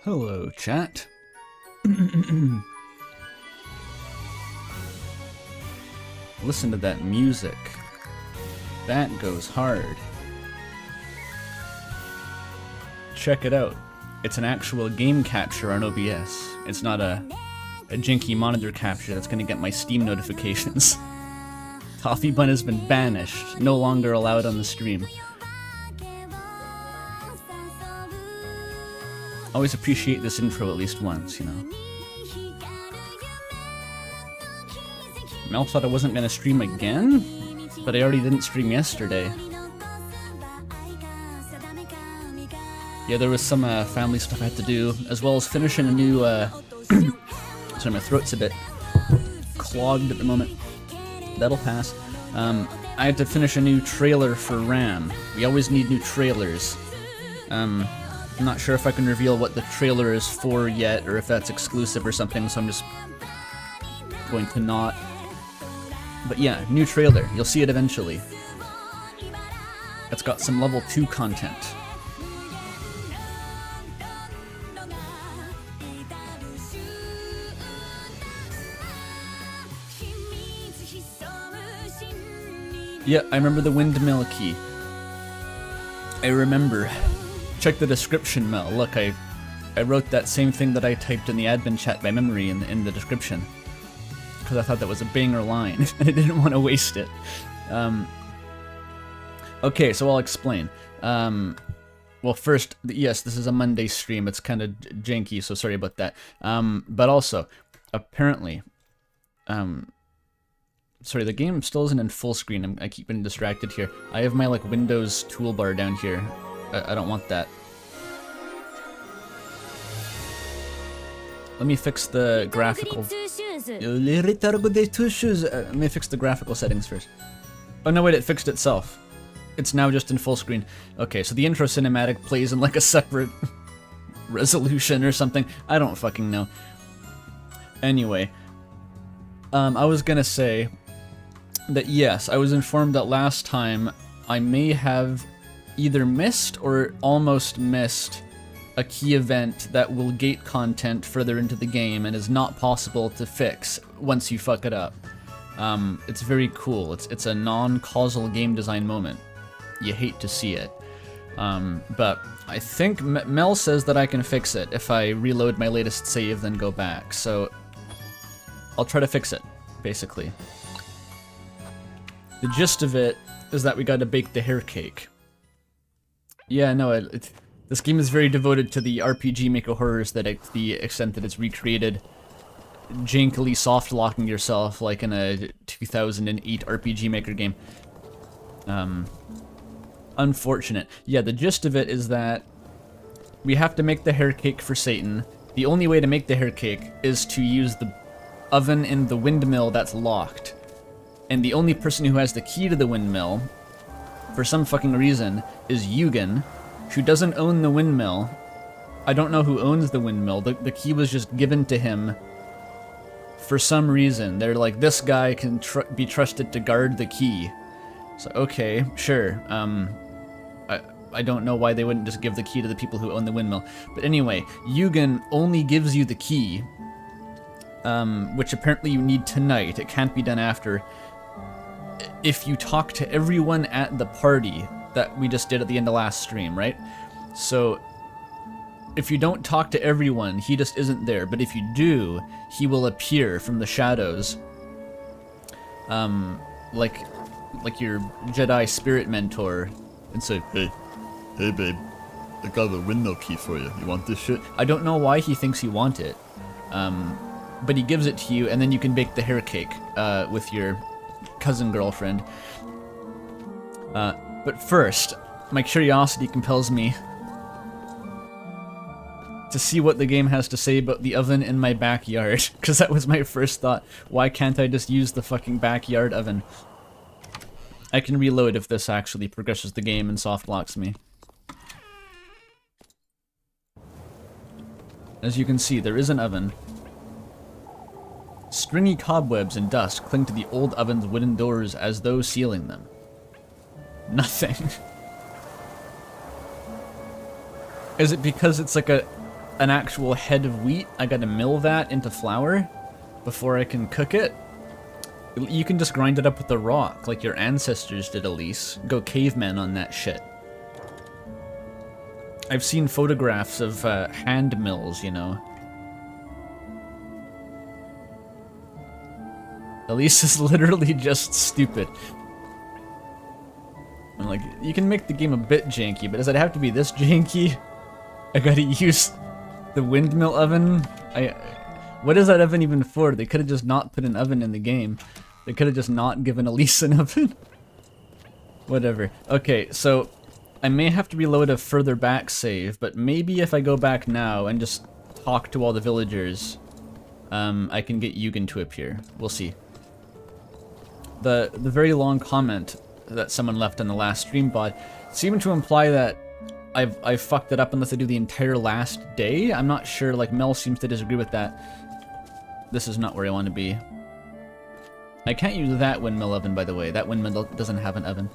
Hello, chat. Listen to that music. That goes hard. Check it out. It's an actual game capture on OBS. It's not a janky monitor capture that's gonna get my Steam notifications. Toffee Bun has been banished, no longer allowed on the stream. Always appreciate this intro at least once, you know. Mel thought I wasn't gonna stream again, but I already didn't stream yesterday. Yeah, there was some family stuff I had to do, as well as finishing a new, sorry, my throat's a bit clogged at the moment. That'll pass. I had to finish a new trailer for RAM. We always need new trailers. I'm not sure if I can reveal what the trailer is for yet, or if that's exclusive or something, so I'm just going to not. But yeah, new trailer. You'll see it eventually. It's got some level 2 content. Yeah, I remember the windmill key. I remember. Check the description, Mel. Look, I wrote that same thing that I typed in the admin chat by memory in the description. Because I thought that was a banger line, and I didn't want to waste it. Okay, so I'll explain. Well, first, yes, this is a Monday stream. It's kind of janky, so sorry about that. But also, apparently, sorry, the game still isn't in full screen. I keep getting distracted here. I have my like Windows toolbar down here. I don't want that. Let me fix the graphical. Let me fix the graphical settings first. Oh no, wait, it fixed itself. It's now just in full screen. Okay, so the intro cinematic plays in like a separate resolution or something. I don't fucking know. Anyway, I was gonna say that yes, I was informed that last time I may have either missed or almost missed a key event that will gate content further into the game and is not possible to fix once you fuck it up. It's very cool. It's a non-causal game design moment. You hate to see it. But I think Mel says that I can fix it if I reload my latest save then go back. So I'll try to fix it, basically. The gist of it is that we gotta bake the hair cake. Yeah, no, this game is very devoted to the RPG Maker horrors that the extent that it's recreated jankily soft-locking yourself like in a 2008 RPG Maker game. Unfortunate. Yeah, the gist of it is that we have to make the hair cake for Satan. The only way to make the hair cake is to use the oven in the windmill that's locked. And the only person who has the key to the windmill, for some fucking reason, is Eugen, who doesn't own the windmill. I don't know who owns the windmill. The key was just given to him for some reason. They're like, this guy can be trusted to guard the key. So, okay, sure. I don't know why they wouldn't just give the key to the people who own the windmill. But anyway, Eugen only gives you the key, which apparently you need tonight. It can't be done after. If you talk to everyone at the party that we just did at the end of last stream, right? So, if you don't talk to everyone, he just isn't there. But if you do, he will appear from the shadows. Like your Jedi spirit mentor. And say, hey babe, I got a windmill key for you. You want this shit? I don't know why he thinks you want it. But he gives it to you, and then you can bake the hair cake with your cousin girlfriend. But first, my curiosity compels me to see what the game has to say about the oven in my backyard, because that was my first thought. Why can't I just use the fucking backyard oven? I can reload if this actually progresses the game and soft locks me. As you can see, there is an oven. Stringy cobwebs and dust cling to the old oven's wooden doors as though sealing them. Nothing. Is it because it's like a an actual head of wheat, I gotta mill that into flour before I can cook it. You can just grind it up with a rock, like your ancestors did, Elise. Go caveman on that shit. I've seen photographs of hand mills, you know. Elise is literally just stupid. I'm like, you can make the game a bit janky, but does it have to be this janky? I gotta use the windmill oven? What is that oven even for? They could have just not put an oven in the game. They could have just not given Elise an oven. Whatever. Okay, so I may have to reload a further back save, but maybe if I go back now and just talk to all the villagers, I can get Eugen to appear. We'll see. The very long comment that someone left on the last stream pod seemed to imply that I've fucked it up unless I do the entire last day. I'm not sure, like Mel seems to disagree with that. This is not where I want to be. I can't use that windmill oven, by the way. That windmill doesn't have an oven.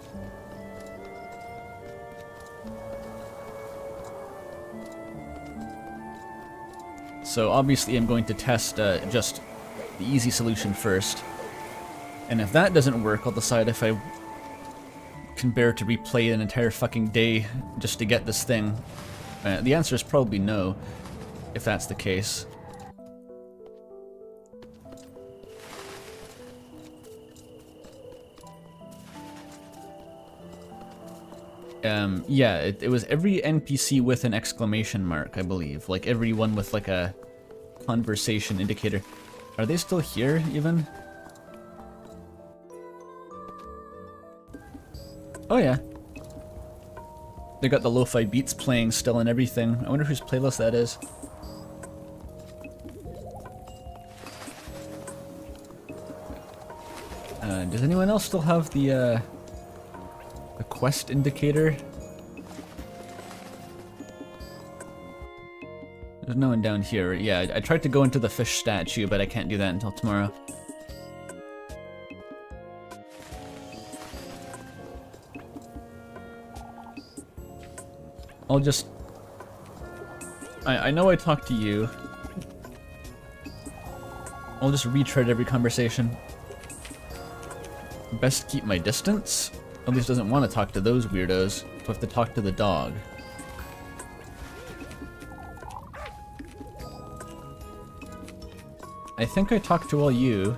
So obviously I'm going to test just the easy solution first. And if that doesn't work, I'll decide if I can bear to replay an entire fucking day just to get this thing. The answer is probably no, if that's the case. Yeah, it was every NPC with an exclamation mark, I believe. Like every one with like a conversation indicator. Are they still here, even? Oh yeah. They got the lo-fi beats playing still and everything. I wonder whose playlist that is. Does anyone else still have the quest indicator? There's no one down here. Yeah, I tried to go into the fish statue, but I can't do that until tomorrow. I'll just... I know I talked to you. I'll just retread every conversation. Best keep my distance? At least doesn't want to talk to those weirdos. So I have to talk to the dog. I think I talked to all you.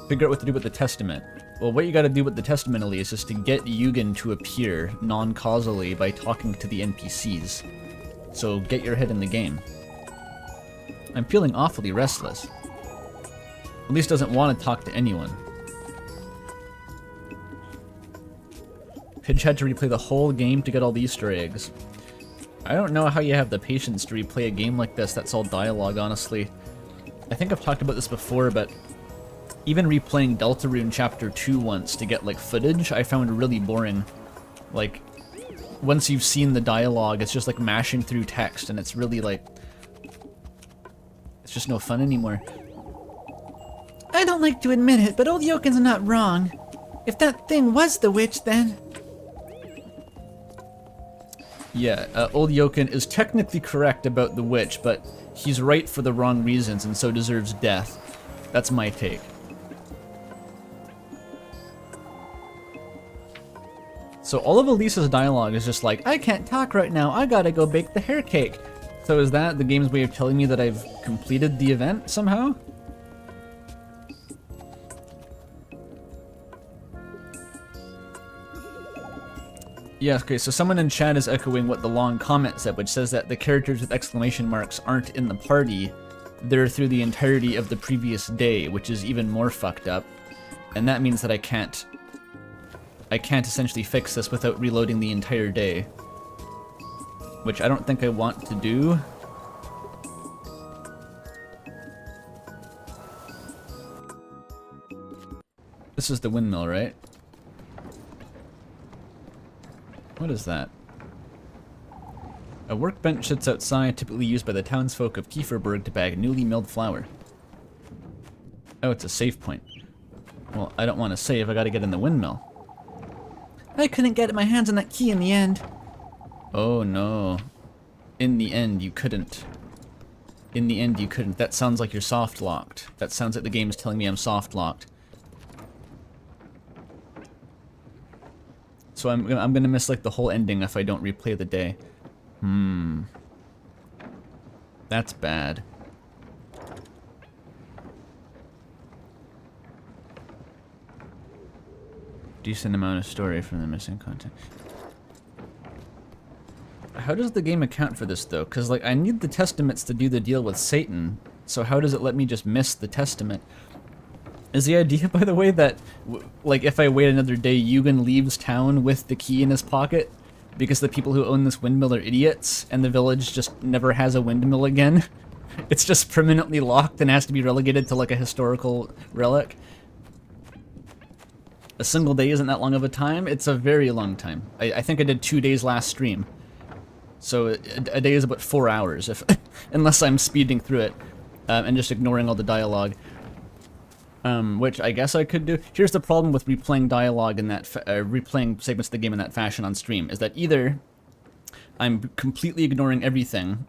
Figure out what to do with the testament. Well, what you gotta do with the testament, Elise, is to get Eugen to appear non-causally by talking to the NPCs. So get your head in the game. I'm feeling awfully restless. Elise doesn't want to talk to anyone. Pidge had to replay the whole game to get all the Easter eggs. I don't know how you have the patience to replay a game like this that's all dialogue, honestly. I think I've talked about this before, but even replaying Deltarune Chapter 2 once to get, like, footage, I found really boring. Like, once you've seen the dialogue, it's just like mashing through text, and it's really, like... it's just no fun anymore. I don't like to admit it, but old Eugen's not wrong. If that thing was the witch, then... Yeah, old Eugen is technically correct about the witch, but he's right for the wrong reasons, and so deserves death. That's my take. So all of Elisa's dialogue is just like, I can't talk right now, I gotta go bake the hair cake. So is that the game's way of telling me that I've completed the event somehow? Yeah, okay, so someone in chat is echoing what the long comment said, which says that the characters with exclamation marks aren't in the party, they're through the entirety of the previous day, which is even more fucked up. And that means that I can't essentially fix this without reloading the entire day. Which I don't think I want to do. This is the windmill, right? What is that? A workbench sits outside, typically used by the townsfolk of Kieferberg to bag newly milled flour. Oh, it's a save point. Well, I don't want to save, I gotta get in the windmill. I couldn't get my hands on that key in the end. Oh no. in the end, you couldn't. In the end, you couldn't. That sounds like you're soft-locked. That sounds like the game is telling me I'm soft-locked. So I'm gonna miss, like, the whole ending if I don't replay the day. That's bad. Decent amount of story from the missing content. How does the game account for this, though? Because, like, I need the testaments to do the deal with Satan, so how does it let me just miss the testament? Is the idea, by the way, that, like, if I wait another day, Eugen leaves town with the key in his pocket? Because the people who own this windmill are idiots, and the village just never has a windmill again? It's just permanently locked and has to be relegated to, like, a historical relic? A single day isn't that long of a time? It's a very long time. I think I did 2 days last stream. So a day is about 4 hours, if unless I'm speeding through it and just ignoring all the dialogue, which I guess I could do. Here's the problem with replaying dialogue in that replaying segments of the game in that fashion on stream, is that either I'm completely ignoring everything,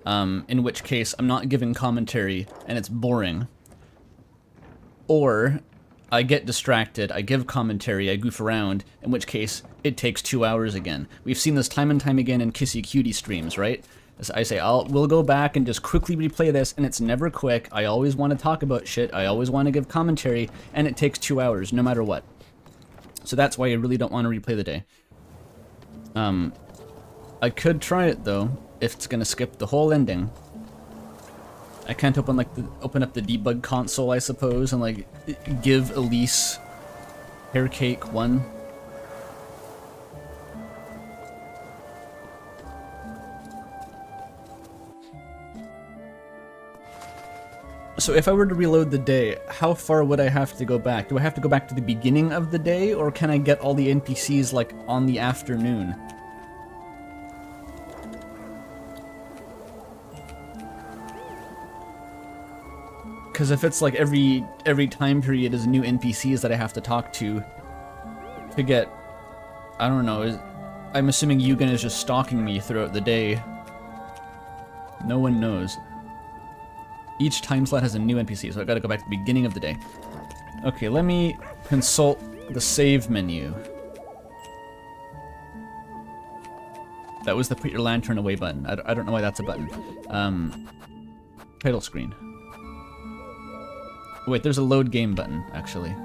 in which case I'm not giving commentary and it's boring, or I get distracted, I give commentary, I goof around, in which case it takes 2 hours again. We've seen this time and time again in Kissy Cutie streams, right? As I say, we'll go back and just quickly replay this, and it's never quick. I always want to talk about shit, I always want to give commentary, and it takes 2 hours, no matter what. So that's why I really don't want to replay the day. I could try it, though, if it's gonna skip the whole ending. I can't open up the debug console, I suppose, and like give Elise hair cake 1. So if I were to reload the day, how far would I have to go back? Do I have to go back to the beginning of the day, or can I get all the NPCs like on the afternoon? Because if it's like every time period is new NPCs that I have to talk to get, I don't know, I'm assuming Eugen is just stalking me throughout the day. No one knows. Each time slot has a new NPC, so I gotta go back to the beginning of the day. Okay, let me consult the save menu. That was the put your lantern away button. I don't know why that's a button. Title screen. Wait, there's a load game button, actually.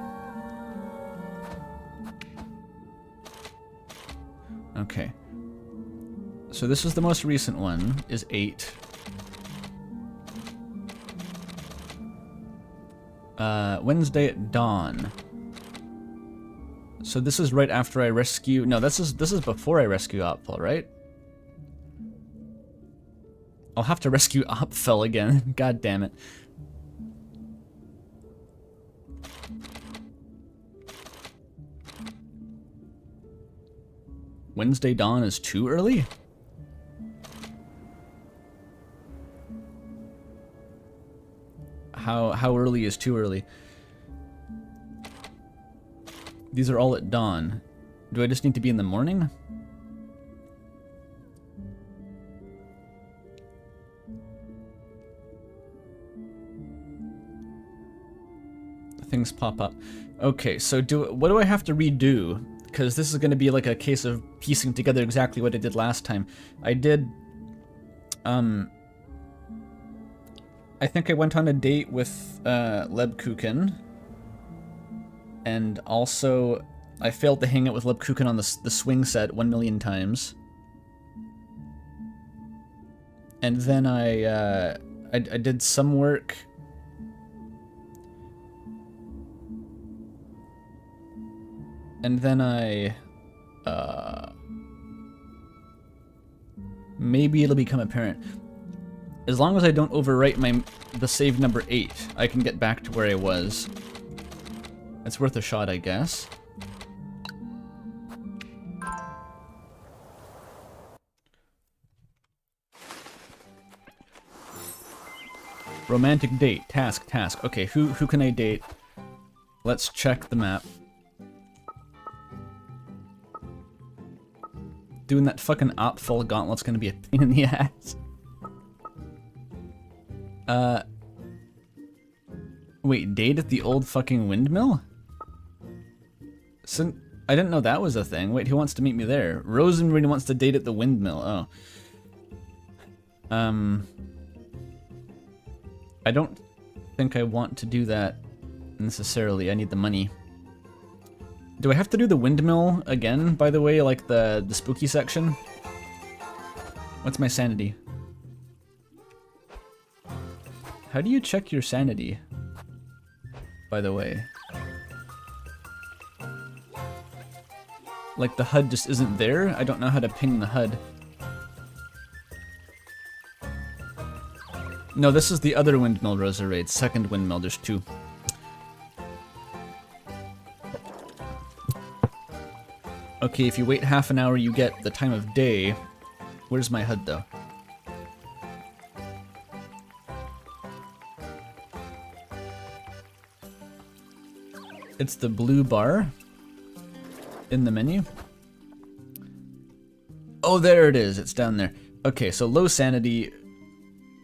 Okay. So this is the most recent one, is 8. Wednesday at dawn. So this is right after I rescue... No, this is before I rescue Opfel, right? I'll have to rescue Opfel again. God damn it. Wednesday dawn is too early? How early is too early? These are all at dawn. Do I just need to be in the morning? Things pop up. Okay, so what do I have to redo? Because this is going to be like a case of piecing together exactly what I did last time. I did, I think I went on a date with Lebkuchen, and also I failed to hang out with Lebkuchen on the swing set 1 million times. And then I did some work. And then maybe it'll become apparent. As long as I don't overwrite the save number 8, I can get back to where I was. It's worth a shot, I guess. Romantic date, task. Okay, who can I date? Let's check the map. Doing that fucking Opful gauntlet's gonna be a pain in the ass. Wait, date at the old fucking windmill? So, I didn't know that was a thing. Wait, who wants to meet me there? Rosenberry wants to date at the windmill. Oh. I don't think I want to do that necessarily. I need the money. Do I have to do the windmill again, by the way, like the spooky section? What's my sanity? How do you check your sanity, by the way? Like the HUD just isn't there? I don't know how to ping the HUD. No, this is the other windmill Rosa raid. Second windmill, there's two. Okay, if you wait half an hour, you get the time of day. Where's my HUD, though? It's the blue bar in the menu. Oh, there it is. It's down there. Okay, so low sanity.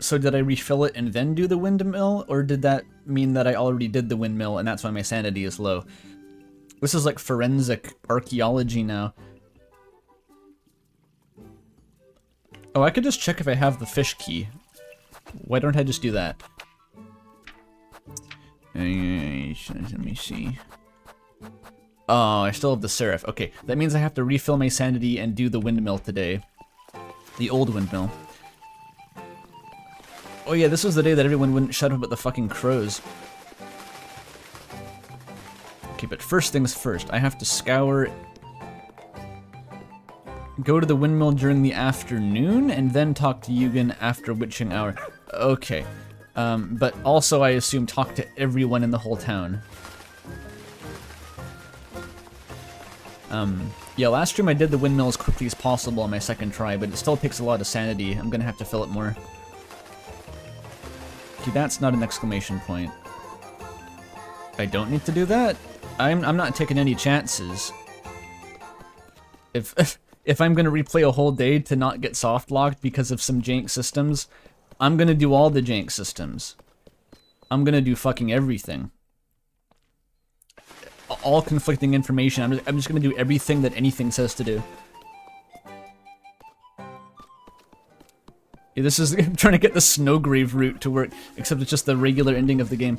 So did I refill it and then do the windmill? Or did that mean that I already did the windmill and that's why my sanity is low? This is like forensic archaeology now. Oh, I could just check if I have the fish key. Why don't I just do that? Let me see. Oh, I still have the seraph. Okay, that means I have to refill my sanity and do the windmill today. The old windmill. Oh yeah, this was the day that everyone wouldn't shut up about the fucking crows. Okay, but first things first, I have to scour... Go to the windmill during the afternoon, and then talk to Eugen after witching hour. Okay. But also, I assume, talk to everyone in the whole town. Yeah, last stream I did the windmill as quickly as possible on my second try, but it still takes a lot of sanity. I'm gonna have to fill it more. Okay, that's not an exclamation point. I don't need to do that? I'm not taking any chances. If I'm gonna replay a whole day to not get soft locked because of some jank systems, I'm gonna do all the jank systems. I'm gonna do fucking everything. All conflicting information. I'm just gonna do everything that anything says to do. Yeah, this is I'm trying to get the Snowgrave route to work, except it's just the regular ending of the game.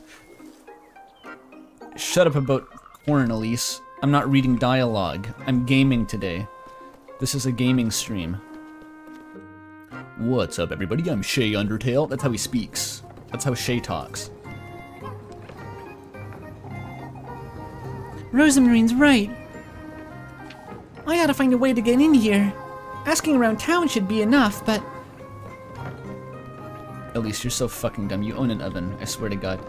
Shut up about corn, Elise. I'm not reading dialogue. I'm gaming today. This is a gaming stream. What's up, everybody? I'm Shay Undertale. That's how he speaks. That's how Shay talks. Rosemarine's right. I ought to find a way to get in here. Asking around town should be enough, but... Elise, you're so fucking dumb. You own an oven. I swear to God.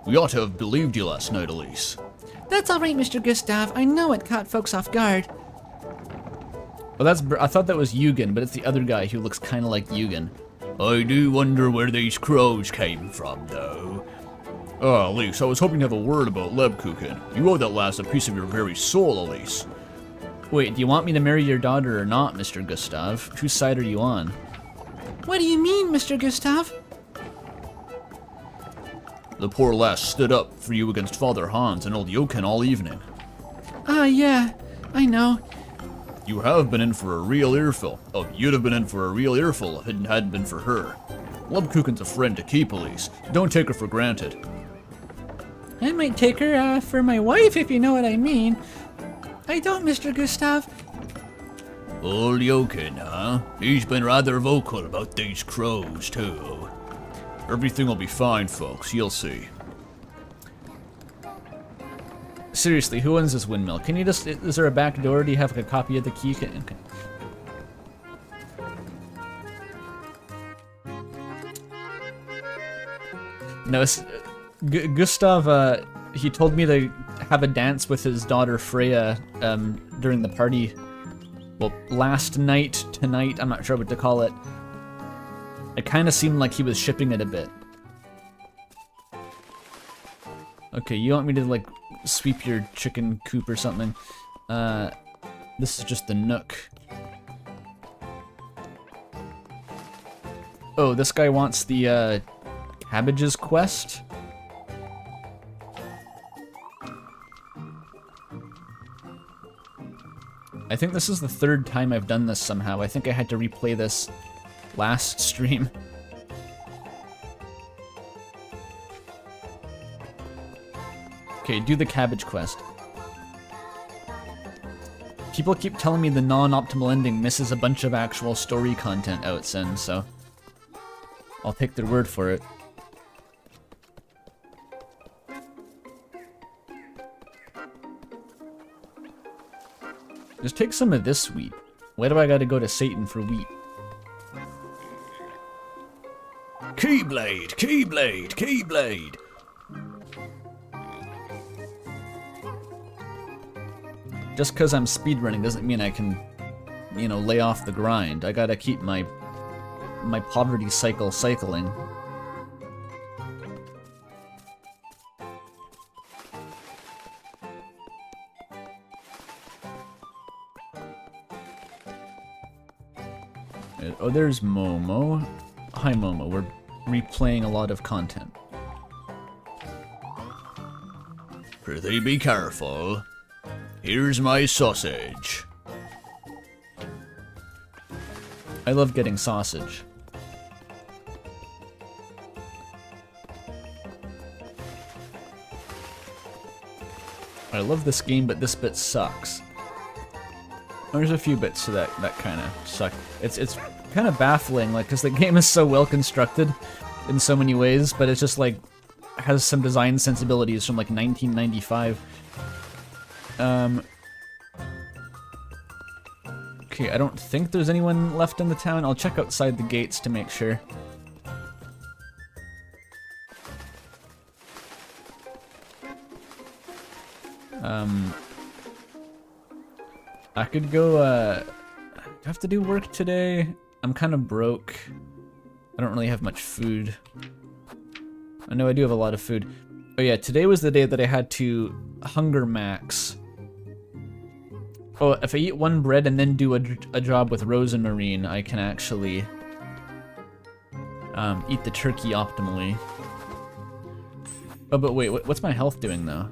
We ought to have believed you last night, Elise. That's alright, Mr. Gustav. I know it caught folks off guard. Well, I thought that was Eugen, but it's the other guy who looks kind of like Eugen. I do wonder where these crows came from, though. Oh, Elise, I was hoping to have a word about Lebkuchen. You owe that lass a piece of your very soul, Elise. Wait, do you want me to marry your daughter or not, Mr. Gustav? Whose side are you on? What do you mean, Mr. Gustav? The poor lass stood up for you against Father Hans and old Eugen all evening. Yeah, I know. You have been in for a real earful. Oh, you'd have been in for a real earful if it hadn't been for her. Lebkuchen's a friend to keep, Elise. Don't take her for granted. I might take her, for my wife, if you know what I mean. I don't, Mr. Gustav. Old Eugen, huh? He's been rather vocal about these crows, too. Everything will be fine, folks. You'll see. Seriously, who owns this windmill? Can you just... Is there a back door? Do you have like, a copy of the key? Okay. No, it's... Gustav, he told me to have a dance with his daughter Freya during the party. Well, last night, tonight, I'm not sure what to call it. It kind of seemed like he was shipping it a bit. Okay, you want me to, like, sweep your chicken coop or something? This is just the nook. Oh, this guy wants the, cabbages quest? I think this is the third time I've done this somehow. I think I had to replay this last stream. Okay, do the cabbage quest. People keep telling me the non-optimal ending misses a bunch of actual story content Outsin, so I'll take their word for it. Just take some of this wheat. Why do I gotta go to Satan for wheat? Keyblade, Keyblade, Keyblade. Just because I'm speedrunning doesn't mean I can, you know, lay off the grind. I gotta keep my poverty cycle cycling. Oh, there's Momo. Hi, Momo. We're replaying a lot of content. Prithee be careful. Here's my sausage. I love getting sausage. I love this game, but this bit sucks. There's a few bits to that kind of suck. It's kind of baffling, like, because the game is so well constructed in so many ways, but it's just like has some design sensibilities from like 1995. Okay, I don't think there's anyone left in the town. I'll check outside the gates to make sure. I could go, do I have to do work today? I'm kind of broke. I don't really have much food. I know I do have a lot of food. Oh yeah, today was the day that I had to hunger max. Oh, if I eat one bread and then do a job with Rosemarine, I can actually eat the turkey optimally. Oh, but wait, what's my health doing though?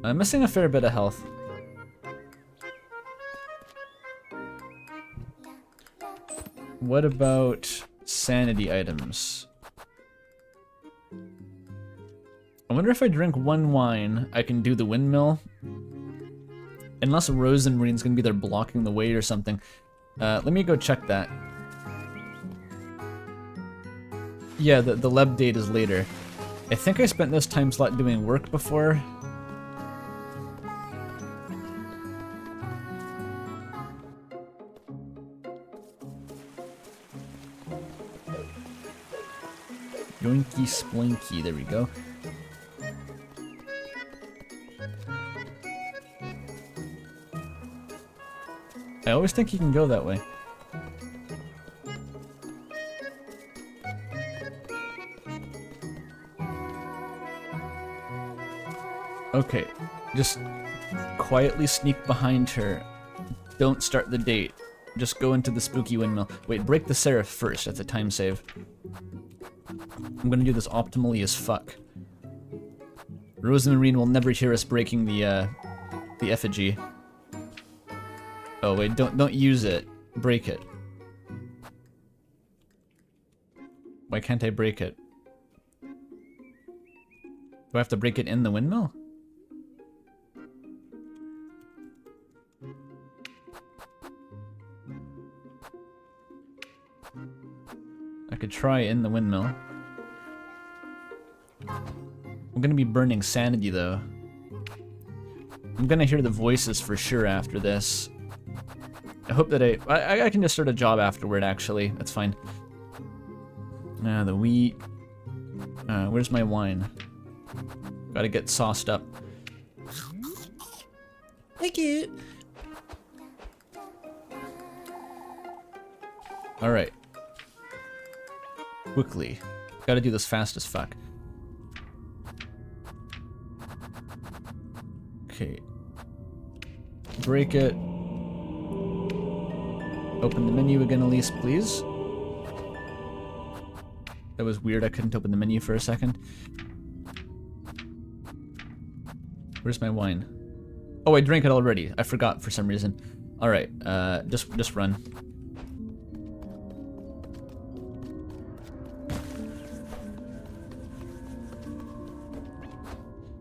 I'm missing a fair bit of health. What about sanity items? I wonder if I drink one wine, I can do the windmill. Unless Rosemarine's gonna be there blocking the way or something. Let me go check that. Yeah, the leb date is later. I think I spent this time slot doing work before. Yoinky splinky, there we go. I always think you can go that way. Okay, just quietly sneak behind her. Don't start the date. Just go into the spooky windmill. Wait, break the seraph first. That's a time save. I'm gonna do this optimally as fuck. Rosemarine will never hear us breaking the effigy. Oh wait, don't use it. Break it. Why can't I break it? Do I have to break it in the windmill? I could try in the windmill. I'm gonna be burning sanity though. I'm gonna hear the voices for sure after this. I hope that I can just start a job afterward actually. That's fine. The wheat. Where's my wine? Gotta get sauced up. Thank you. Alright. Quickly. Gotta do this fast as fuck. Okay. break it. Open the menu again, Elise, please. That was weird, I couldn't open the menu for a second. Where's my wine? Oh, I drank it already. I forgot for some reason. Alright, just run.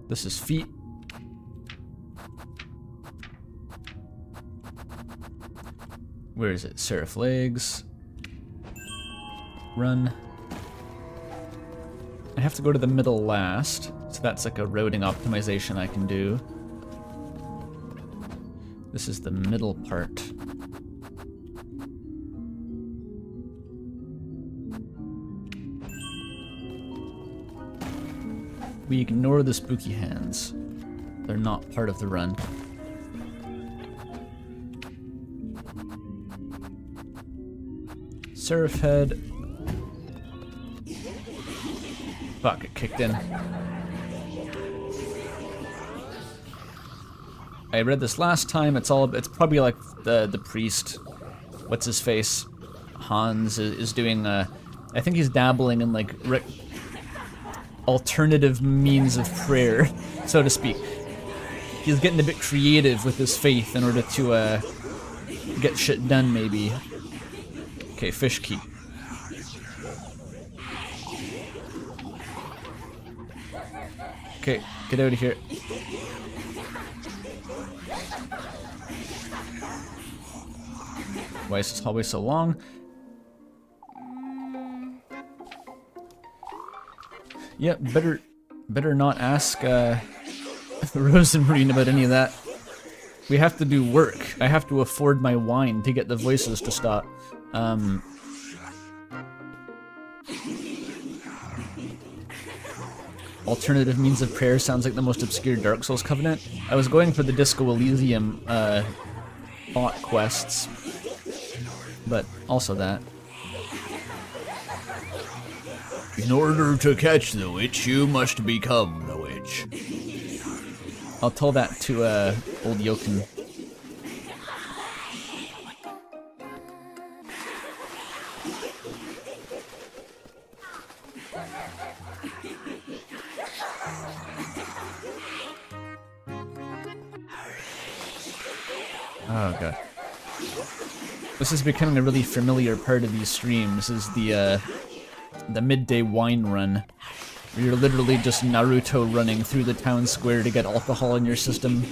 This is feet. Where is it? Seraph legs. Run. I have to go to the middle last, so that's like a routing optimization I can do. This is the middle part. We ignore the spooky hands. They're not part of the run. Seraph head. Fuck, it kicked in. I read this last time. It's probably like the priest. What's his face? Hans is doing. I think he's dabbling in like alternative means of prayer, so to speak. He's getting a bit creative with his faith in order to get shit done, maybe. Okay, fish key. Okay, get out of here. Why is this hallway so long? Yeah, better not ask Rose and Marine about any of that. We have to do work. I have to afford my wine to get the voices to stop. Alternative means of prayer sounds like the most obscure Dark Souls covenant. I was going for the Disco Elysium bot quests, but also that. In order to catch the witch, you must become the witch. I'll tell that to old Eugen. Oh god. This is becoming a really familiar part of these streams, is the midday wine run. Where you're literally just Naruto running through the town square to get alcohol in your system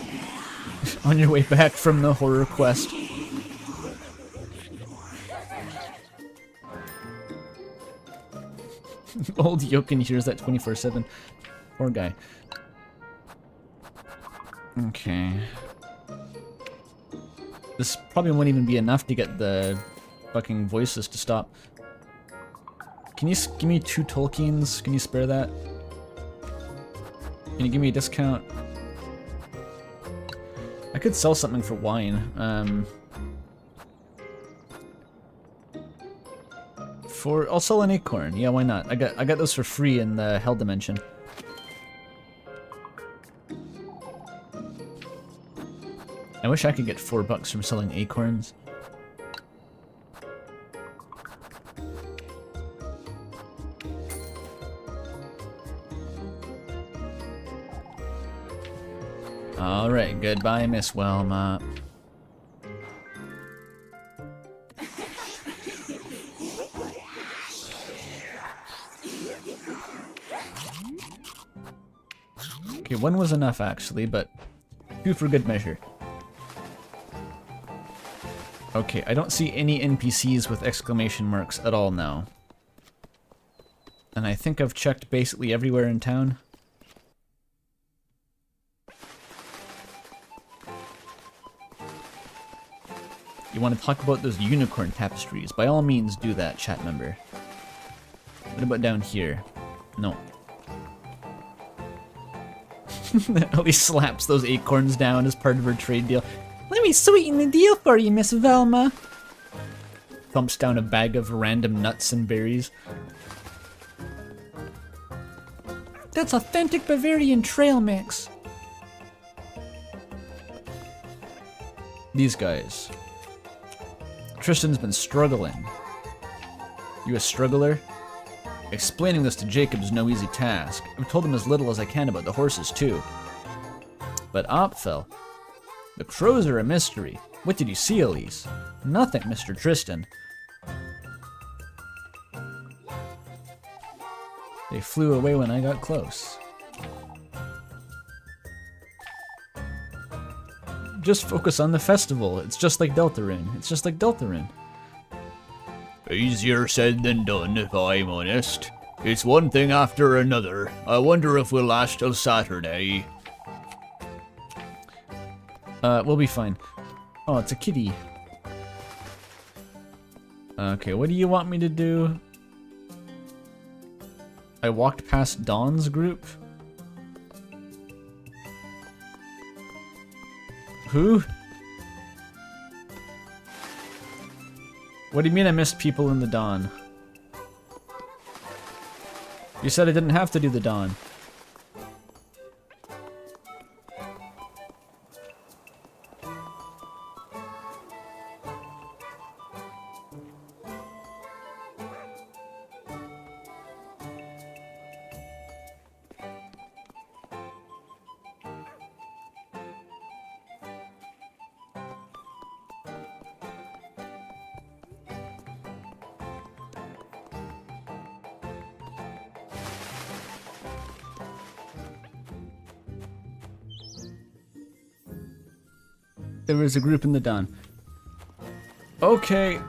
on your way back from the horror quest. Old Eugen hears that 24/7. Poor guy. Okay. This probably won't even be enough to get the fucking voices to stop. Can you give me 2 Tolkiens? Can you spare that? Can you give me a discount? I could sell something for wine. I'll sell an acorn. Yeah, why not? I got those for free in the Hell Dimension. I wish I could get $4 from selling acorns. Alright, goodbye, Miss Wilma. Okay, 1 was enough actually, but 2 for good measure. Okay, I don't see any NPCs with exclamation marks at all now. And I think I've checked basically everywhere in town. You want to talk about those unicorn tapestries? By all means do that, chat member. What about down here? No. Ellie slaps those acorns down as part of her trade deal. Let me sweeten the deal for you, Miss Velma. Thumps down a bag of random nuts and berries. That's authentic Bavarian trail mix. These guys. Tristan's been struggling. You a struggler? Explaining this to Jacob's no easy task. I've told him as little as I can about the horses, too. But Opfel, the crows are a mystery. What did you see, Elise? Nothing, Mr. Tristan. They flew away when I got close. Just focus on the festival. It's just like Deltarune. It's just like Deltarune. Easier said than done, if I'm honest. It's one thing after another. I wonder if we'll last till Saturday. We'll be fine. Oh, it's a kitty. Okay, what do you want me to do? I walked past Dawn's group. Who? What do you mean I missed people in the Dawn? You said I didn't have to do the Dawn. There was a group in the Dawn. Okay.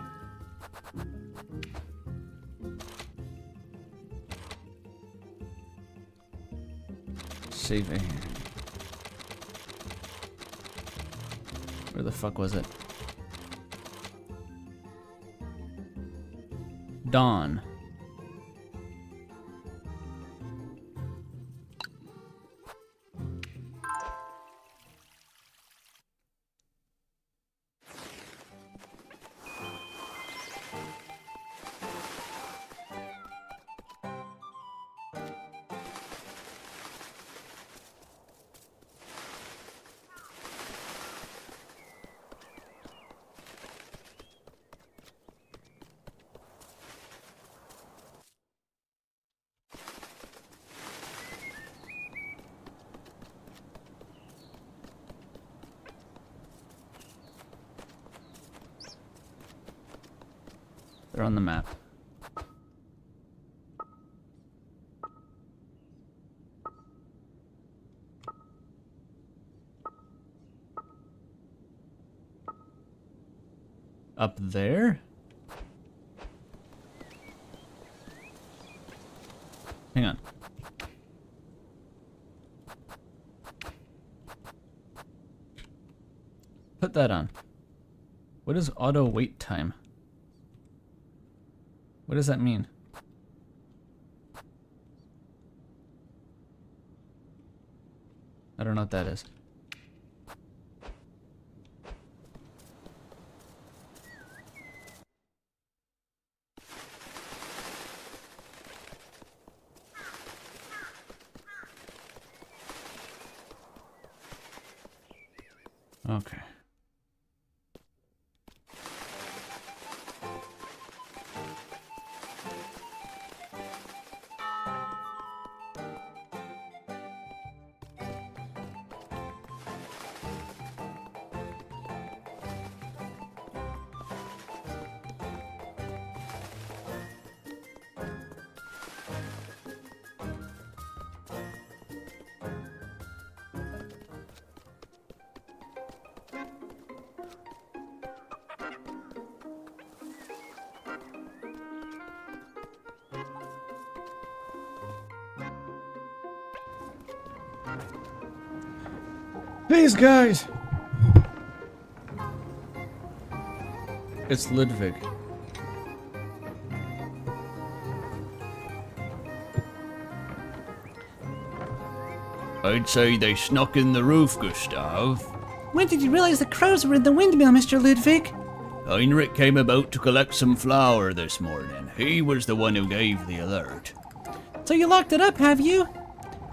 Saving. Where the fuck was it? Dawn. They're on the map. Up there? Hang on. Put that on. What is auto wait time? What does that mean? I don't know what that is. Okay. These guys! It's Ludwig. I'd say they snuck in the roof, Gustav. When did you realize the crows were in the windmill, Mr. Ludwig? Heinrich came about to collect some flour this morning. He was the one who gave the alert. So you locked it up, have you?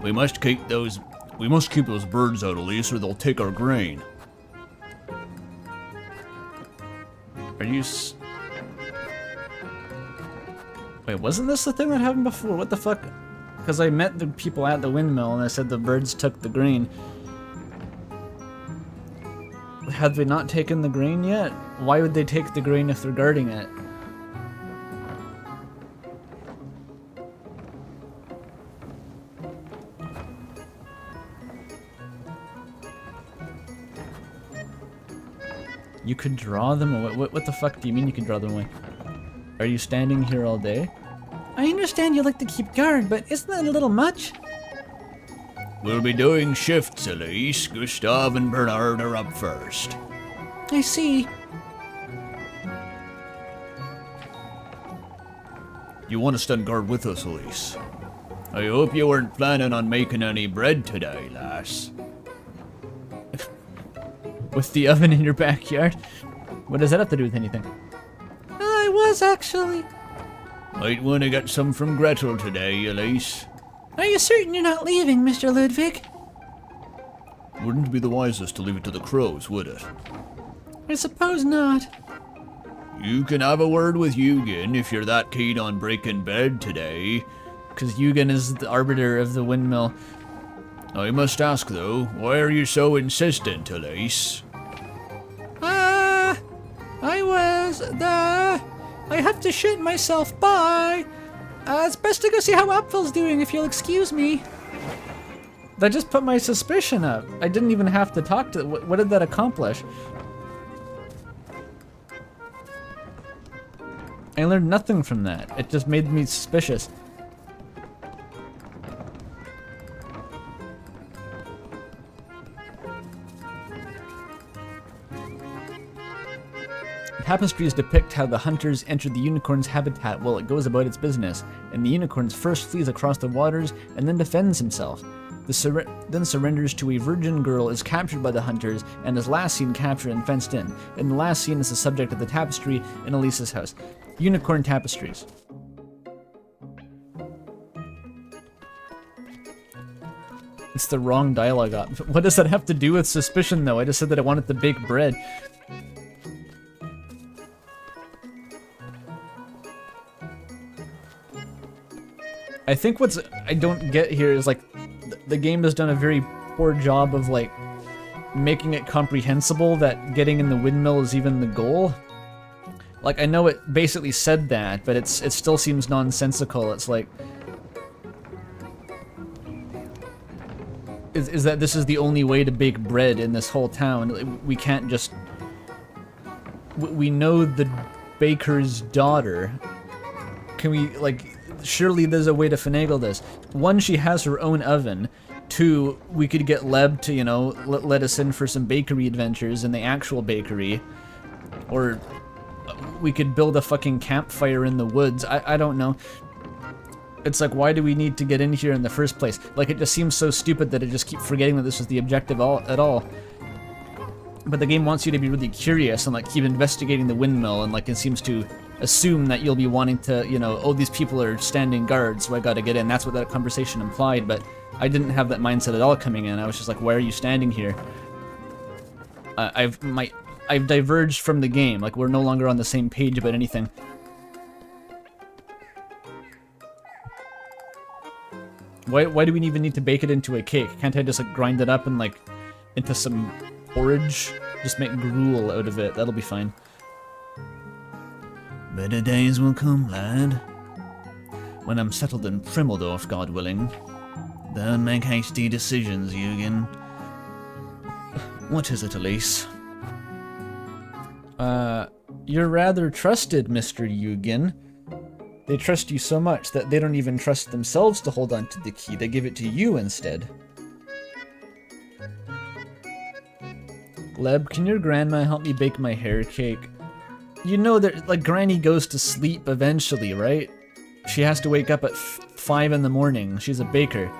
We must keep those birds out, Elise, or they'll take our grain. Are you Wait, wasn't this the thing that happened before? What the fuck? Because I met the people at the windmill and I said the birds took the grain. Had they not taken the grain yet? Why would they take the grain if they're guarding it? You could draw them away? What the fuck do you mean you can draw them away? Are you standing here all day? I understand you like to keep guard, but isn't that a little much? We'll be doing shifts, Elise. Gustav and Bernard are up first. I see. You want to stand guard with us, Elise? I hope you weren't planning on making any bread today, lass. With the oven in your backyard? What does that have to do with anything? I was actually. Might want to get some from Gretel today, Elise. Are you certain you're not leaving, Mr. Ludwig? Wouldn't be the wisest to leave it to the crows, would it? I suppose not. You can have a word with Eugen if you're that keen on breaking bread today. Because Eugen is the arbiter of the windmill. I must ask, though, why are you so insistent, Elise? I have to shit myself. Bye. It's best to go see how Apfel's doing, if you'll excuse me. That just put my suspicion up. I didn't even have to talk to... What did that accomplish? I learned nothing from that. It just made me suspicious. Tapestries depict how the hunters enter the unicorn's habitat while it goes about its business, and the unicorn first flees across the waters and then defends himself. Then surrenders to a virgin girl, is captured by the hunters, and is last seen captured and fenced in. And the last scene is the subject of the tapestry in Elisa's house. Unicorn tapestries. It's the wrong dialogue. What does that have to do with suspicion, though? I just said that I wanted to bake bread. I think what's I don't get here is like the game has done a very poor job of like making it comprehensible that getting in the windmill is even the goal. Like I know it basically said that, but it still seems nonsensical. It's like is that this is the only way to bake bread in this whole town. We can't just we know the baker's daughter. Can we like surely there's a way to finagle this. One, she has her own oven. Two, we could get Leb to, you know, let us in for some bakery adventures in the actual bakery. Or we could build a fucking campfire in the woods. I don't know. It's like, why do we need to get in here in the first place? Like, it just seems so stupid that I just keep forgetting that this was the objective at all. But the game wants you to be really curious and, like, keep investigating the windmill, and, like, it seems to assume that you'll be wanting to, you know, oh, these people are standing guard, so I gotta get in. That's what that conversation implied, but I didn't have that mindset at all coming in. I was just like, why are you standing here? I've diverged from the game. Like, we're no longer on the same page about anything. Why do we even need to bake it into a cake? Can't I just, like, grind it up and, like, into some porridge? Just make gruel out of it. That'll be fine. Better days will come, lad. When I'm settled in Primeldorf, God willing. Don't make hasty decisions, Eugen. What is it, Elise? You're rather trusted, Mr. Eugen. They trust you so much that they don't even trust themselves to hold on to the key. They give it to you instead. Leb, can your grandma help me bake my hair cake? You know that, like, Granny goes to sleep eventually, right? She has to wake up at 5 in the morning. She's a baker.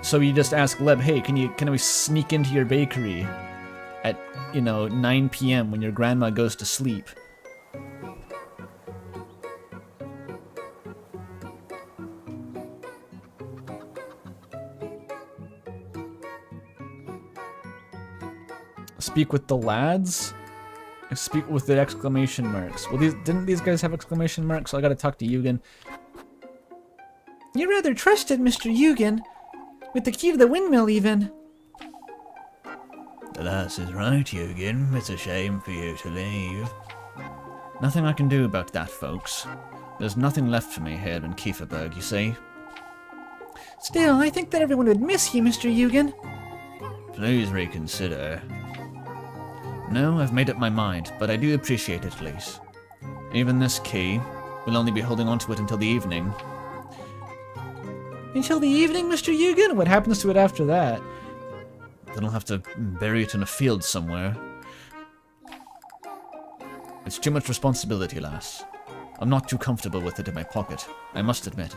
So you just ask Leb, hey, can we sneak into your bakery at, you know, 9 p.m. when your grandma goes to sleep? Speak with the lads? Speak with the exclamation marks. Well, didn't these guys have exclamation marks? So I gotta talk to Eugen. You're rather trusted, Mr. Eugen. With the key to the windmill, even. That's right, Eugen. It's a shame for you to leave. Nothing I can do about that, folks. There's nothing left for me here in Kieferberg, you see. Still, I think that everyone would miss you, Mr. Eugen. Please reconsider. No, I've made up my mind, but I do appreciate it at least. Even this key, we'll only be holding on to it until the evening. Until the evening, Mr. Eugen? What happens to it after that? Then I'll have to bury it in a field somewhere. It's too much responsibility, lass. I'm not too comfortable with it in my pocket, I must admit.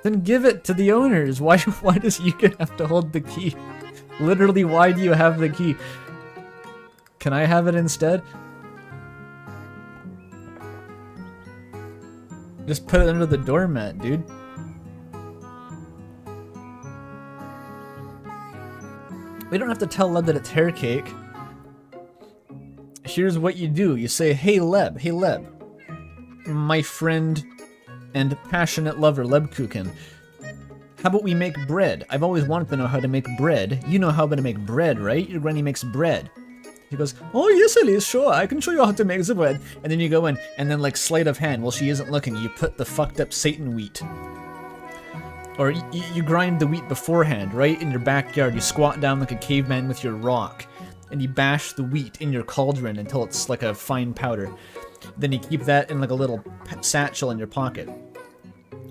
Then give it to the owners. Why does Eugen have to hold the key? Literally, why do you have the key? Can I have it instead? Just put it under the doormat, dude. We don't have to tell Leb that it's hair cake. Here's what you do. You say, hey Leb, my friend and passionate lover, Lebkuchen. How about we make bread? I've always wanted to know how to make bread. You know how to make bread, right? Your granny makes bread. He goes, oh yes, Elise, sure, I can show you how to make the bread. And then you go in, and then like sleight of hand, while she isn't looking, you put the fucked up Satan wheat. Or you grind the wheat beforehand, right? In your backyard, you squat down like a caveman with your rock, and you bash the wheat in your cauldron until it's like a fine powder. Then you keep that in like a little satchel in your pocket.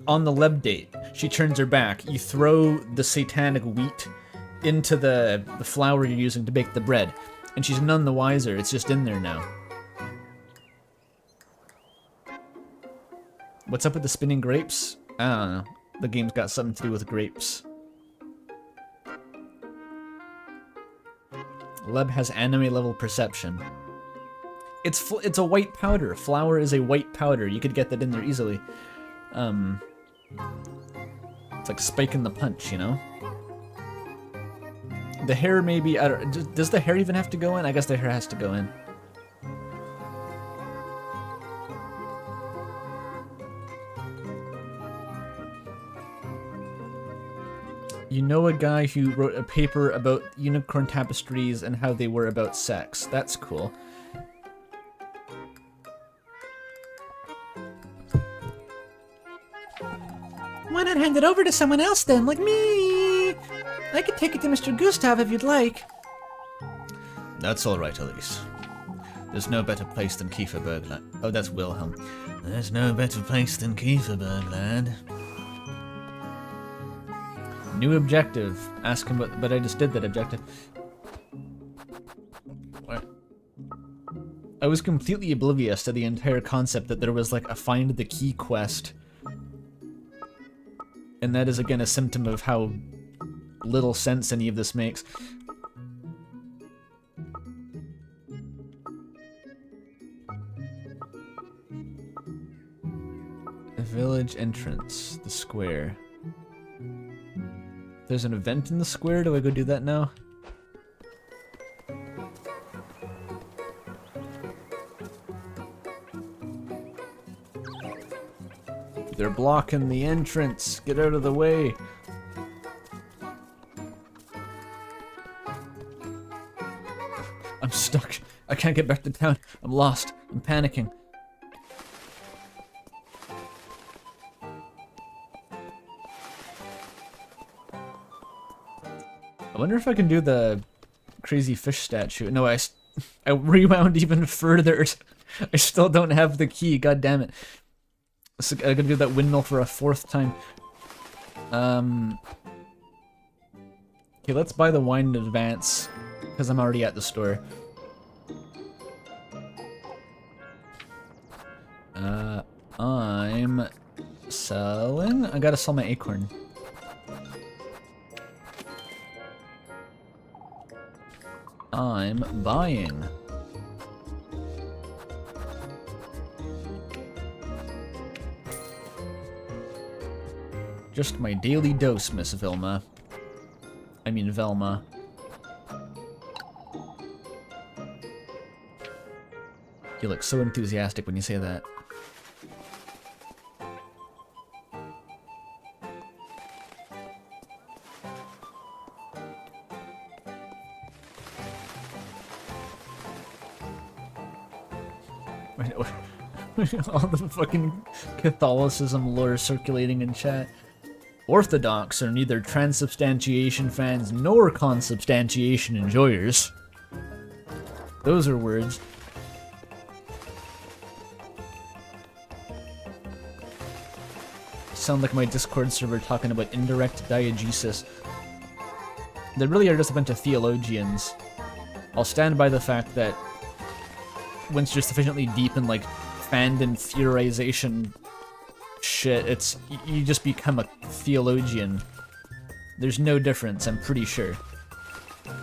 On the Leb date, she turns her back. You throw the satanic wheat into the flour you're using to bake the bread. And she's none the wiser. It's just in there now. What's up with the spinning grapes? I don't know. The game's got something to do with grapes. Leb has anime level perception. It's a white powder. Flour is a white powder. You could get that in there easily. It's like spiking the punch, you know? The hair maybe, I don't, does the hair even have to go in? I guess the hair has to go in. You know a guy who wrote a paper about unicorn tapestries and how they were about sex. That's cool. Why not hand it over to someone else then, like me? I could take it to Mr. Gustav if you'd like. That's alright, Elise. There's no better place than Kieferberg, lad. Oh, that's Wilhelm. There's no better place than Kieferberg, lad. New objective. Ask him what, but I just did that objective. What? I was completely oblivious to the entire concept that there was like a find the key quest. And that is again a symptom of how little sense any of this makes. The village entrance, the square. There's an event in the square, do I go do that now? They're blocking the entrance, get out of the way. I'm stuck. I can't get back to town. I'm lost. I'm panicking. I wonder if I can do the crazy fish statue. No, I rewound even further. I still don't have the key, god damn it. So I gotta do that windmill for a fourth time. Okay, let's buy the wine in advance, because I'm already at the store. I'm selling? I gotta sell my acorn. I'm buying. Just my daily dose, Miss Vilma. I mean Velma. You look so enthusiastic when you say that. All the fucking Catholicism lore circulating in chat. Orthodox are neither transubstantiation fans nor consubstantiation enjoyers. Those are words. Sound like my Discord server talking about indirect diegesis. They really are just a bunch of theologians. I'll stand by the fact that once you're sufficiently deep in like fandom theorization shit, you just become a theologian. There's no difference, I'm pretty sure.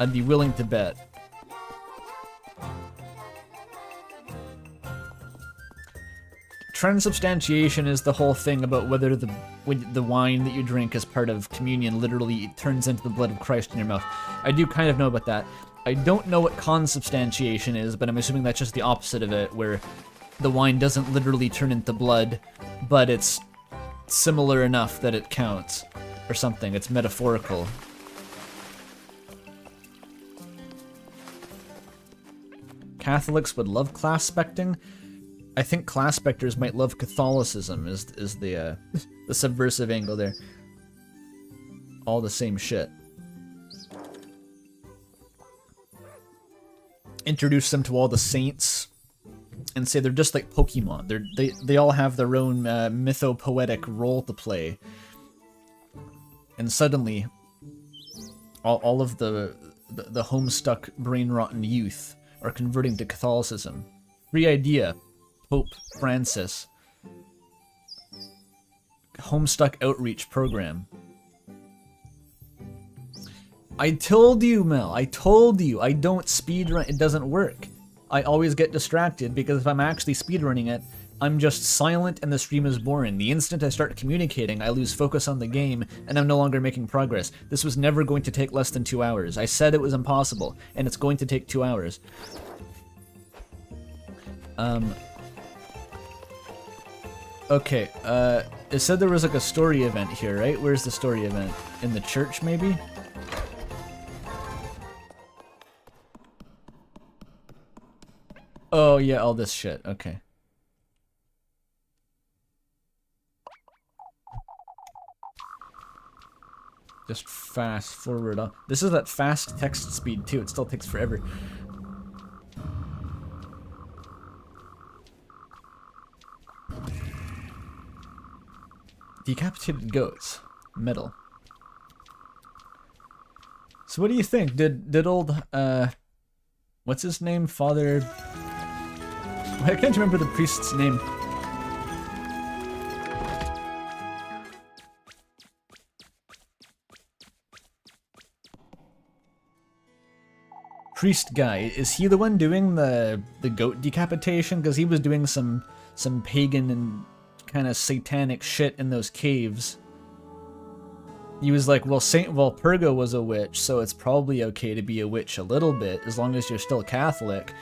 I'd be willing to bet. Transubstantiation is the whole thing about whether the wine that you drink as part of communion literally turns into the blood of Christ in your mouth. I do kind of know about that. I don't know what consubstantiation is, but I'm assuming that's just the opposite of it, where the wine doesn't literally turn into blood, but it's similar enough that it counts, or something. It's metaphorical. Catholics would love class specting. I think class specters might love Catholicism, is the the subversive angle there. All the same shit. Introduce them to all the saints and say they're just like Pokemon. They all have their own mythopoetic role to play. And suddenly, all of the homestuck, brain-rotten youth are converting to Catholicism. Free idea, Pope Francis. Homestuck outreach program. I told you, Mel. I told you. I don't speedrun. It doesn't work. I always get distracted because if I'm actually speedrunning it, I'm just silent and the stream is boring. The instant I start communicating, I lose focus on the game and I'm no longer making progress. This was never going to take less than 2 hours. I said it was impossible, and it's going to take 2 hours. Okay, it said there was like a story event here, right? Where's the story event? In the church, maybe? Oh, yeah, all this shit. Okay. Just fast forward on. This is that fast text speed, too. It still takes forever. Decapitated goats. Metal. So what do you think? Did old, what's his name? Father... I can't remember the priest's name. Priest guy, is he the one doing the goat decapitation? Because he was doing some pagan and kind of satanic shit in those caves. He was like, well, Saint Walpurga was a witch, so it's probably okay to be a witch a little bit, as long as you're still Catholic.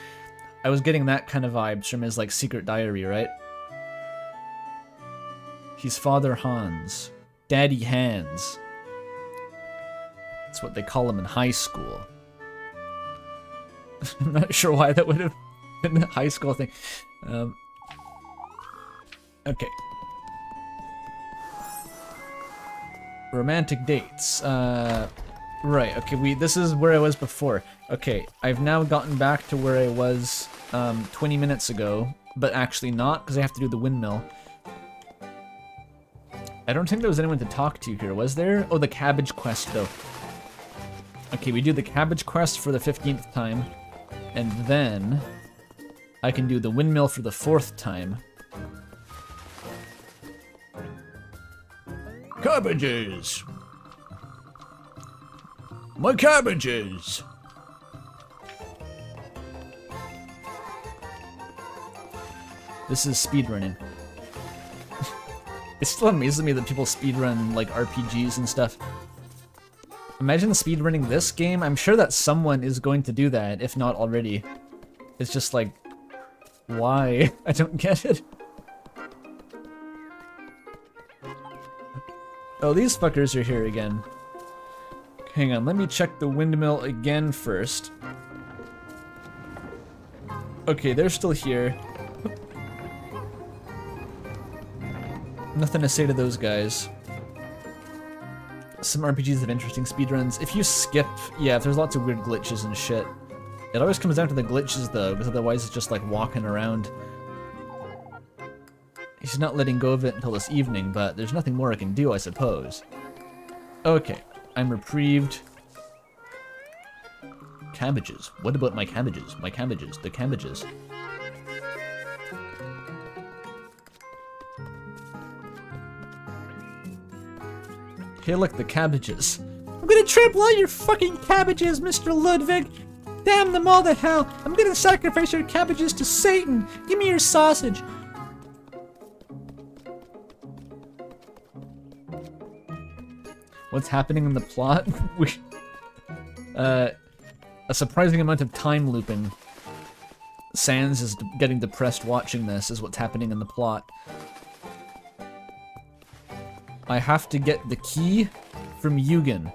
I was getting that kind of vibes from his, like, secret diary, right? He's Father Hans. Daddy Hans. That's what they call him in high school. I'm not sure why that would have been a high school thing. Okay. Romantic dates. Right, okay, this is where I was before. Okay, I've now gotten back to where I was 20 minutes ago, but actually not, because I have to do the windmill. I don't think there was anyone to talk to here, was there? Oh, the cabbage quest, though. Okay, we do the cabbage quest for the 15th time, and then I can do the windmill for the 4th time. Cabbages! My cabbages! This is speedrunning. It still amazes me that people speedrun, like, RPGs and stuff. Imagine speedrunning this game. I'm sure that someone is going to do that, if not already. It's just like, Why? I don't get it. Oh, these fuckers are here again. Hang on, let me check the windmill again first. Okay, they're still here. Nothing to say to those guys. Some RPGs have interesting speedruns. If you skip, yeah, if there's lots of weird glitches and shit. It always comes down to the glitches though, because otherwise it's just like walking around. He's not letting go of it until this evening, but there's nothing more I can do, I suppose. Okay, I'm reprieved. Cabbages. What about my cabbages? My cabbages. The cabbages. Hey, look, the cabbages. I'm gonna trample all your fucking cabbages, Mr. Ludwig. Damn them all to hell. I'm gonna sacrifice your cabbages to Satan. Give me your sausage. What's happening in the plot? A surprising amount of time looping. Sans is getting depressed watching this, is what's happening in the plot. I have to get the key from Eugen,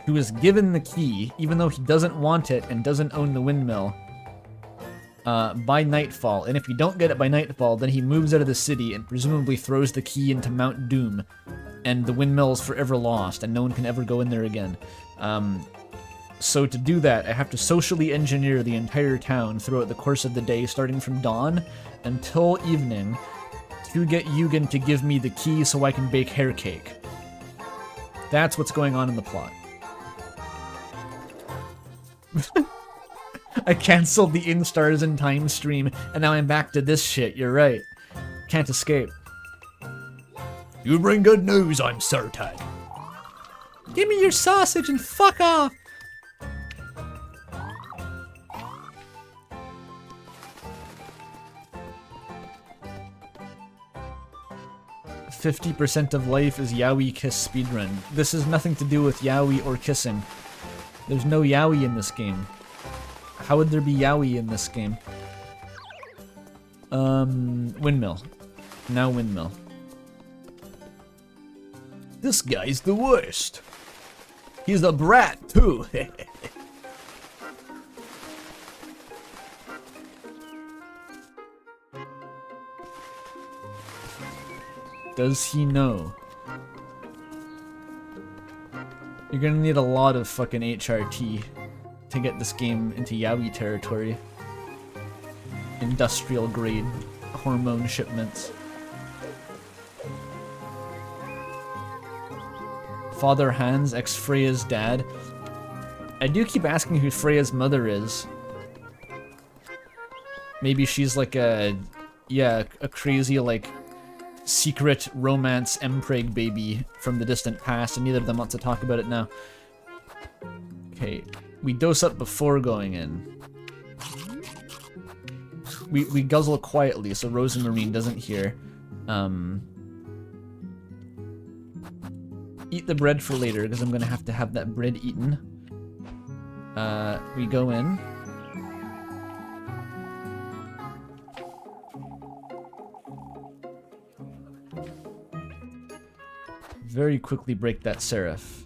who is given the key, even though he doesn't want it and doesn't own the windmill, by nightfall. And if you don't get it by nightfall, then he moves out of the city and presumably throws the key into Mount Doom, and the windmill is forever lost, and no one can ever go in there again. So to do that, I have to socially engineer the entire town throughout the course of the day, starting from dawn until evening, to get Eugen to give me the key so I can bake hair cake. That's what's going on in the plot. I cancelled the Instars in Time stream, and now I'm back to this shit, you're right. Can't escape. You bring good news, I'm certain. Give me your sausage and fuck off. 50% of life is yaoi kiss speedrun. This has nothing to do with yaoi or kissing. There's no yaoi in this game. How would there be yaoi in this game? Windmill. Now windmill. This guy's the worst. He's a brat, too. Does he know? You're gonna need a lot of fucking HRT to get this game into yaoi territory. Industrial grade hormone shipments. Father Hans, ex-Freya's dad. I do keep asking who Freya's mother is. Maybe she's like a crazy, like, secret romance Mpreg baby from the distant past, and neither of them want to talk about it now. Okay, we dose up before going in. We guzzle quietly so Rosemarine doesn't hear. Eat the bread for later, because I'm gonna have to have that bread eaten. We go in. Very quickly break that seraph.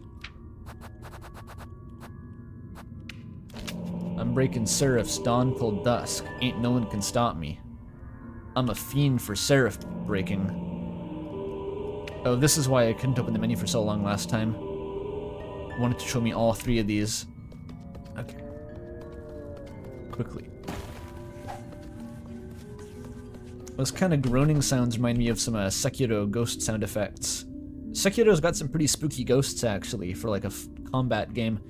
I'm breaking seraphs dawn till dusk. Ain't no one can stop me. I'm a fiend for seraph breaking. Oh, this is why I couldn't open the menu for so long last time. It wanted to show me all three of these. Okay. Quickly. Those kind of groaning sounds remind me of some Sekiro ghost sound effects. Sekiro's got some pretty spooky ghosts, actually, for like a combat game.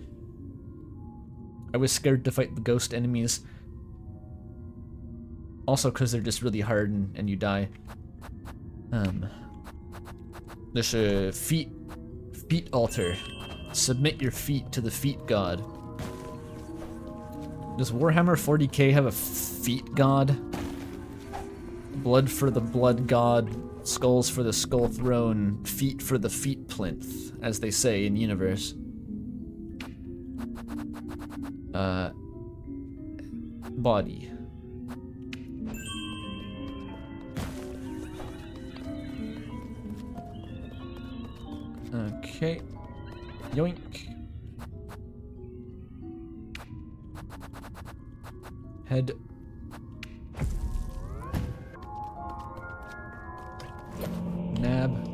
I was scared to fight the ghost enemies. Also because they're just really hard and you die. There's a feet altar. Submit your feet to the feet god. Does Warhammer 40k have a feet god? Blood for the blood god, skulls for the skull throne, feet for the feet plinth, as they say in universe. Body. Okay. Yoink. Head. Nab.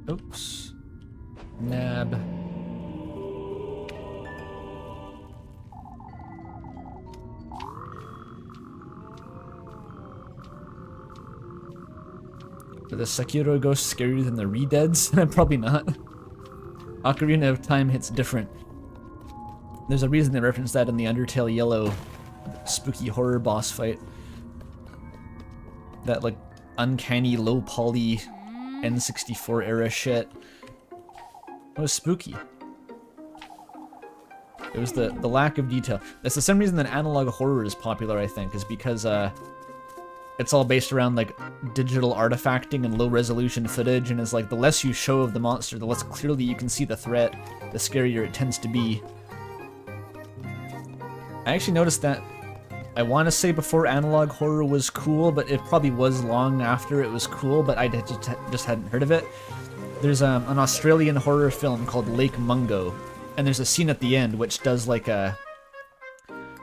Oops. Nab. Are the Sekiro ghosts scarier than the Re-Deads? Probably not. Ocarina of Time hits different. There's a reason they reference that in the Undertale Yellow spooky horror boss fight. That like uncanny low poly N64 era shit. It was spooky. It was the lack of detail. That's the same reason that analog horror is popular, I think, is because it's all based around like digital artifacting and low resolution footage, and it's like the less you show of the monster, the less clearly you can see the threat, the scarier it tends to be. I actually noticed that, I want to say before analog horror was cool, but it probably was long after it was cool, but I just hadn't heard of it. There's an Australian horror film called Lake Mungo, and there's a scene at the end which does like a...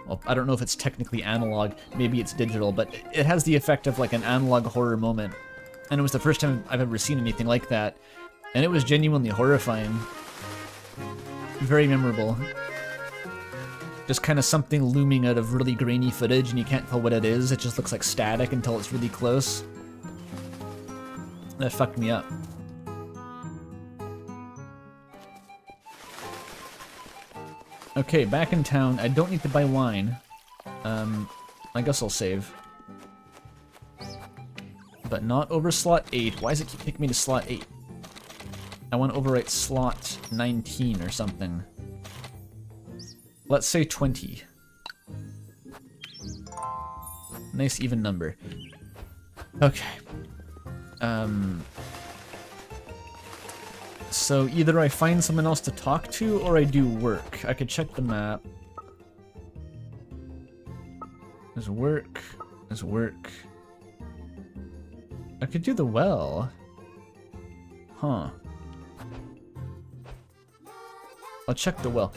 Well, I don't know if it's technically analog, maybe it's digital, but it has the effect of like an analog horror moment. And it was the first time I've ever seen anything like that, and it was genuinely horrifying. Very memorable. Just kind of something looming out of really grainy footage, and you can't tell what it is, it just looks like static until it's really close. That fucked me up. Okay, back in town. I don't need to buy wine. I guess I'll save. But not over slot 8. Why does it keep taking me to slot 8? I want to overwrite slot 19 or something. Let's say 20. Nice even number. Okay. So either I find someone else to talk to or I do work. I could check the map. There's work. There's work. I could do the well. Huh. I'll check the well.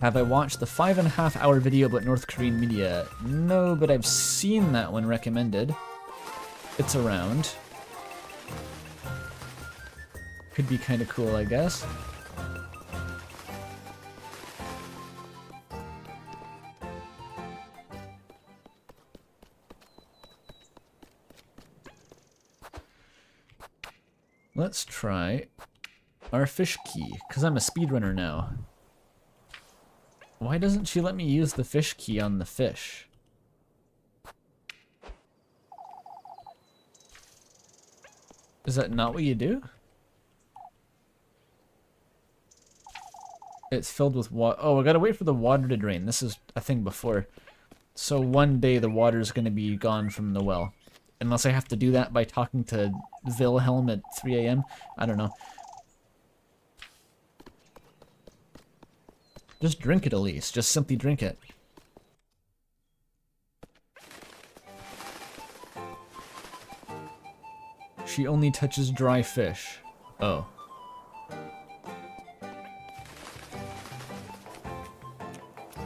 Have I watched the 5.5-hour video about North Korean media? No, but I've seen that one recommended. It's around. Could be kind of cool, I guess. Let's try our fish key, because I'm a speedrunner now. Why doesn't she let me use the fish key on the fish? Is that not what you do? It's filled with water. Oh, I gotta wait for the water to drain. This is a thing before. So one day the water's gonna be gone from the well. Unless I have to do that by talking to Wilhelm at 3 AM. I don't know. Just drink it, Elise. Just simply drink it. She only touches dry fish. Oh.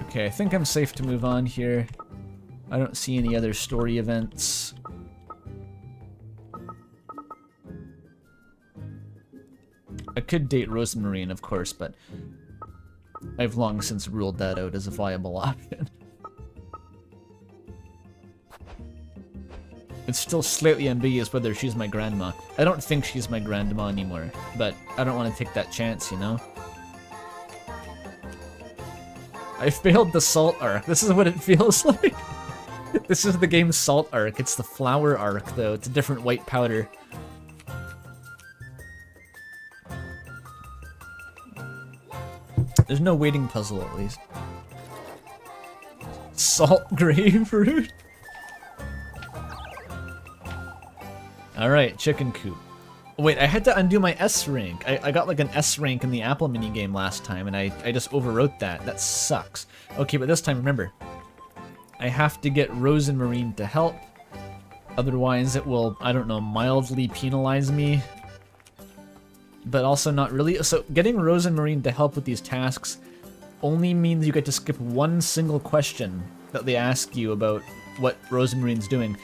Okay, I think I'm safe to move on here. I don't see any other story events. I could date Rosemarine, of course, but I've long since ruled that out as a viable option. It's still slightly ambiguous whether she's my grandma. I don't think she's my grandma anymore, but I don't want to take that chance, you know? I failed the salt arc. This is what it feels like. This is the game's salt arc. It's the flower arc, though. It's a different white powder. There's no waiting puzzle, at least. Salt grapefruit? Alright, chicken coop. Wait, I had to undo my S rank. I got like an S rank in the Apple minigame last time, and I just overwrote that. That sucks. Okay, but this time, remember. I have to get Rose and Marine to help. Otherwise it will, I don't know, mildly penalize me. But also not really. So getting Rose and Marine to help with these tasks only means you get to skip one single question that they ask you about what Rose and Marine's doing.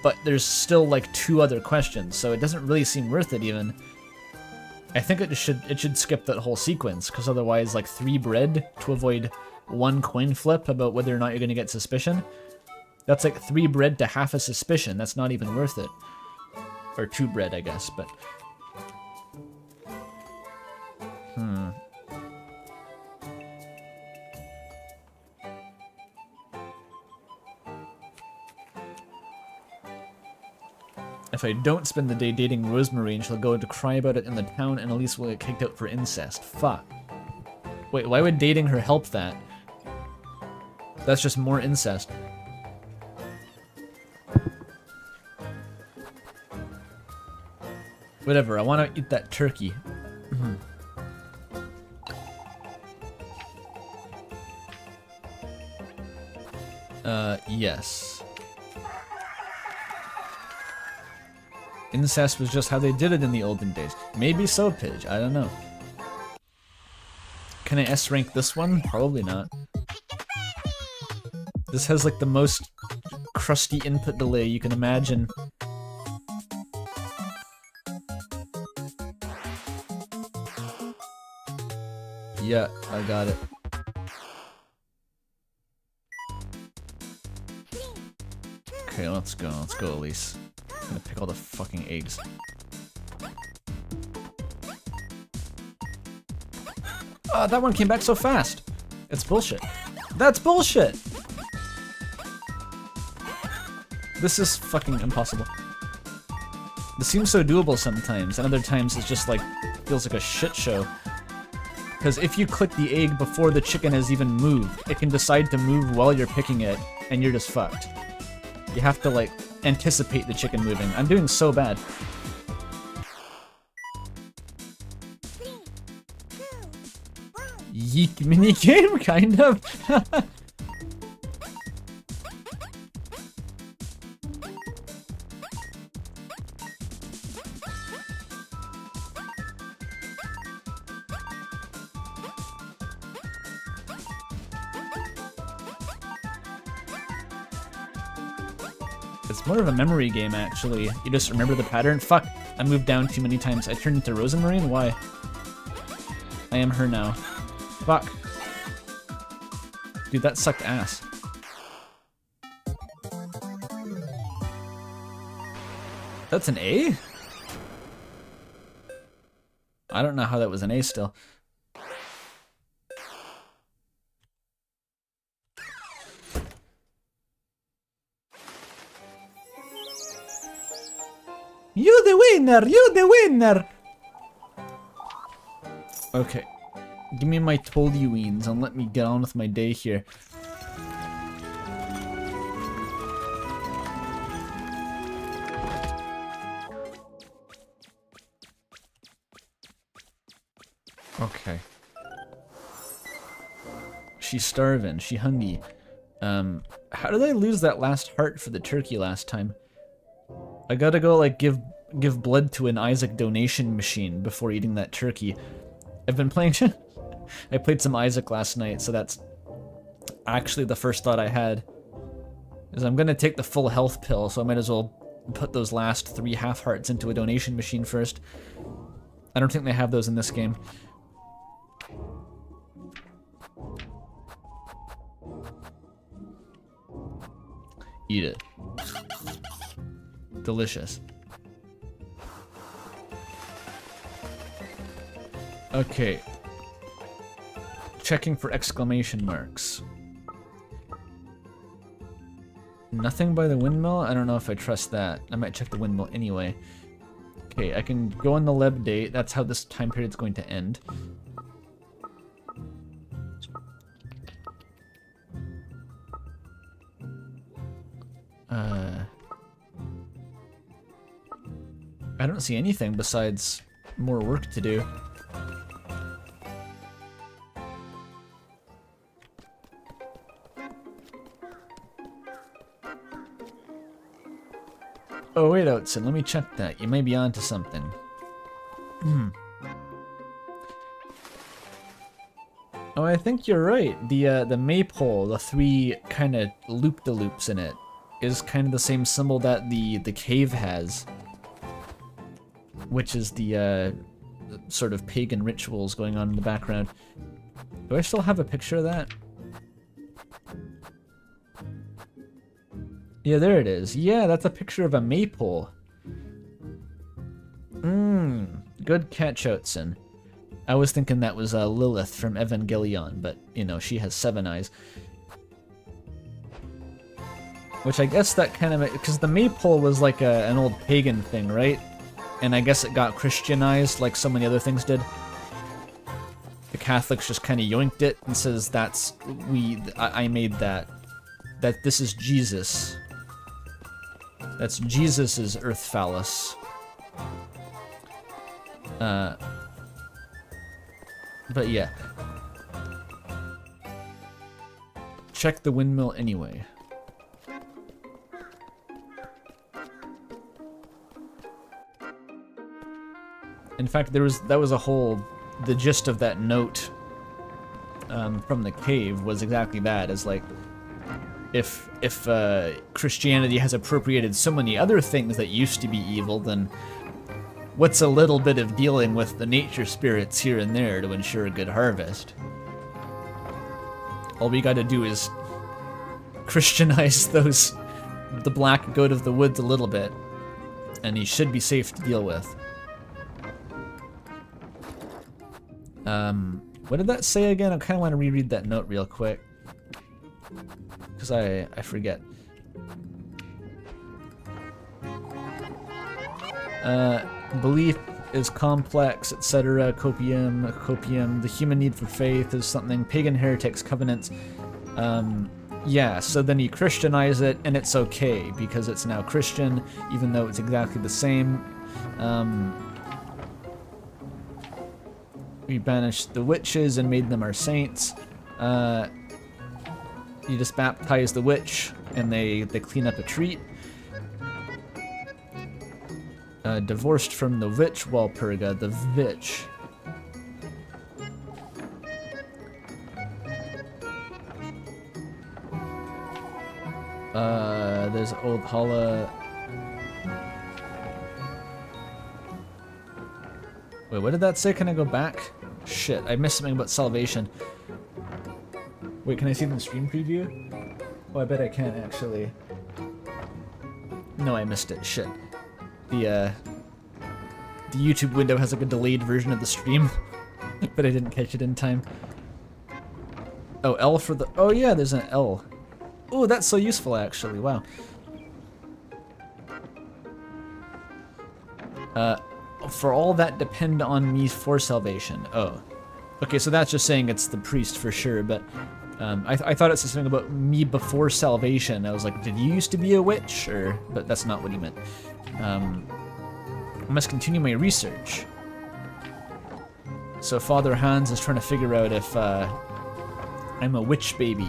But there's still like 2 other questions, so it doesn't really seem worth it even. I think it should skip that whole sequence, because otherwise like 3 bread to avoid 1 coin flip about whether or not you're going to get suspicion. That's like 3 bread to half a suspicion. That's not even worth it. Or 2 bread, I guess, but... If I don't spend the day dating Rosemary, she'll go to cry about it in the town and Elise will get kicked out for incest. Fuck. Wait, why would dating her help that? That's just more incest. Whatever, I want to eat that turkey. Yes. Incest was just how they did it in the olden days. Maybe so, Pidge. I don't know. Can I S-rank this one? Probably not. This has like the most crusty input delay you can imagine. Yeah, I got it. Okay, let's go, Elise. I'm gonna pick all the fucking eggs. Ah, that one came back so fast! It's bullshit. That's bullshit! This is fucking impossible. This seems so doable sometimes, and other times it's just like, feels like a shit show. Because if you click the egg before the chicken has even moved, it can decide to move while you're picking it, and you're just fucked. You have to, like, anticipate the chicken moving. I'm doing so bad. Yeek minigame, kind of. It's more of a memory game, actually. You just remember the pattern. Fuck, I moved down too many times. I turned into Rosemarine? Why? I am her now. Fuck. Dude, that sucked ass. That's an A? I don't know how that was an A still. You the winner! You the winner! Okay. Give me my Toluenes and let me get on with my day here. Okay. She's starving. She hungry. How did I lose that last heart for the turkey last time? I gotta go, like, give blood to an Isaac donation machine before eating that turkey. I've been playing... I played some Isaac last night, so that's actually the first thought I had. Is I'm gonna take the full health pill, so I might as well put those last 3 half hearts into a donation machine first. I don't think they have those in this game. Eat it. Delicious. Okay. Checking for exclamation marks. Nothing by the windmill? I don't know if I trust that. I might check the windmill anyway. Okay, I can go on the leb date. That's how this time period's going to end. I don't see anything besides more work to do. Oh, wait, Outson, let me check that. You may be onto something. Oh, I think you're right. The maypole, the 3 kind of loop-de-loops in it, is kind of the same symbol that the cave has. Which is the sort of pagan rituals going on in the background. Do I still have a picture of that? Yeah, there it is. Yeah, that's a picture of a maypole. Good catch, Outson. I was thinking that was Lilith from Evangelion, but, you know, she has 7 eyes. Which I guess that kind of... Because the maypole was like an old pagan thing, right? And I guess it got Christianized like so many other things did. The Catholics just kind of yoinked it and says that's... I made that. That this is Jesus. That's Jesus's earth phallus. But yeah. Check the windmill anyway. In fact, that was a whole... The gist of that note from the cave was exactly that, as like... If Christianity has appropriated so many other things that used to be evil, then what's a little bit of dealing with the nature spirits here and there to ensure a good harvest? All we gotta do is Christianize the black goat of the woods a little bit, and he should be safe to deal with. What did that say again? I kind of want to reread that note real quick. Because I forget. Belief is complex, etc. Copium. The human need for faith is something. Pagan heretics, covenants. Yeah, so then you Christianize it, and it's okay, because it's now Christian, even though it's exactly the same. We banished the witches and made them our saints. You just baptize the witch, and they clean up a treat. Divorced from the witch, Walpurga, the vitch. There's Old Holla. Wait, what did that say? Can I go back? Shit, I missed something about salvation. Wait, can I see the stream preview? Oh, I bet I can, actually. No, I missed it. Shit. The YouTube window has like a delayed version of the stream, but I didn't catch it in time. Oh, L for the... Oh yeah, there's an L. Oh, that's so useful, actually. Wow. For all that depend on me for salvation. Oh. Okay, so that's just saying it's the priest for sure, but... I thought it said something about me before salvation. I was like, did you used to be a witch? But that's not what he meant. I must continue my research. So Father Hans is trying to figure out if I'm a witch baby.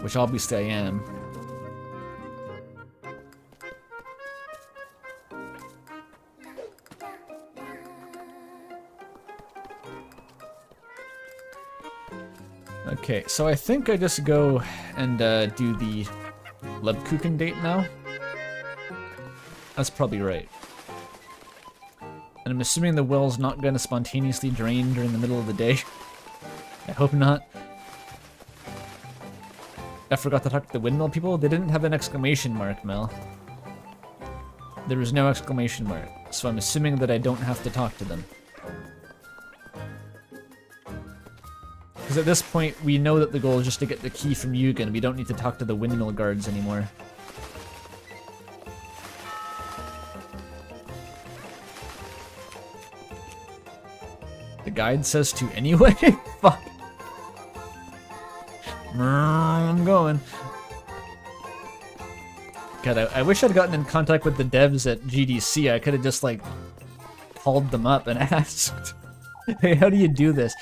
Which obviously I am. Okay, so I think I just go and do the Lebkuchen date now. That's probably right. And I'm assuming the well's not going to spontaneously drain during the middle of the day. I hope not. I forgot to talk to the windmill people. They didn't have an exclamation mark, Mel. There was no exclamation mark, so I'm assuming that I don't have to talk to them. Because at this point, we know that the goal is just to get the key from Eugen. We don't need to talk to the windmill guards anymore. The guide says to anyway? Fuck. I'm going. God, I wish I'd gotten in contact with the devs at GDC. I could have just, like, called them up and asked, hey, how do you do this?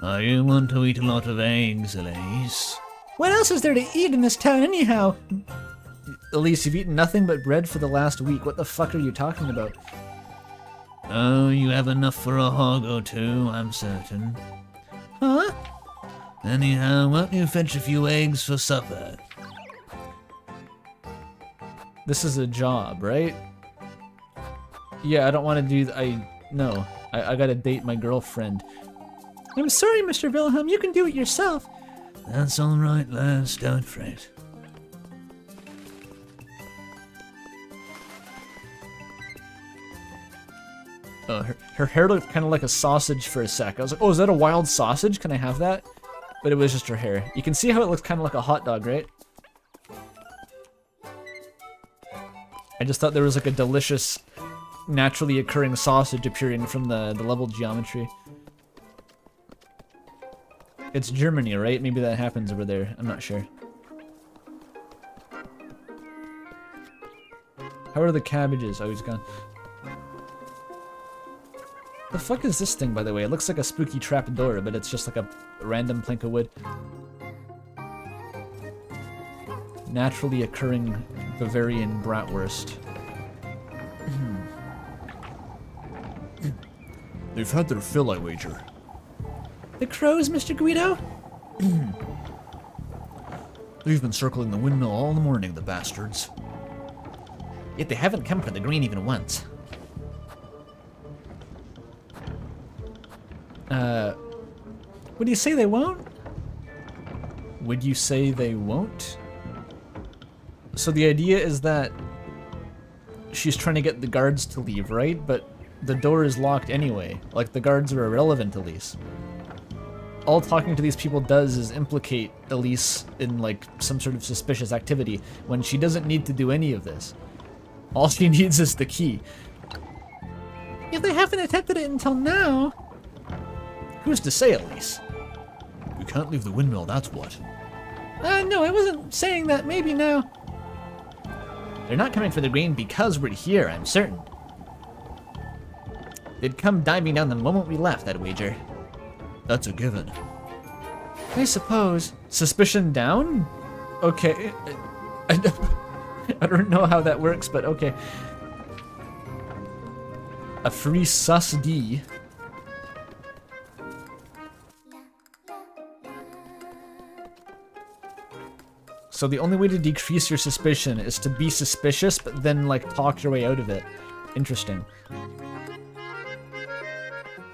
I want to eat a lot of eggs, Elise. What else is there to eat in this town anyhow? Elise, you've eaten nothing but bread for the last week. What the fuck are you talking about? Oh, you have enough for a hog or two, I'm certain. Huh? Anyhow, why don't you fetch a few eggs for supper? This is a job, right? Yeah, I don't want to do... No. I gotta date my girlfriend. I'm sorry, Mr. Wilhelm. You can do it yourself. That's all right, lass. Don't fret. Oh, her hair looked kind of like a sausage for a sec. I was like, oh, is that a wild sausage? Can I have that? But it was just her hair. You can see how it looks kind of like a hot dog, right? I just thought there was like a delicious, naturally occurring sausage appearing from the level geometry. It's Germany, right? Maybe that happens over there. I'm not sure. How are the cabbages? Oh, he's gone. The fuck is this thing, by the way? It looks like a spooky trapdoor, but it's just like a random plank of wood. Naturally occurring Bavarian bratwurst. They've had their fill, I wager. The crows, Mr. Guido? They've been circling the windmill all the morning, the bastards. Yet they haven't come for the grain even once. Would you say they won't? Would you say they won't? So the idea is that she's trying to get the guards to leave, right? But the door is locked anyway. Like, the guards are irrelevant, Elise. All talking to these people does is implicate Elise in, like, some sort of suspicious activity when she doesn't need to do any of this. All she needs is the key. If they haven't attempted it until now... Who's to say, Elise? We can't leave the windmill, that's what. No, I wasn't saying that. Maybe now. They're not coming for the grain because we're here, I'm certain. They'd come diving down the moment we left, I'd wager. That's a given. I suppose. Suspicion down? Okay. I don't know how that works, but okay. A free sus D. So the only way to decrease your suspicion is to be suspicious, but then, like, talk your way out of it. Interesting.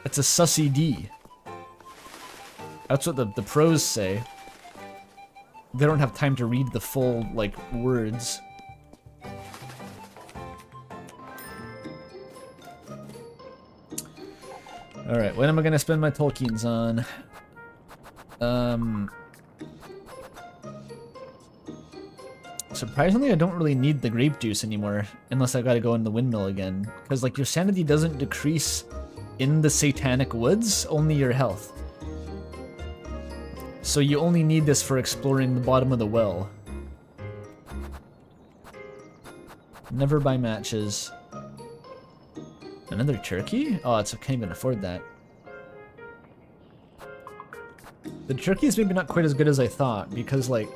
It's a sussy D. That's what the pros say. They don't have time to read the full, like, words. Alright, what am I gonna spend my Tolkiens on? Surprisingly, I don't really need the grape juice anymore, unless I gotta go in the windmill again. Because, like, your sanity doesn't decrease in the Satanic Woods, only your health. So you only need this for exploring the bottom of the well. Never buy matches. Another turkey? Oh, I can't even afford that. The turkey is maybe not quite as good as I thought, because, like,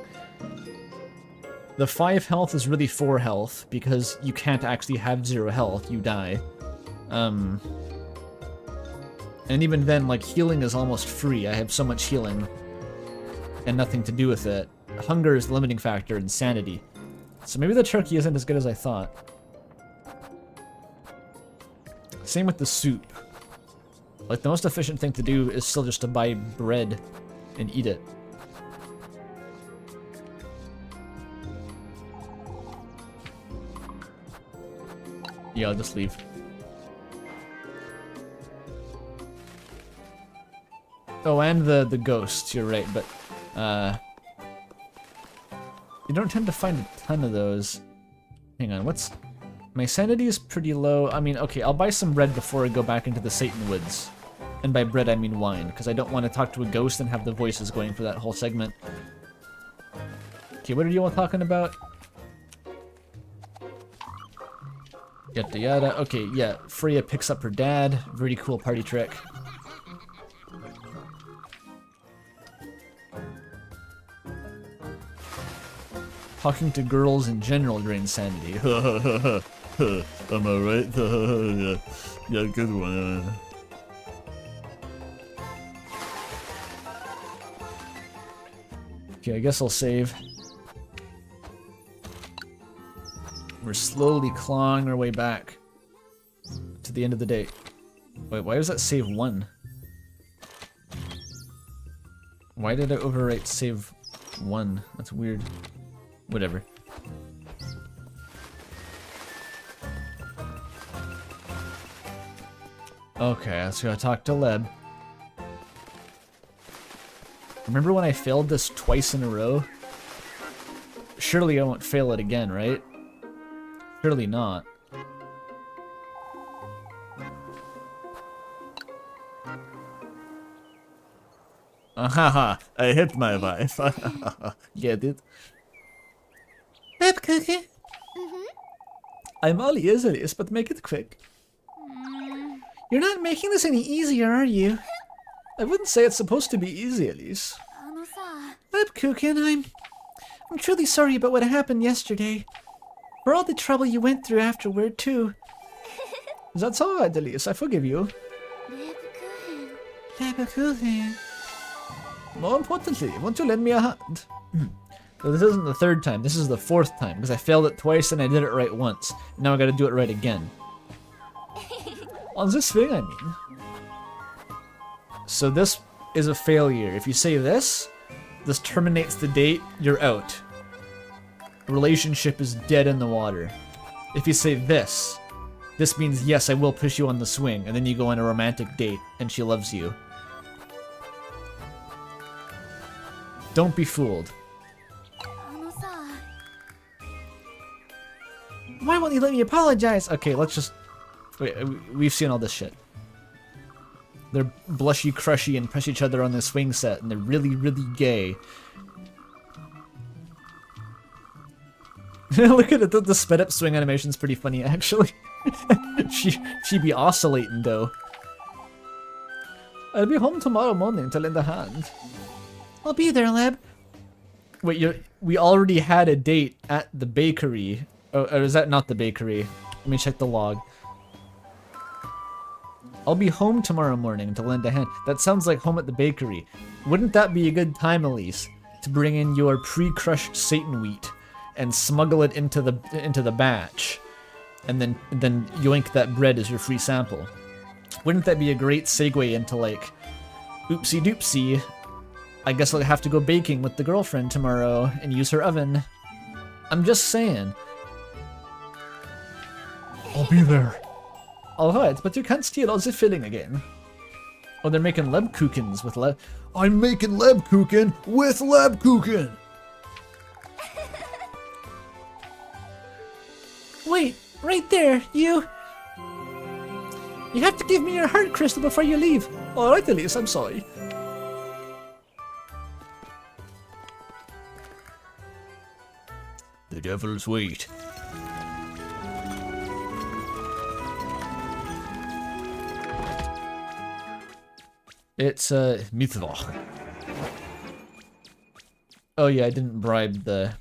the 5 health is really 4 health, because you can't actually have 0 health, you die. And even then, like, healing is almost free. I have so much healing, and nothing to do with it. Hunger is the limiting factor, and sanity. So maybe the turkey isn't as good as I thought. Same with the soup. Like, the most efficient thing to do is still just to buy bread and eat it. Yeah, I'll just leave. Oh, and the ghosts, you're right, but you don't tend to find a ton of those. Hang on, what's... My sanity is pretty low. I mean, okay, I'll buy some bread before I go back into the Satan Woods. And by bread, I mean wine, because I don't want to talk to a ghost and have the voices going for that whole segment. Okay, what are you all talking about? Yada yada. Okay, yeah, Freya picks up her dad. Very cool party trick. Talking to girls in general drains sanity. Am I right? Yeah, good one. Okay, I guess I'll save. We're slowly clawing our way back to the end of the day. Wait, why does that save 1? Why did I overwrite save 1? That's weird. Whatever. Okay, let's go talk to Leb. Remember when I failed this twice in a row? Surely I won't fail it again, right? Surely not. Haha, I hit my wife. Get it? Lab cookie. I'm all ears, Elise, but make it quick. You're not making this any easier, are you? I wouldn't say it's supposed to be easy, Elise. Lab Kukin, I'm truly sorry about what happened yesterday. For all the trouble you went through afterward, too. That's alright, Elise. I forgive you. Lab Kukin. More importantly, won't you lend me a hand? So this isn't the 3rd time, this is the 4th time, because I failed it twice and I did it right once. Now I gotta do it right again. On this thing, I mean. So this is a failure. If you say this terminates the date, you're out. Relationship is dead in the water. If you say this means yes, I will push you on the swing, and then you go on a romantic date, and she loves you. Don't be fooled. Why won't you let me apologize? Okay, let's just... Wait, we've seen all this shit. They're blushy, crushy, and press each other on the swing set, and they're really, really gay. Look at it, the sped up swing animation's pretty funny, actually. she be oscillating, though. I'll be home tomorrow morning to lend a hand. I'll be there, Lab. Wait, we already had a date at the bakery. Oh, or is that not the bakery? Let me check the log. I'll be home tomorrow morning to lend a hand. That sounds like home at the bakery. Wouldn't that be a good time, Elise, to bring in your pre-crushed Satan wheat and smuggle it into the batch, and then yoink that bread as your free sample? Wouldn't that be a great segue into like, oopsie doopsie, I guess I'll have to go baking with the girlfriend tomorrow and use her oven. I'm just saying. I'll be there. Alright, but you can't steal all the filling again. Oh, they're making Lebkuchens with I'm making Lebkuchen with Lebkuchen. Wait, right there, you have to give me your heart crystal before you leave. Alright, Elise, I'm sorry. The devil's weight. It's Mittwoch. Oh yeah, I didn't bribe the...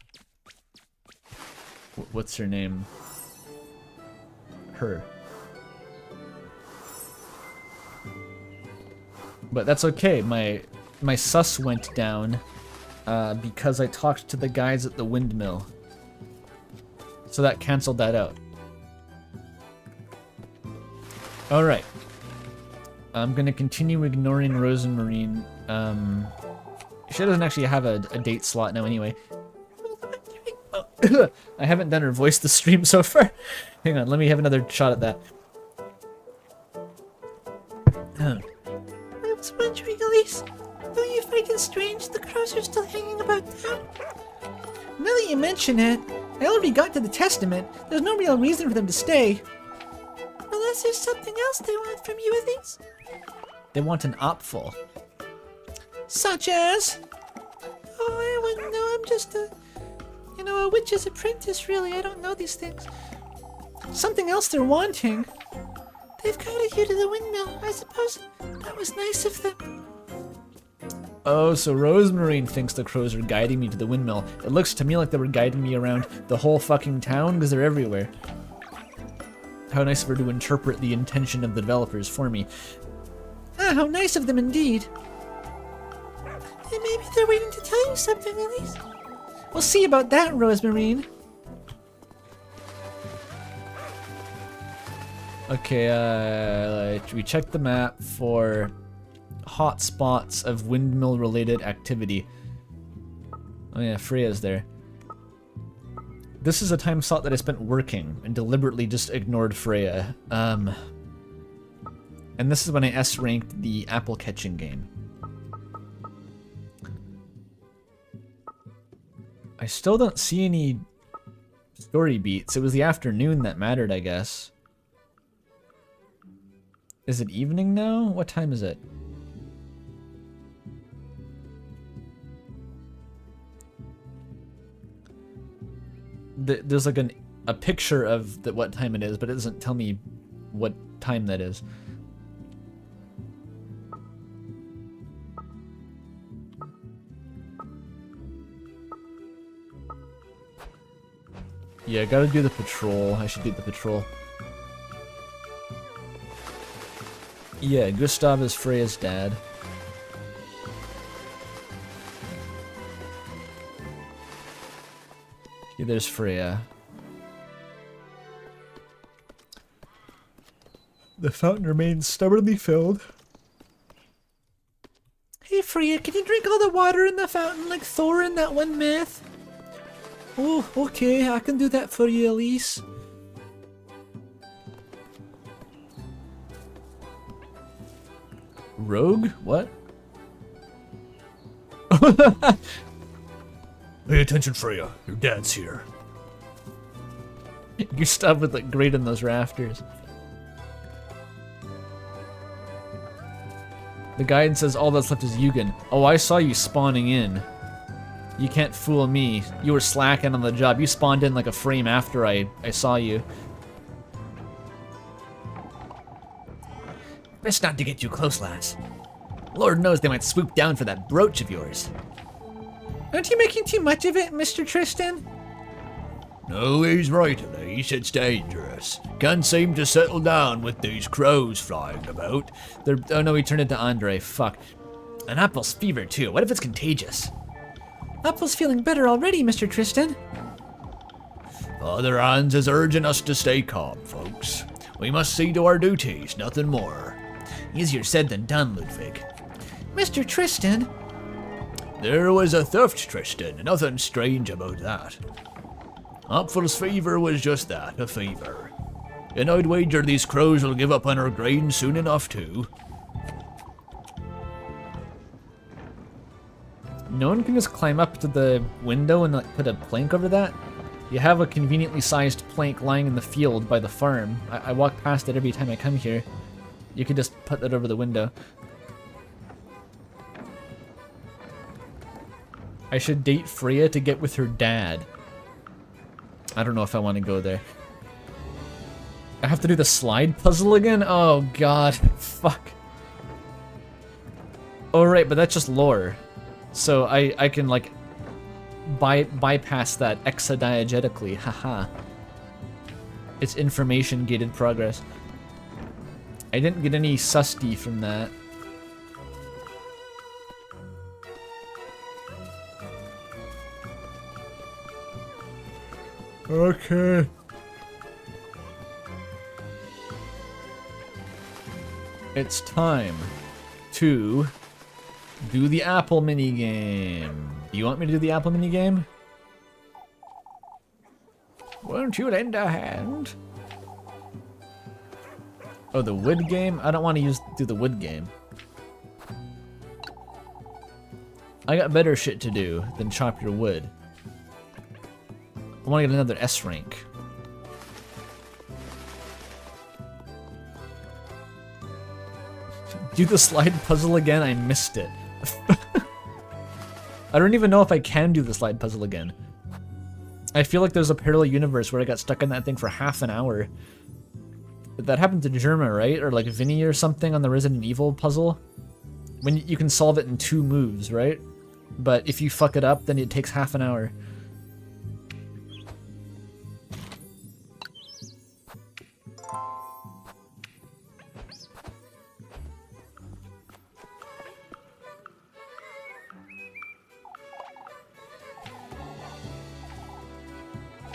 What's her name? Her. But that's okay, my sus went down because I talked to the guys at the windmill. So that canceled that out. Alright. I'm gonna continue ignoring Rose and Marine. She doesn't actually have a date slot now anyway. I haven't done her voice this stream so far. Hang on, let me have another shot at that. I was wondering, Elise, don't you find it strange the crows are still hanging about town? Now that you mention it, I already got to the testament. There's no real reason for them to stay. Unless there's something else they want from you, Elise. They want an opful. Such as? Oh, I wouldn't know. I'm just a witch's apprentice, really. I don't know these things. Something else they're wanting. They've guided you to the windmill. I suppose that was nice of them. Oh, so Rosemarine thinks the crows are guiding me to the windmill. It looks to me like they were guiding me around the whole fucking town because they're everywhere. How nice of her to interpret the intention of the developers for me. Ah, how nice of them indeed. And maybe they're waiting to tell you something, Elise. We'll see about that, Rosemarine. Okay, we checked the map for hot spots of windmill-related activity. Oh yeah, Freya's there. This is a time slot that I spent working and deliberately just ignored Freya. And this is when I S-ranked the apple catching game. I still don't see any story beats. It was the afternoon that mattered, I guess. Is it evening now? What time is it? There's like a picture of what time it is, but it doesn't tell me what time that is. Yeah, gotta do the patrol. I should do the patrol. Yeah, Gustav is Freya's dad. Yeah, there's Freya. The fountain remains stubbornly filled. Hey Freya, can you drink all the water in the fountain like Thor in that one myth? Oh, okay, I can do that for you, Elise. Rogue? What? Pay attention, Freya. Your dad's here. Gustav would look great in those rafters. The guide says all that's left is Eugen. Oh, I saw you spawning in. You can't fool me. You were slacking on the job. You spawned in like a frame after I saw you. Best not to get too close, lass. Lord knows they might swoop down for that brooch of yours. Aren't you making too much of it, Mr. Tristan? No, he's right, Elise. It's dangerous. Can't seem to settle down with these crows flying about. Oh no, he turned into Andre. Fuck. And Apple's fever, too. What if it's contagious? Apple's feeling better already, Mr. Tristan. Father Hans is urging us to stay calm, folks. We must see to our duties, nothing more. Easier said than done, Ludwig. Mr. Tristan. There was a theft, Tristan. Nothing strange about that. Apfel's fever was just that, a fever. And I'd wager these crows will give up on our grain soon enough, too. No one can just climb up to the window and like put a plank over that? You have a conveniently sized plank lying in the field by the farm. I walk past it every time I come here. You could just put that over the window. I should date Freya to get with her dad. I don't know if I want to go there. I have to do the slide puzzle again? Oh god, fuck. Oh right, but that's just lore. So I can like bypass that exadiegetically, haha. It's information gated progress. I didn't get any susty from that. Okay. It's time to do the apple minigame. Do you want me to do the apple minigame? Won't you lend a hand? Oh, the wood game? I don't want to do the wood game. I got better shit to do than chop your wood. I want to get another S rank. Do the slide puzzle again? I missed it. I don't even know if I can do the slide puzzle again. I feel like there's a parallel universe where I got stuck in that thing for half an hour. That happened to Germa, right? Or like Vinny or something on the Resident Evil puzzle? When you can solve it in 2 moves, right? But if you fuck it up, then it takes half an hour.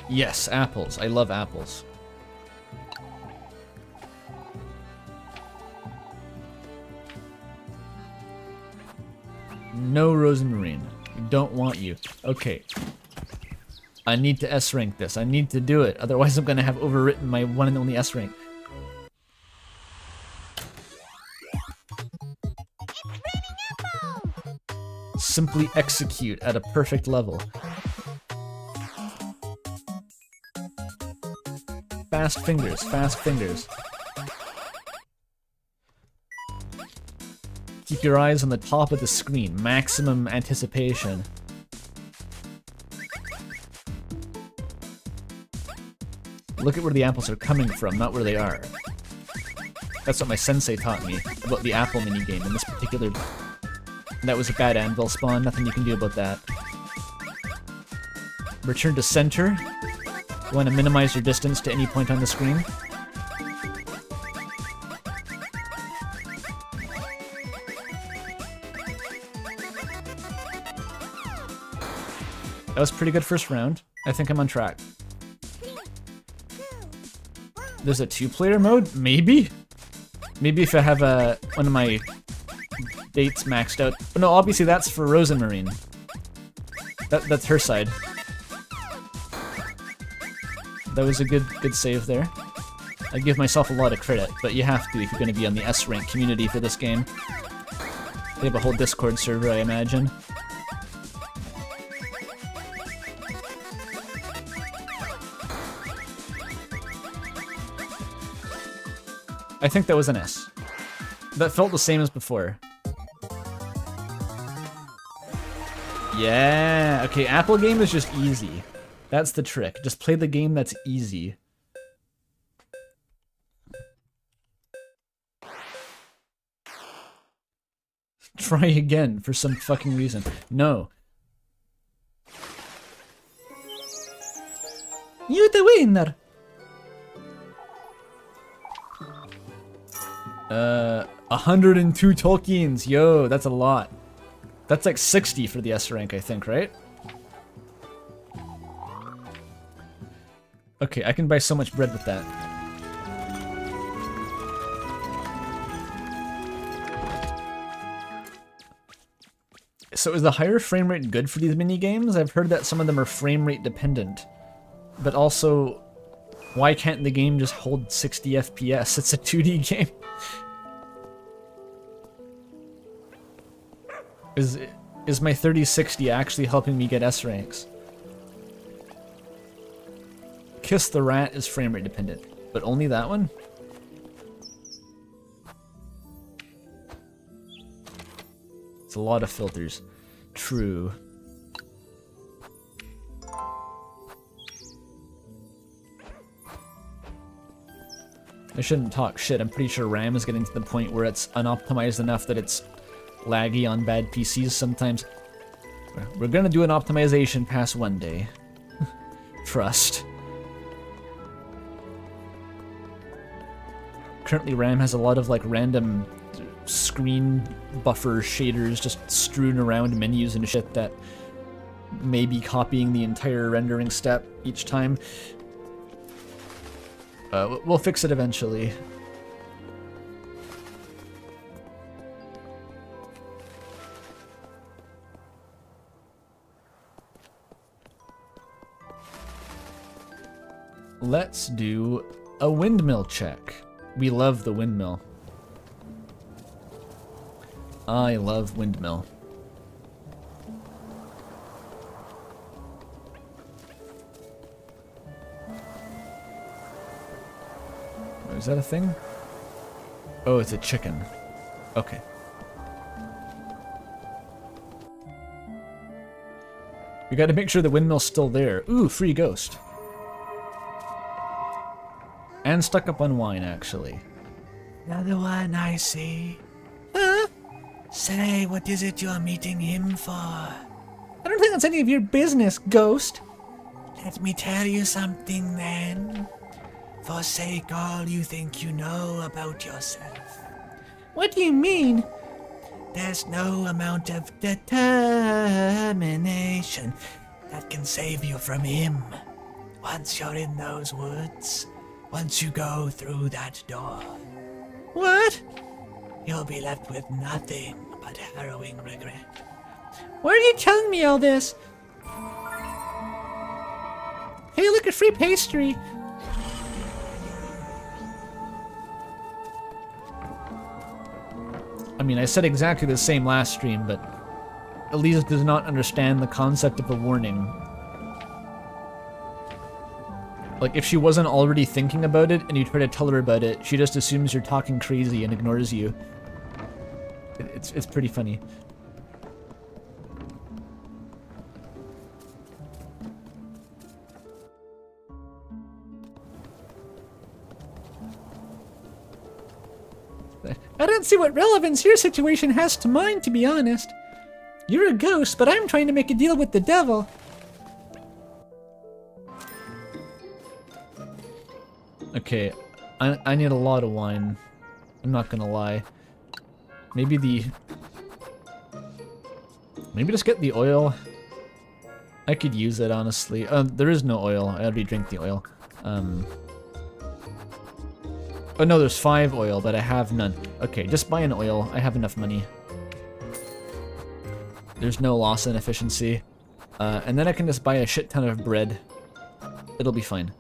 Yes, apples. I love apples. No Rosemarine. We don't want you. Okay. I need to S-rank this. I need to do it. Otherwise I'm gonna have overwritten my one and only S-rank. Simply execute at a perfect level. Fast fingers, fast fingers. Keep your eyes on the top of the screen. Maximum anticipation. Look at where the apples are coming from, not where they are. That's what my sensei taught me about the apple minigame in this particular... That was a bad anvil spawn, nothing you can do about that. Return to center. You want to minimize your distance to any point on the screen. That was pretty good first round. I think I'm on track. There's a 2-player mode? Maybe? Maybe if I have one of my dates maxed out. Oh, no, obviously that's for Rosemarine. That's her side. That was a good save there. I give myself a lot of credit, but you have to if you're going to be on the S-rank community for this game. They have a whole Discord server, I imagine. I think that was an S. That felt the same as before. Yeah, okay, Apple game is just easy. That's the trick. Just play the game that's easy. Try again for some fucking reason. No. You the winner! 102 Tolkiens. Yo, that's a lot. That's like 60 for the S rank, I think, right? Okay, I can buy so much bread with that. So is the higher frame rate good for these mini games? I've heard that some of them are frame rate dependent. But also, why can't the game just hold 60 FPS? It's a 2D game. Is my 3060 actually helping me get S ranks? Kiss the Rat is frame rate dependent, but only that one? It's a lot of filters. True. I shouldn't talk shit. I'm pretty sure RAM is getting to the point where it's unoptimized enough that it's laggy on bad PCs sometimes. We're gonna do an optimization pass one day. Trust. Currently RAM has a lot of like random screen buffer shaders just strewn around menus and shit that may be copying the entire rendering step each time. We'll fix it eventually. Let's do a windmill check. We love the windmill. I love windmill. Is that a thing? Oh, it's a chicken. Okay. We gotta make sure the windmill's still there. Ooh, free ghost. And stuck up on wine, actually. Another one I see. Huh? Say, what is it you're meeting him for? I don't think that's any of your business, ghost. Let me tell you something then. Forsake all you think you know about yourself. What do you mean? There's no amount of determination that can save you from him. Once you're in those woods, once you go through that door. What? You'll be left with nothing but harrowing regret. Why are you telling me all this? Hey, look at free pastry. I mean, I said exactly the same last stream, but Elise does not understand the concept of a warning. Like, if she wasn't already thinking about it and you try to tell her about it, she just assumes you're talking crazy and ignores you. It's pretty funny. I don't see what relevance your situation has to mine, to be honest. You're a ghost, but I'm trying to make a deal with the devil. Okay, I need a lot of wine. I'm not gonna lie. Maybe just get the oil. I could use it, honestly. There is no oil. I already drank the oil. Oh no, there's 5 oil, but I have none. Okay, just buy an oil. I have enough money. There's no loss in efficiency. And then I can just buy a shit ton of bread. It'll be fine.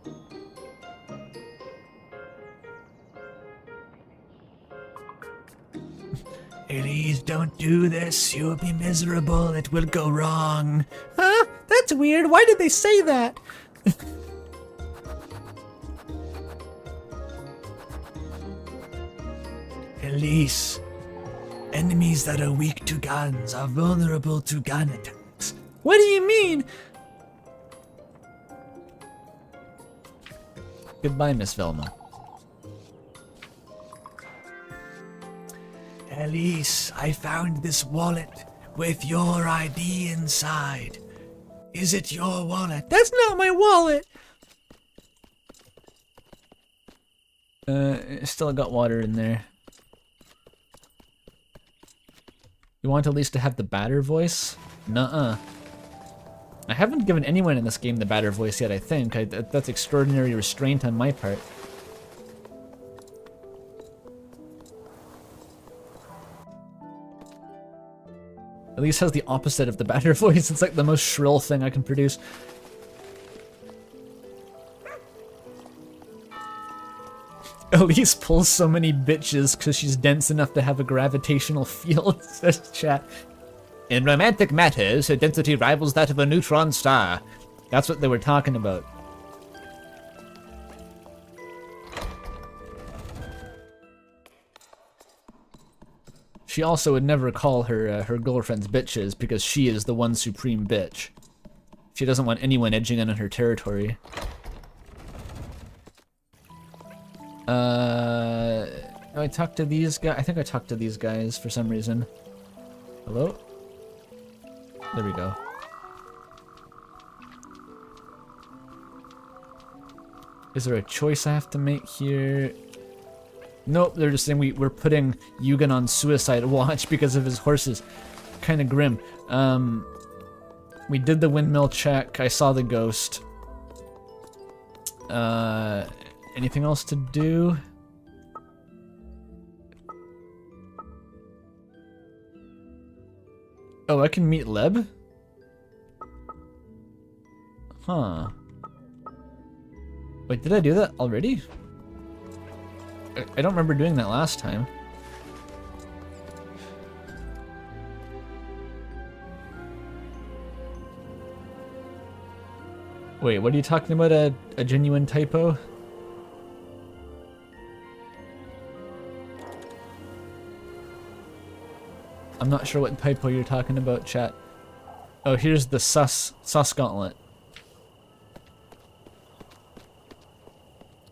Please don't do this. You'll be miserable. It will go wrong. Huh? That's weird. Why did they say that? Elise, enemies that are weak to guns are vulnerable to gun attacks. What do you mean? Goodbye, Miss Velma. Elise, I found this wallet with your ID inside. Is it your wallet? That's not my wallet! Still got water in there. You want at least to have the batter voice? Nuh-uh. I haven't given anyone in this game the batter voice yet, I think. That's extraordinary restraint on my part. Elise has the opposite of the batter voice. It's like the most shrill thing I can produce. Elise pulls so many bitches because she's dense enough to have a gravitational field, says chat. In romantic matters, her density rivals that of a neutron star. That's what they were talking about. She also would never call her girlfriends bitches because she is the one supreme bitch. She doesn't want anyone edging in on her territory. I talked to these guys. I think I talked to these guys for some reason. Hello? There we go. Is there a choice I have to make here? Nope, they're just saying we're putting Eugen on suicide watch because of his horses. Kind of grim. We did the windmill check. I saw the ghost. Anything else to do? Oh, I can meet Leb? Huh. Wait, did I do that already? I don't remember doing that last time. Wait, what are you talking about? A genuine typo? I'm not sure what typo you're talking about, chat. Oh, here's the sus gauntlet.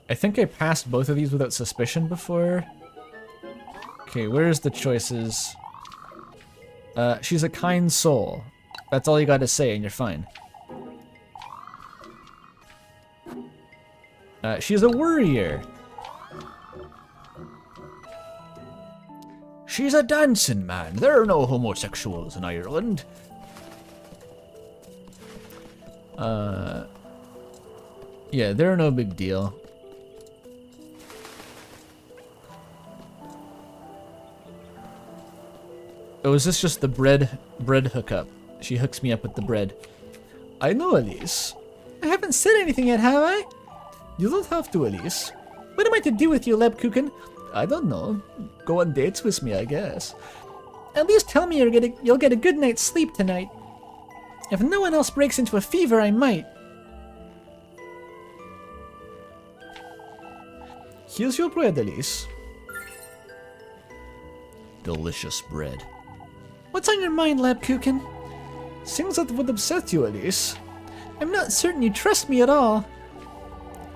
I think I passed both of these without suspicion before. Okay, where's the choices? She's a kind soul. That's all you gotta say and you're fine. She's a worrier. She's a dancing man. There are no homosexuals in Ireland. Yeah, they're no big deal. Oh, is this just the bread hookup? She hooks me up with the bread. I know, Elise. I haven't said anything yet, have I? You don't have to, Elise. What am I to do with you, Lebkuchen? I don't know. Go on dates with me, I guess. At least tell me you'll get a good night's sleep tonight. If no one else breaks into a fever, I might. Here's your bread, Elise. Delicious bread. What's on your mind, Lebkuchen? Things that would upset you, Elise. I'm not certain you trust me at all.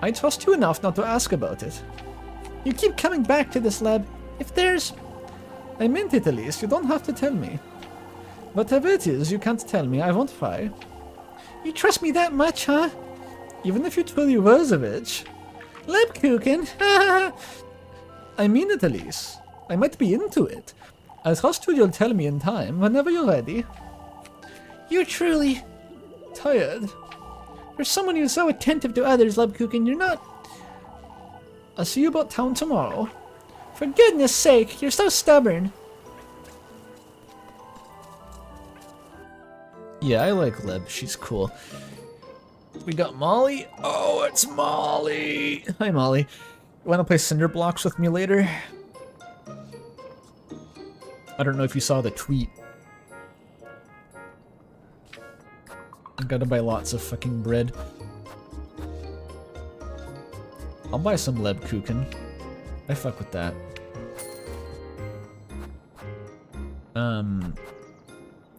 I trust you enough not to ask about it. You keep coming back to this, Leb. If there's... I meant it, Elise. You don't have to tell me. Whatever it is, you can't tell me. I won't try. You trust me that much, huh? Even if you truly were a witch. Lebkuchen. I mean it, Elise. I might be into it. I trust you'll tell me in time, whenever you're ready. You're truly... tired. For someone who's so attentive to others, Lebkuchen, you're not... I'll see you about town tomorrow. For goodness sake, you're so stubborn. Yeah, I like Leb. She's cool. We got Molly. Oh, it's Molly. Hi, Molly. Want to play Cinder Blocks with me later? I don't know if you saw the tweet. I gotta buy lots of fucking bread. I'll buy some Lebkuchen. I fuck with that.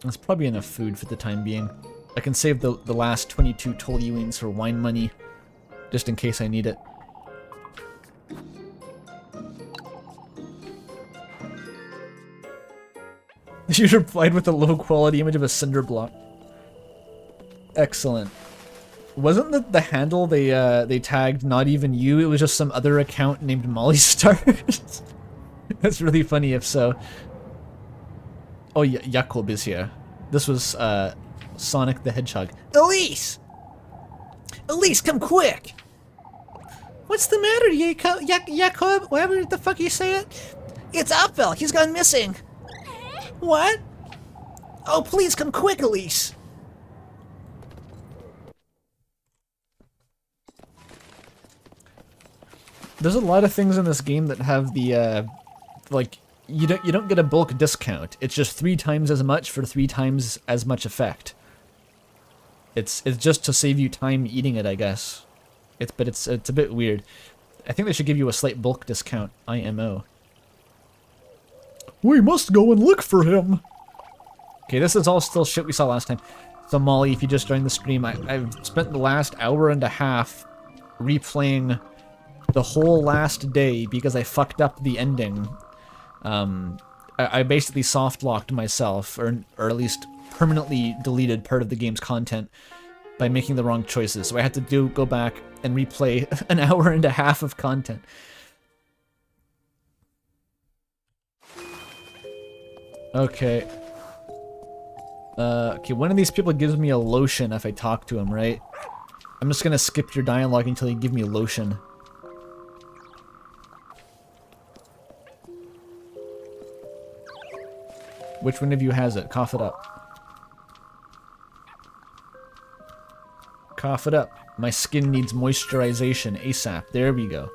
That's probably enough food for the time being. I can save the last 22 Toluenes for wine money, just in case I need it. You replied with a low quality image of a cinder block. Excellent. Wasn't the handle they tagged not even you? It was just some other account named Molly Stars. That's really funny if so. Oh, Jakob is here. This was Sonic the Hedgehog. Elise! Elise, come quick! What's the matter, Jakob? Whatever the fuck you say it? It's Apfel. He's gone missing. What? Oh, please come quick, Elise. There's a lot of things in this game that have the like you don't get a bulk discount. It's just 3 times as much for 3 times as much effect. It's just to save you time eating it, I guess. It's a bit weird. I think they should give you a slight bulk discount. IMO. We must go and look for him. Okay, this is all still shit we saw last time. So Molly, if you just joined the stream, I've spent the last hour and a half replaying the whole last day because I fucked up the ending. I basically soft-locked myself, or at least permanently deleted part of the game's content by making the wrong choices. So I had to go back and replay an hour and a half of content. Okay. Okay, one of these people gives me a lotion if I talk to him, right? I'm just gonna skip your dialogue until you give me a lotion. Which one of you has it? Cough it up. Cough it up. My skin needs moisturization ASAP. There we go.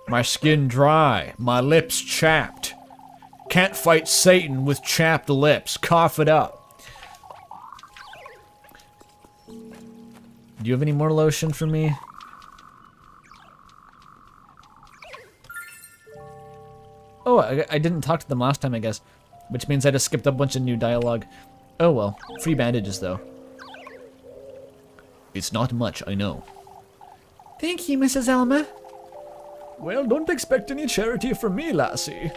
My skin dry. My lips chapped. Can't fight Satan with chapped lips. Cough it up. Do you have any more lotion for me? Oh, I didn't talk to them last time, I guess. Which means I just skipped a bunch of new dialogue. Oh well. Free bandages, though. It's not much, I know. Thank you, Mrs. Elma. Well, don't expect any charity from me, lassie.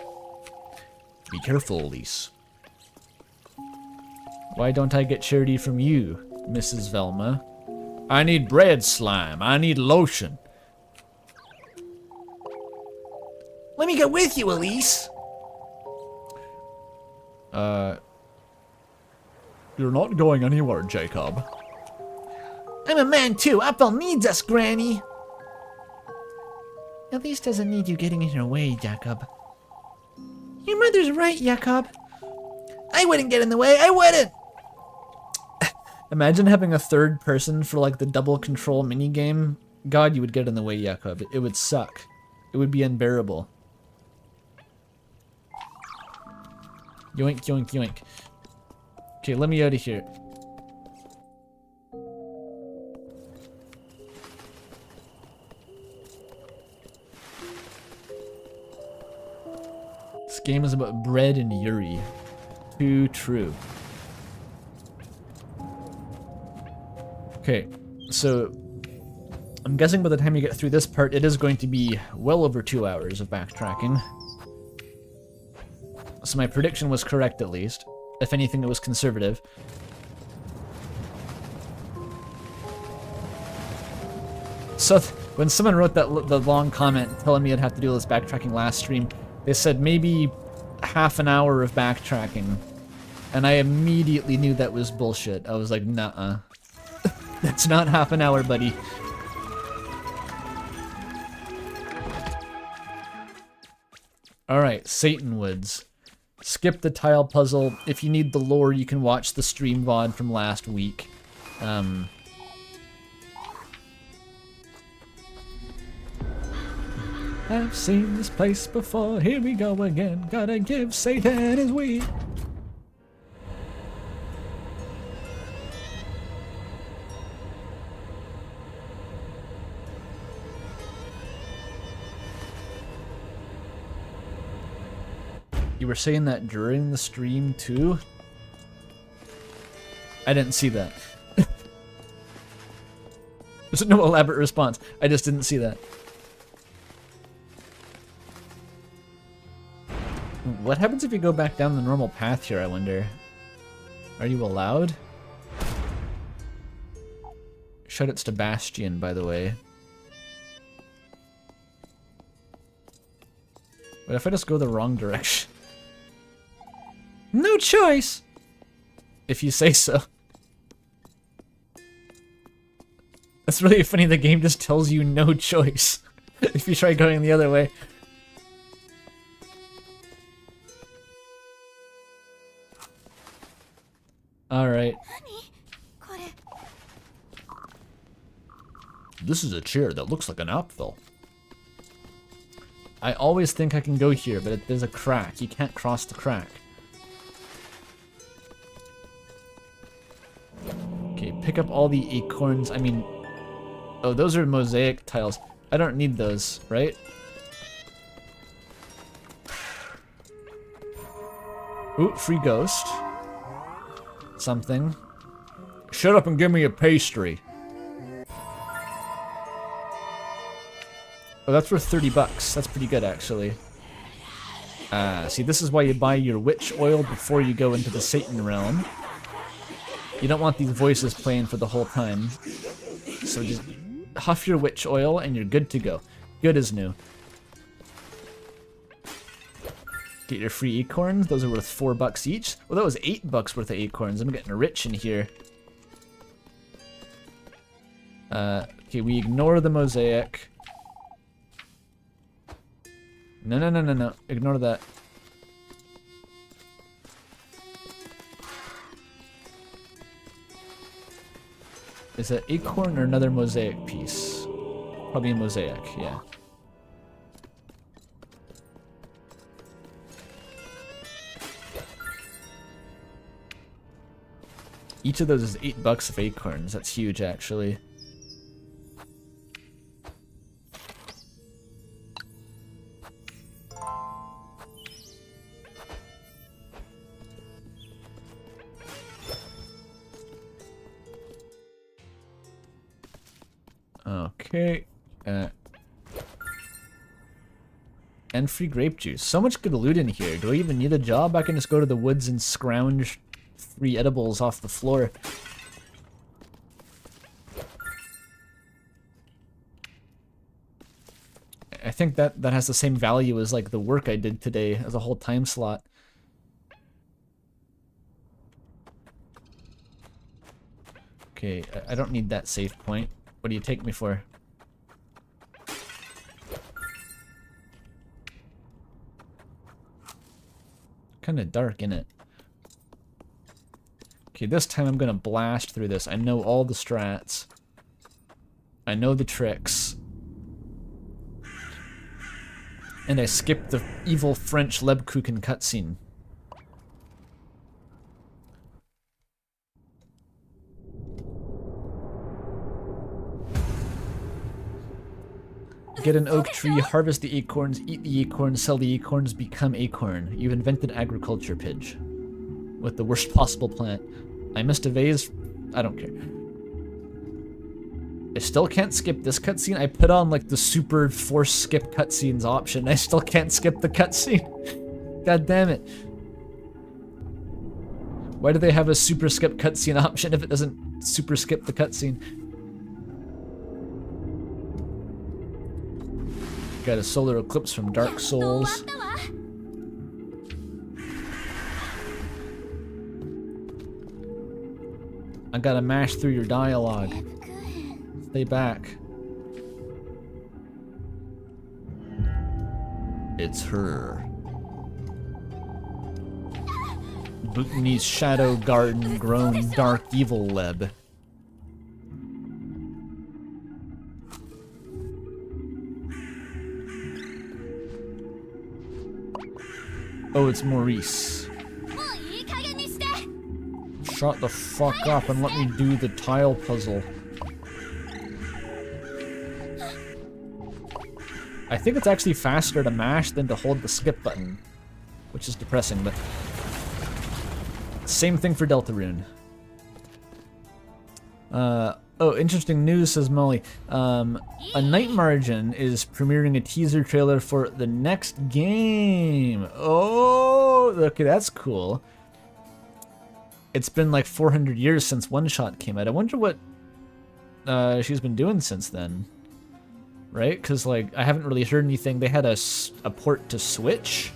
Be careful, Elise. Why don't I get charity from you, Mrs. Velma? I need bread slime. I need lotion. Let me go with you, Elise. You're not going anywhere, Jacob. I'm a man too. Apple needs us, Granny. Elise doesn't need you getting in her way, Jacob. Your mother's right, Jacob. I wouldn't get in the way. I wouldn't. Imagine having a third person for like the double control minigame. God, you would get in the way, Jacob. It would suck. It would be unbearable. Yoink, yoink, yoink. Okay, let me out of here. This game is about bread and Yuri. Too true. Okay, so I'm guessing by the time you get through this part, it is going to be well over 2 hours of backtracking. So my prediction was correct, at least. If anything, it was conservative. So when someone wrote that the long comment telling me I'd have to do this backtracking last stream, they said maybe half an hour of backtracking. And I immediately knew that was bullshit. I was like, nuh-uh. That's not half an hour, buddy. Alright, Satan Woods. Skip the tile puzzle. If you need the lore, you can watch the stream VOD from last week. I've seen this place before. Here we go again. Gotta give Satan his weed. You were saying that during the stream too? I didn't see that. There's no elaborate response. I just didn't see that. What happens if you go back down the normal path here, I wonder? Are you allowed? Shoutouts to Bastion, by the way. What if I just go the wrong direction? No choice! If you say so. That's really funny, the game just tells you no choice if you try going the other way. Alright. This is a chair that looks like an apple. I always think I can go here, but there's a crack. You can't cross the crack. Okay, pick up all the acorns. I mean... Oh, those are mosaic tiles. I don't need those, right? Ooh, free ghost. Something. Shut up and give me a pastry. Oh, that's worth 30 bucks. That's pretty good, actually. See, this is why you buy your witch oil before you go into the Satan realm. You don't want these voices playing for the whole time. So just huff your witch oil and you're good to go. Good as new. Get your free acorns. Those are worth 4 bucks each. Well, that was 8 bucks worth of acorns. I'm getting rich in here. Okay, we ignore the mosaic. No, no, no, no, no. Ignore that. Is that acorn or another mosaic piece? Probably a mosaic, yeah. Each of those is 8 bucks of acorns. That's huge, actually. Okay. And free grape juice. So much good loot in here. Do I even need a job? I can just go to the woods and scrounge free edibles off the floor. I think that has the same value as like the work I did today as a whole time slot. Okay, I don't need that save point. What do you take me for? Kind of dark, innit? Okay, this time I'm gonna blast through this. I know all the strats. I know the tricks. And I skipped the evil French Lebkuchen cutscene. Get an oak tree, harvest the acorns, eat the acorns, sell the acorns, become acorn. You've invented agriculture, Pidge. With the worst possible plant. I missed a vase. I don't care. I still can't skip this cutscene. I put on like the super force skip cutscenes option. I still can't skip the cutscene. God damn it. Why do they have a super skip cutscene option if it doesn't super skip the cutscene? Got a solar eclipse from Dark Souls. I gotta mash through your dialogue. Stay back. It's her. Bhutanese shadow garden grown dark evil leb. Oh, it's Maurice. Shut the fuck up and let me do the tile puzzle. I think it's actually faster to mash than to hold the skip button, which is depressing, but same thing for Deltarune. Oh, interesting news, says Molly. A Night Margin is premiering a teaser trailer for the next game. Oh, okay, that's cool. It's been like 400 years since One Shot came out. I wonder what she's been doing since then. Right? Because, like, I haven't really heard anything. They had a port to Switch,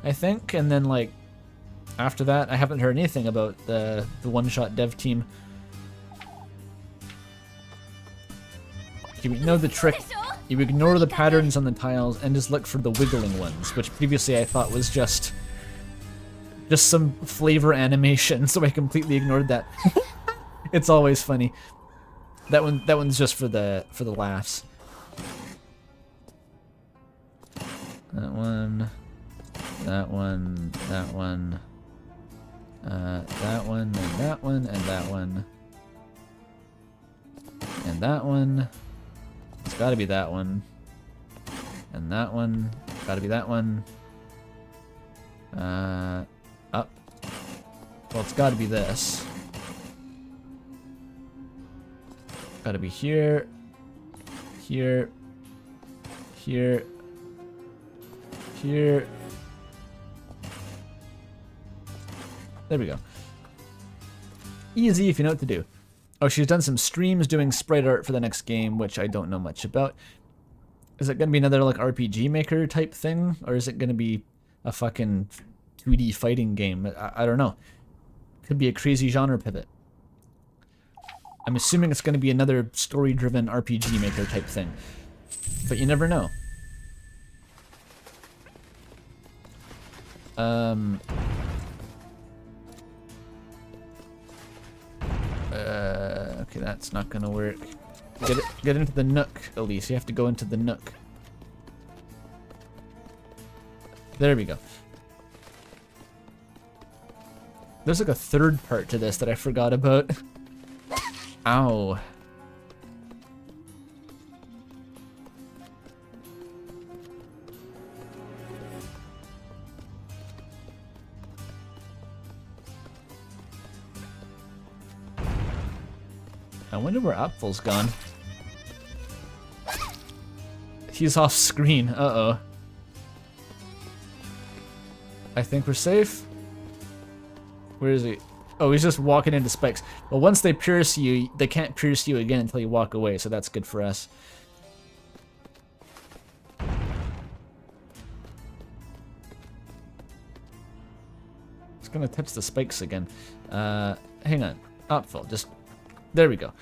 I think. And then, like, after that, I haven't heard anything about the One Shot dev team. You know the trick. You ignore the patterns on the tiles and just look for the wiggling ones, which previously I thought was just some flavor animation, so I completely ignored that. It's always funny. That one's just for the laughs. That one, that one, that one, that one, and that one, and that one, and that one. It's gotta be that one. And that one. Gotta be that one. Up. Well, it's gotta be this. Gotta be here. Here. Here. Here. There we go. Easy if you know what to do. Oh, she's done some streams doing sprite art for the next game, which I don't know much about. Is it gonna be another like RPG Maker type thing? Or is it gonna be a fucking 2D fighting game? I don't know. Could be a crazy genre pivot. I'm assuming it's gonna be another story-driven RPG Maker type thing. But you never know. Okay, that's not gonna work. Get into the nook, Elise. You have to go into the nook. There we go. There's like a third part to this that I forgot about. Ow. I wonder where Apfel's gone. He's off screen. Uh-oh. I think we're safe. Where is he? Oh, he's just walking into spikes. Well, once they pierce you, they can't pierce you again until you walk away, so that's good for us. It's gonna touch the spikes again. Hang on. Opful, just... There we go.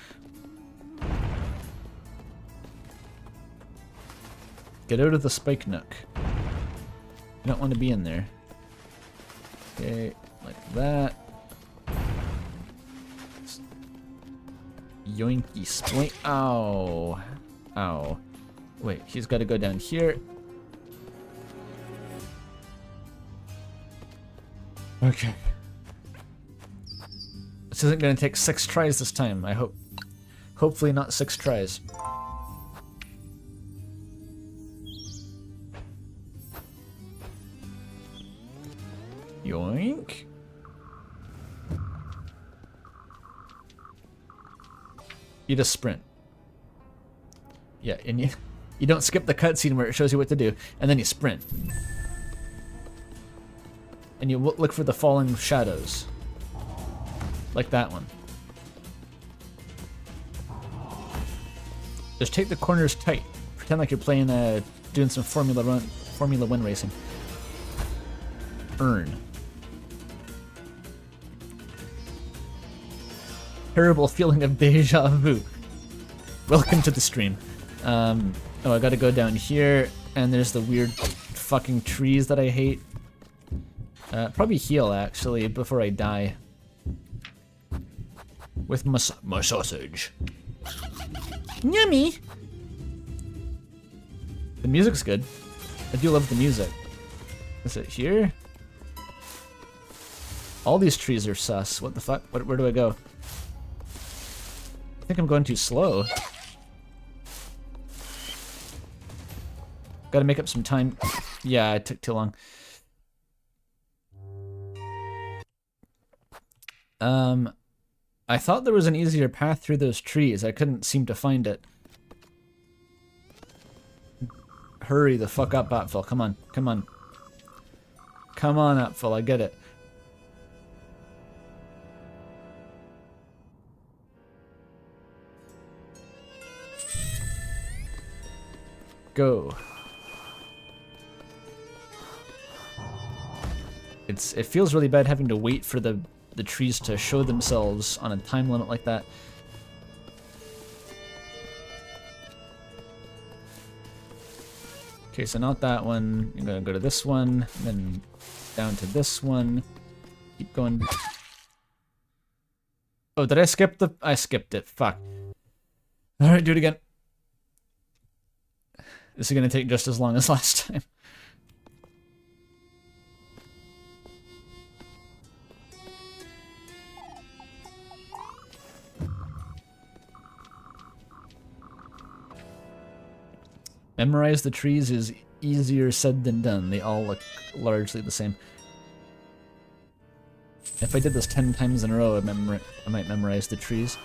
Get out of the spike nook. You don't want to be in there. Okay, like that. Yoinky sploink. Ow. Ow. Wait, he's got to go down here. Okay. This isn't going to take 6 tries this time, I hope. Hopefully not 6 tries. Yoink. You just sprint. Yeah, and you don't skip the cutscene where it shows you what to do, and then you sprint. And you look for the falling shadows. Like that one. Just take the corners tight. Pretend like you're playing, doing some Formula 1 racing. Earn. Terrible feeling of deja vu. Welcome to the stream. Oh, I gotta go down here, and there's the weird fucking trees that I hate. Probably heal, actually, before I die. With my sausage. Yummy! The music's good. I do love the music. Is it here? All these trees are sus. What the fuck? Where do I go? I think I'm going too slow. Gotta make up some time. Yeah, it took too long. I thought there was an easier path through those trees. I couldn't seem to find it. Hurry the fuck up, Apfel. Come on, come on. Come on, Apfel, I get it. Go. It feels really bad having to wait for the trees to show themselves on a time limit like that. Okay, so not that one. I'm gonna go to this one, then down to this one. Keep going. Oh, did I skip the... I skipped it. Fuck. Alright, do it again. This is gonna take just as long as last time. Memorize the trees is easier said than done. They all look largely the same. If I did this 10 times in a row, I might memorize the trees.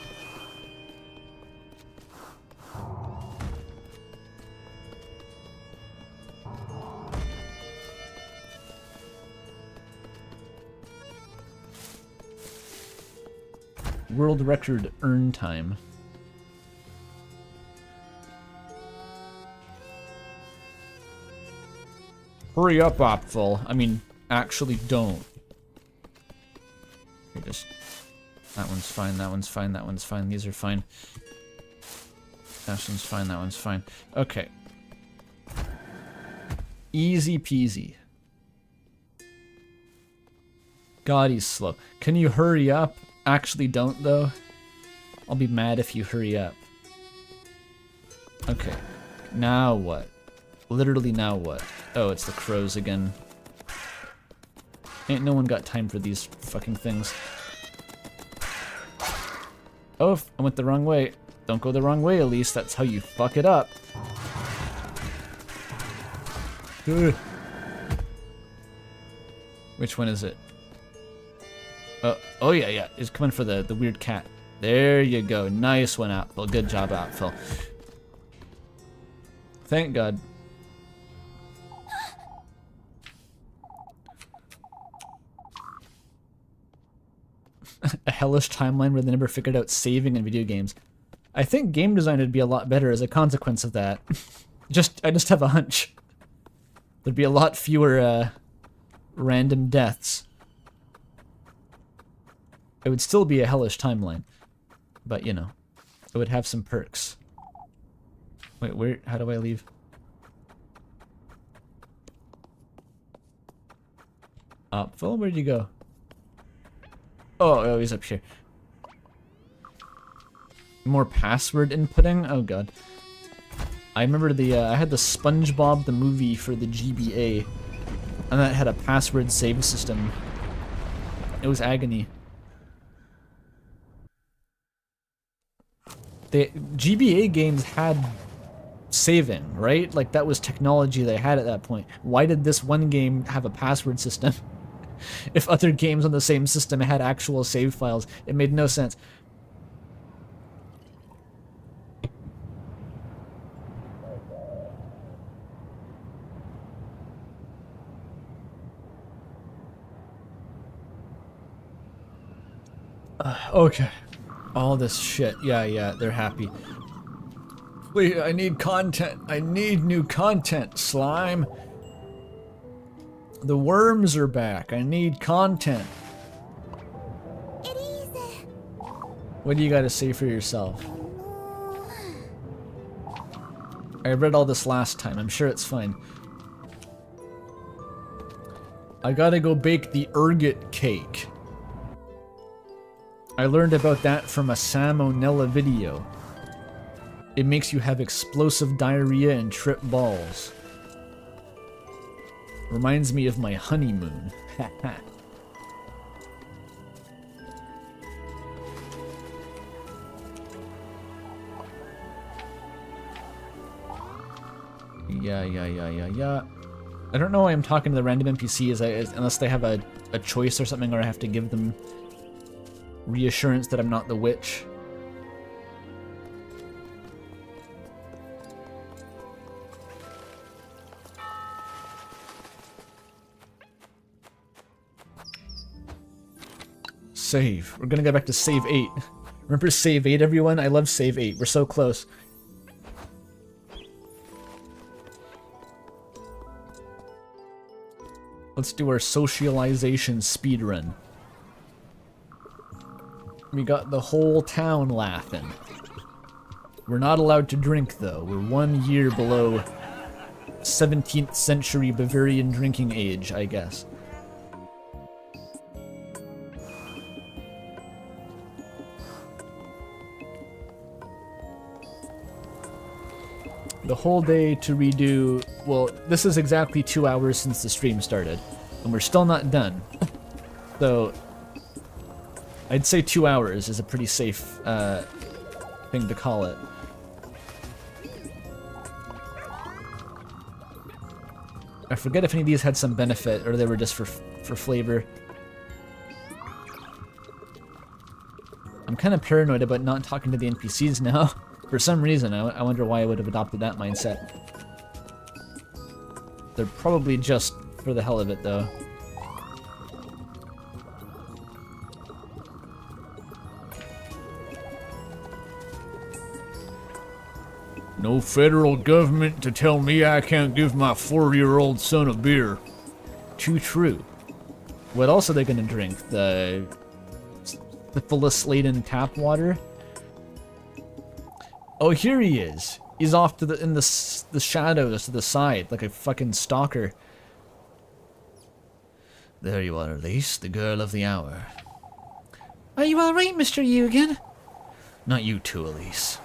World record earn time. Hurry up, Opful. I mean, actually don't. Okay, just... That one's fine, that one's fine, that one's fine. These are fine. That one's fine, that one's fine. Okay. Easy peasy. God, he's slow. Can you hurry up? Actually don't, though. I'll be mad if you hurry up. Okay. Now what? Literally now what? Oh, it's the crows again. Ain't no one got time for these fucking things. Oh, I went the wrong way. Don't go the wrong way, Elise. That's how you fuck it up. Ugh. Which one is it? Oh yeah, yeah. It's coming for the weird cat. There you go. Nice one, Apfel. Good job, Apfel. Thank God. A hellish timeline where they never figured out saving in video games. I think game design would be a lot better as a consequence of that. I just have a hunch. There'd be a lot fewer random deaths. It would still be a hellish timeline, but you know, it would have some perks. Wait, how do I leave? Phil, where'd you go? Oh, he's up here. More password inputting? Oh god. I remember I had the SpongeBob the movie for the GBA, and that had a password save system. It was agony. The GBA games had saving, right? Like, that was technology they had at that point. Why did this one game have a password system? If other games on the same system had actual save files, it made no sense. Okay. All this shit. Yeah, they're happy. Wait, I need content. I need new content, slime. The worms are back. I need content. What do you gotta say for yourself? I read all this last time. I'm sure it's fine. I gotta go bake the ergot cake. I learned about that from a salmonella video. It makes you have explosive diarrhea and trip balls. Reminds me of my honeymoon. Yeah. I don't know why I'm talking to the random NPCs unless they have a choice or something, or I have to give them reassurance that I'm not the witch. Save. We're gonna go back to save 8. Remember save 8, everyone? I love save 8. We're so close. Let's do our socialization speedrun. We got the whole town laughing. We're not allowed to drink, though. We're 1 year below 17th century Bavarian drinking age, I guess. The whole day to redo... Well, this is exactly 2 hours since the stream started, and we're still not done. So, I'd say 2 hours is a pretty safe thing to call it. I forget if any of these had some benefit, or they were just for flavor. I'm kind of paranoid about not talking to the NPCs now. For some reason, I wonder why I would have adopted that mindset. They're probably just for the hell of it, though. No federal government to tell me I can't give my 4-year-old son a beer. Too true. What else are they gonna drink? The syphilis-laden tap water? Oh, here he is. He's off to in the shadows to the side, like a fucking stalker. There you are, Elise, the girl of the hour. Are you alright, Mr. Eugen? Not you too, Elise.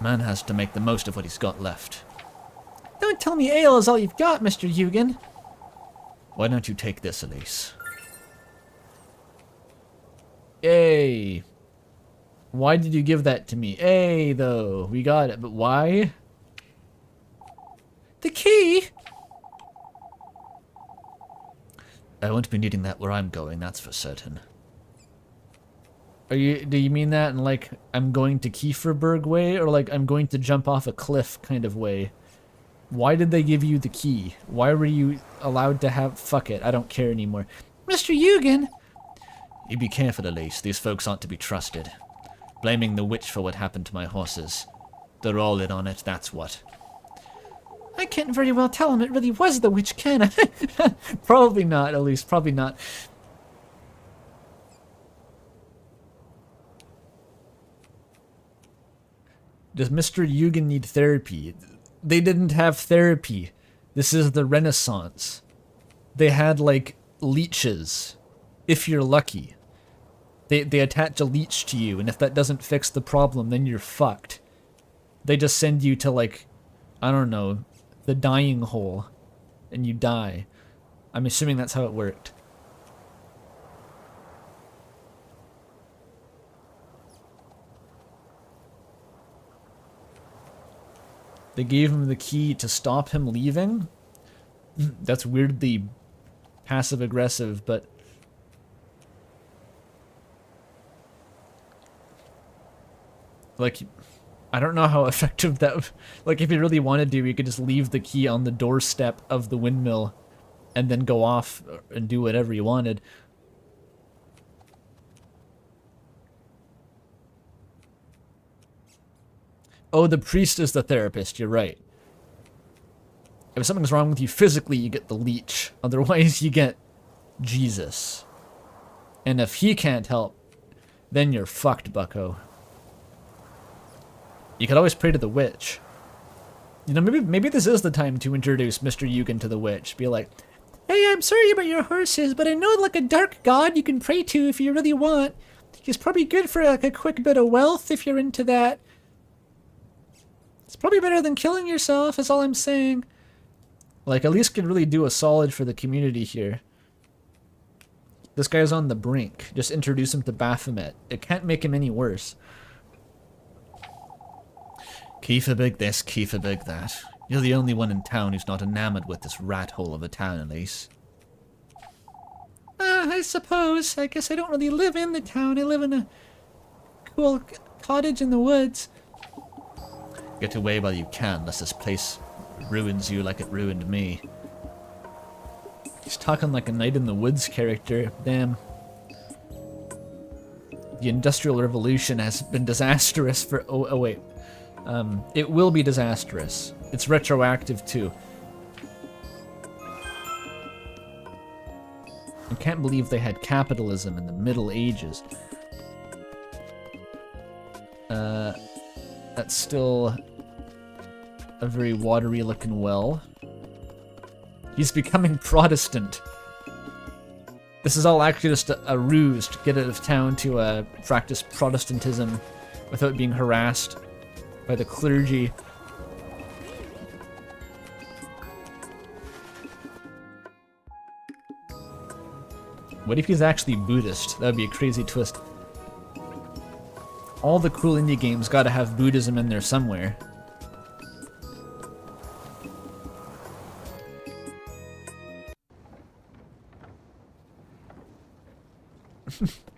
Man has to make the most of what he's got left. Don't tell me ale is all you've got, Mr. Eugen. Why don't you take this, Elise? Yay. Why did you give that to me? Hey, though. We got it, but why? The key? I won't be needing that where I'm going, that's for certain. Do you mean that in like, I'm going to Kieferberg way, or like, I'm going to jump off a cliff kind of way? Why did they give you the key? Why were you allowed to have... Fuck it, I don't care anymore. Mr. Eugen, You be careful, Elise. These folks aren't to be trusted. Blaming the witch for what happened to my horses. They're all in on it, that's what. I can't very well tell him it really was the witch, can I? Probably not, at least. Probably not. Does Mr. Eugen need therapy? They didn't have therapy. This is the Renaissance. They had, like, leeches. If you're lucky. They attach a leech to you, and if that doesn't fix the problem, then you're fucked. They just send you to, like, I don't know, the dying hole, and you die. I'm assuming that's how it worked. They gave him the key to stop him leaving? That's weirdly passive-aggressive, but... like, I don't know how effective that... like, if you really wanted to, you could just leave the key on the doorstep of the windmill and then go off and do whatever you wanted. Oh, the priest is the therapist, you're right. If something's wrong with you physically, you get the leech. Otherwise, you get Jesus. And if he can't help, then you're fucked, bucko. You could always pray to the witch. You know, maybe this is the time to introduce Mr. Eugen to the witch. Be like, hey, I'm sorry about your horses, but I know like a dark god you can pray to if you really want. He's probably good for like a quick bit of wealth if you're into that. It's probably better than killing yourself, is all I'm saying. like, at least could really do a solid for the community here. This guy's on the brink. Just introduce him to Baphomet. It can't make him any worse. Keefabig this, Keefabig that. You're the only one in town who's not enamored with this rat hole of a town, Elise. I suppose. I guess I don't really live in the town. I live in a cool cottage in the woods. Get away while you can, lest this place ruins you like it ruined me. He's talking like a Night in the Woods character. Damn. The Industrial Revolution has been disastrous for... Oh, wait. It will be disastrous. It's retroactive, too. I can't believe they had capitalism in the Middle Ages. That's still a very watery looking well. He's becoming Protestant. This is all actually just a ruse to get out of town to practice Protestantism without being harassed by the clergy. What if he's actually Buddhist? That would be a crazy twist. All the cool indie games gotta have Buddhism in there somewhere.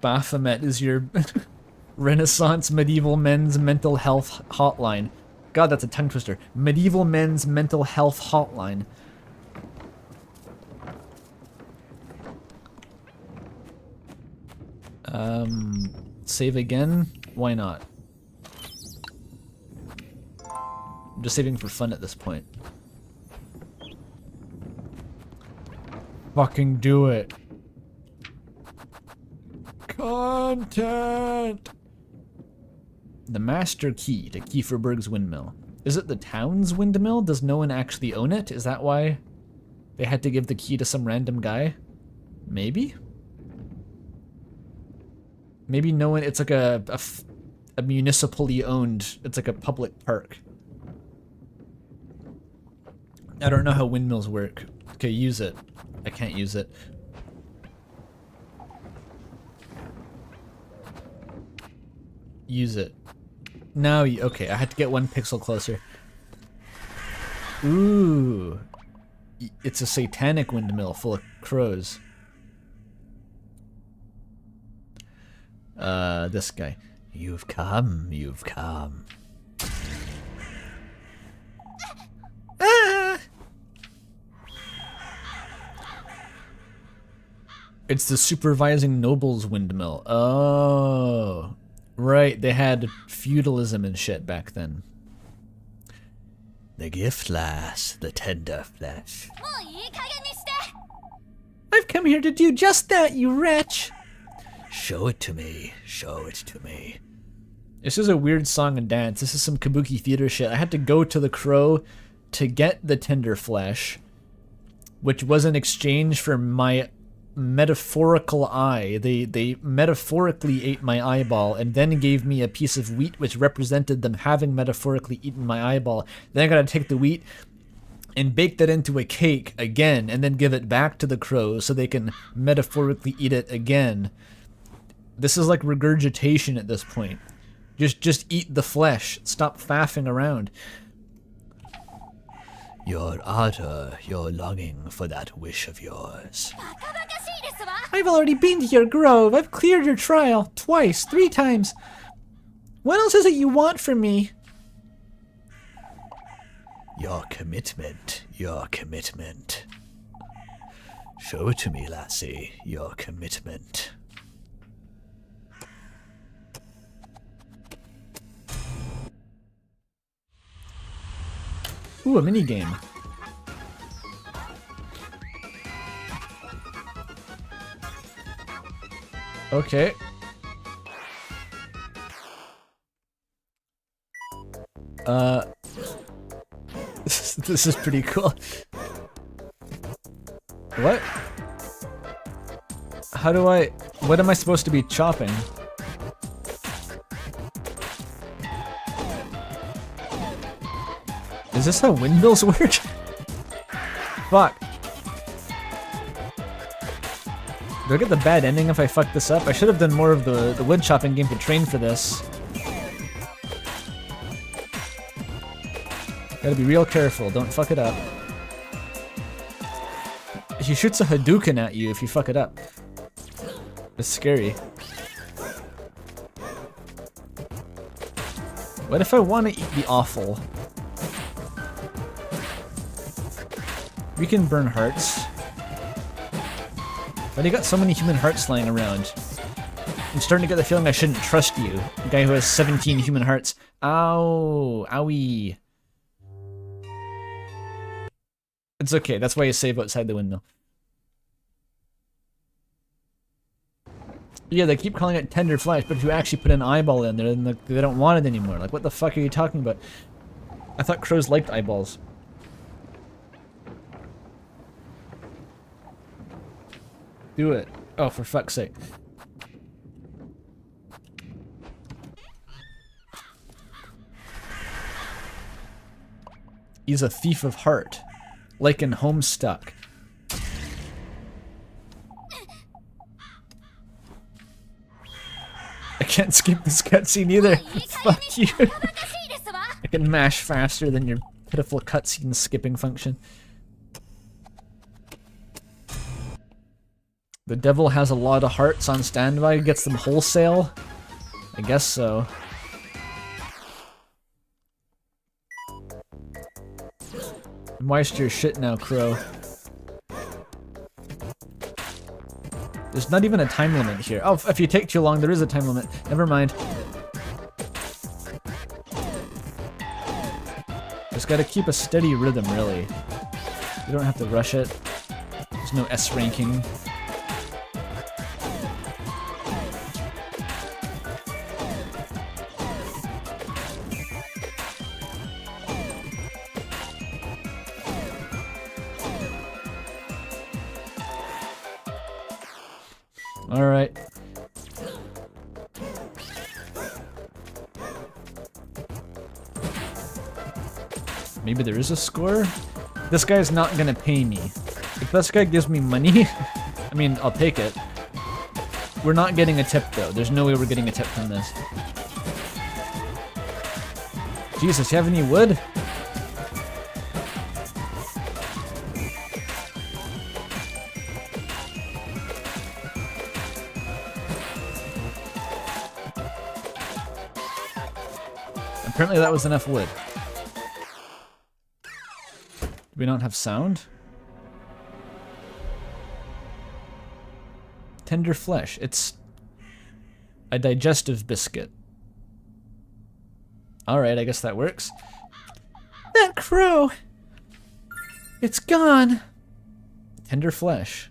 Baphomet is your Renaissance medieval men's mental health hotline. God, that's a tongue twister. Medieval men's mental health hotline. Save again? Why not? I'm just saving for fun at this point. Fucking do it. Content! The master key to Kieferberg's windmill. Is it the town's windmill? Does no one actually own it? Is that why they had to give the key to some random guy? Maybe? Maybe no one, it's like a municipally owned, it's like a public park. I don't know how windmills work. Okay, use it. I can't use it. Use it. Now, okay, I had to get 1 pixel closer. Ooh. It's a satanic windmill full of crows. This guy. You've come, you've come. It's the supervising nobles windmill. Oh. Right, they had feudalism and shit back then. The gift lass, the tender flesh. I've come here to do just that, you wretch! Show it to me, show it to me. This is a weird song and dance. This is some kabuki theater shit. I had to go to the crow to get the tender flesh, which was in exchange for my metaphorical eye. They metaphorically ate my eyeball and then gave me a piece of wheat which represented them having metaphorically eaten my eyeball. Then I gotta take the wheat and bake that into a cake again and then give it back to the crows so they can metaphorically eat it again. This is like regurgitation at this point. Just eat the flesh. Stop faffing around. Your ardor, your longing for that wish of yours. I've already been to your grove. I've cleared your trial. Twice, 3 times. What else is it you want from me? Your commitment, your commitment. Show it to me, lassie, your commitment. Ooh, a minigame. Okay. This is pretty cool. What? How do I... What am I supposed to be chopping? Is this how windmills work? Fuck. Do I get the bad ending if I fuck this up? I should have done more of the wood chopping game to train for this. Gotta be real careful, don't fuck it up. He shoots a Hadouken at you if you fuck it up. It's scary. What if I want to eat the offal? We can burn hearts. But you got so many human hearts lying around. I'm starting to get the feeling I shouldn't trust you. The guy who has 17 human hearts. Ow! Owie. It's okay, that's why you save outside the windmill. Yeah, they keep calling it tender flesh, but if you actually put an eyeball in there, then they don't want it anymore. Like, what the fuck are you talking about? I thought crows liked eyeballs. Do it. Oh, for fuck's sake. He's a thief of heart. Like in Homestuck. I can't skip this cutscene either. Fuck you. I can mash faster than your pitiful cutscene skipping function. The devil has a lot of hearts on standby, gets them wholesale? I guess so. Moist your shit now, crow. There's not even a time limit here. Oh, if you take too long, there is a time limit. Never mind. Just gotta keep a steady rhythm, really. You don't have to rush it. There's no S ranking. Alright. Maybe there is a score? This guy's not gonna pay me. If this guy gives me money, I mean, I'll take it. We're not getting a tip though. There's no way we're getting a tip from this. Jesus, you have any wood? Apparently that was enough wood. Do we not have sound? Tender flesh. It's a digestive biscuit. Alright, I guess that works. That crow! It's gone! Tender flesh.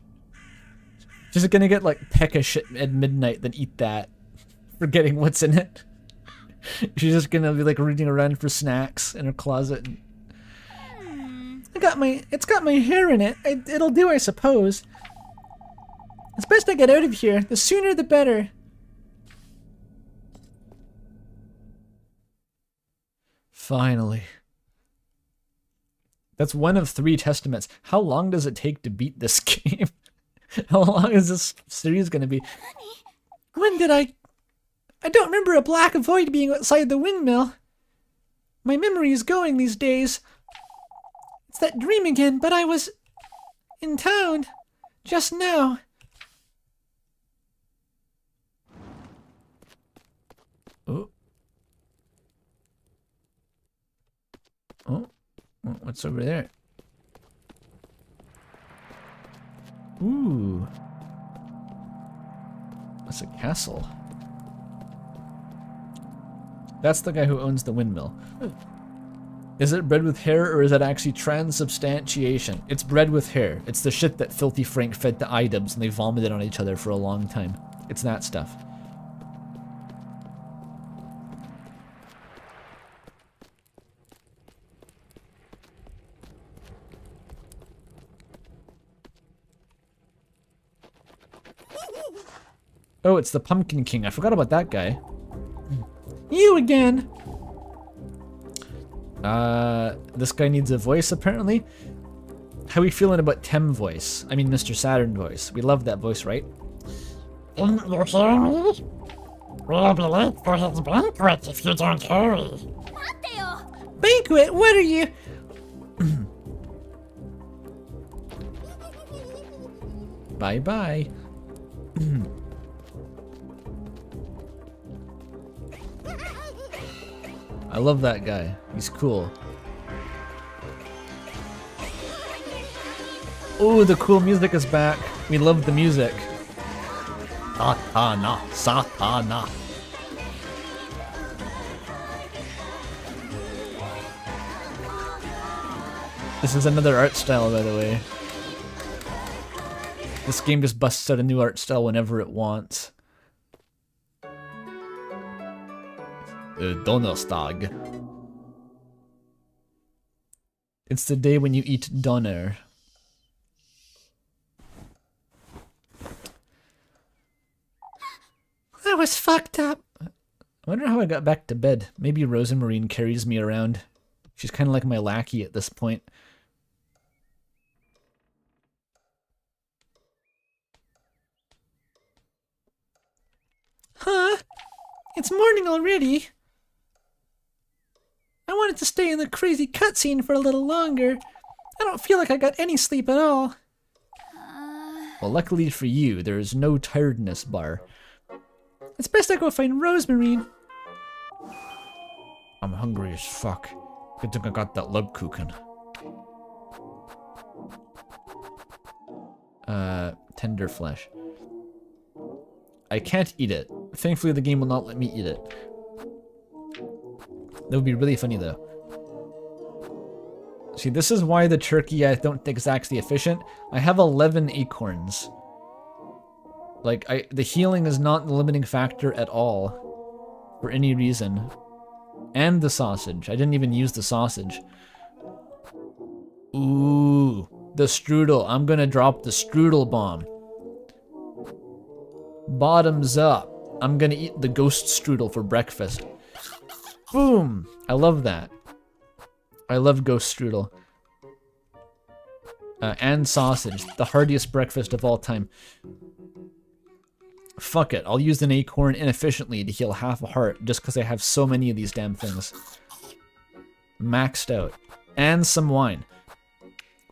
She's gonna get like peckish at midnight, then eat that, forgetting what's in it. She's just gonna be like reaching around for snacks in her closet. It's got my hair in it. It'll do, I suppose. It's best I get out of here. The sooner the better. Finally. That's one of 3 testaments. How long does it take to beat this game? How long is this series gonna be? When did I don't remember a black void being outside the windmill. My memory is going these days. It's that dream again, but I was in town just now. Oh. Oh. What's over there? Ooh. That's a castle. That's the guy who owns the windmill. Is it bread with hair, or is that actually transubstantiation? It's bread with hair. It's the shit that Filthy Frank fed to iDubbbz and they vomited on each other for a long time. It's that stuff. Oh, it's the Pumpkin King. I forgot about that guy. You again! This guy needs a voice, apparently. How are we feeling about Tem voice? I mean, Mr. Saturn voice. We love that voice, right? You hear me? We'll be late for his banquet if you don't hurry. Banquet? What are you? Bye-bye. I love that guy. He's cool. Oh, the cool music is back. We love the music. Satana, Satana. This is another art style, by the way. This game just busts out a new art style whenever it wants. Donnerstag. It's the day when you eat Donner. That was fucked up. I wonder how I got back to bed. Maybe Rosamarine carries me around. She's kind of like my lackey at this point. Huh? It's morning already. I wanted to stay in the crazy cutscene for a little longer. I don't feel like I got any sleep at all. Well, luckily for you, there is no tiredness bar. It's best I go find Rosemarine. I'm hungry as fuck. Good thing I got that Lebkuchen. Tender flesh. I can't eat it. Thankfully, the game will not let me eat it. That would be really funny, though. See, this is why the turkey I don't think is actually efficient. I have 11 acorns. Like, the healing is not the limiting factor at all. For any reason. And the sausage. I didn't even use the sausage. Ooh, the strudel. I'm gonna drop the strudel bomb. Bottoms up. I'm gonna eat the ghost strudel for breakfast. Boom! I love that. I love ghost strudel. And sausage. The heartiest breakfast of all time. Fuck it. I'll use an acorn inefficiently to heal half a heart just because I have so many of these damn things. Maxed out. And some wine.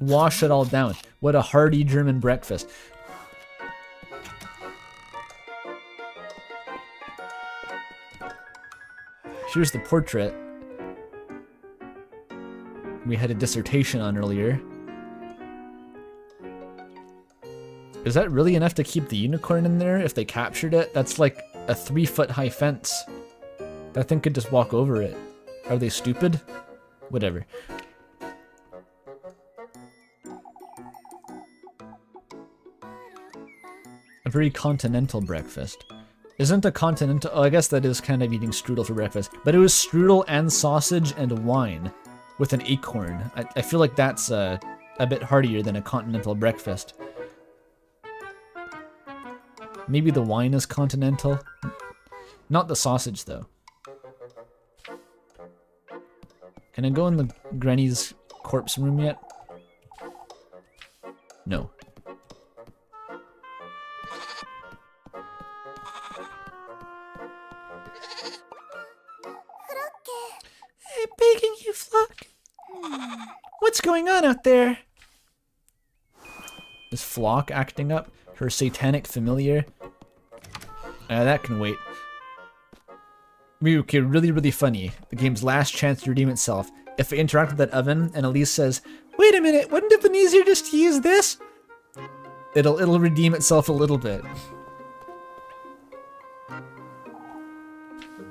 Wash it all down. What a hearty German breakfast. Here's the portrait we had a dissertation on earlier. Is that really enough to keep the unicorn in there if they captured it? That's like a 3-foot high fence. That thing could just walk over it. Are they stupid? Whatever. A very continental breakfast. Isn't a continental... Oh, I guess that is kind of eating strudel for breakfast. But it was strudel and sausage and wine with an acorn. I feel like that's a bit heartier than a continental breakfast. Maybe the wine is continental. Not the sausage, though. Can I go in the granny's corpse room yet? No. I'm begging you, Flock. What's going on out there? Is Flock acting up? Her satanic familiar? That can wait. Okay, really funny. The game's last chance to redeem itself. If I interact with that oven and Elise says, Wait a minute, wouldn't it have been easier just to use this? it'll redeem itself a little bit.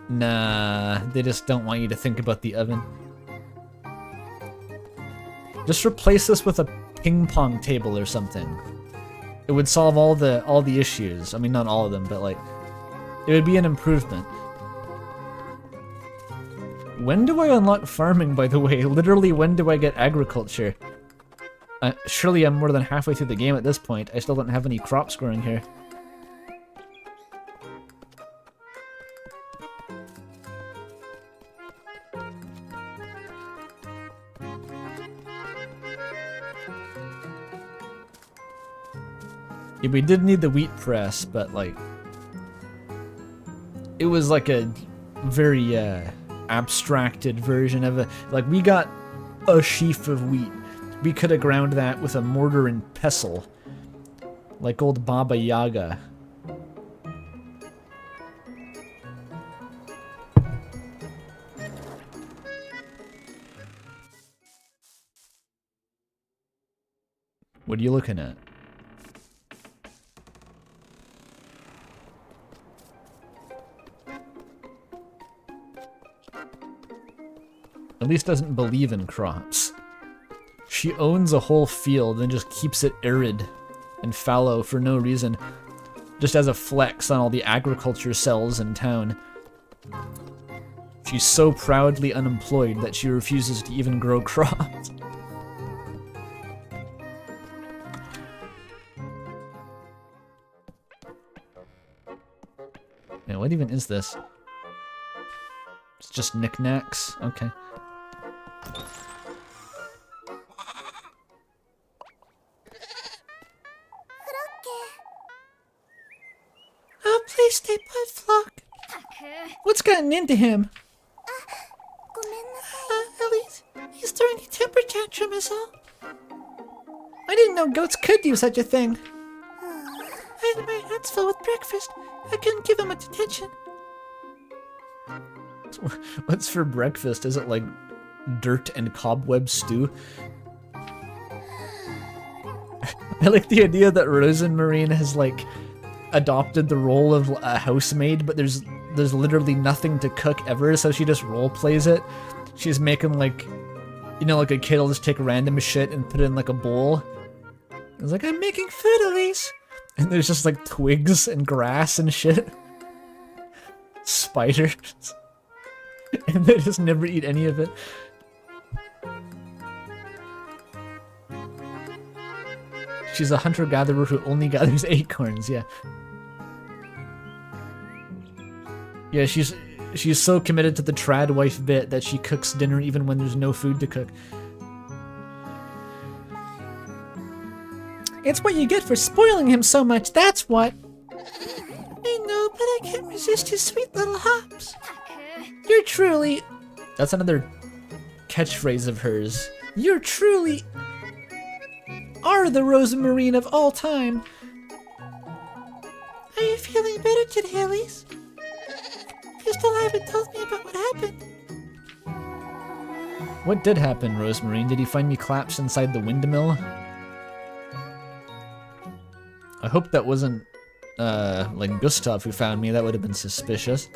Nah, they just don't want you to think about the oven. Just replace this with a ping pong table or something. It would solve all the issues. I mean, not all of them, but like, it would be an improvement. When do I unlock farming, by the way? Literally, when do I get agriculture? Surely I'm more than halfway through the game at this point. I still don't have any crops growing here. Yeah, we did need the wheat press, but like, it was like a very abstracted version of it. Like, we got a sheaf of wheat. We could have ground that with a mortar and pestle, like old Baba Yaga. What are you looking at? Elise doesn't believe in crops. She owns a whole field and just keeps it arid and fallow for no reason, just as a flex on all the agriculture cells in town. She's so proudly unemployed that she refuses to even grow crops. Yeah, what even is this? It's just knickknacks? Okay. Oh, please stay put, Flock. What's gotten into him? Elise, he's throwing a temper tantrum is all. I didn't know goats could do such a thing. I had my hands full with breakfast. I couldn't give him much attention. What's for breakfast? Is it like dirt and cobweb stew? I like the idea that Rosemarine has like adopted the role of a housemaid, but there's literally nothing to cook ever, so she just role plays it. She's making like, you know, like a kid will just take random shit and put it in like a bowl. It's like, I'm making food, Elise. And there's just like twigs and grass and shit. Spiders. And they just never eat any of it. She's a hunter-gatherer who only gathers acorns, yeah. Yeah, she's so committed to the trad wife bit that she cooks dinner even when there's no food to cook. It's what you get for spoiling him so much, that's what. I know, but I can't resist his sweet little hops. You're truly... That's another catchphrase of hers. You truly are the Rosemarine of all time. Are you feeling better today, Elise? You still haven't told me about what happened. What did happen, Rosemarine? Did he find me collapsed inside the windmill? I hope that wasn't, like Gustav who found me. That would have been suspicious.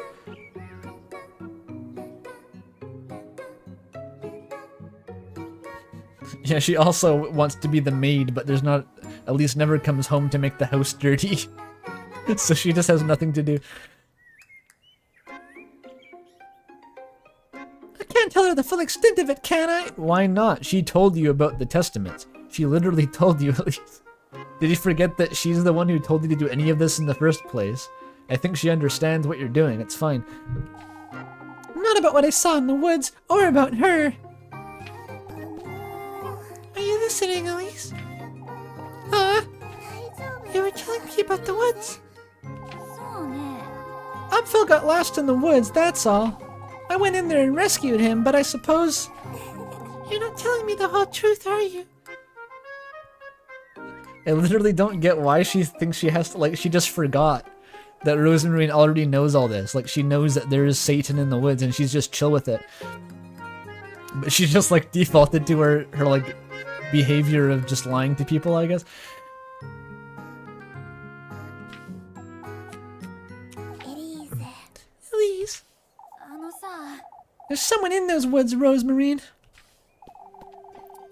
Yeah, she also wants to be the maid, but there's not... Elise never comes home to make the house dirty. So she just has nothing to do. I can't tell her the full extent of it, can I? Why not? She told you about the testaments. She literally told you, Elise. Did you forget that she's the one who told you to do any of this in the first place? I think she understands what you're doing. It's fine. Not about what I saw in the woods, or about her. Are you listening, Elise? Huh? You were telling me about the woods. Uphill got lost in the woods, that's all. I went in there and rescued him, but I suppose... You're not telling me the whole truth, are you? I literally don't get why she thinks she has to, like, she just forgot that Rosemarine already knows all this. Like, she knows that there is Satan in the woods and she's just chill with it. But she just, like, defaulted to her like, behavior of just lying to people, I guess. Elise. There's someone in those woods, Rosemarine.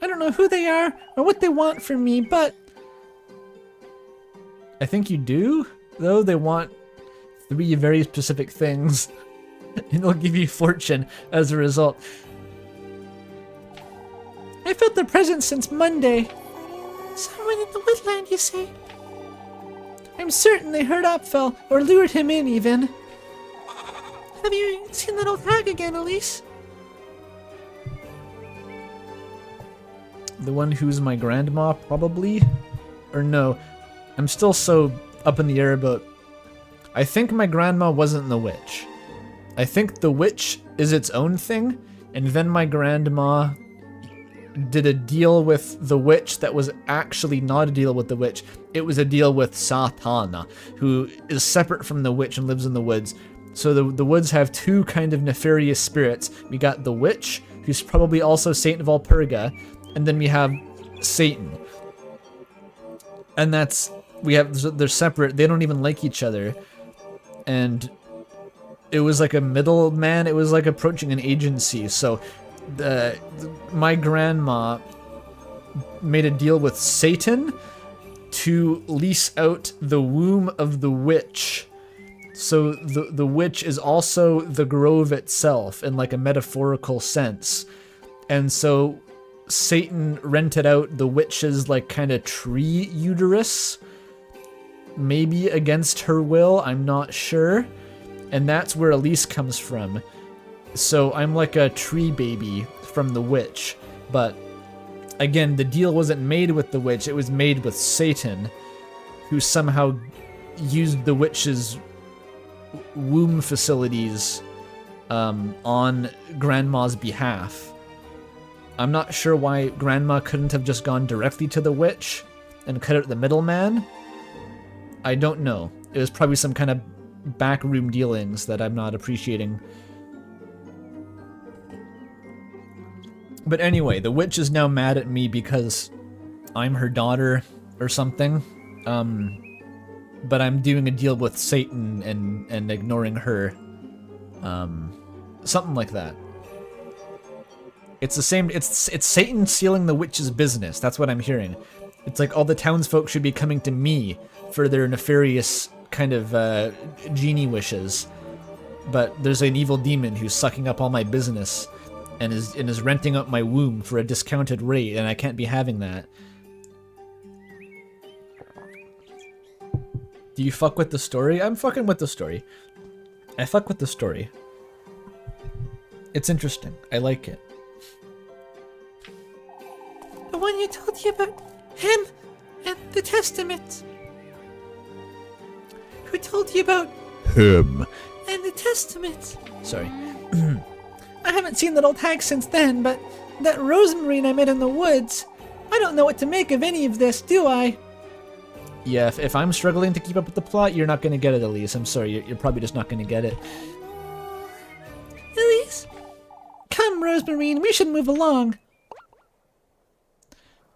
I don't know who they are or what they want from me, but... I think you do, though. They want 3 very specific things. And they'll give you fortune as a result. I felt their presence since Monday. Someone in the woodland, you say? I'm certain they heard Upfell, or lured him in, even. Have you seen that old hag again, Elise? The one who's my grandma, probably? Or no, I'm still so up in the air about... I think my grandma wasn't the witch. I think the witch is its own thing, and then my grandma did a deal with the witch that was actually not a deal with the witch. It was a deal with Satana, who is separate from the witch and lives in the woods. So the woods have 2 kind of nefarious spirits. We got the witch, who's probably also Saint of Valpurga, and then we have Satan. And that's... they're separate. They don't even like each other. And it was like a middleman. It was like approaching an agency. So my grandma made a deal with Satan to lease out the womb of the witch. So the witch is also the grove itself in like a metaphorical sense. And so Satan rented out the witch's like kind of tree uterus, maybe against her will, I'm not sure. And that's where Elise comes from. So I'm like a tree baby from the witch. But again, the deal wasn't made with the witch, it was made with Satan, who somehow used the witch's womb facilities on Grandma's behalf. I'm not sure why Grandma couldn't have just gone directly to the witch and cut out the middleman. I don't know. It was probably some kind of backroom dealings that I'm not appreciating. But anyway, the witch is now mad at me because I'm her daughter or something. But I'm doing a deal with Satan and ignoring her. Something like that. It's the same, it's Satan stealing the witch's business. That's what I'm hearing. It's like all the townsfolk should be coming to me for their nefarious kind of genie wishes. But there's an evil demon who's sucking up all my business and is renting out my womb for a discounted rate, and I can't be having that. Do you fuck with the story? I'm fucking with the story. I fuck with the story. It's interesting. I like it. The one you told you about him and the testament. Who told you about Him. and the testament? Sorry. I haven't seen that old hag since then, but that Rosemarine I met in the woods, I don't know what to make of any of this, do I? Yeah, if I'm struggling to keep up with the plot, you're not going to get it, Elise. I'm sorry, you're probably just not going to get it. Elise? Come, Rosemarine, we should move along.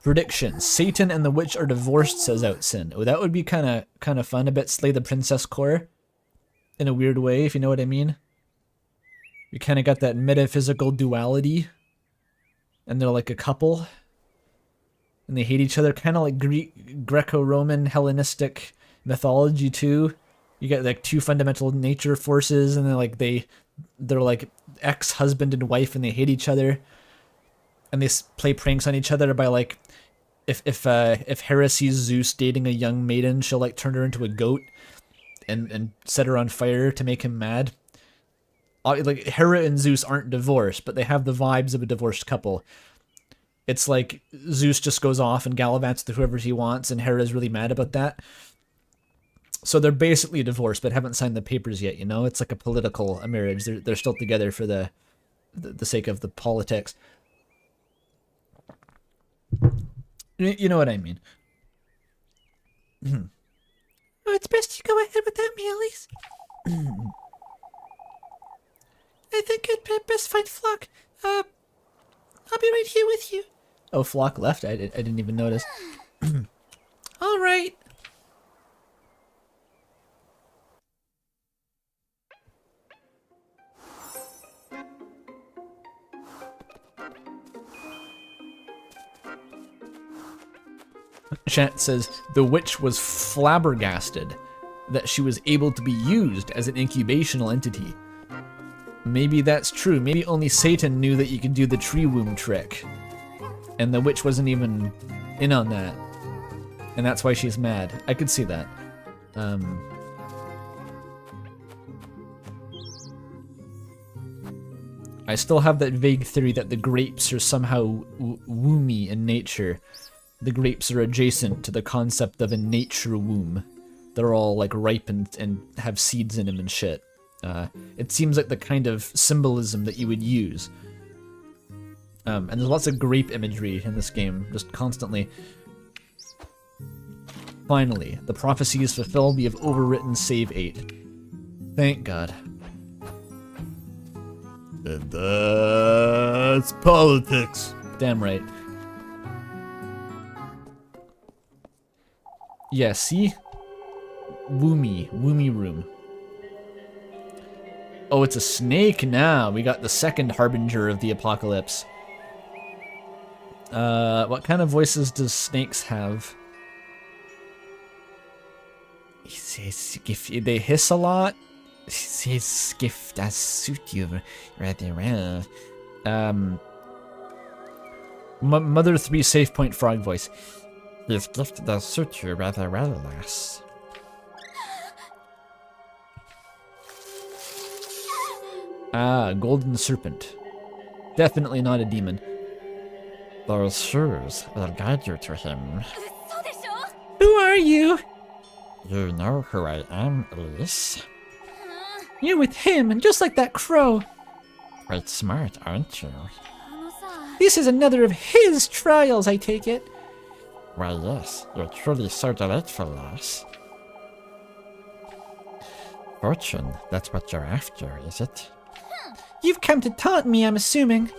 Predictions. Satan and the witch are divorced, says Outsin. Oh, that would be kind of fun. A bit Slay the Princess core. In a weird way, if you know what I mean. You kind of got that metaphysical duality. And they're like a couple. And they hate each other. Kind of like Greco-Roman Hellenistic mythology too. You get like two fundamental nature forces, and they're like ex-husband and wife, and they hate each other. And they play pranks on each other by like, if Hera sees Zeus dating a young maiden, she'll like turn her into a goat, and set her on fire to make him mad. Like Hera and Zeus aren't divorced, but they have the vibes of a divorced couple. It's like Zeus just goes off and gallivants to whoever he wants, and Hera's really mad about that. So they're basically divorced, but haven't signed the papers yet. You know, it's like a political marriage. They're still together for the sake of the politics. You know what I mean. Oh, it's best you go ahead with that, Mealies. I think I'd best find Flock. I'll be right here with you. Oh, Flock left? I didn't even notice. All right. Chat says, the witch was flabbergasted that she was able to be used as an incubational entity. Maybe that's true. Maybe only Satan knew that you could do the tree womb trick. And the witch wasn't even in on that. And that's why she's mad. I could see that. I still have that vague theory that the grapes are somehow womby in nature. The grapes are adjacent to the concept of a nature womb. They're all like ripe and have seeds in them and shit. It seems like the kind of symbolism that you would use. And there's lots of grape imagery in this game, just constantly. Finally, the prophecy is fulfilled. We have overwritten save 8. Thank God. And that's politics. Damn right. Yeah, see? Woomy room. Oh, it's a snake now. We got the second harbinger of the apocalypse. What kind of voices does snakes have? He says, if They hiss a lot? he says, gift does suit you rather well. Mother 3 save point frog voice. His gift does suit you rather well, lass. Ah, golden serpent. Definitely not a demon. Those shoes will guide you to him. Who are you? You know who I am, Elise. You're with him, and just like that crow. Quite smart, aren't you? This is another of his trials, I take it. Why, yes, you're truly so delightful, lass. Fortune, that's what you're after, is it? You've come to taunt me, I'm assuming.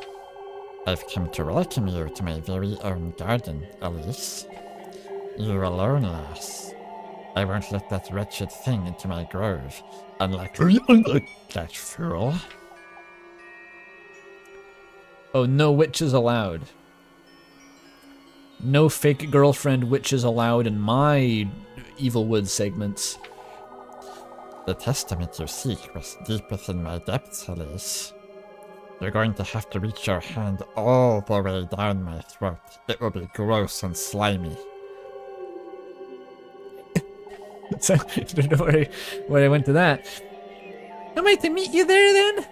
I've come to welcome you to my very own garden, Elise. You alone, lass. I won't let that wretched thing into my grove, unlike that fool. Oh, no witches allowed. No fake girlfriend witches allowed in my Evilwood segments. The testament you seek was deep within my depths, Elise. You're going to have to reach your hand all the way down my throat. It will be gross and slimy. So, I don't know where I went to that. Am I to meet you there, then?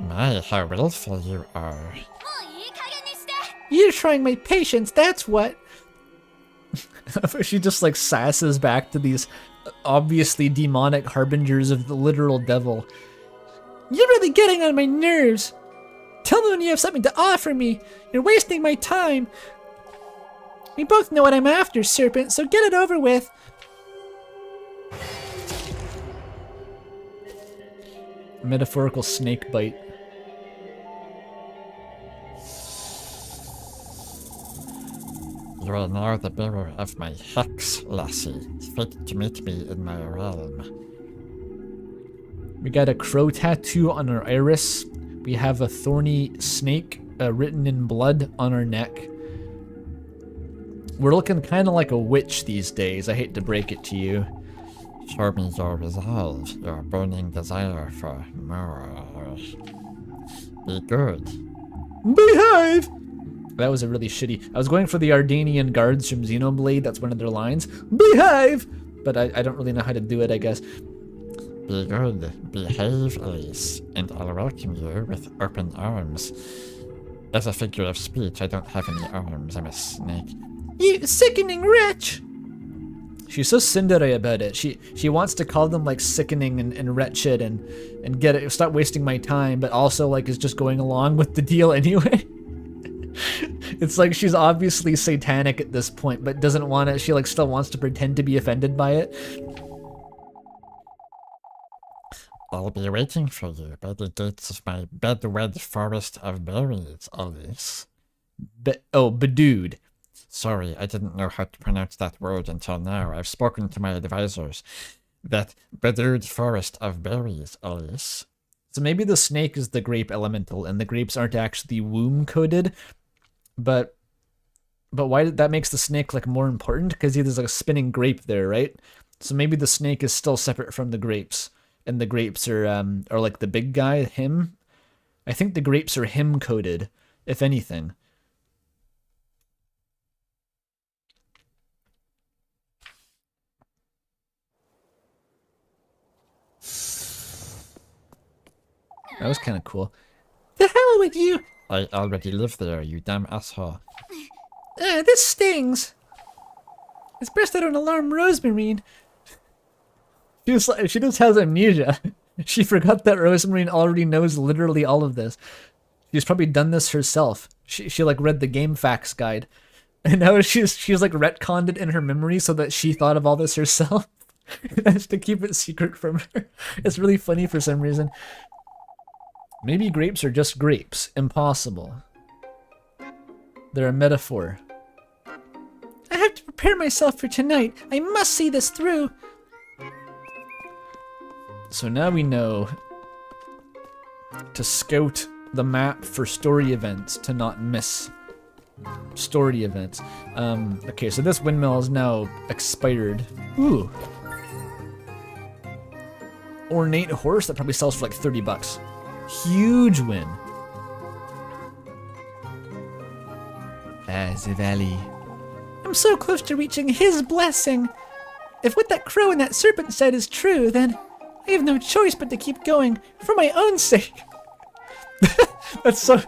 My, how willful you are. You're trying my patience, that's what. She just like sasses back to these obviously demonic harbingers of the literal devil. You're really getting on my nerves. Tell me when you have something to offer me. You're wasting my time. We both know what I'm after, Serpent, so get it over with. Metaphorical snake bite. You are now the bearer of my hex, lassie, fit to meet me in my realm. We got a crow tattoo on our iris. We have a thorny snake written in blood on our neck. We're looking kind of like a witch these days. I hate to break it to you. Show me your resolve, your burning desire for more. Be good. Behave! That was a really shitty... I was going for the Ardanian guards from Xenoblade. That's one of their lines. Behave! But I don't really know how to do it, I guess. Be good, behave, Elise, and I'll welcome you with open arms. As a figure of speech, I don't have any arms. I'm a snake. You sickening wretch! She's so tsundere about it. She wants to call them like sickening and wretched and get it. Stop wasting my time, but also like is just going along with the deal anyway. It's like she's obviously satanic at this point, but doesn't want it. She like still wants to pretend to be offended by it. I'll be waiting for you by the gates of my bedwed forest of berries, Elise. Bedude. Sorry, I didn't know how to pronounce that word until now. I've spoken to my advisors. That bedewed forest of berries, Elise. So maybe the snake is the grape elemental, and the grapes aren't actually womb-coded, but why did that makes the snake like more important? Because there's like a spinning grape there, right? So maybe the snake is still separate from the grapes, and the grapes are like the big guy, him. I think the grapes are him-coded, if anything. That was kind of cool. The hell with you! I already live there, you damn asshole. This stings. It's best I don't alarm Rosemarine. She just has amnesia. She forgot that Rosemarine already knows literally all of this. She's probably done this herself. She like read the game facts guide, and now she's like retconned it in her memory so that she thought of all this herself. Has to keep it secret from her. It's really funny for some reason. Maybe grapes are just grapes. Impossible. They're a metaphor. I have to prepare myself for tonight. I must see this through. So now we know to scout the map for story events to not miss story events. Okay, so this windmill is now expired. Ooh. Ornate horse that probably sells for like 30 bucks. Huge win. The valley. I'm so close to reaching his blessing. If what that crow and that serpent said is true, then I have no choice but to keep going for my own sake. That's so...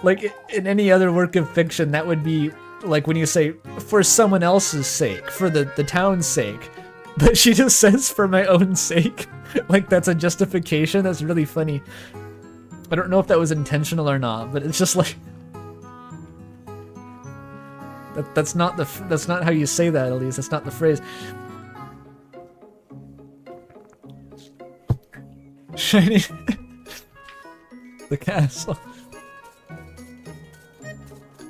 Like, in any other work of fiction, that would be like when you say, for someone else's sake, for the town's sake. But she just says, for my own sake. Like, that's a justification. That's really funny. I don't know if that was intentional or not, but it's just like... That's not how you say that, at least. That's not the phrase. Shiny... the castle.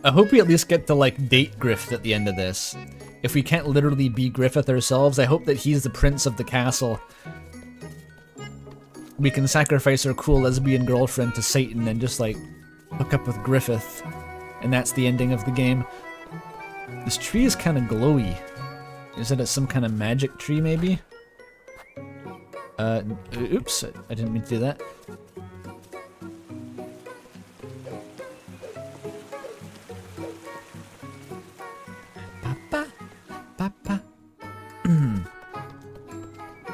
I hope we at least get to, like, date Griffith at the end of this. If we can't literally be Griffith ourselves, I hope that he's the prince of the castle. We can sacrifice our cool lesbian girlfriend to Satan and just, like, hook up with Griffith. And that's the ending of the game. This tree is kind of glowy. Is it some kind of magic tree, maybe? Oops, I didn't mean to do that.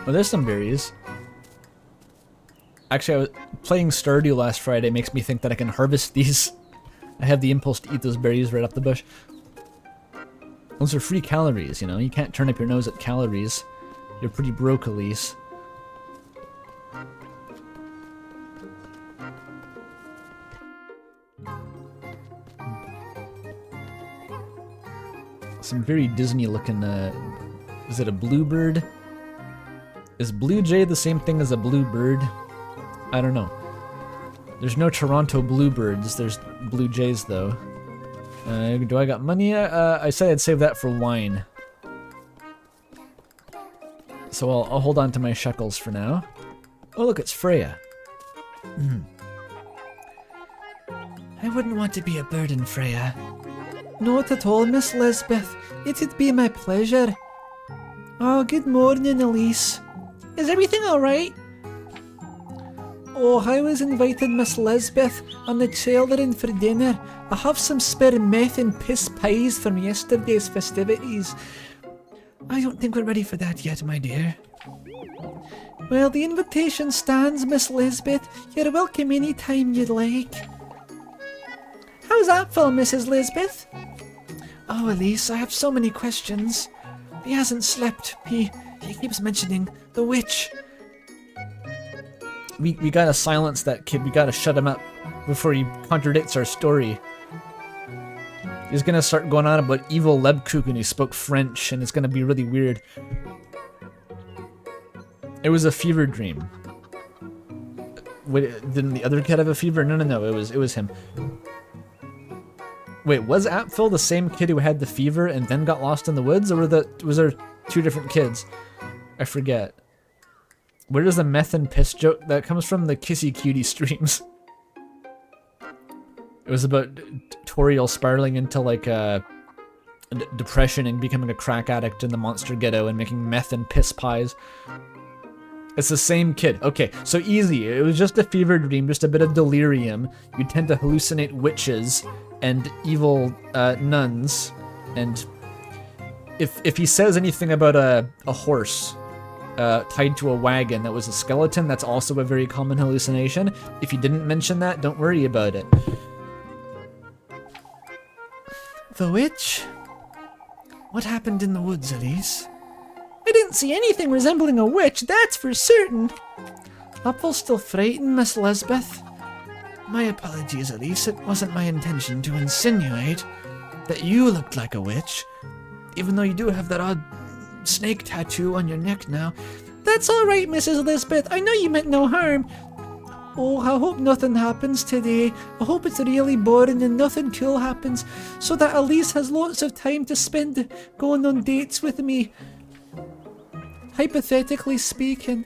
Oh, there's some berries. Actually, I was playing Stardew last Friday. Makes me think that I can harvest these. I have the impulse to eat those berries right off the bush. Those are free calories, you know? You can't turn up your nose at calories. You're pretty broke, Elise. Some very Disney-looking, is it a bluebird? Is blue jay the same thing as a bluebird? I don't know. There's no Toronto bluebirds, there's blue jays though. Do I got money? I said I'd save that for wine. So I'll hold on to my shekels for now. Oh look, it's Freya. I wouldn't want to be a burden, Freya. Not at all, Miss Lisbeth. It'd be my pleasure. Oh, good morning, Elise. Is everything alright? Oh, I was invited Miss Lisbeth on the children for dinner. I have some spare meth and piss pies from yesterday's festivities. I don't think we're ready for that yet, my dear. Well, the invitation stands, Miss Lisbeth. You're welcome any time you'd like. How's that for Mrs. Lisbeth? Oh, Elise, I have so many questions. He hasn't slept. He keeps mentioning the witch. We gotta silence that kid. We gotta shut him up before he contradicts our story. He's gonna start going on about evil Lebkuchen who spoke French, and it's gonna be really weird. It was a fever dream. Wait, didn't the other kid have a fever? No. It was him. Wait, was Apfel the same kid who had the fever and then got lost in the woods, or was there two different kids? I forget. Where does the meth and piss joke that comes from? The Kissy Cutie streams. It was about Toriel spiraling into like depression and becoming a crack addict in the monster ghetto and making meth and piss pies. It's the same kid. Okay, so easy. It was just a fever dream, just a bit of delirium. You tend to hallucinate witches and evil nuns, and if he says anything about a horse tied to a wagon that was a skeleton, that's also a very common hallucination. If he didn't mention that, don't worry about it. The witch? What happened in the woods, Elise? I didn't see anything resembling a witch, that's for certain. Apfel's still frightened, Miss Lisbeth. My apologies, Elise. It wasn't my intention to insinuate that you looked like a witch, even though you do have that odd snake tattoo on your neck now. That's all right, Mrs. Lisbeth. I know you meant no harm. Oh, I hope nothing happens today. I hope it's really boring and nothing cool happens, so that Elise has lots of time to spend going on dates with me. Hypothetically speaking.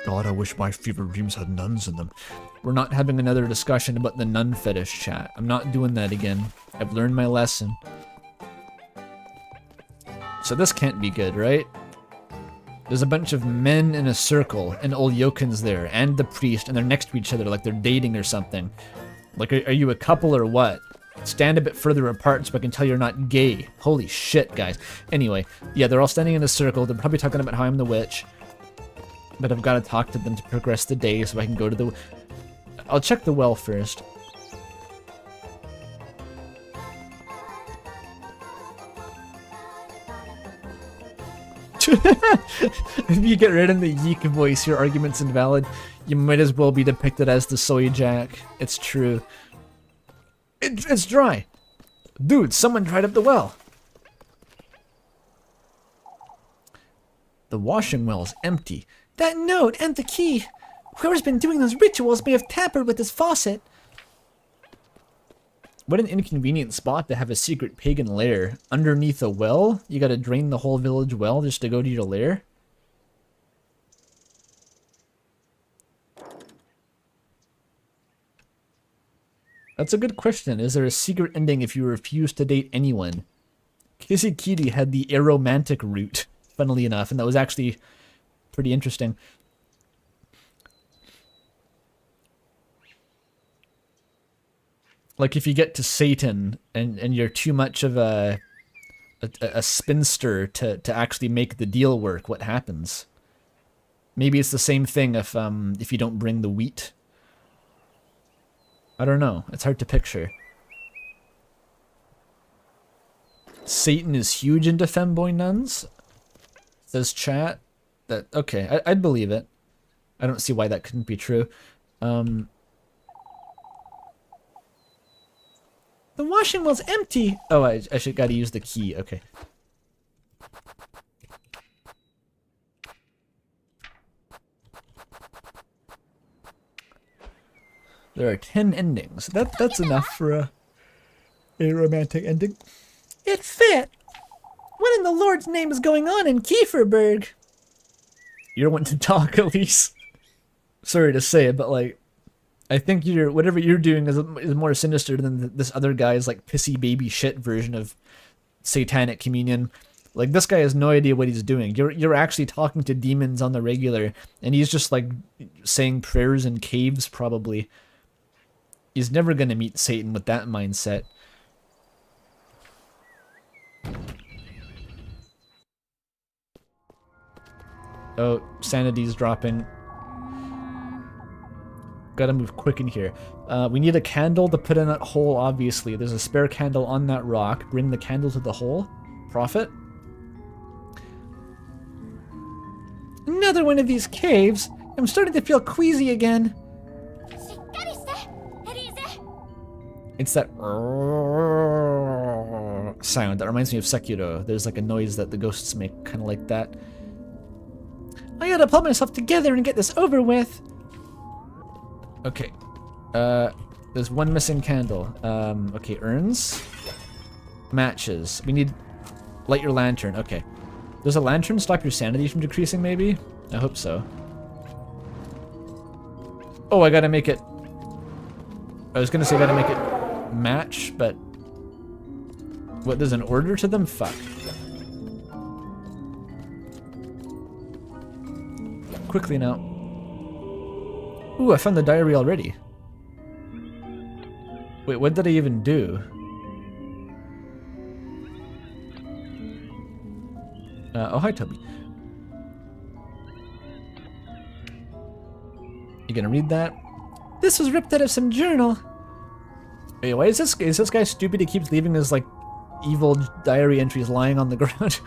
God, I wish my fever dreams had nuns in them. We're not having another discussion about the nun fetish, chat. I'm not doing that again. I've learned my lesson. So this can't be good, right? There's a bunch of men in a circle, and old Eugen's there, and the priest, and they're next to each other like they're dating or something. Like, are you a couple or what? Stand a bit further apart so I can tell you're not gay. Holy shit, guys. Anyway, yeah, they're all standing in a circle. They're probably talking about how I'm the witch. But I've got to talk to them to progress the day so I can go to the... I'll check the well first. If you get rid of the yeek voice, your argument's invalid. You might as well be depicted as the soy jack. It's true. It's dry. Dude, someone dried up the well. The washing well is empty. That note and the key. Whoever's been doing those rituals may have tampered with this faucet. What an inconvenient spot to have a secret pagan lair. Underneath a well? You gotta drain the whole village well just to go to your lair? That's a good question. Is there a secret ending if you refuse to date anyone? Kissy Kitty had the aromantic route, funnily enough, and that was actually pretty interesting. Like if you get to Satan and you're too much of a spinster to actually make the deal work, what happens? Maybe it's the same thing if you don't bring the wheat. I don't know. It's hard to picture. Satan is huge into femboy nuns, says chat. That okay, I'd believe it. I don't see why that couldn't be true. The washing well's empty. Oh, I should gotta use the key. Okay. There are 10 endings. That's enough for a romantic ending. It fit. What in the Lord's name is going on in Kieferberg? You're one to talk, Elise. Sorry to say it, but like, I think whatever you're doing is more sinister than this other guy's like pissy baby shit version of satanic communion. Like, this guy has no idea what he's doing. You're actually talking to demons on the regular, and he's just like saying prayers in caves probably. He's never gonna meet Satan with that mindset. Oh, sanity's dropping. Gotta move quick in here. We need a candle to put in that hole, obviously. There's a spare candle on that rock. Bring the candle to the hole. Profit. Another one of these caves. I'm starting to feel queasy again. It's that sound that reminds me of Sekiro. There's like a noise that the ghosts make, kind of like that. I gotta pull myself together and get this over with. Okay. There's one missing candle. Okay, urns. Matches. We need... Light your lantern. Okay. Does a lantern stop your sanity from decreasing, maybe? I hope so. Oh, I gotta make it... I was gonna say I gotta make it match, but... What, there's an order to them? Fuck. Quickly now. Ooh, I found the diary already. Wait, what did I even do? Oh, hi, Toby. You gonna read that? This was ripped out of some journal. Wait, why is this guy stupid? He keeps leaving his, like, evil diary entries lying on the ground.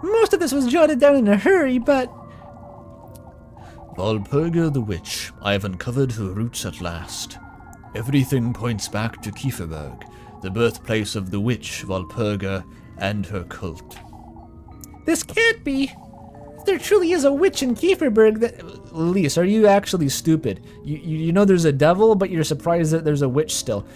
Most of this was jotted down in a hurry, but... Walpurga the Witch, I have uncovered her roots at last. Everything points back to Kieferberg, the birthplace of the witch Walpurga and her cult. This can't be. If there truly is a witch in Kieferberg, that... Elise, are you actually stupid? You know there's a devil, but you're surprised that there's a witch still.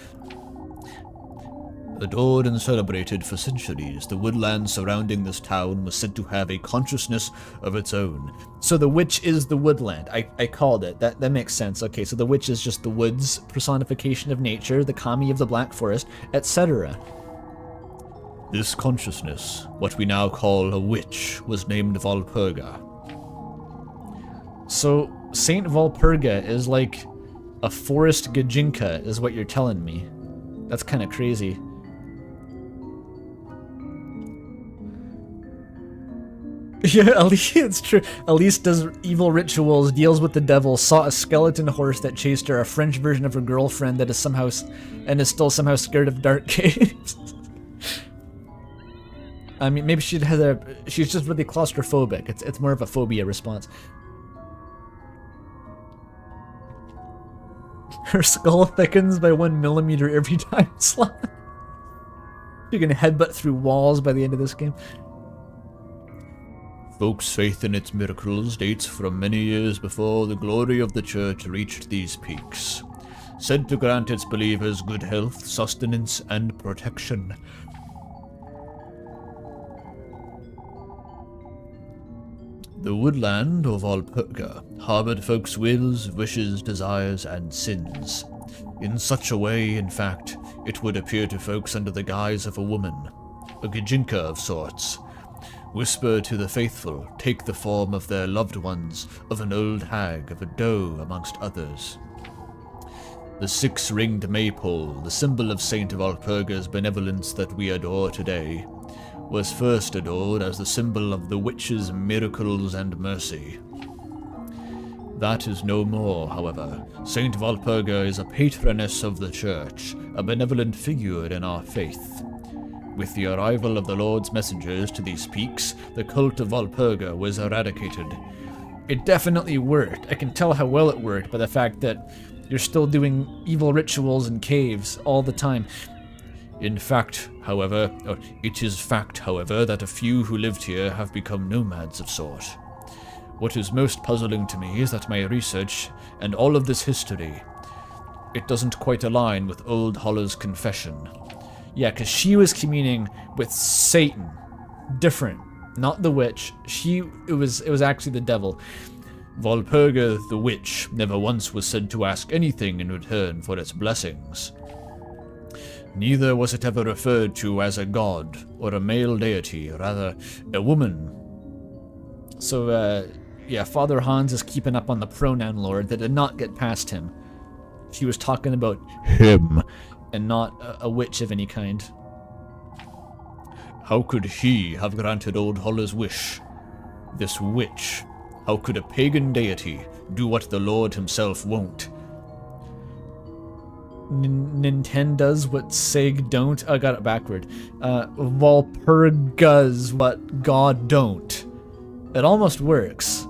Adored and celebrated for centuries, the woodland surrounding this town was said to have a consciousness of its own. So the witch is the woodland. I called it. That makes sense. Okay, so the witch is just the woods personification of nature, the kami of the Black Forest, etc. This consciousness, what we now call a witch, was named Walpurga. So Saint Walpurga is like a forest gajinka, is what you're telling me. That's kind of crazy. Yeah, Elise, it's true. Elise does evil rituals, deals with the devil, saw a skeleton horse that chased her, a French version of her girlfriend that is still somehow scared of dark caves. I mean, maybe she's just really claustrophobic. It's more of a phobia response. Her skull thickens by 1 millimeter every time slot. You can headbutt through walls by the end of this game. Folks' faith in its miracles dates from many years before the glory of the church reached these peaks, said to grant its believers good health, sustenance, and protection. The woodland of Walpurga harbored folks' wills, wishes, desires, and sins. In such a way, in fact, it would appear to folks under the guise of a woman, a gajinka of sorts. Whisper to the faithful, take the form of their loved ones, of an old hag, of a doe, amongst others. The 6-ringed maypole, the symbol of Saint Walpurga's benevolence that we adore today, was first adored as the symbol of the witch's miracles and mercy. That is no more, however. Saint Walpurga is a patroness of the church, a benevolent figure in our faith. With the arrival of the Lord's messengers to these peaks, the cult of Walpurga was eradicated. It definitely worked. I can tell how well it worked by the fact that you're still doing evil rituals in caves all the time. In fact, however, it is fact, however, that a few who lived here have become nomads of sort. What is most puzzling to me is that my research and all of this history it doesn't quite align with Old Hollow's confession. Yeah, because she was communing with Satan. Different. Not the witch. It was actually the devil. Walpurga the witch never once was said to ask anything in return for its blessings. Neither was it ever referred to as a god or a male deity, rather a woman. So, yeah, Father Hans is keeping up on the pronoun lore that did not get past him. She was talking about him and not a witch of any kind. How could he have granted Old Hollow's wish? This witch. How could a pagan deity do what the Lord himself won't? Nintendo does what Seg don't. I got it backward. Walpurga's what God don't. It almost works.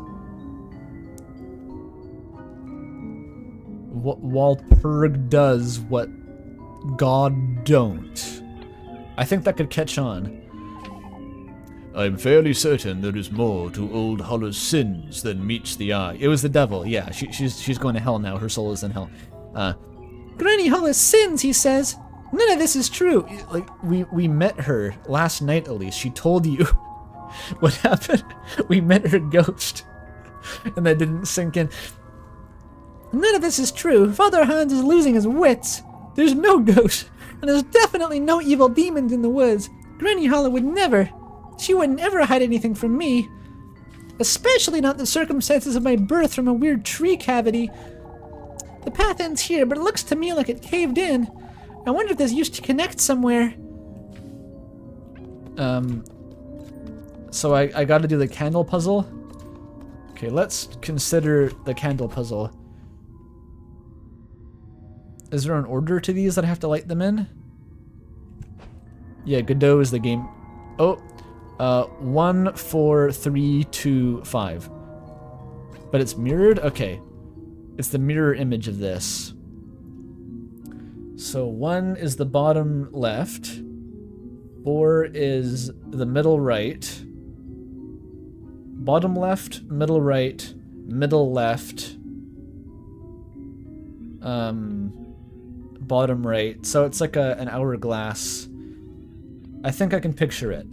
Walpurg does what God don't. I think that could catch on. I'm fairly certain there is more to Old Hollow's sins than meets the eye. It was the devil, yeah. She's going to hell now. Her soul is in hell. Granny Hollow's sins, he says. None of this is true. Like, we met her last night, Elise. She told you what happened. We met her ghost. And that didn't sink in. None of this is true. Father Hans is losing his wits. There's no ghost, and there's definitely no evil demons in the woods. Granny Hollow would never. She wouldn't ever hide anything from me. Especially not the circumstances of my birth from a weird tree cavity. The path ends here, but it looks to me like it caved in. I wonder if this used to connect somewhere. So I gotta do the candle puzzle. Okay, let's consider the candle puzzle. Is there an order to these that I have to light them in? Yeah, Godot is the game. Oh, 1, 4, 3, 2, 5. But it's mirrored? Okay. It's the mirror image of this. So 1 is the bottom left. 4 is the middle right. Bottom left, middle right, middle left. Bottom right. So it's like an hourglass. I think I can picture it.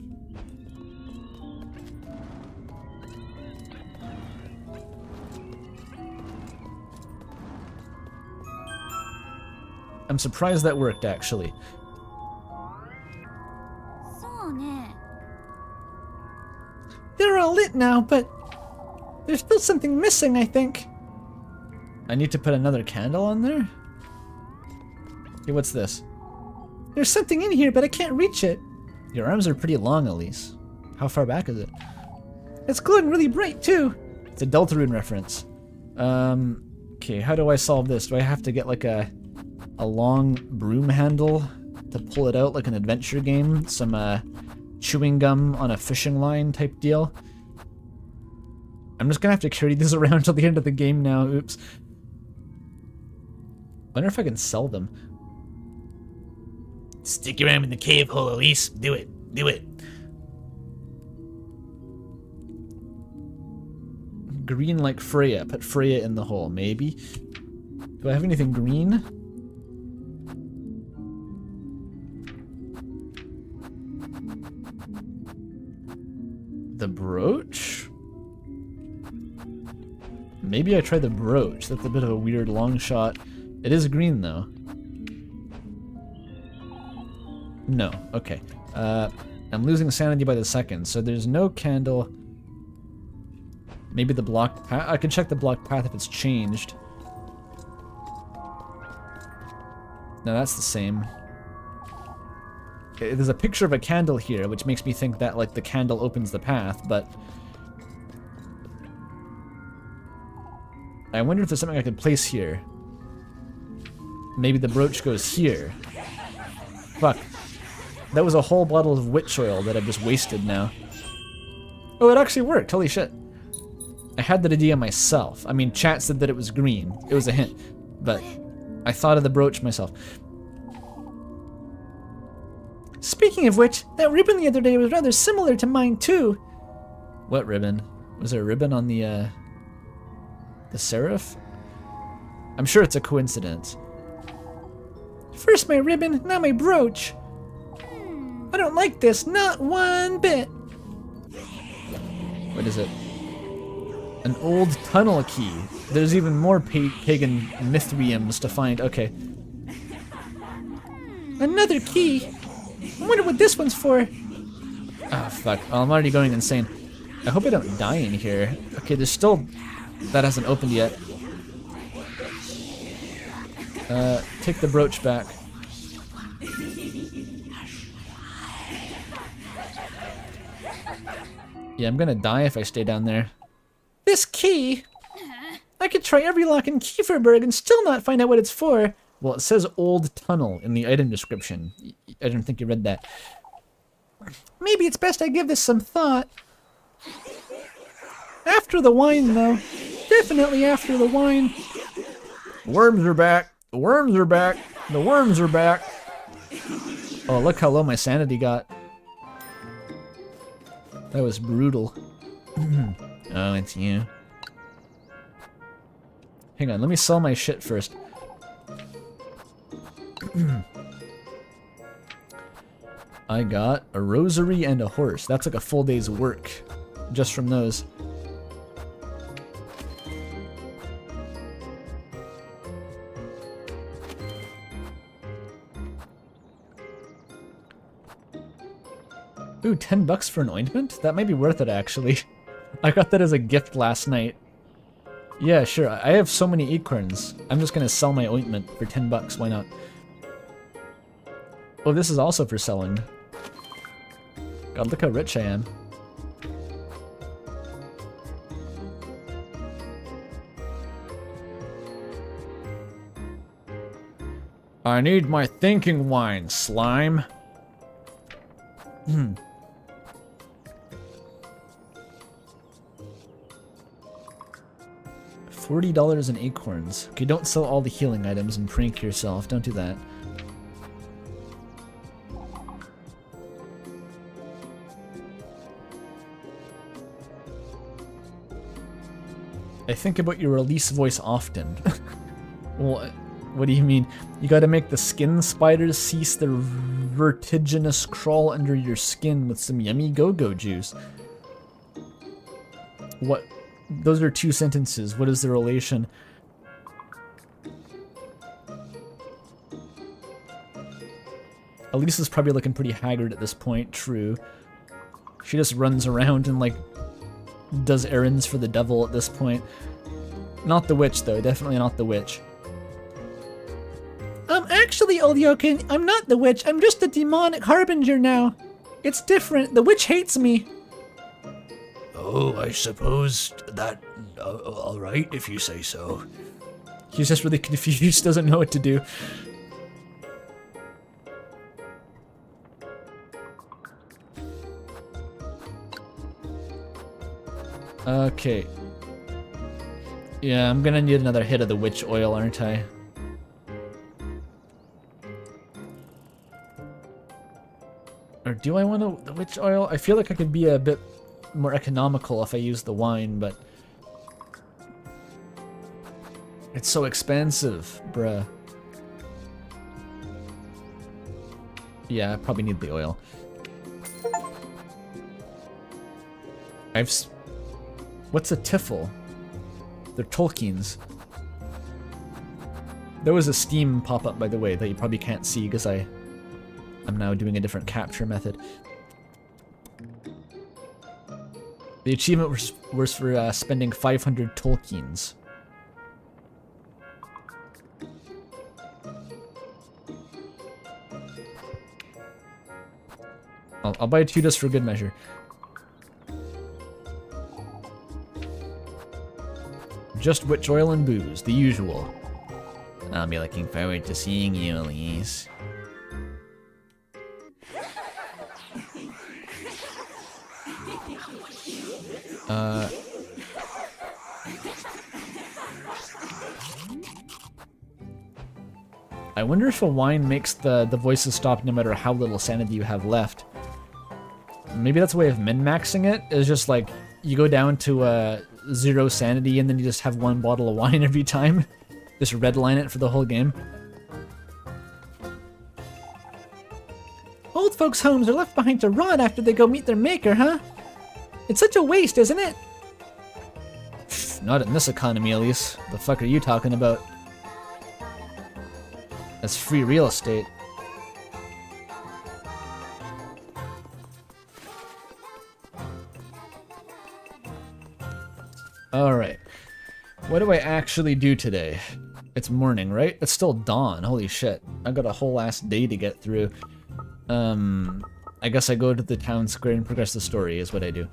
I'm surprised that worked, actually. They're all lit now, but there's still something missing, I think. I need to put another candle on there? Okay, what's this? There's something in here, but I can't reach it. Your arms are pretty long, Elise. How far back is it? It's glowing really bright, too. It's a Deltarune reference. Okay, how do I solve this? Do I have to get like a long broom handle to pull it out like an adventure game? Some chewing gum on a fishing line type deal? I'm just gonna have to carry these around till the end of the game now. Oops. Wonder if I can sell them. Stick your arm in the cave hole, Elise. Do it. Do it. Green like Freya. Put Freya in the hole, maybe. Do I have anything green? The brooch? Maybe I try the brooch. That's a bit of a weird long shot. It is green though. No, okay. I'm losing sanity by the second, so there's no candle. Maybe the blocked path. I can check the blocked path if it's changed. No, that's the same. Okay, there's a picture of a candle here, which makes me think that like the candle opens the path, but I wonder if there's something I could place here. Maybe the brooch goes here. Fuck. That was a whole bottle of witch oil that I've just wasted now. Oh, it actually worked. Holy shit. I had that idea myself. I mean, chat said that it was green. It was a hint. But I thought of the brooch myself. Speaking of which, that ribbon the other day was rather similar to mine too. What ribbon? Was there a ribbon on the seraph? I'm sure it's a coincidence. First my ribbon, now my brooch. I don't like this, not one bit. What is it? An old tunnel key. There's even more pagan mithriums to find. Okay. Another key. I wonder what this one's for. Ah, fuck. Oh, I'm already going insane. I hope I don't die in here. Okay, there's still... That hasn't opened yet. Take the brooch back. Yeah, I'm gonna die if I stay down there. This key? I could try every lock in Kieferberg and still not find out what it's for. Well, it says old tunnel in the item description. I don't think you read that. Maybe it's best I give this some thought. After the wine, though. Definitely after the wine. Worms are back. The worms are back. The worms are back. Oh, look how low my sanity got. That was brutal. Oh, it's you. Hang on, let me sell my shit first. I got a rosary and a horse. That's like a full day's work just from those. Ooh, $10 for an ointment? That might be worth it, actually. I got that as a gift last night. Yeah, sure. I have so many acorns. I'm just gonna sell my ointment for $10. Why not? Oh, this is also for selling. God, look how rich I am. I need my thinking wine, slime. $40 in acorns. Okay, don't sell all the healing items and prank yourself. Don't do that. I think about your release voice often. Well, what do you mean? You gotta make the skin spiders cease their vertiginous crawl under your skin with some yummy go-go juice. What? Those are two sentences. What is the relation? Elisa's probably looking pretty haggard at this point, true. She just runs around and, like, does errands for the devil at this point. Not the witch, though. Definitely not the witch. Actually, old Eugen, I'm not the witch. I'm just a demonic harbinger now. It's different. The witch hates me. Oh, I suppose that... alright, if you say so. He's just really confused, doesn't know what to do. Okay. Yeah, I'm gonna need another hit of the witch oil, aren't I? Or do I want the witch oil? I feel like I could be a bit more economical if I use the wine, but... It's so expensive, bruh. Yeah, I probably need the oil. What's a tiffle? They're Tolkien's. There was a Steam pop-up, by the way, that you probably can't see because I'm now doing a different capture method. The achievement was for spending 500 Tolkien's. I'll buy 2 just for good measure. Just witch oil and booze, the usual. I'll be looking forward to seeing you, Elise. I wonder if a wine makes the voices stop no matter how little sanity you have left. Maybe that's a way of min-maxing it, is just like, you go down to 0 sanity and then you just have 1 bottle of wine every time. Just redline it for the whole game. old folks' homes are left behind to rot after they go meet their maker, huh? It's such a waste, isn't it? Not in this economy, at least. The fuck are you talking about? That's free real estate. Alright. What do I actually do today? It's morning, right? It's still dawn. Holy shit. I got a whole ass day to get through. I guess I go to the town square and progress the story is what I do.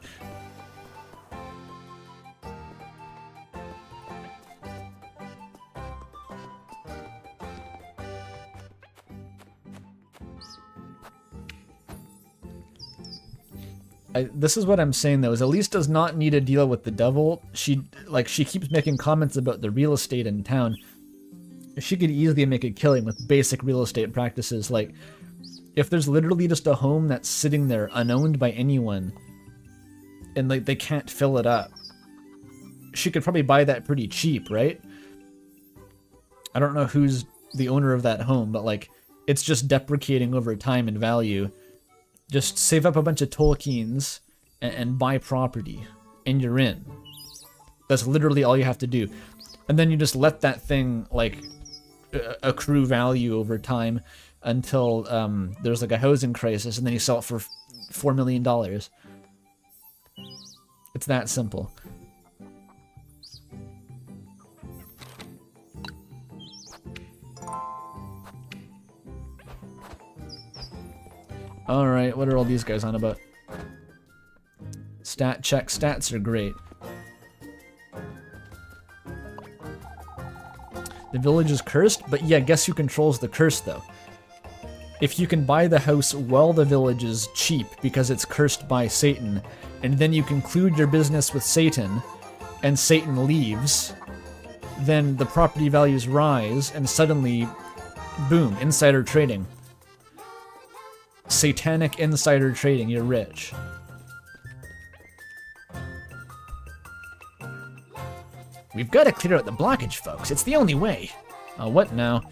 This is what I'm saying though, is Elise does not need to deal with the devil. She keeps making comments about the real estate in town. She could easily make a killing with basic real estate practices. Like, if there's literally just a home that's sitting there unowned by anyone, and like they can't fill it up, she could probably buy that pretty cheap, right? I don't know who's the owner of that home, but like, it's just depreciating over time in value. Just save up a bunch of tokens and buy property, and you're in. That's literally all you have to do. And then you just let that thing, like, accrue value over time until there's, like, a housing crisis, and then you sell it for $4 million. It's that simple. Alright, what are all these guys on about? Stat check. Stats are great. The village is cursed, but yeah, guess who controls the curse though? If you can buy the house while the village is cheap because it's cursed by Satan, and then you conclude your business with Satan, and Satan leaves, then the property values rise, and suddenly, boom, insider trading. Satanic insider trading, you're rich. We've got to clear out the blockage, folks. It's the only way. What now?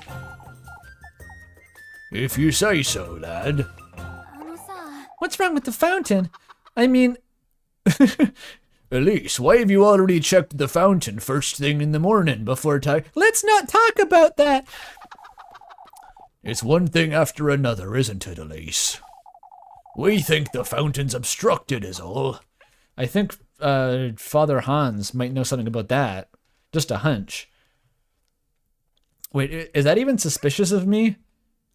If you say so, lad. What's wrong with the fountain? I mean... Elise, why have you already checked the fountain first thing in the morning before time? Let's not talk about that! It's one thing after another, isn't it, Elise? We think the fountain's obstructed is all. I think Father Hans might know something about that. Just a hunch. Wait, is that even suspicious of me?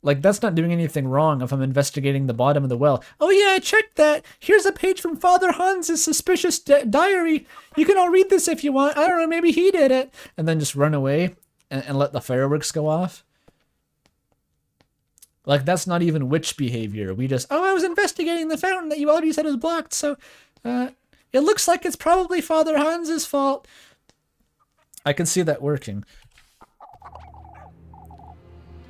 Like, that's not doing anything wrong if I'm investigating the bottom of the well. Oh yeah, I checked that. Here's a page from Father Hans' suspicious diary. You can all read this if you want. I don't know, maybe he did it. And then just run away and let the fireworks go off? Like, that's not even witch behavior. We just, oh, I was investigating the fountain that you already said was blocked, so it looks like it's probably Father Hans' fault. I can see that working.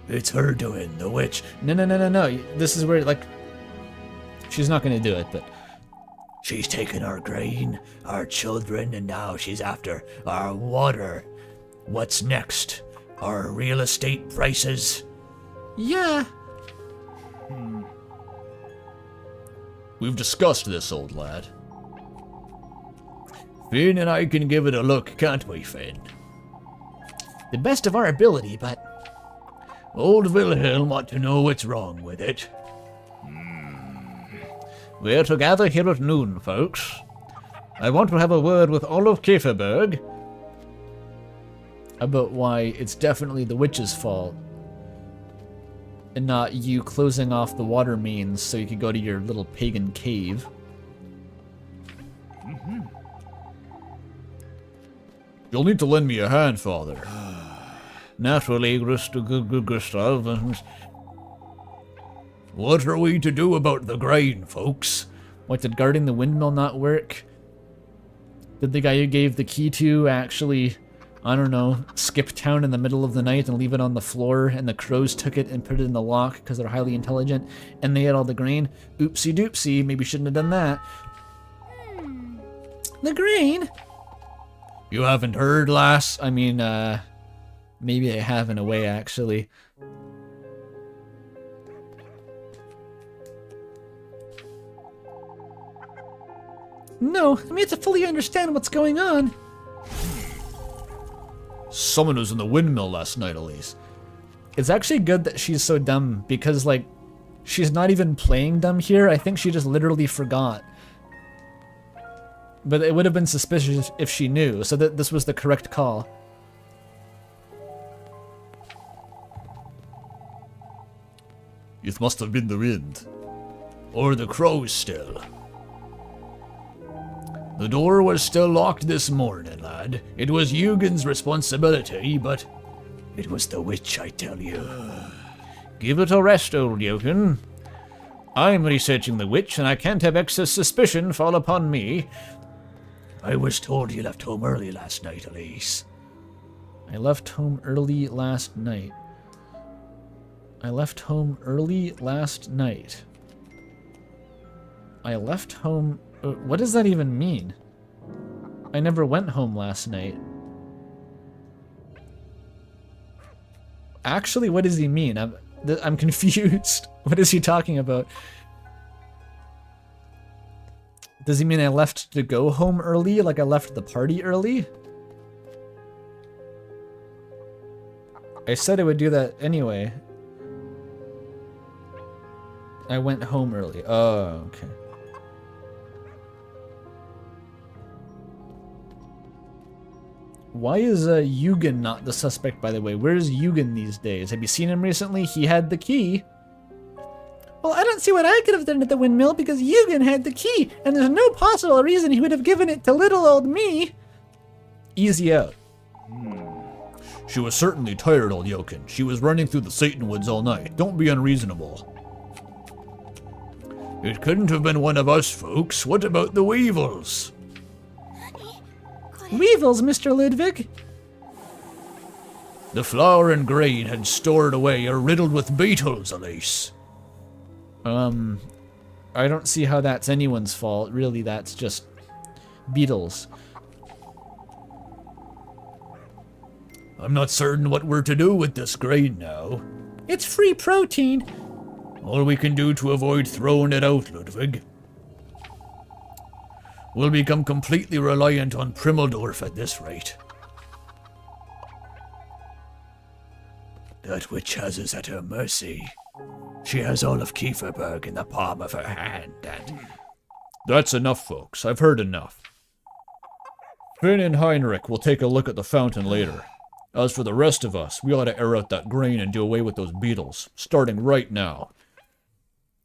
It's her doing, the witch. No. This is where, like, she's not going to do it, but... She's taken our grain, our children, and now she's after our water. What's next? Our real estate prices? Yeah. We've discussed this, old lad. Finn and I can give it a look, can't we, Finn? The best of our ability, but... Old Wilhelm ought to know what's wrong with it. We're to gather here at noon, folks. I want to have a word with all of Kieferberg. About why it's definitely the witch's fault. And not you closing off the water mains so you could go to your little pagan cave. You'll need to lend me a hand, Father. Naturally, Gustav. What are we to do about the grain, folks? What, did guarding the windmill not work? Did the guy you gave the key to actually, I don't know, skip town in the middle of the night and leave it on the floor, and the crows took it and put it in the lock because they're highly intelligent, and they had all the grain? Oopsie doopsie, maybe shouldn't have done that. The grain? You haven't heard, lass? I mean, maybe I have in a way, actually. No, I'm yet to fully understand what's going on. Someone was in the windmill last night, Elise. It's actually good that she's so dumb, because, like, she's not even playing dumb here. I think she just literally forgot. But it would have been suspicious if she knew, so that this was the correct call. It must have been the wind. Or the crows still. The door was still locked this morning, lad. It was Eugen's responsibility, but it was the witch, I tell you. Give it a rest, old Eugen. I'm researching the witch, and I can't have excess suspicion fall upon me. I was told you left home early last night, Elise. I left home early last night. I left home early last night. I left home... what does that even mean? I never went home last night. Actually, what does he mean? I'm confused. What is he talking about? Does he mean I left to go home early? Like I left the party early? I said I would do that anyway. I went home early. Oh, okay. Why is Eugen not the suspect, by the way? Where's Eugen these days? Have you seen him recently? He had the key. Well, I don't see what I could have done at the windmill because Eugen had the key, and there's no possible reason he would have given it to little old me. Easy out. She was certainly tired, old Eugen. She was running through the Satan woods all night. Don't be unreasonable. It couldn't have been one of us folks. What about the weevils? Weevils, Mr. Ludwig? The flour and grain had stored away are riddled with beetles, Elise. I don't see how that's anyone's fault. Really, that's just beetles. I'm not certain what we're to do with this grain now. It's free protein. All we can do to avoid throwing it out, Ludwig. We'll become completely reliant on Primmeldorf at this rate. That witch has us at her mercy. She has all of Kieferberg in the palm of her hand, and... That's enough, folks. I've heard enough. Finn and Heinrich will take a look at the fountain later. As for the rest of us, we ought to air out that grain and do away with those beetles, starting right now.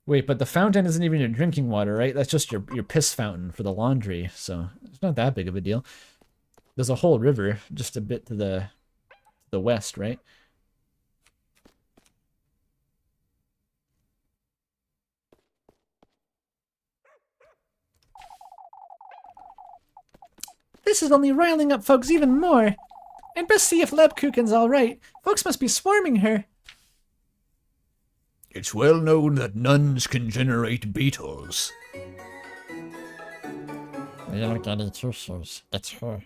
Wait, but the fountain isn't even your drinking water, right? That's just your piss fountain for the laundry, so it's not that big of a deal. There's a whole river just a bit to the west, right? This is only riling up folks even more. I'd best see if Lebkuchen's alright. Folks must be swarming her. It's well known that nuns can generate beetles. Real Goody two-shoes. It's her.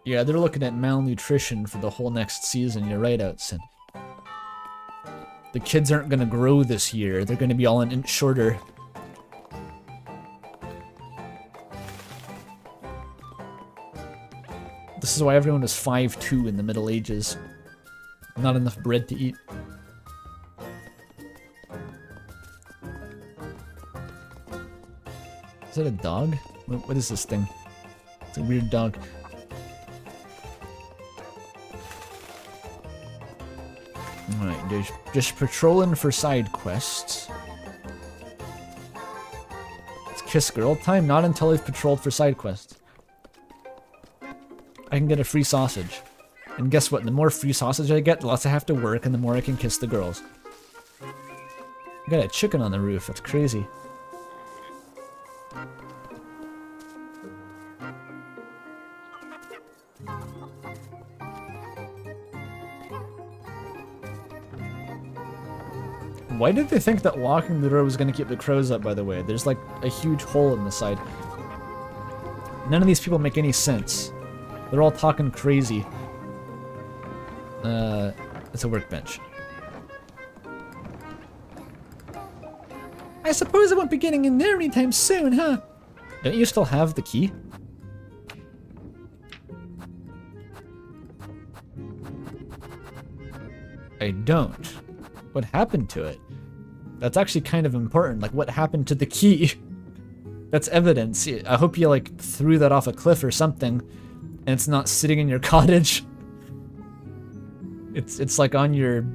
Yeah, they're looking at malnutrition for the whole next season. You're right, Outson. The kids aren't gonna grow this year. They're gonna be all an inch shorter. This is why everyone was 5'2" in the Middle Ages. Not enough bread to eat. Is that a dog? What is this thing? It's a weird dog. Alright, there's just patrolling for side quests. It's Kiss Girl time, not until I've patrolled for side quests. I can get a free sausage. And guess what? The more free sausage I get, the less I have to work and the more I can kiss the girls. I got a chicken on the roof, that's crazy. Why did they think that locking the door was going to keep the crows up, by the way? There's like a huge hole in the side. None of these people make any sense. They're all talking crazy. It's a workbench. I suppose I won't be getting in there anytime soon, huh? Don't you still have the key? I don't. What happened to it? That's actually kind of important. Like, what happened to the key? That's evidence. I hope you, like, threw that off a cliff or something, and it's not sitting in your cottage. It's like on your...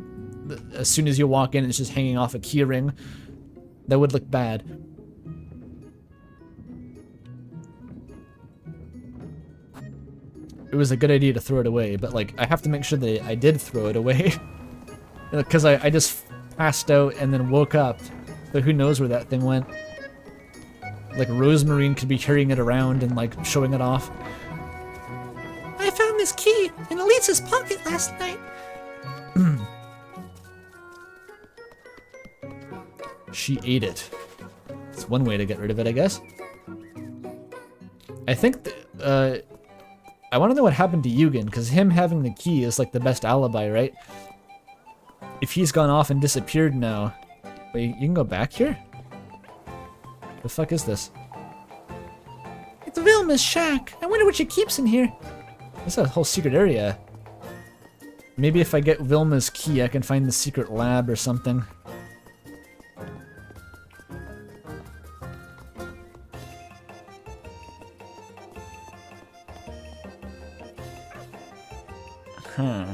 As soon as you walk in, it's just hanging off a key ring. That would look bad. It was a good idea to throw it away, but, like, I have to make sure that I did throw it away. Because I just passed out and then woke up. So who knows where that thing went. Like, Rosemarine could be carrying it around and, like, showing it off. I found this key in Elisa's pocket last night. She ate it. It's one way to get rid of it, I guess. I think, I want to know what happened to Eugen, because him having the key is, like, the best alibi, right? If he's gone off and disappeared now... Wait, you can go back here? The fuck is this? It's Vilma's shack. I wonder what she keeps in here. This is a whole secret area. Maybe if I get Vilma's key, I can find the secret lab or something. Huh.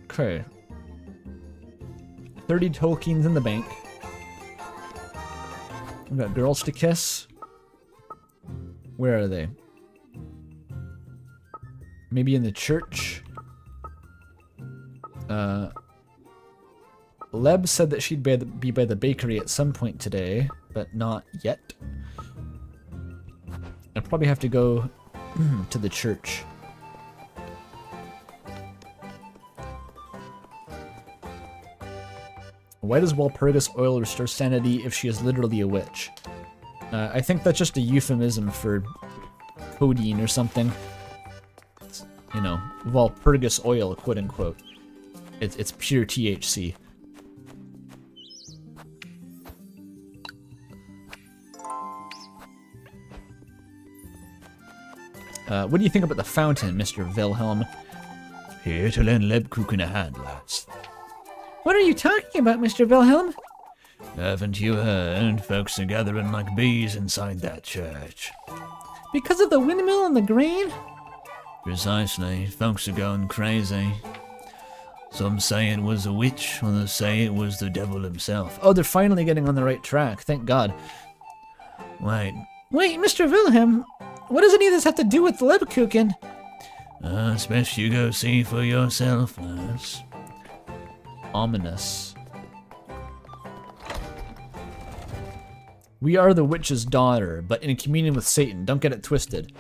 Okay. 30 tokens in the bank. We've got girls to kiss. Where are they? Maybe in the church? Leb said that she'd be by the bakery at some point today, but not yet. I'll probably have to go to the church. Why does Walpurgis oil restore sanity if she is literally a witch? I think that's just a euphemism for codeine or something. It's, you know, Walpurgis oil, quote unquote. It's pure THC. What do you think about the fountain, Mr. Wilhelm? Here to lend Lebkuchen a hand, lads. What are you talking about, Mr. Wilhelm? Haven't you heard? Folks are gathering like bees inside that church. Because of the windmill and the grain? Precisely. Folks are going crazy. Some say it was a witch, others say it was the devil himself. Oh, they're finally getting on the right track. Thank God. Wait, Mr. Wilhelm, what does any of this have to do with Lebkuchen? it's best you go see for yourself, lads. Ominous. We are the witch's daughter, but in communion with Satan. Don't get it twisted.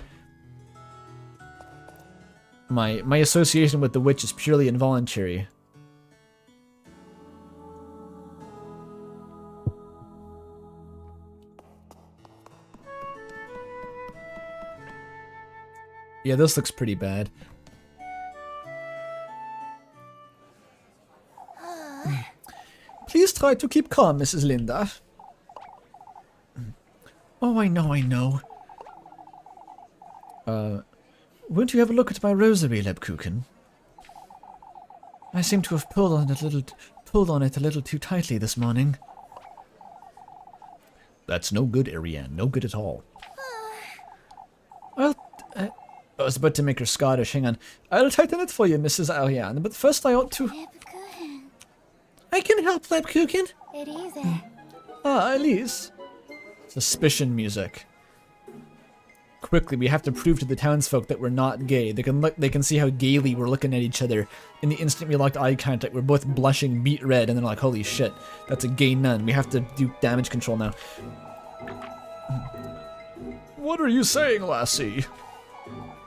My association with the witch is purely involuntary. Yeah, this looks pretty bad. Please try to keep calm, Mrs. Linda. Oh, I know. Won't you have a look at my rosary, Lebkuchen? I seem to have pulled on it a little too tightly this morning. That's no good, Ariane. No good at all. Well, I was about to make her Scottish. Hang on. I'll tighten it for you, Mrs. Ariane, but first I ought to... I can help, Lebkuchen. It is. Ah, Elise. Suspicion music. Quickly, we have to prove to the townsfolk that we're not gay. They can see how gaily we're looking at each other. In the instant we locked eye contact, we're both blushing beet red, and they're like, holy shit, that's a gay nun. We have to do damage control now. What are you saying, lassie?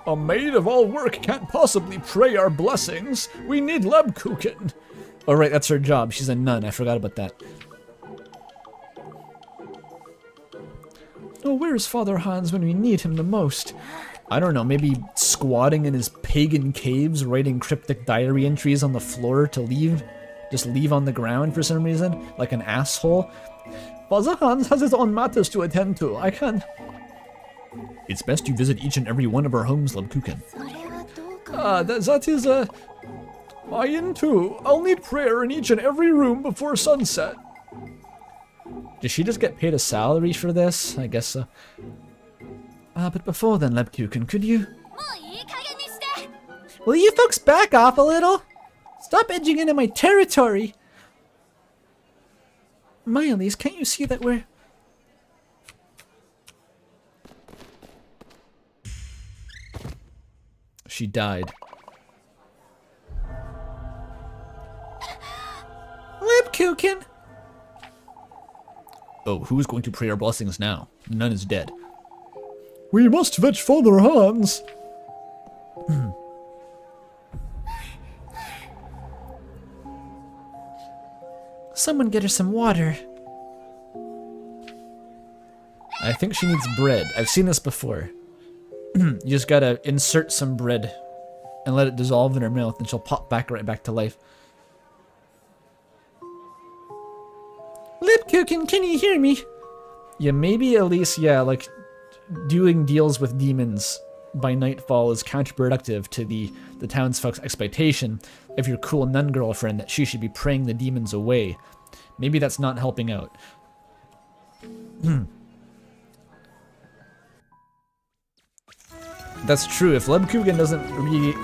A maid of all work can't possibly pray our blessings. We need Lebkuchen. Oh right, that's her job. She's a nun. I forgot about that. Oh, where's Father Hans when we need him the most? I don't know, maybe squatting in his pagan caves, writing cryptic diary entries on the floor to leave just leave on the ground for some reason, like an asshole. Father Hans has his own matters to attend to. I can't. It's best you visit each and every one of our homes, Lebkuchen. That is mine too. I'll need prayer in each and every room before sunset. Does she just get paid a salary for this? I guess so. But before then, Lebkuchen, could you... Will you folks back off a little? Stop edging into my territory! Elise, can't you see that we're... She died. Lebkuchen! Oh, who's going to pray our blessings now? None is dead. We must fetch Father Hans! Someone get her some water. I think she needs bread. I've seen this before. You just gotta insert some bread and let it dissolve in her mouth and she'll pop right back to life. Lebkuchen, can you hear me? Yeah, maybe Elise, yeah, like doing deals with demons by nightfall is counterproductive to the townsfolk's expectation of your cool nun girlfriend that she should be praying the demons away. Maybe that's not helping out. That's true. If Lebkuchen doesn't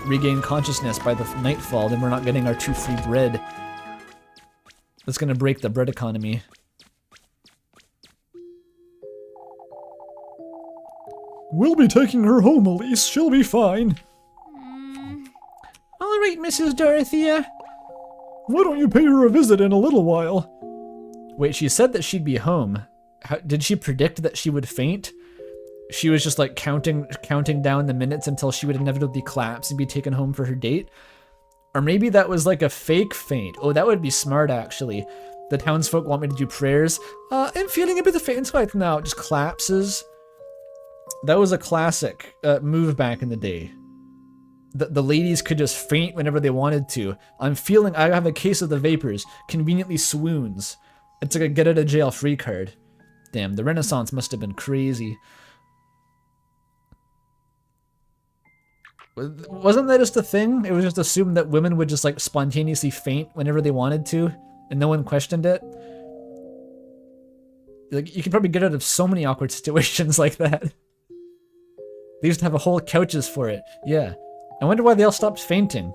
regain consciousness by the nightfall, then we're not getting our 2 free bread. That's gonna break the bread economy. We'll be taking her home, Elise. She'll be fine. All right, Mrs. Dorothea. Why don't you pay her a visit in a little while? Wait, she said that she'd be home. Did she predict that she would faint? She was just like counting down the minutes until she would inevitably collapse and be taken home for her date? Or maybe that was like a fake faint. Oh, that would be smart, actually. The townsfolk want me to do prayers. I'm feeling a bit of faint right now. Just collapses. That was a classic move back in the day. The ladies could just faint whenever they wanted to. I have a case of the vapors. Conveniently swoons. It's like a get out of jail free card. Damn, the Renaissance must have been crazy. Wasn't that just a thing? It was just assumed that women would just like spontaneously faint whenever they wanted to, and no one questioned it. Like, you could probably get out of so many awkward situations like that. They used to have a whole couches for it. Yeah. I wonder why they all stopped fainting.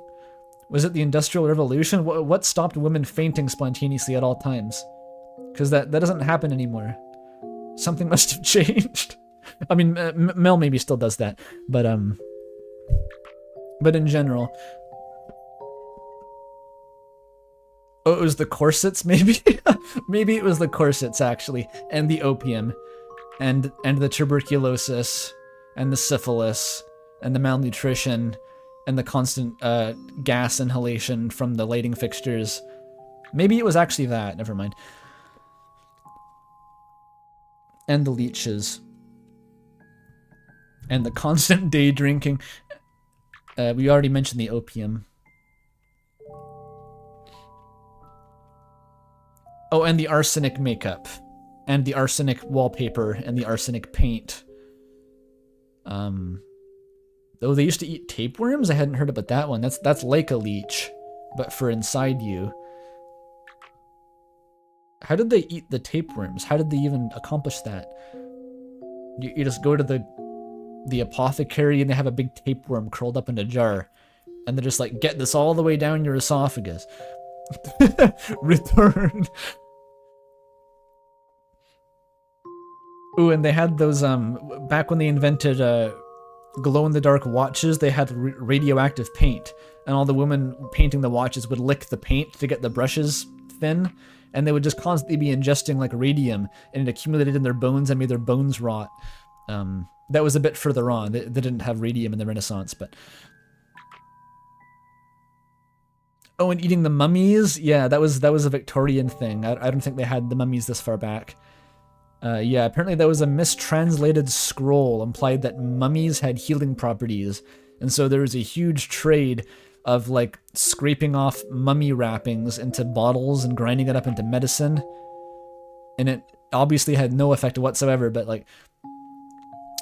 Was it the Industrial Revolution? What stopped women fainting spontaneously at all times? Because that doesn't happen anymore. Something must have changed. I mean, Mel maybe still does that, but in general. Oh, it was the corsets, maybe? Maybe it was the corsets, actually, and the opium, and the tuberculosis, and the syphilis, and the malnutrition, and the constant gas inhalation from the lighting fixtures. Maybe it was actually that, never mind. And the leeches. And the constant day drinking. We already mentioned the opium. Oh, and the arsenic makeup. And the arsenic wallpaper and the arsenic paint. Though they used to eat tapeworms? I hadn't heard about that one. That's like a leech, but for inside you. How did they eat the tapeworms? How did they even accomplish that? You just go to the apothecary and they have a big tapeworm curled up in a jar. And they're just like, get this all the way down your esophagus. Return. Ooh, and they had those, back when they invented glow-in-the-dark watches, they had radioactive paint. And all the women painting the watches would lick the paint to get the brushes thin. And they would just constantly be ingesting like radium, and it accumulated in their bones and made their bones rot. That was a bit further on. They didn't have radium in the Renaissance, but... Oh, and eating the mummies? Yeah, that was a Victorian thing. I don't think they had the mummies this far back. Yeah, apparently that was a mistranslated scroll implied that mummies had healing properties. And so there was a huge trade of like scraping off mummy wrappings into bottles and grinding it up into medicine. And it obviously had no effect whatsoever, but like,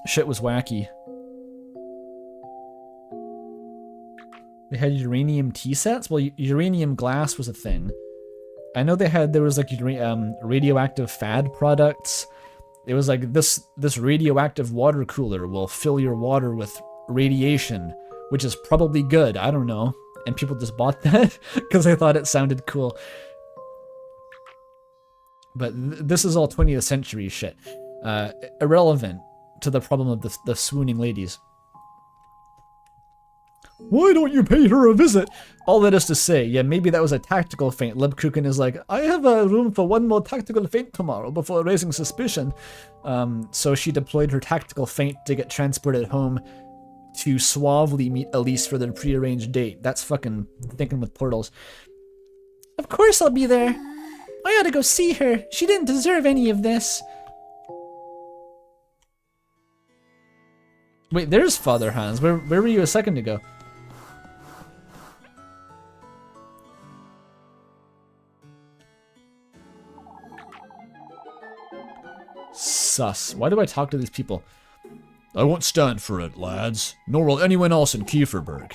shit was wacky. They had uranium tea sets? Well, uranium glass was a thing. I know there was like radioactive fad products. It was like this radioactive water cooler will fill your water with radiation, which is probably good. I don't know. And people just bought that because they thought it sounded cool. But this is all 20th century shit. Irrelevant to the problem of the swooning ladies. Why don't you pay her a visit? All that is to say, yeah, maybe that was a tactical feint. Lebkuchen is like, I have a room for one more tactical feint tomorrow before raising suspicion. So she deployed her tactical feint to get transported home to suavely meet Elise for their prearranged date. That's fucking thinking with portals. Of course I'll be there. I ought to go see her. She didn't deserve any of this. Wait, there's Father Hans. Where were you a second ago? Sus. Why do I talk to these people? I won't stand for it, lads. Nor will anyone else in Kieferberg.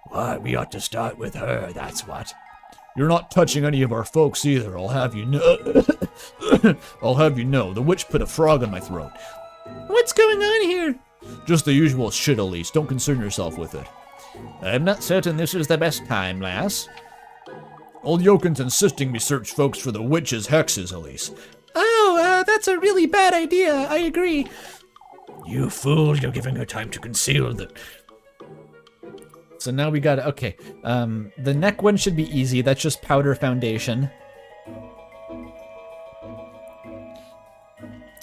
Why, we ought to start with her, that's what. You're not touching any of our folks either, I'll have you know. I'll have you know, the witch put a frog in my throat. What's going on here? Just the usual shit, Elise. Don't concern yourself with it. I'm not certain this is the best time, lass. Old Eugen's insisting me search folks for the witch's hexes, Elise. Oh, that's a really bad idea. I agree. You fool, you're giving her time to conceal that. So now we got, okay. The neck one should be easy. That's just powder foundation.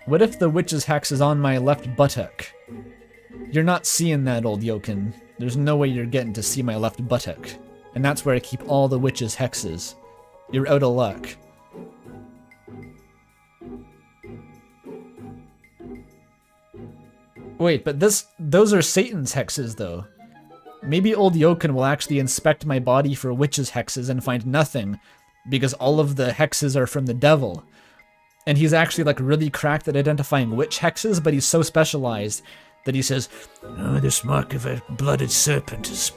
What if the witch's hex is on my left buttock? You're not seeing that, old Eugen. There's no way you're getting to see my left buttock. And that's where I keep all the witch's hexes. You're out of luck. Wait, but those are Satan's hexes, though. Maybe old Eugen will actually inspect my body for witch's hexes and find nothing, because all of the hexes are from the devil. And he's actually like really cracked at identifying witch hexes, but he's so specialized that he says, Oh, this mark of a blooded serpent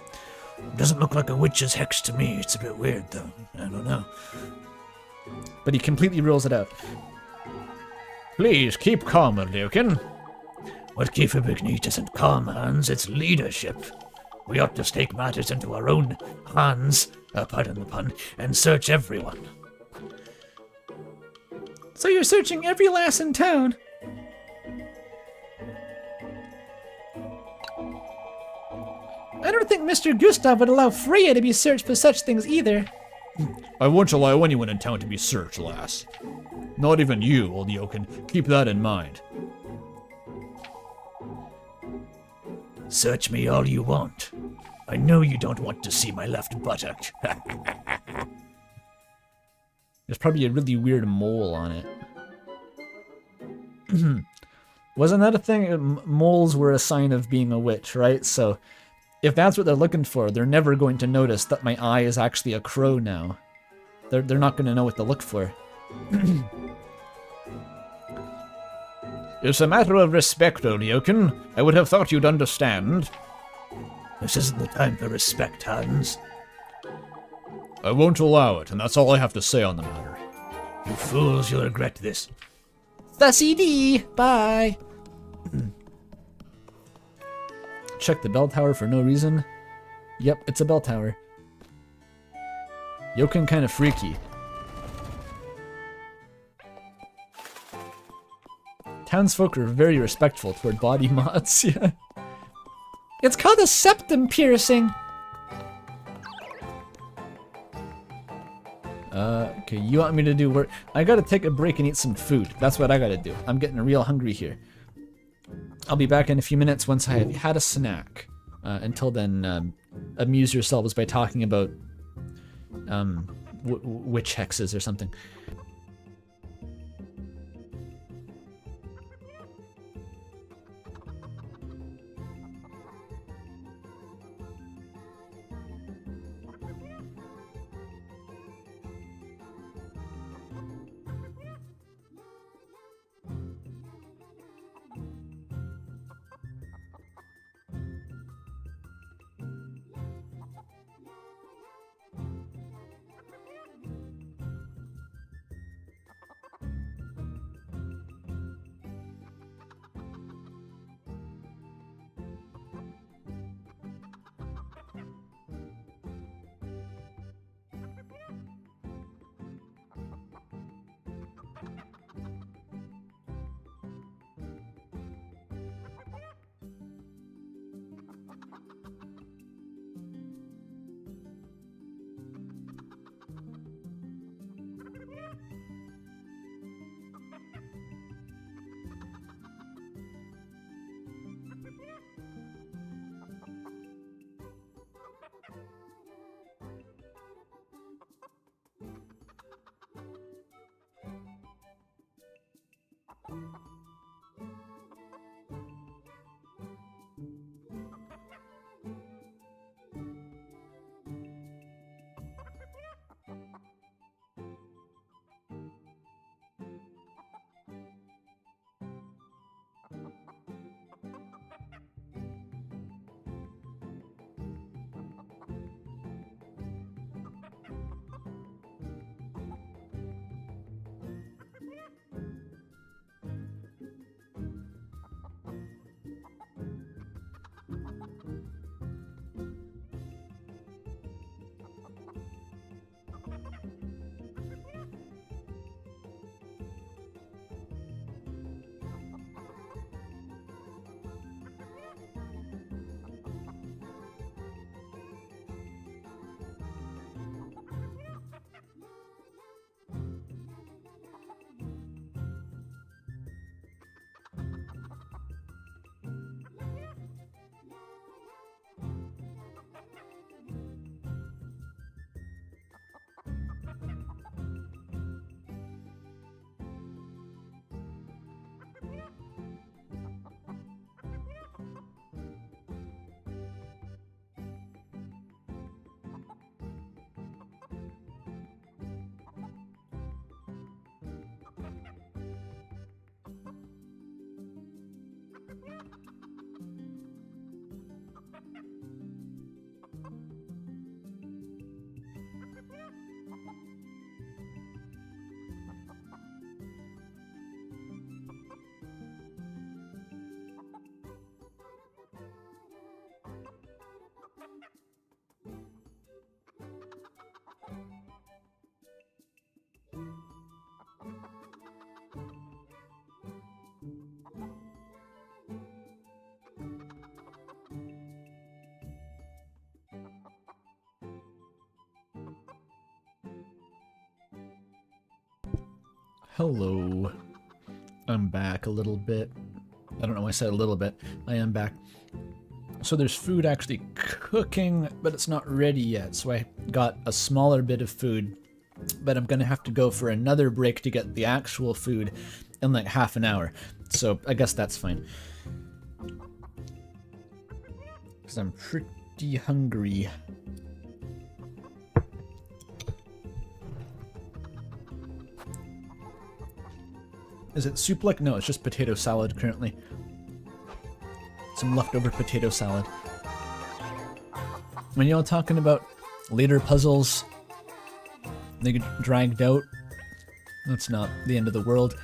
doesn't look like a witch's hex to me. It's a bit weird, though. I don't know. But he completely rules it out. Please, keep calm, old Eugen. What Kieferberg needs isn't calm, Hans, it's leadership. We ought to take matters into our own hands, pardon the pun, and search everyone. So you're searching every lass in town? I don't think Mr. Gustav would allow Freya to be searched for such things either. I won't allow anyone in town to be searched, lass. Not even you, old Eugen. Keep that in mind. Search me all you want. I know you don't want to see my left buttock. There's probably a really weird mole on it. Wasn't that a thing? Moles were a sign of being a witch, right? So if that's what they're looking for, they're never going to notice that my eye is actually a crow now. They're not going to know what to look for. It's a matter of respect, old Eugen. I would have thought you'd understand. This isn't the time for respect, Hans. I won't allow it, and that's all I have to say on the matter. You fools, you'll regret this. The CD. Bye. Check the bell tower for no reason. Yep, it's a bell tower. Eugen kind of freaky. Townsfolk are very respectful toward body mods, yeah. It's called a septum piercing. Okay, you want me to do work? I gotta take a break and eat some food. That's what I gotta do. I'm getting real hungry here. I'll be back in a few minutes once I have had a snack. Until then, amuse yourselves by talking about witch hexes or something. Hello. I'm back a little bit. I don't know why I said a little bit. I am back. So there's food actually cooking, but it's not ready yet. So I got a smaller bit of food, but I'm gonna have to go for another break to get the actual food in like half an hour. So I guess that's fine. Because I'm pretty hungry. Is it soup like? No, it's just potato salad currently. Some leftover potato salad. When y'all talking about later puzzles, they get dragged out, that's not the end of the world.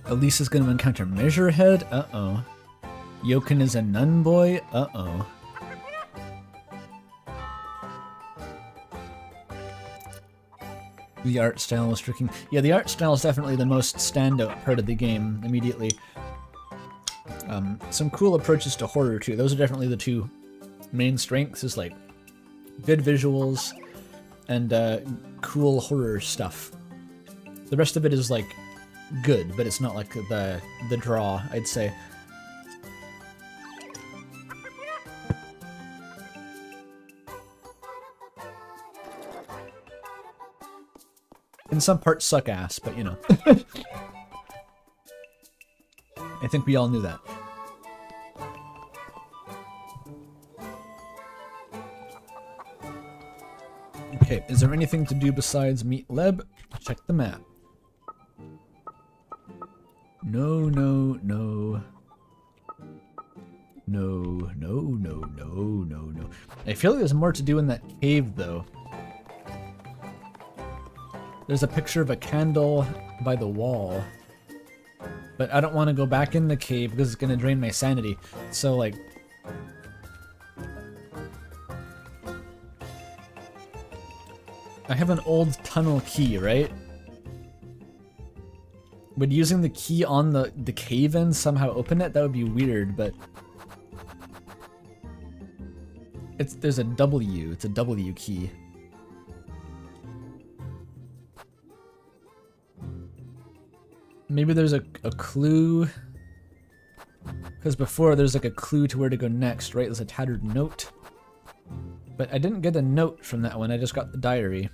Elise is going to encounter Measurehead? Uh-oh. Eugen is a nun boy? Uh-oh. The art style was tricking. Yeah, the art style is definitely the most standout part of the game immediately. Some cool approaches to horror too. Those are definitely the two main strengths, is like good visuals and cool horror stuff. The rest of it is like good, but it's not like the draw, I'd say. And some parts suck ass, but you know. I think we all knew that. Okay, is there anything to do besides meet Leb? Check the map. No, no, no. No, no, no, no, no, no. I feel like there's more to do in that cave, though. There's a picture of a candle by the wall. But I don't want to go back in the cave because it's going to drain my sanity. So, like... I have an old tunnel key, right? Would using the key on the cave-in somehow open it? That would be weird, but... There's a W. It's a W key. Maybe there's a clue. Because before there's like a clue to where to go next, right? There's a tattered note. But I didn't get a note from that one, I just got the diary.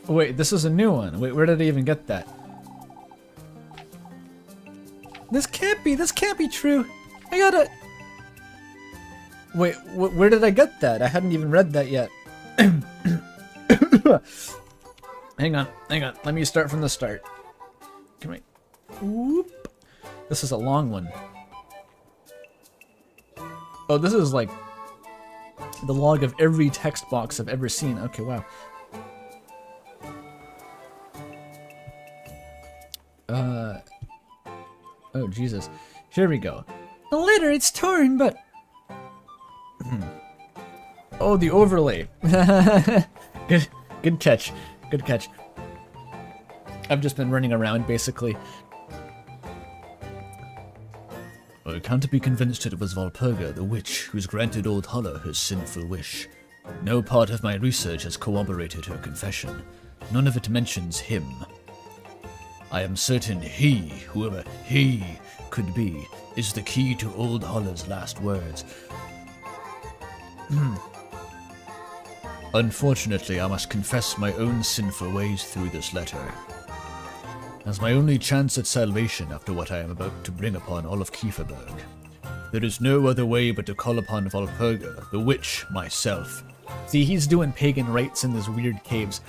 Wait, this is a new one. Wait, where did I even get that? This can't be true. I gotta... Wait, where did I get that? I hadn't even read that yet. Hang on. Let me start from the start. Come on. Whoop. This is a long one. Oh, this is like the log of every text box I've ever seen. Okay, wow. Oh, Jesus. Here we go. A letter, it's torn, but... Oh, the overlay. Good catch. Good catch. I've just been running around, basically. I can't be convinced it was Walpurga, the witch, who's granted Old Holler her sinful wish. No part of my research has corroborated her confession. None of it mentions him. I am certain he, whoever he could be, is the key to Old Holler's last words. Unfortunately, I must confess my own sinful ways through this letter. As my only chance at salvation after what I am about to bring upon all of Kieferberg, there is no other way but to call upon Walpurga, the witch, myself. See, he's doing pagan rites in these weird caves.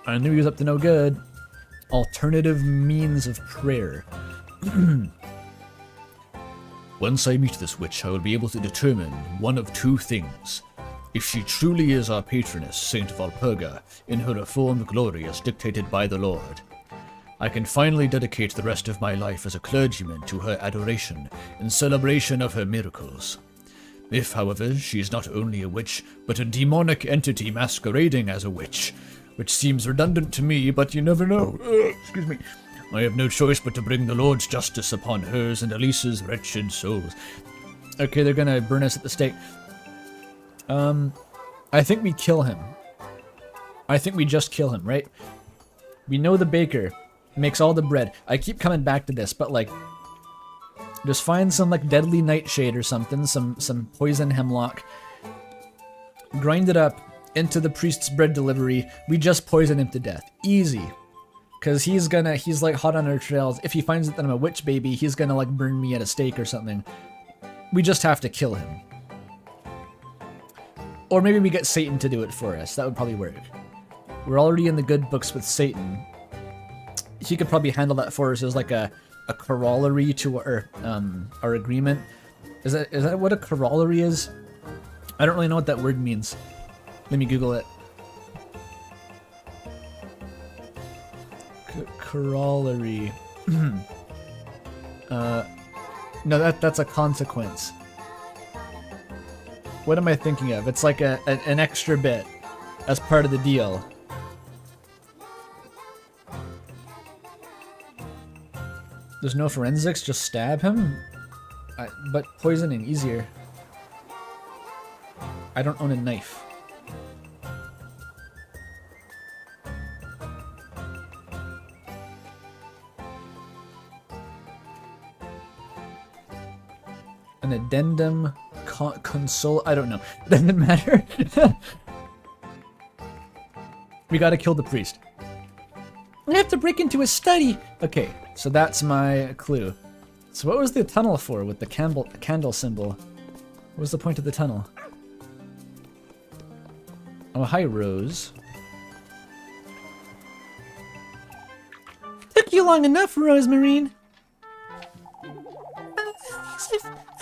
I knew he was up to no good. Alternative means of prayer. Once I meet this witch, I will be able to determine one of two things. If she truly is our patroness, Saint Walpurga, in her reformed glory as dictated by the Lord, I can finally dedicate the rest of my life as a clergyman to her adoration in celebration of her miracles. If, however, she is not only a witch, but a demonic entity masquerading as a witch, which seems redundant to me, but you never know. Excuse me. I have no choice but to bring the Lord's justice upon hers and Elise's wretched souls. Okay, they're gonna burn us at the stake. I think we kill him. I think we just kill him, right? We know the baker makes all the bread. I keep coming back to this, but like, just find some like deadly nightshade or something, some poison hemlock, grind it up into the priest's bread delivery. We just poison him to death. Easy. Cause he's like hot on our trails. If he finds that I'm a witch baby, he's gonna like burn me at a stake or something. We just have to kill him. Or maybe we get Satan to do it for us. That would probably work. We're already in the good books with Satan. He could probably handle that for us as like a corollary to our agreement. Is that what a corollary is? I don't really know what that word means. Let me Google it. Corollary. No, that's a consequence. What am I thinking of? It's like an extra bit as part of the deal. There's no forensics, just stab him? But poisoning, easier. I don't own a knife. An addendum console. I don't know. Doesn't matter. We gotta kill the priest. We have to break into his study. Okay, so that's my clue. So what was the tunnel for with the candle symbol? What was the point of the tunnel? Oh, hi, Rose. Took you long enough, Rosemarine.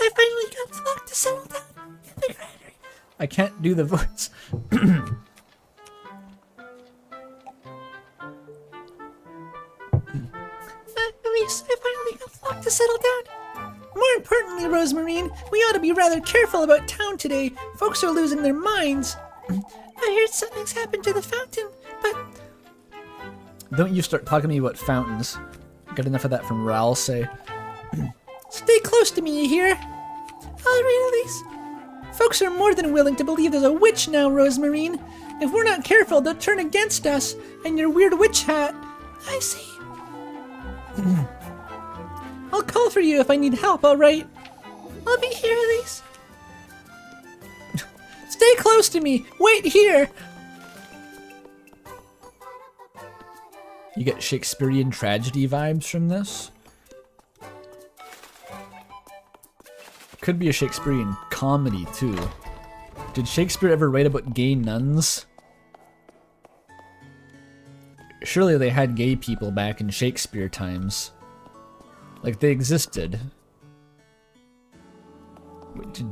I finally got Flock to settle down in the granary. I can't do the voice. Elise, I finally got Flock to settle down. More importantly, Rosemarine, we ought to be rather careful about town today. Folks are losing their minds. I heard something's happened to the fountain, but... Don't you start talking to me about fountains. Got enough of that from Ral, say. Stay close to me, you hear? All right, Elise. Folks are more than willing to believe there's a witch now, Rosemarine. If we're not careful, they'll turn against us and your weird witch hat. I see. I'll call for you if I need help, all right? I'll be here, Elise. Stay close to me. Wait here. You get Shakespearean tragedy vibes from this? Could be a Shakespearean comedy, too. Did Shakespeare ever write about gay nuns? Surely they had gay people back in Shakespeare times. Like, they existed.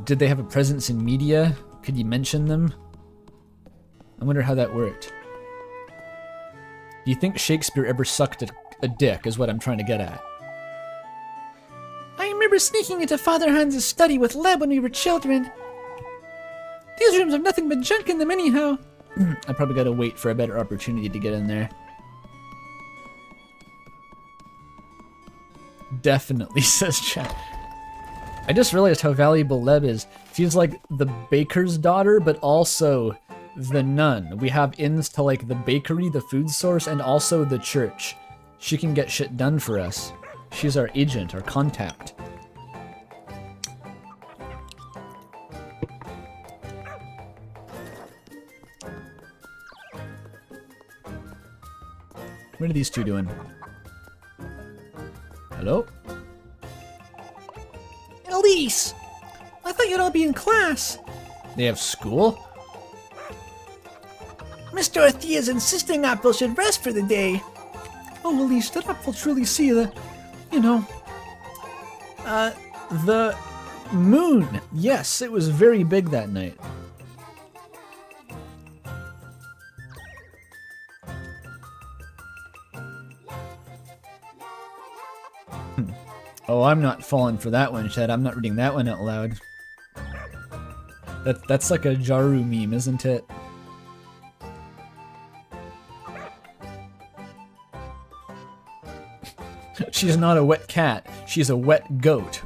Did they have a presence in media? Could you mention them? I wonder how that worked. Do you think Shakespeare ever sucked a dick, is what I'm trying to get at. I remember sneaking into Father Hans' study with Leb when we were children. These rooms have nothing but junk in them anyhow. I probably gotta wait for a better opportunity to get in there. Definitely, says chat. I just realized how valuable Leb is. She's like the baker's daughter, but also the nun. We have ins to like the bakery, the food source, and also the church. She can get shit done for us. She's our agent, our contact. What are these two doing? Hello? Elise! I thought you'd all be in class. They have school? Miss Dorothea's insisting Apple should rest for the day. Oh, Elise, did Apple truly see the... The moon. Yes, it was very big that night. Oh, I'm not falling for that one, Shed. I'm not reading that one out loud. That's like a Jaru meme, isn't it? She's not a wet cat. She's a wet goat.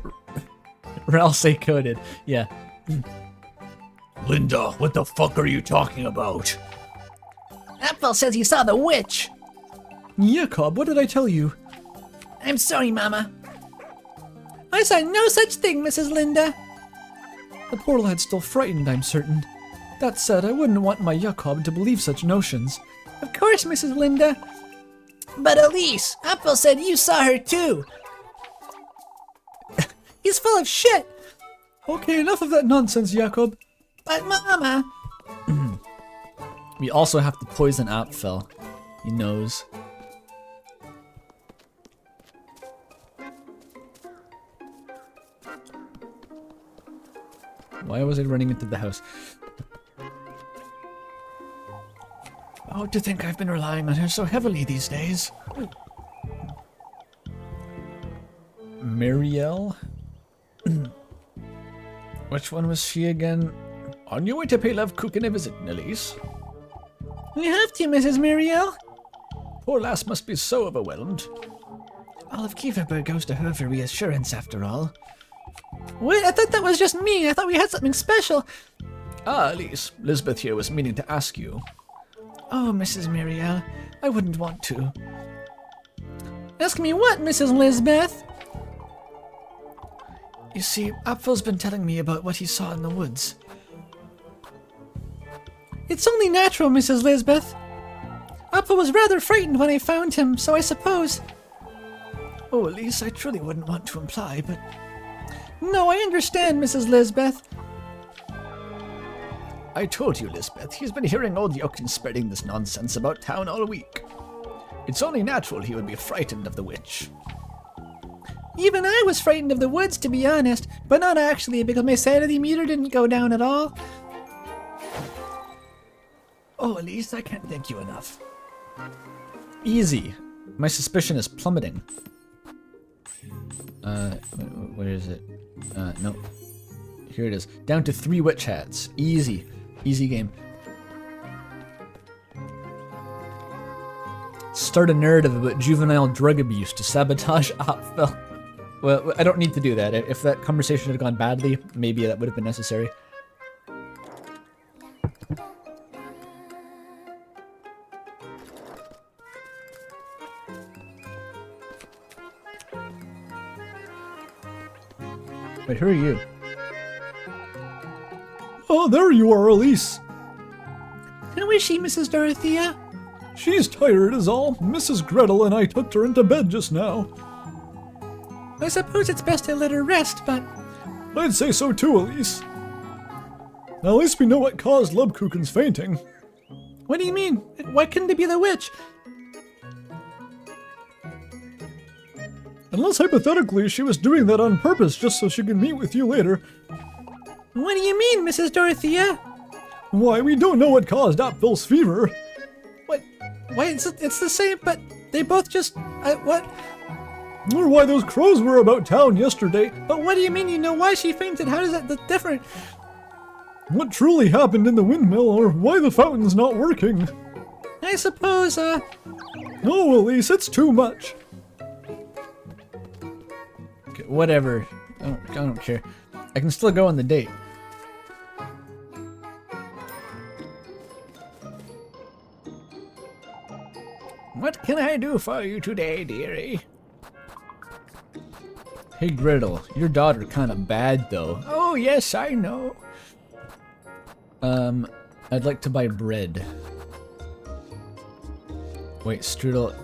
Ralsei coded. Yeah. Linda, what the fuck are you talking about? Apfel says he saw the witch. Jakob, what did I tell you? I'm sorry, Mama. I saw no such thing, Mrs. Linda. The poor lad's still frightened, I'm certain. That said, I wouldn't want my Jakob to believe such notions. Of course, Mrs. Linda. But Elise, Apfel said you saw her too. He's full of shit. Okay, enough of that nonsense, Jakob. But Mama. We also have to poison Apfel. He knows. Why was I running into the house? Oh, to think I've been relying on her so heavily these days. Marielle? Which one was she again? On your way to pay Love Cookin a visit, Elise. We have to, Mrs. Muriel. Poor lass must be so overwhelmed. All of Kieferberg goes to her for reassurance, after all. Wait, I thought that was just me. I thought we had something special. Ah, Elise, Lisbeth here was meaning to ask you. Oh, Mrs. Muriel, I wouldn't want to. Ask me what, Mrs. Lisbeth? You see, Apfel's been telling me about what he saw in the woods. It's only natural, Mrs. Lisbeth. Apfel was rather frightened when I found him, so I suppose... Oh, Elise, I truly wouldn't want to imply, but... No, I understand, Mrs. Lisbeth. I told you, Lisbeth, he's been hearing old Eugen spreading this nonsense about town all week. It's only natural he would be frightened of the witch. Even I was frightened of the woods, to be honest, but not actually, because my sanity meter didn't go down at all. Oh, Elise, I can't thank you enough. Easy. My suspicion is plummeting. Where is it? No. Here it is. Down to 3 witch hats. Easy. Easy game. Start a narrative about juvenile drug abuse to sabotage Apfel. Well, I don't need to do that. If that conversation had gone badly, maybe that would have been necessary. Wait, who are you? Oh, there you are, Elise. Who is she, Mrs. Dorothea? She's tired is all. Mrs. Gretel and I tucked her into bed just now. I suppose it's best I let her rest, but... I'd say so too, Elise. Now at least we know what caused Lebkuchen's fainting. What do you mean? Why couldn't it be the witch? Unless hypothetically she was doing that on purpose just so she could meet with you later. What do you mean, Mrs. Dorothea? Why, we don't know what caused Apfel's fever. What? Why, it's the same, but they both just... what? Or why those crows were about town yesterday. But what do you mean you know why she fainted? How does that look different? What truly happened in the windmill, or why the fountain's not working. I suppose, No, Elise, it's too much. Okay, whatever. I don't care. I can still go on the date. what can I do for you today, dearie? Hey, Gretel, your daughter kinda bad, though. Oh, yes, I know. I'd like to buy bread. Wait, strudel.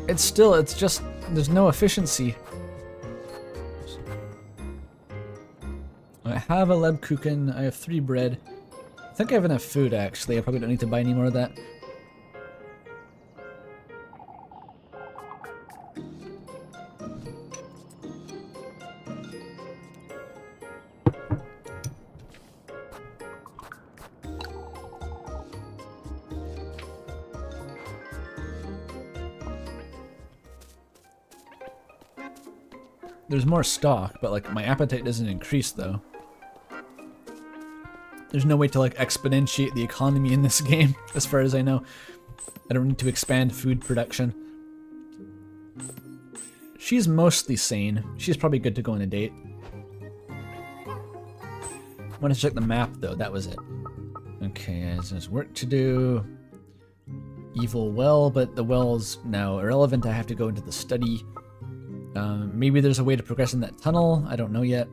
It's just, there's no efficiency. I have a Lebkuchen, I have 3 bread. I think I have enough food, actually. I probably don't need to buy any more of that. There's more stock, but like my appetite doesn't increase though. There's no way to like exponentiate the economy in this game, as far as I know. I don't need to expand food production. She's mostly sane. She's probably good to go on a date. I want to check the map though, that was it. Okay, there's work to do. Evil well, but the well's now irrelevant. I have to go into the study. Maybe there's a way to progress in that tunnel. I don't know yet.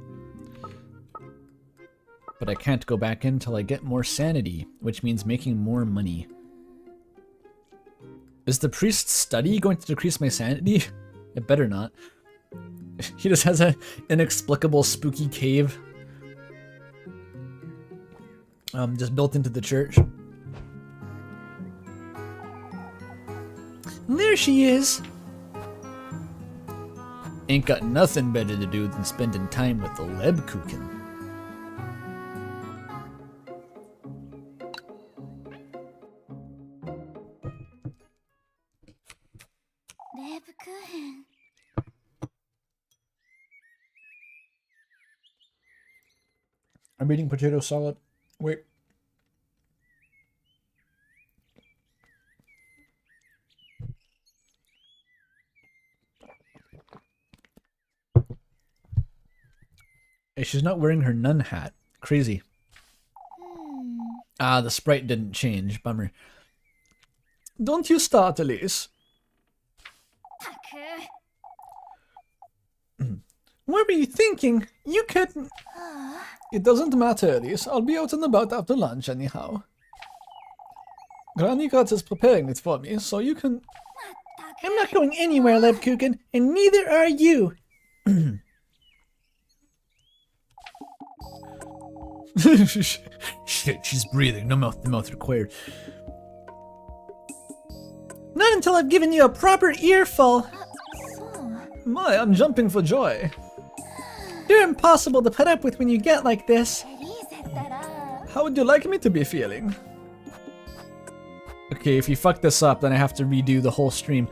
But I can't go back in till I get more sanity, which means making more money. Is the priest's study going to decrease my sanity? It better not. He just has an inexplicable spooky cave. Just built into the church. There she is. Ain't got nothing better to do than spending time with the Lebkuchen. I'm eating potato salad. Wait. Hey, she's not wearing her nun hat. Crazy. Ah, the sprite didn't change. Bummer. Don't you start, Elise. What were you thinking? You couldn't... It doesn't matter, Elise. I'll be out and about after lunch anyhow. Granny Guts is preparing it for me, so you can... I'm not going anywhere, Lebkuchen, and neither are you. Shit, she's breathing. No mouth required. Not until I've given you a proper earful. My, I'm jumping for joy. You're impossible to put up with when you get like this. How would you like me to be feeling? Okay, if you fuck this up, then I have to redo the whole stream.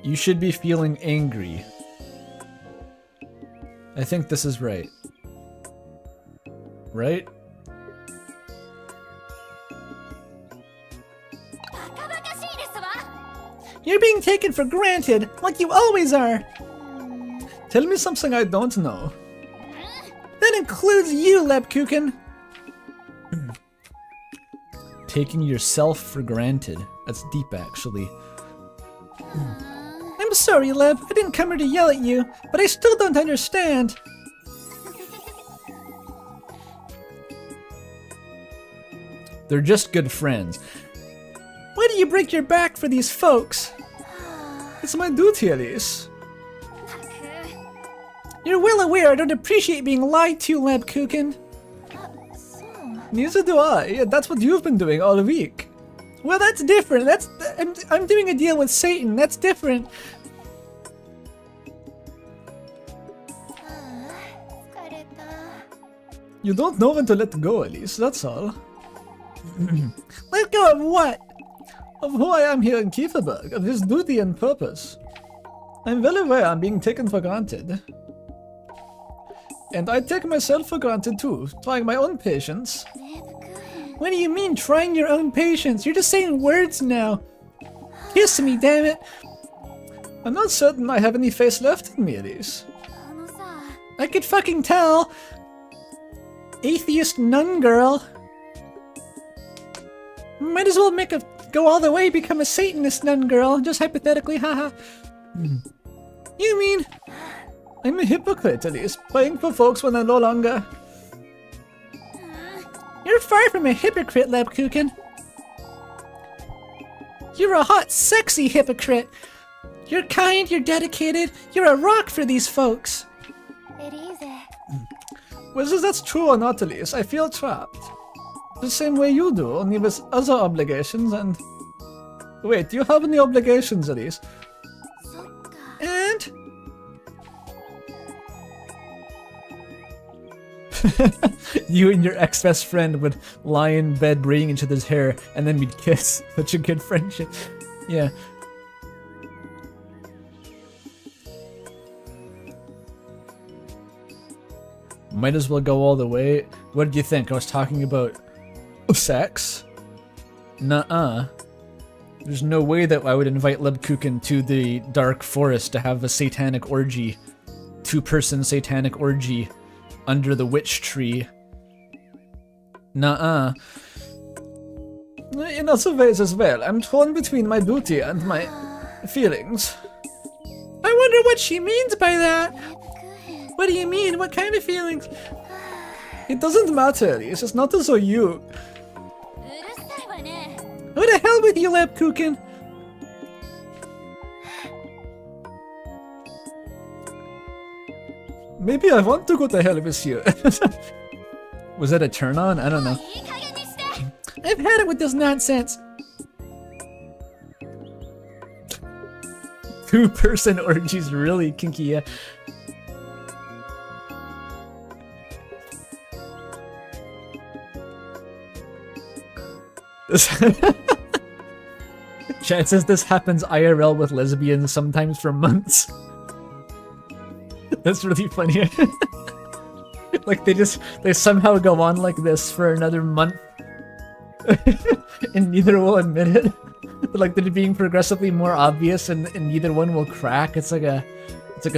You should be feeling angry. I think this is right. Right? You're being taken for granted, like you always are. Tell me something I don't know. That includes you, Lebkuchen. Taking yourself for granted. That's deep, actually. I'm sorry, Leb. I didn't come here to yell at you, but I still don't understand. They're just good friends. Why do you break your back for these folks? It's my duty, Elise. You're well aware I don't appreciate being lied to, Lebkuchen. Neither do I. That's what you've been doing all week. Well, that's different. I'm doing a deal with Satan. That's different. You don't know when to let go, Elise. That's all. Let go of what? Of who I am here in Kieferberg, of his duty and purpose. I'm well aware I'm being taken for granted. And I take myself for granted too, trying my own patience. What do you mean, trying your own patience? You're just saying words now. Kiss me, damn it. I'm not certain I have any face left in me, Elise. I could fucking tell. Atheist nun girl. Might as well go all the way, become a Satanist nun girl, just hypothetically, haha. You mean... I'm a hypocrite, Elise, praying for folks when they're no longer... You're far from a hypocrite, Lebkuchen. You're a hot, sexy hypocrite. You're kind, you're dedicated, you're a rock for these folks. Whether that's true or not, Elise, I feel trapped. The same way you do, only with other obligations and... Wait, do you have any obligations, Elise? And? You and your ex-best friend would lie in bed braiding each other's hair, and then we'd kiss. Such a good friendship. Yeah. Might as well go all the way. What did you think? I was talking about sex? Nuh-uh. There's no way that I would invite Lebkuchen to the dark forest to have a satanic orgy. 2-person satanic orgy under the witch tree. Nuh-uh. In other ways as well, I'm torn between my duty and my feelings. I wonder what she means by that. What do you mean? What kind of feelings? It doesn't matter, it's just not as though you... Who the hell with you, Lebkuchen? Maybe I want to go to hell with you. Was that a turn on? I don't know. I've had it with this nonsense. 2-person orgies really kinky, yeah. Chat says this happens IRL with lesbians sometimes for months. That's really funny. Like they somehow go on like this for another month. And neither will admit it. But like they're being progressively more obvious and neither one will crack. It's like a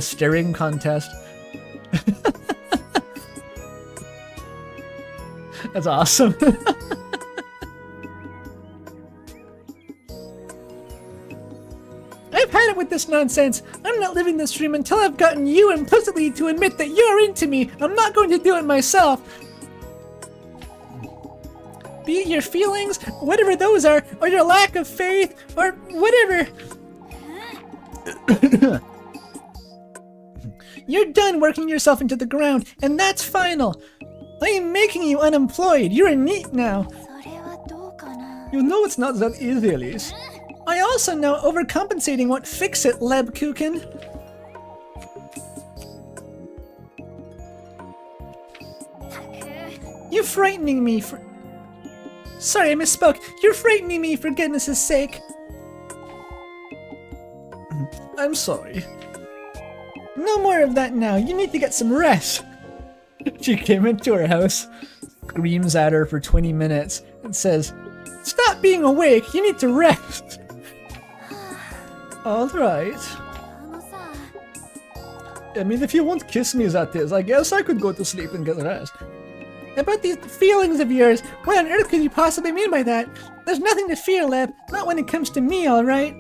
staring contest. That's awesome. I've had it with this nonsense. I'm not living this dream until I've gotten you implicitly to admit that you're into me. I'm not going to do it myself. Be it your feelings, whatever those are, or your lack of faith, or whatever. You're done working yourself into the ground, and that's final. I am making you unemployed. You're a NEET now. You know it's not that easy, Elise. I also know overcompensating won't fix it, Lebkuchen. You're frightening me for... Sorry, I misspoke. You're frightening me, for goodness' sake. I'm sorry. No more of that now. You need to get some rest. She came into her house, screams at her for 20 minutes, and says, Stop being awake. You need to rest. Alright. I mean, if you won't kiss me as that is, I guess I could go to sleep and get rest. About these feelings of yours, what on earth could you possibly mean by that? There's nothing to fear, Leb. Not when it comes to me, alright?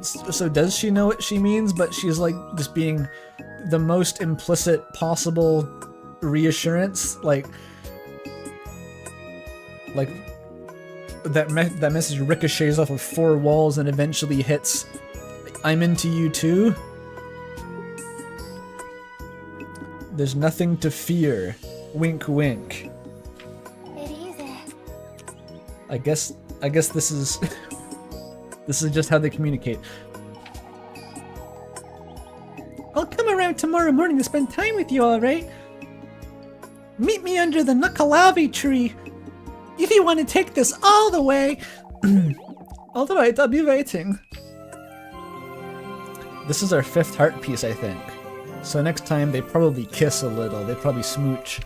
So does she know what she means, but she's like just being the most implicit possible reassurance? Like that message ricochets off of 4 walls and eventually hits, I'm into you too? There's nothing to fear. Wink wink. I guess this is this is just how they communicate. I'll come around tomorrow morning to spend time with you, alright? Meet me under the Nukkalavi tree. If you want to take this all the way. Alright, I'll be waiting. This is our 5th heart piece, I think. So next time they probably kiss a little, they probably smooch.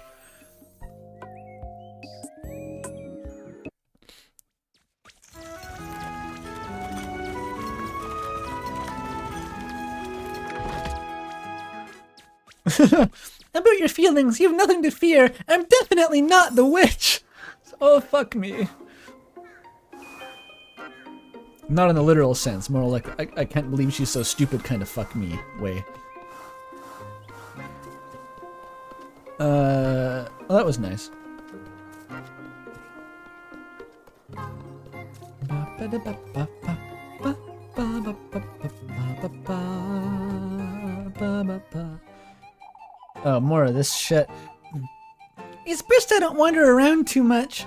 About your feelings, you've nothing to fear. I'm definitely not the witch. Oh, fuck me. Not in the literal sense, more like I can't believe she's so stupid kind of fuck me way. Well, that was nice. Oh, more of this shit. It's best I don't wander around too much.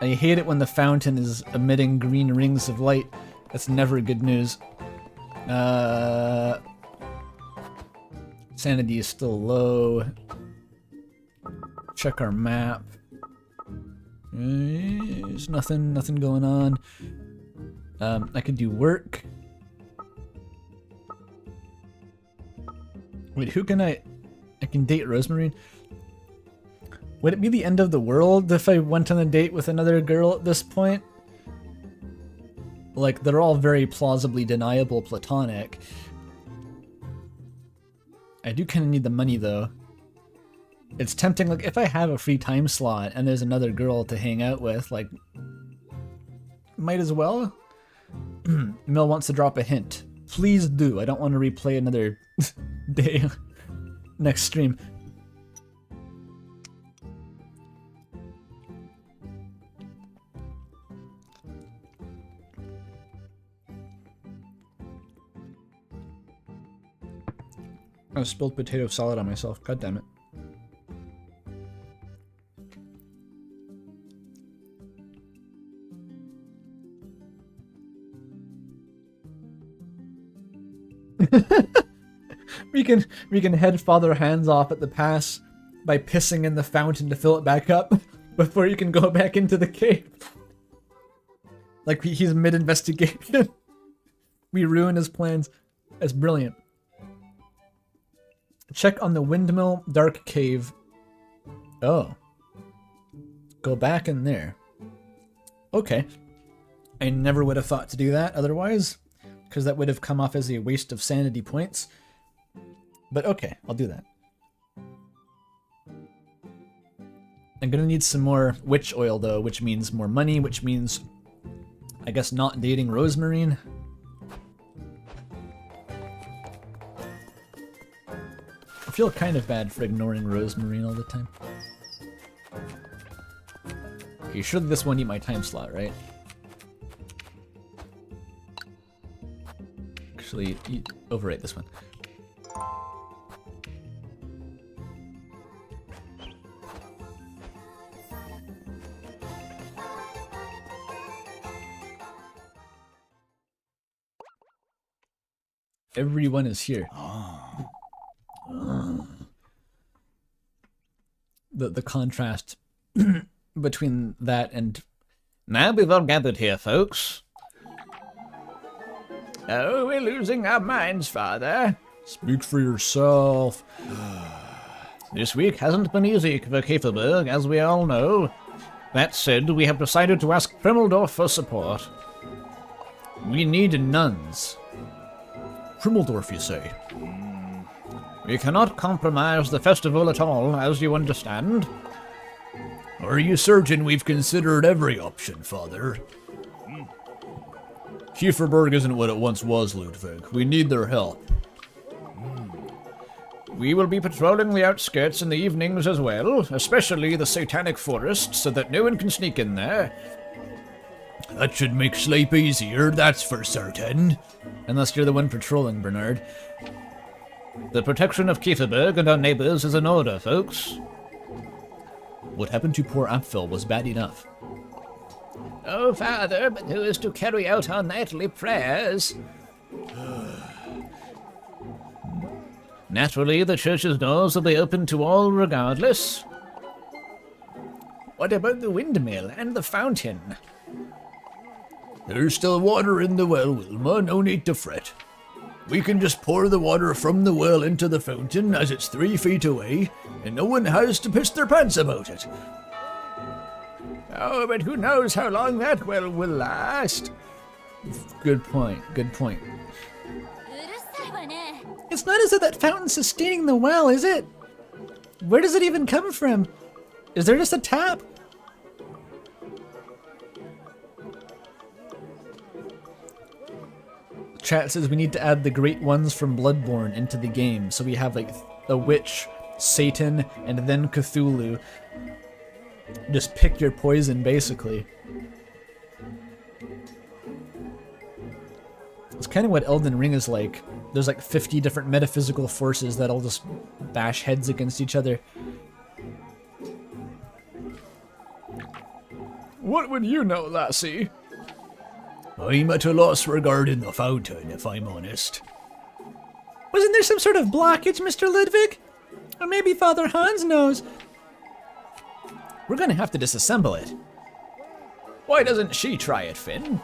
I hate it when the fountain is emitting green rings of light. That's never good news. Sanity is still low. Check our map. There's nothing going on. I could do work. Wait, who can I can date Rosemary? Would it be the end of the world if I went on a date with another girl at this point? Like, they're all very plausibly deniable platonic. I do kind of need the money, though. It's tempting, like, if I have a free time slot and there's another girl to hang out with, like, might as well. Mill wants to drop a hint. Please do. I don't want to replay another day next stream. I spilled potato salad on myself. God damn it. we can head Father Hands off at the pass by pissing in the fountain to fill it back up before you can go back into the cave. Like he's mid-investigation. We ruin his plans. That's brilliant. Check on the windmill dark cave. Oh. Go back in there. Okay. I never would have thought to do that otherwise, because that would have come off as a waste of sanity points. But okay, I'll do that. I'm gonna need some more witch oil though, which means more money, which means, I guess, not dating Rosemarine. I feel kind of bad for ignoring Rosemarine all the time. Okay, surely this won't eat my time slot, right? Actually, overwrite this one. Everyone is here. The contrast between that and... Now we've all gathered here, folks. Oh, we're losing our minds, Father. Speak for yourself. This week hasn't been easy for Kieferberg, as we all know. That said, we have decided to ask Krimeldorf for support. We need nuns. Krimeldorf, you say? We cannot compromise the festival at all, as you understand. Are you certain we've considered every option, Father? Kieferberg isn't what it once was, Ludwig. We need their help. We will be patrolling the outskirts in the evenings as well, especially the Satanic Forest, so that no one can sneak in there. That should make sleep easier, that's for certain. Unless you're the one patrolling, Bernard. The protection of Kieferberg and our neighbors is an order, folks. What happened to poor Apfel was bad enough. Oh, Father, but who is to carry out our nightly prayers? Naturally, the church's doors will be open to all regardless. What about the windmill and the fountain? There's still water in the well, Wilma, no need to fret. We can just pour the water from the well into the fountain as it's 3 feet away, and no one has to piss their pants about it. Oh, but who knows how long that well will last? Good point, good point. It's not as if that fountain's sustaining the well, is it? Where does it even come from? Is there just a tap? Chat says we need to add the great ones from Bloodborne into the game, so we have like a witch, Satan, and then Cthulhu. Just pick your poison, basically. It's kind of what Elden Ring is like. There's like 50 different metaphysical forces that'll just bash heads against each other. What would you know, lassie? I'm at a loss regarding the fountain, if I'm honest. Wasn't there some sort of blockage, Mr. Ludwig? Or maybe Father Hans knows. We're gonna have to disassemble it. Why doesn't she try it, Finn?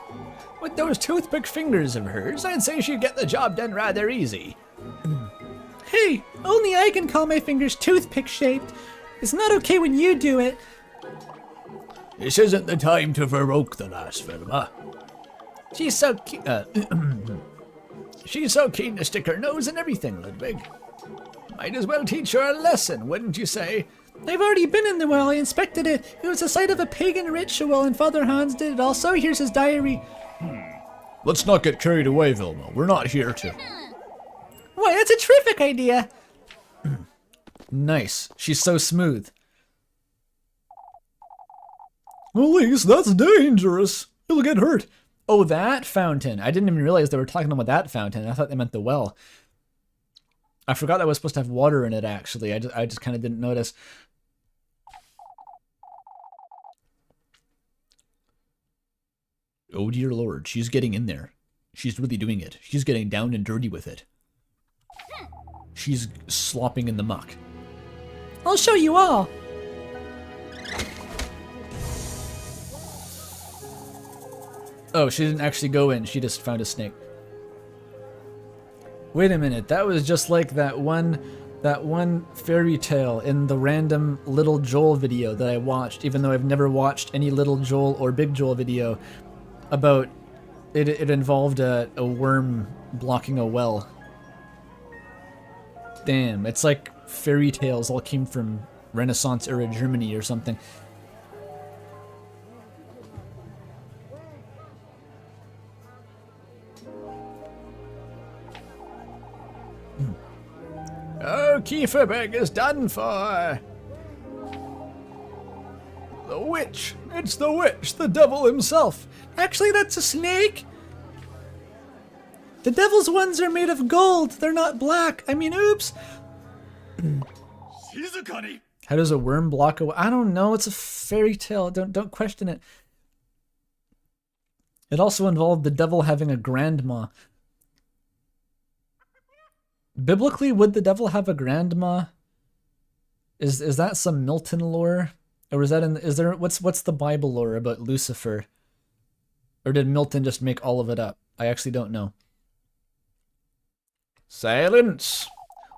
With those toothpick fingers of hers, I'd say she'd get the job done rather easy. Hey, only I can call my fingers toothpick-shaped. It's not okay when you do it. This isn't the time to provoke the lass, Vilma. She's so she's so keen to stick her nose in everything, Ludwig. Might as well teach her a lesson, wouldn't you say? I've already been in the well. I inspected it. It was the site of a pagan ritual, and Father Hans did it also. Here's his diary. Let's not get carried away, Vilma. We're not here to. Why, that's a terrific idea. Nice. She's so smooth. Elise, that's dangerous. You'll get hurt. Oh, that fountain. I didn't even realize they were talking about that fountain. I thought they meant the well. I forgot that was supposed to have water in it, actually. I just kind of didn't notice. Oh, dear Lord. She's getting in there. She's really doing it. She's getting down and dirty with it. She's slopping in the muck. I'll show you all. Oh, she didn't actually go in. She just found a snake. Wait a minute. That was just like that one fairy tale in the random Little Joel video that I watched, even though I've never watched any Little Joel or Big Joel video about it. It involved a worm blocking a well. Damn, it's like fairy tales all came from Renaissance era Germany or something. Oh, Kieferberg is done for. The witch. It's the witch, the devil himself. Actually, that's a snake. The devil's ones are made of gold. They're not black. I mean, oops. How does a worm block a... I don't know. It's a fairy tale. Don't question it. It also involved the devil having a grandma. Biblically, would the devil have a grandma? Is that some Milton lore? Or is that what's the Bible lore about Lucifer? Or did Milton just make all of it up? I actually don't know. Silence!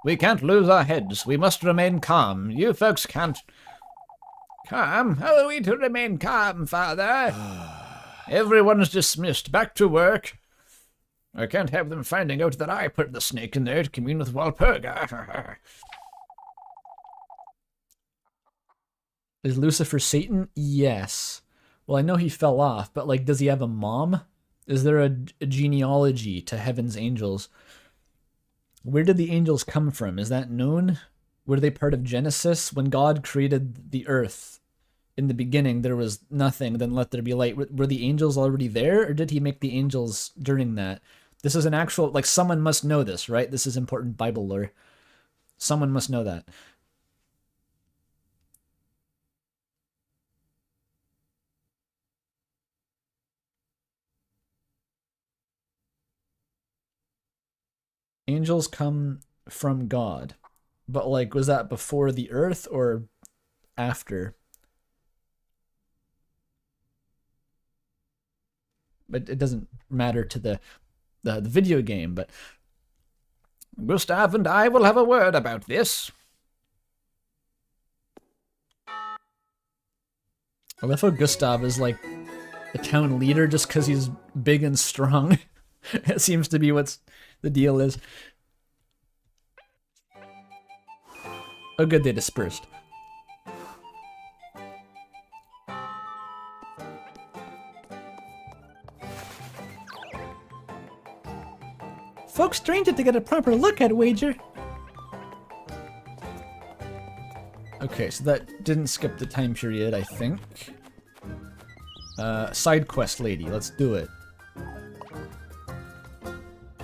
We can't lose our heads. We must remain calm. You folks can't... Calm? How are we to remain calm, Father? Everyone's dismissed. Back to work. I can't have them finding out that I put the snake in there to commune with Walpurga. Is Lucifer Satan? Yes. Well, I know he fell off, but like, does he have a mom? Is there a genealogy to heaven's angels? Where did the angels come from? Is that known? Were they part of Genesis? When God created the earth, in the beginning there was nothing, then let there be light. Were the angels already there, or did he make the angels during that? This is an actual, like, someone must know this, right? This is important Bible lore. Someone must know that. Angels come from God. But, like, was that before the earth or after? But it doesn't matter to the video game, but... Gustav and I will have a word about this. I love how Gustav is, like, a town leader just because he's big and strong. It seems to be what's the deal is. Oh good, they dispersed. Folks strained it to get a proper look at, wager. Okay, so that didn't skip the time period, I think. Side quest lady, let's do it.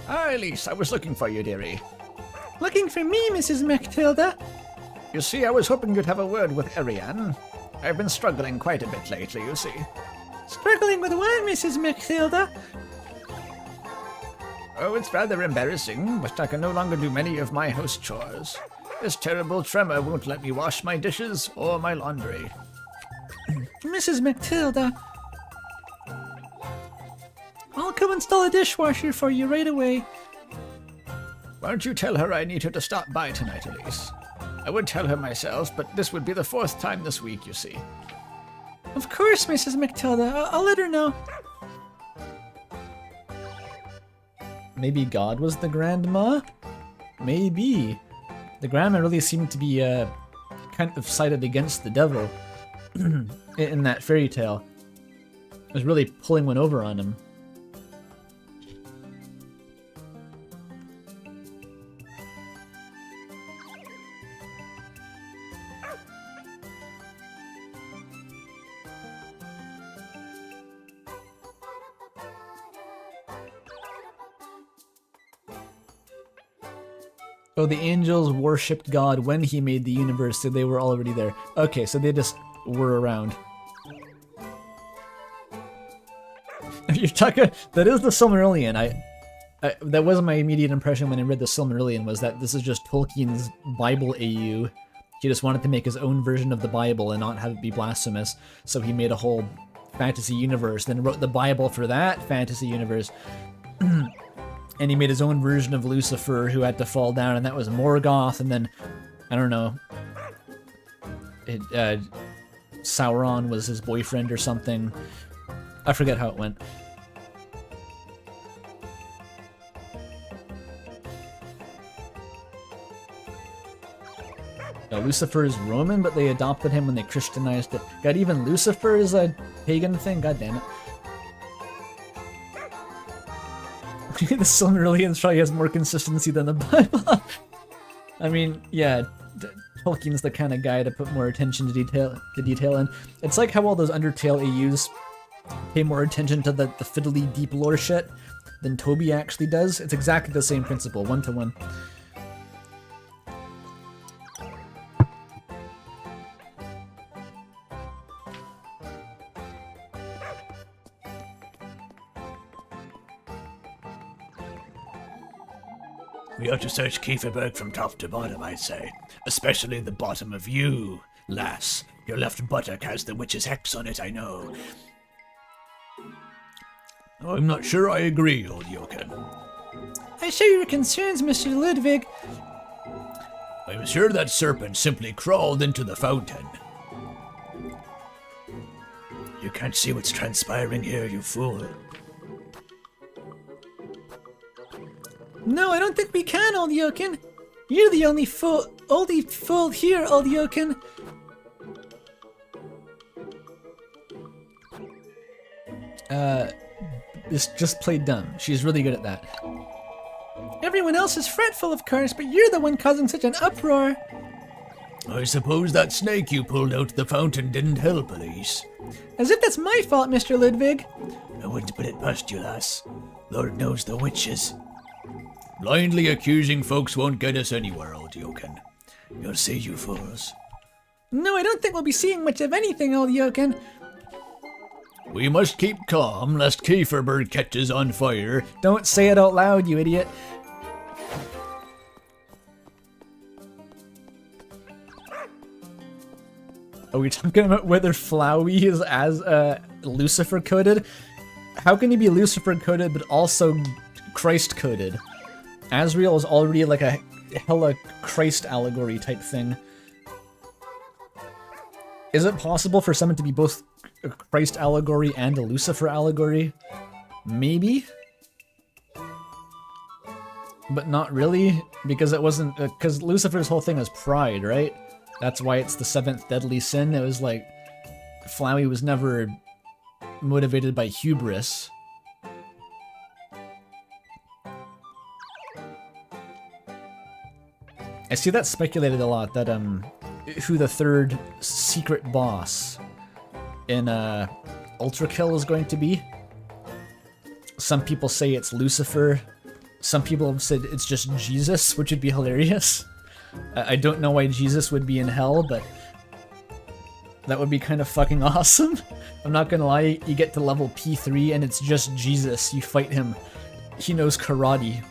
Ah, Elise, I was looking for you, dearie. Looking for me, Mrs. MacTilda? You see, I was hoping you'd have a word with Ariane. I've been struggling quite a bit lately, you see. Struggling with what, Mrs. MacTilda? Oh, it's rather embarrassing, but I can no longer do many of my house chores. This terrible tremor won't let me wash my dishes or my laundry. Mrs. MacTilda, I'll come install a dishwasher for you right away. Why don't you tell her I need her to stop by tonight, Elise? I would tell her myself, but this would be the 4th time this week, you see. Of course, Mrs. McTilda. I'll let her know. Maybe God was the grandma? Maybe. The grandma really seemed to be kind of sided against the devil in that fairy tale. It was really pulling one over on him. Oh, the angels worshipped God when he made the universe, so they were already there. Okay, so they just were around. You're talking... That is the Silmarillion. That was my immediate impression when I read the Silmarillion, was that this is just Tolkien's Bible AU. He just wanted to make his own version of the Bible and not have it be blasphemous, so he made a whole fantasy universe, then wrote the Bible for that fantasy universe. And he made his own version of Lucifer, who had to fall down, and that was Morgoth, and then, I don't know, Sauron was his boyfriend or something. I forget how it went. Lucifer is Roman, but they adopted him when they Christianized it. God, even Lucifer is a pagan thing? God damn it. The Silmarillion probably has more consistency than the Bible. I mean, yeah, Tolkien's the kind of guy to put more attention to detail in. It's like how all those Undertale AUs pay more attention to the fiddly deep lore shit than Toby actually does. It's exactly the same principle, 1-to-1. We ought to search Kieferberg from top to bottom, I'd say. Especially the bottom of you, lass. Your left buttock has the witch's hex on it, I know. I'm not sure I agree, old Eugen. I share your concerns, Mr. Ludwig. I'm sure that serpent simply crawled into the fountain. You can't see what's transpiring here, you fool. No, I don't think we can, old Eugen. You're the only fool here, old Eugen. This just played dumb. She's really good at that. Everyone else is fretful, of course, but you're the one causing such an uproar. I suppose that snake you pulled out the fountain didn't help, Elise. As if that's my fault, Mr. Ludwig. I wouldn't put it past you, lass. Lord knows the witches. Blindly accusing folks won't get us anywhere, old Eugen. You'll see, you fools. No, I don't think we'll be seeing much of anything, old Eugen. We must keep calm, lest Kieferberg catches on fire. Don't say it out loud, you idiot. Are we talking about whether Flowey is as Lucifer coded? How can he be Lucifer coded but also Christ coded? Asriel is already like a hella Christ allegory type thing. Is it possible for someone to be both a Christ allegory and a Lucifer allegory? Maybe? But not really, because it wasn't, because Lucifer's whole thing is pride, right? That's why it's the 7th deadly sin. It was like, Flowey was never motivated by hubris. I see that speculated a lot, that who the third secret boss in Ultra Kill is going to be. Some people say it's Lucifer. Some people have said it's just Jesus, which would be hilarious. I don't know why Jesus would be in hell, but that would be kind of fucking awesome. I'm not gonna lie, you get to level P3 and it's just Jesus. You fight him. He knows karate.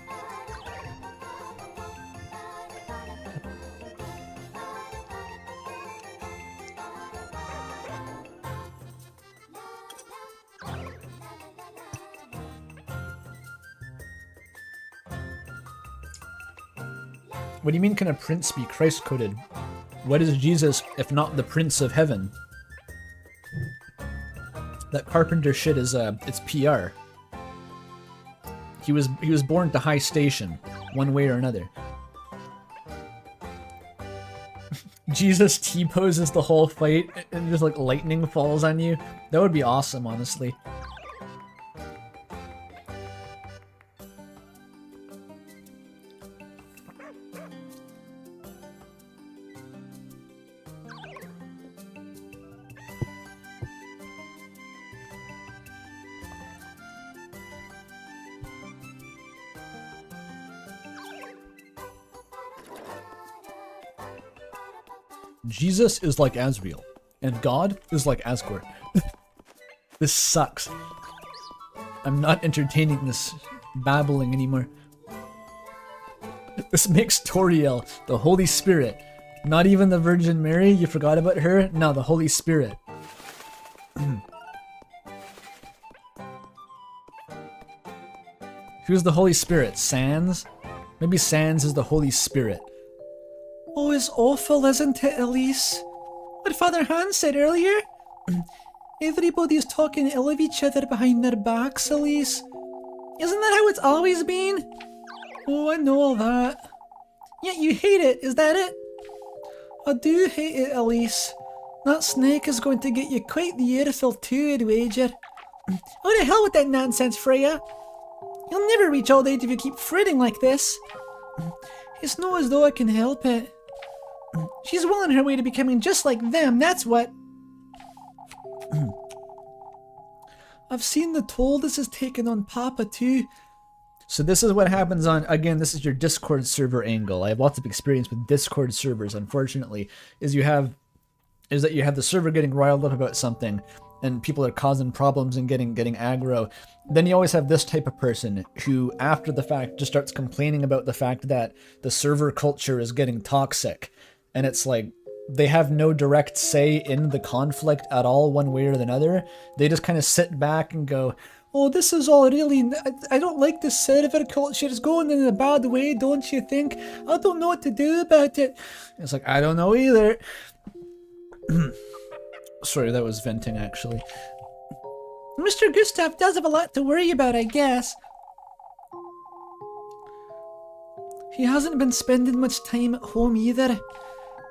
What do you mean can a prince be Christ-coded? What is Jesus if not the Prince of Heaven? That carpenter shit is it's PR. He was born to high station, one way or another. Jesus T-poses the whole fight and just like lightning falls on you. That would be awesome, honestly. Jesus is like Asriel, and God is like Asgore. This sucks. I'm not entertaining this babbling anymore. This makes Toriel the Holy Spirit. Not even the Virgin Mary, you forgot about her? No, the Holy Spirit. Who's the Holy Spirit? Sans? Maybe Sans is the Holy Spirit. Oh, it's awful, isn't it, Elise? What Father Hans said earlier? Everybody's talking ill of each other behind their backs, Elise. Isn't that how it's always been? Oh, I know all that. Yet you hate it, is that it? I do hate it, Elise. That snake is going to get you quite the earful too, I'd wager. Oh, to hell with that nonsense, Freya. You'll never reach old age if you keep fretting like this. It's not as though I can help it. She's well on her way to becoming just like them, that's what. I've seen the toll this has taken on Papa too. So this is what happens on, again, this is your Discord server angle. I have lots of experience with Discord servers, unfortunately, is that you have the server getting riled up about something, and people are causing problems and getting aggro. Then you always have this type of person who, after the fact, just starts complaining about the fact that the server culture is getting toxic. And it's like, they have no direct say in the conflict at all, one way or another. They just kind of sit back and go, oh, this is all really, I don't like this server culture. It's going in a bad way, don't you think? I don't know what to do about it. It's like, I don't know either. Sorry, that was venting, actually. Mr. Gustav does have a lot to worry about, I guess. He hasn't been spending much time at home either.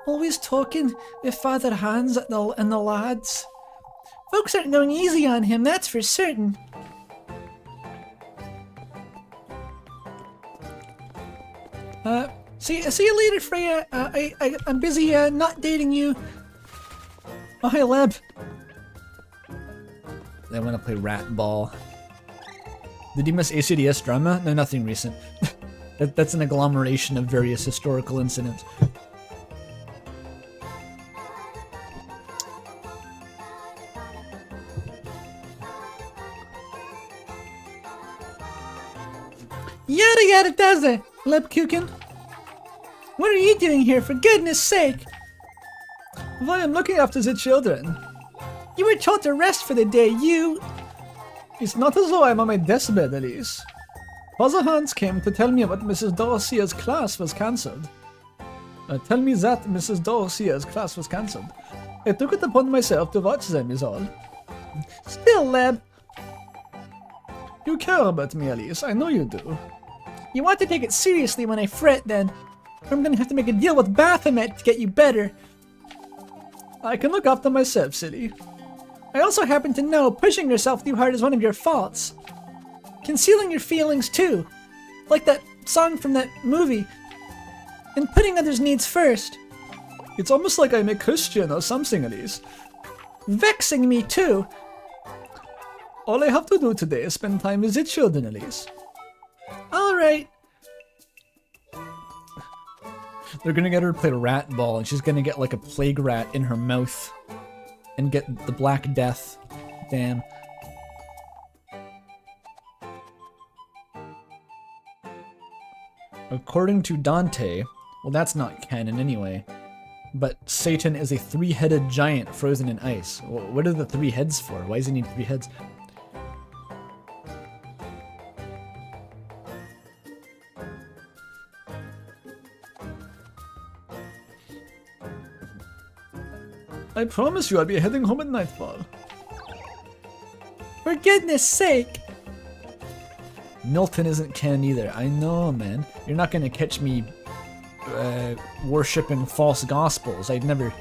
Always talking with Father Hans and the lads. Folks aren't going easy on him, that's for certain. See you later, Freya. I'm busy not dating you. Oh, hi, Leb. I want to play Rat Ball. Did you miss ACDS drama? No, nothing recent. That's an agglomeration of various historical incidents. Yada yada does it, Lebkuchen. What are you doing here, for goodness sake? Well, I'm looking after the children. You were told to rest for the day, you... It's not as though I'm on my deathbed, Elise. Father Hans came to tell me about Mrs. Dorothea's class was cancelled. Tell me that Mrs. Dorothea's class was cancelled. I took it upon myself to watch them, is all. Still, Leb. You care about me, Elise. I know you do. You want to take it seriously when I fret, then. Or I'm gonna have to make a deal with Baphomet to get you better. I can look after myself, silly. I also happen to know pushing yourself too hard is one of your faults. Concealing your feelings, too. Like that song from that movie. And putting others' needs first. It's almost like I'm a Christian or something, Elise. Vexing me, too. All I have to do today is spend time with the children, Elise. Alright. They're gonna get her to play Rat Ball, and she's gonna get like a plague rat in her mouth. And get the Black Death. Damn. According to Dante, well, that's not canon anyway, but Satan is a three-headed giant frozen in ice. What are the three heads for? Why does he need three heads? I promise you I'll be heading home at nightfall. For goodness sake! Milton isn't canon either. I know, man. You're not gonna catch me worshipping false gospels. I'd never...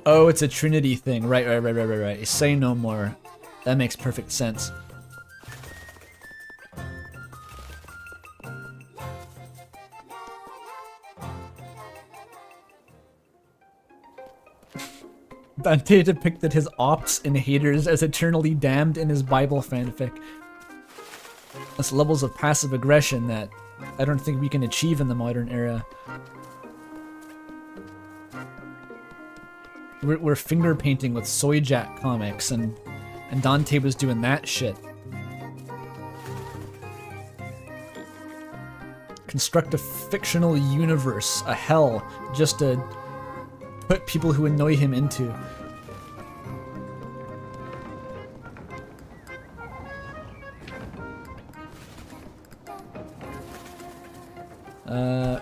Oh, it's a Trinity thing. Right. Say no more. That makes perfect sense. Dante depicted his ops and haters as eternally damned in his Bible fanfic. That's levels of passive aggression that I don't think we can achieve in the modern era. We're finger painting with Soy Jack comics, and Dante was doing that shit. Construct a fictional universe, a hell, just to put people who annoy him into.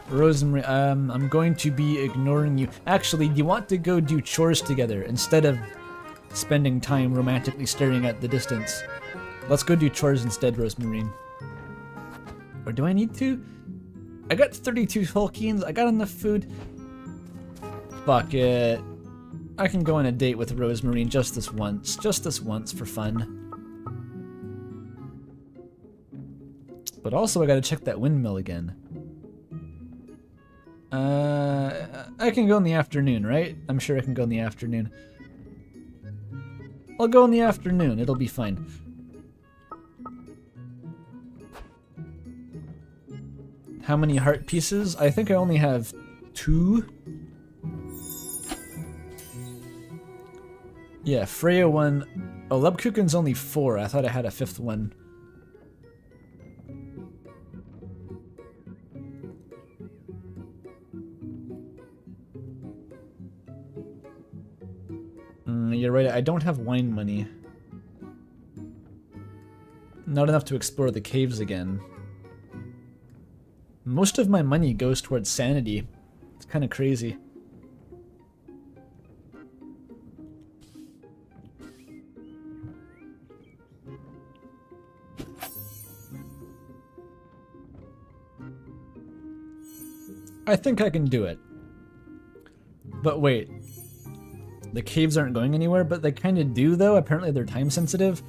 Rosemary, I'm going to be ignoring you. Actually, do you want to go do chores together instead of spending time romantically staring at the distance? Let's go do chores instead, Rosemary. Or do I need to? I got 32 Tolkiens, I got enough food. Fuck it. I can go on a date with Rosemary just this once for fun. But also I gotta check that windmill again. I can go in the afternoon, right? I'm sure I can go in the afternoon. I'll go in the afternoon, it'll be fine. How many heart pieces? I think I only have 2. Yeah, Freya 1. Oh, Lebkuchen's only 4. I thought I had a 5th one. You're right, I don't have wine money. Not enough to explore the caves again. Most of my money goes towards sanity. It's kind of crazy. I think I can do it. But wait. The caves aren't going anywhere, but they kind of do though. Apparently they're time sensitive.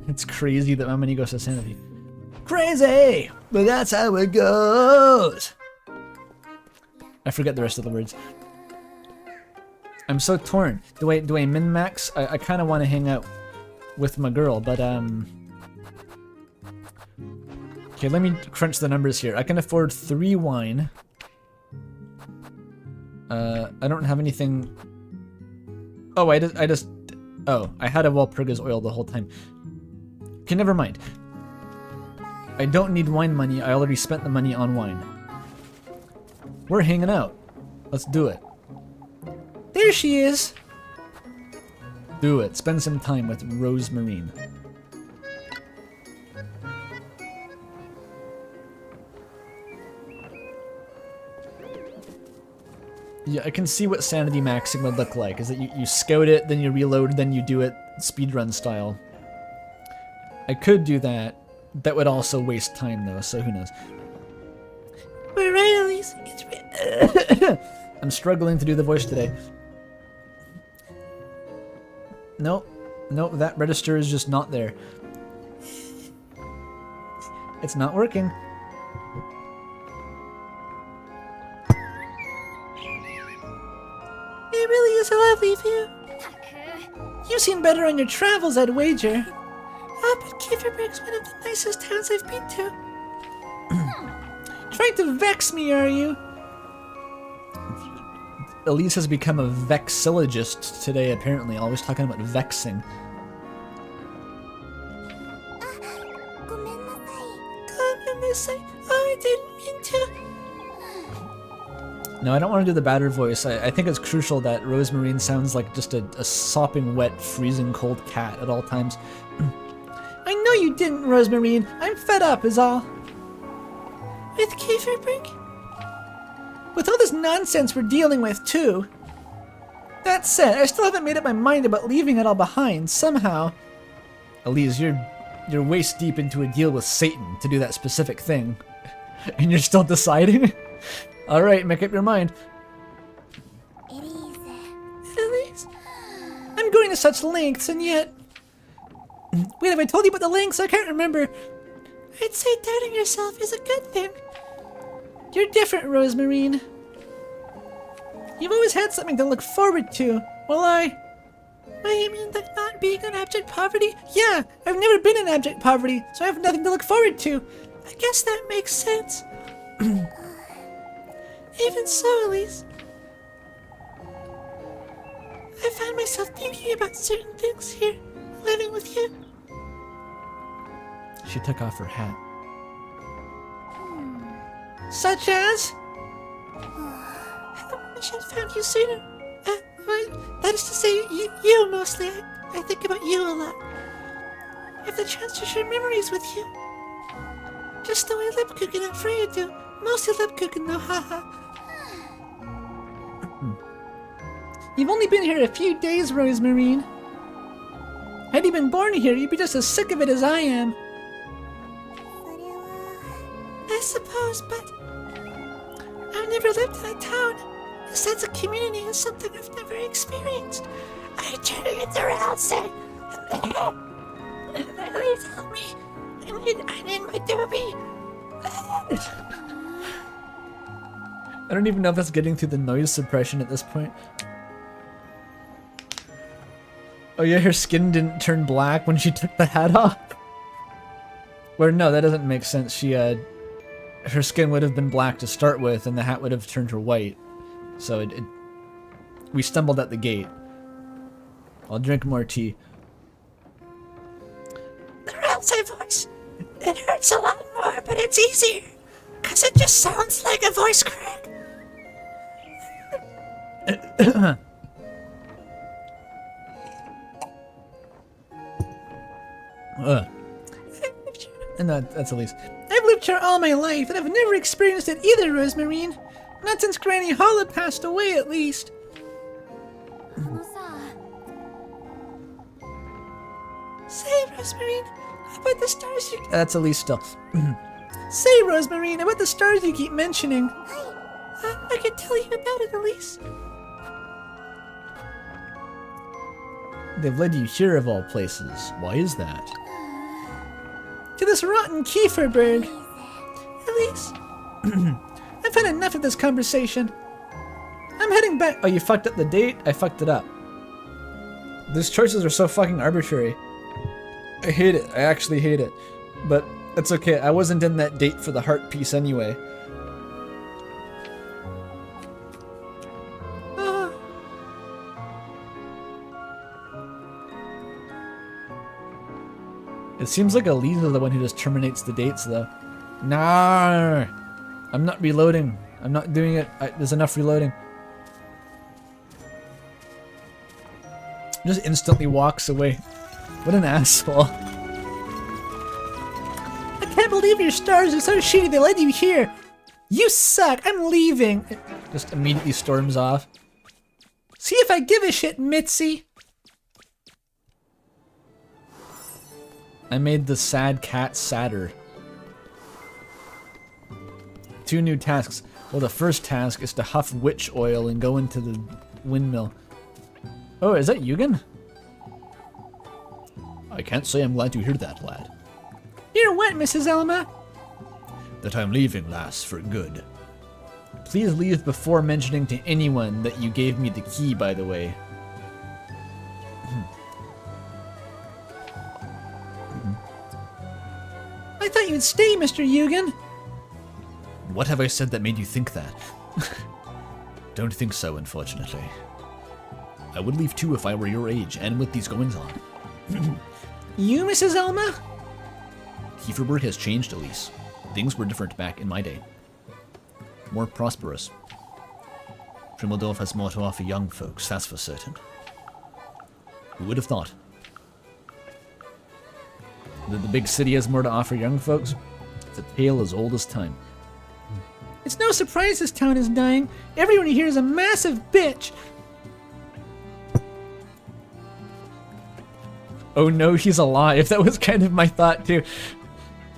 It's crazy that my money goes to sanity. Crazy! But that's how it goes! I forget the rest of the words. I'm so torn. Do I min-max? I kind of want to hang out with my girl, but okay, let me crunch the numbers here. I can afford 3 wine. I don't have anything. Oh, I just. Oh, I had a Walpurgis oil the whole time. Okay, never mind. I don't need wine money. I already spent the money on wine. We're hanging out. Let's do it. There she is! Do it. Spend some time with Rosemary. Yeah, I can see what sanity maxing would look like. Is that you scout it, then you reload, then you do it speedrun style. I could do that. That would also waste time though, so who knows. We're right, Elise. It's right. I'm struggling to do the voice today. Nope, that register is just not there. It's not working. It really is a lovely view. You've seen better on your travels, I'd wager. Oh, but Kieferberg's one of the nicest towns I've been to. Trying to vex me, are you? Elise has become a vexillologist today, apparently, always talking about vexing. Oh, I didn't mean to. No, I don't want to do the batter voice. I think it's crucial that Rosemarine sounds like just a sopping wet, freezing cold cat at all times. I know you didn't, Rosemarine. I'm fed up is all. With Kieferberg? With all this nonsense we're dealing with, too. That said, I still haven't made up my mind about leaving it all behind, somehow. Elise, you're waist deep into a deal with Satan to do that specific thing. And you're still deciding? Alright, make up your mind. Elise? I'm going to such lengths, and yet... Wait, have I told you about the lengths? I can't remember. I'd say doubting yourself is a good thing. You're different, Rosemarine. You've always had something to look forward to. Well, you mean like not being in abject poverty? Yeah, I've never been in abject poverty, so I have nothing to look forward to. I guess that makes sense. Even so, Elise, I find myself thinking about certain things here, living with you. She took off her hat. Such as? I wish I'd found you sooner. That is to say, you mostly. I think about you a lot. I have the chance to share memories with you. Just the way Lipkuchen and Freya do. Mostly Lipkuchen though, haha. You've only been here a few days, Rosemarine. Had you been born here, you'd be just as sick of it as I am. I suppose, but I've never lived in a town. A sense of community is something I've never experienced. I turn it around, say, please help me. I need my doobie. I don't even know if that's getting through the noise suppression at this point. Oh yeah, her skin didn't turn black when she took the hat off. Or no, that doesn't make sense. She her skin would have been black to start with, and the hat would have turned her white. So we stumbled at the gate. I'll drink more tea. The Ramsay voice. It hurts a lot more, but it's easier. Cause it just sounds like a voice crack. And that's Elise. I've lived here all my life, and I've never experienced it either, Rosemarine. Not since Granny Holla passed away, at least. Say, Rosemarine, about the stars you... That's Elise still. Say, Rosemarine, about the stars you keep mentioning. I could tell you about it, Elise. They've led you here of all places. Why is that? To this rotten Kieferberg. Elise, I've had enough of this conversation. I'm heading back. Oh, you fucked up the date? I fucked it up. These choices are so fucking arbitrary. I hate it. I actually hate it. But it's okay. I wasn't in that date for the heart piece anyway. It seems like Elise is the one who just terminates the dates, though. Nah, I'm not reloading. I'm not doing it. There's enough reloading. Just instantly walks away. What an asshole. I can't believe your stars are so shitty they led you here. You suck. I'm leaving. Just immediately storms off. See if I give a shit, Mitzi. I made the sad cat sadder. 2 new tasks. Well, the first task is to huff witch oil and go into the windmill. Oh, is that Eugen? I can't say I'm glad to hear that, lad. You're what, Mrs. Elma? That I'm leaving, lass, for good. Please leave before mentioning to anyone that you gave me the key, by the way. I thought you'd stay, Mr. Eugen. What have I said that made you think that? Don't think so, unfortunately. I would leave too if I were your age, and with these goings on. You, Mrs. Elma? Kieferberg has changed, Elise. Things were different back in my day. More prosperous. Trimeldorf has more to offer young folks, that's for certain. Who would have thought? The big city has more to offer young folks? It's a tale as old as time. It's no surprise this town is dying. Everyone here is a massive bitch. Oh no, he's alive. That was kind of my thought too.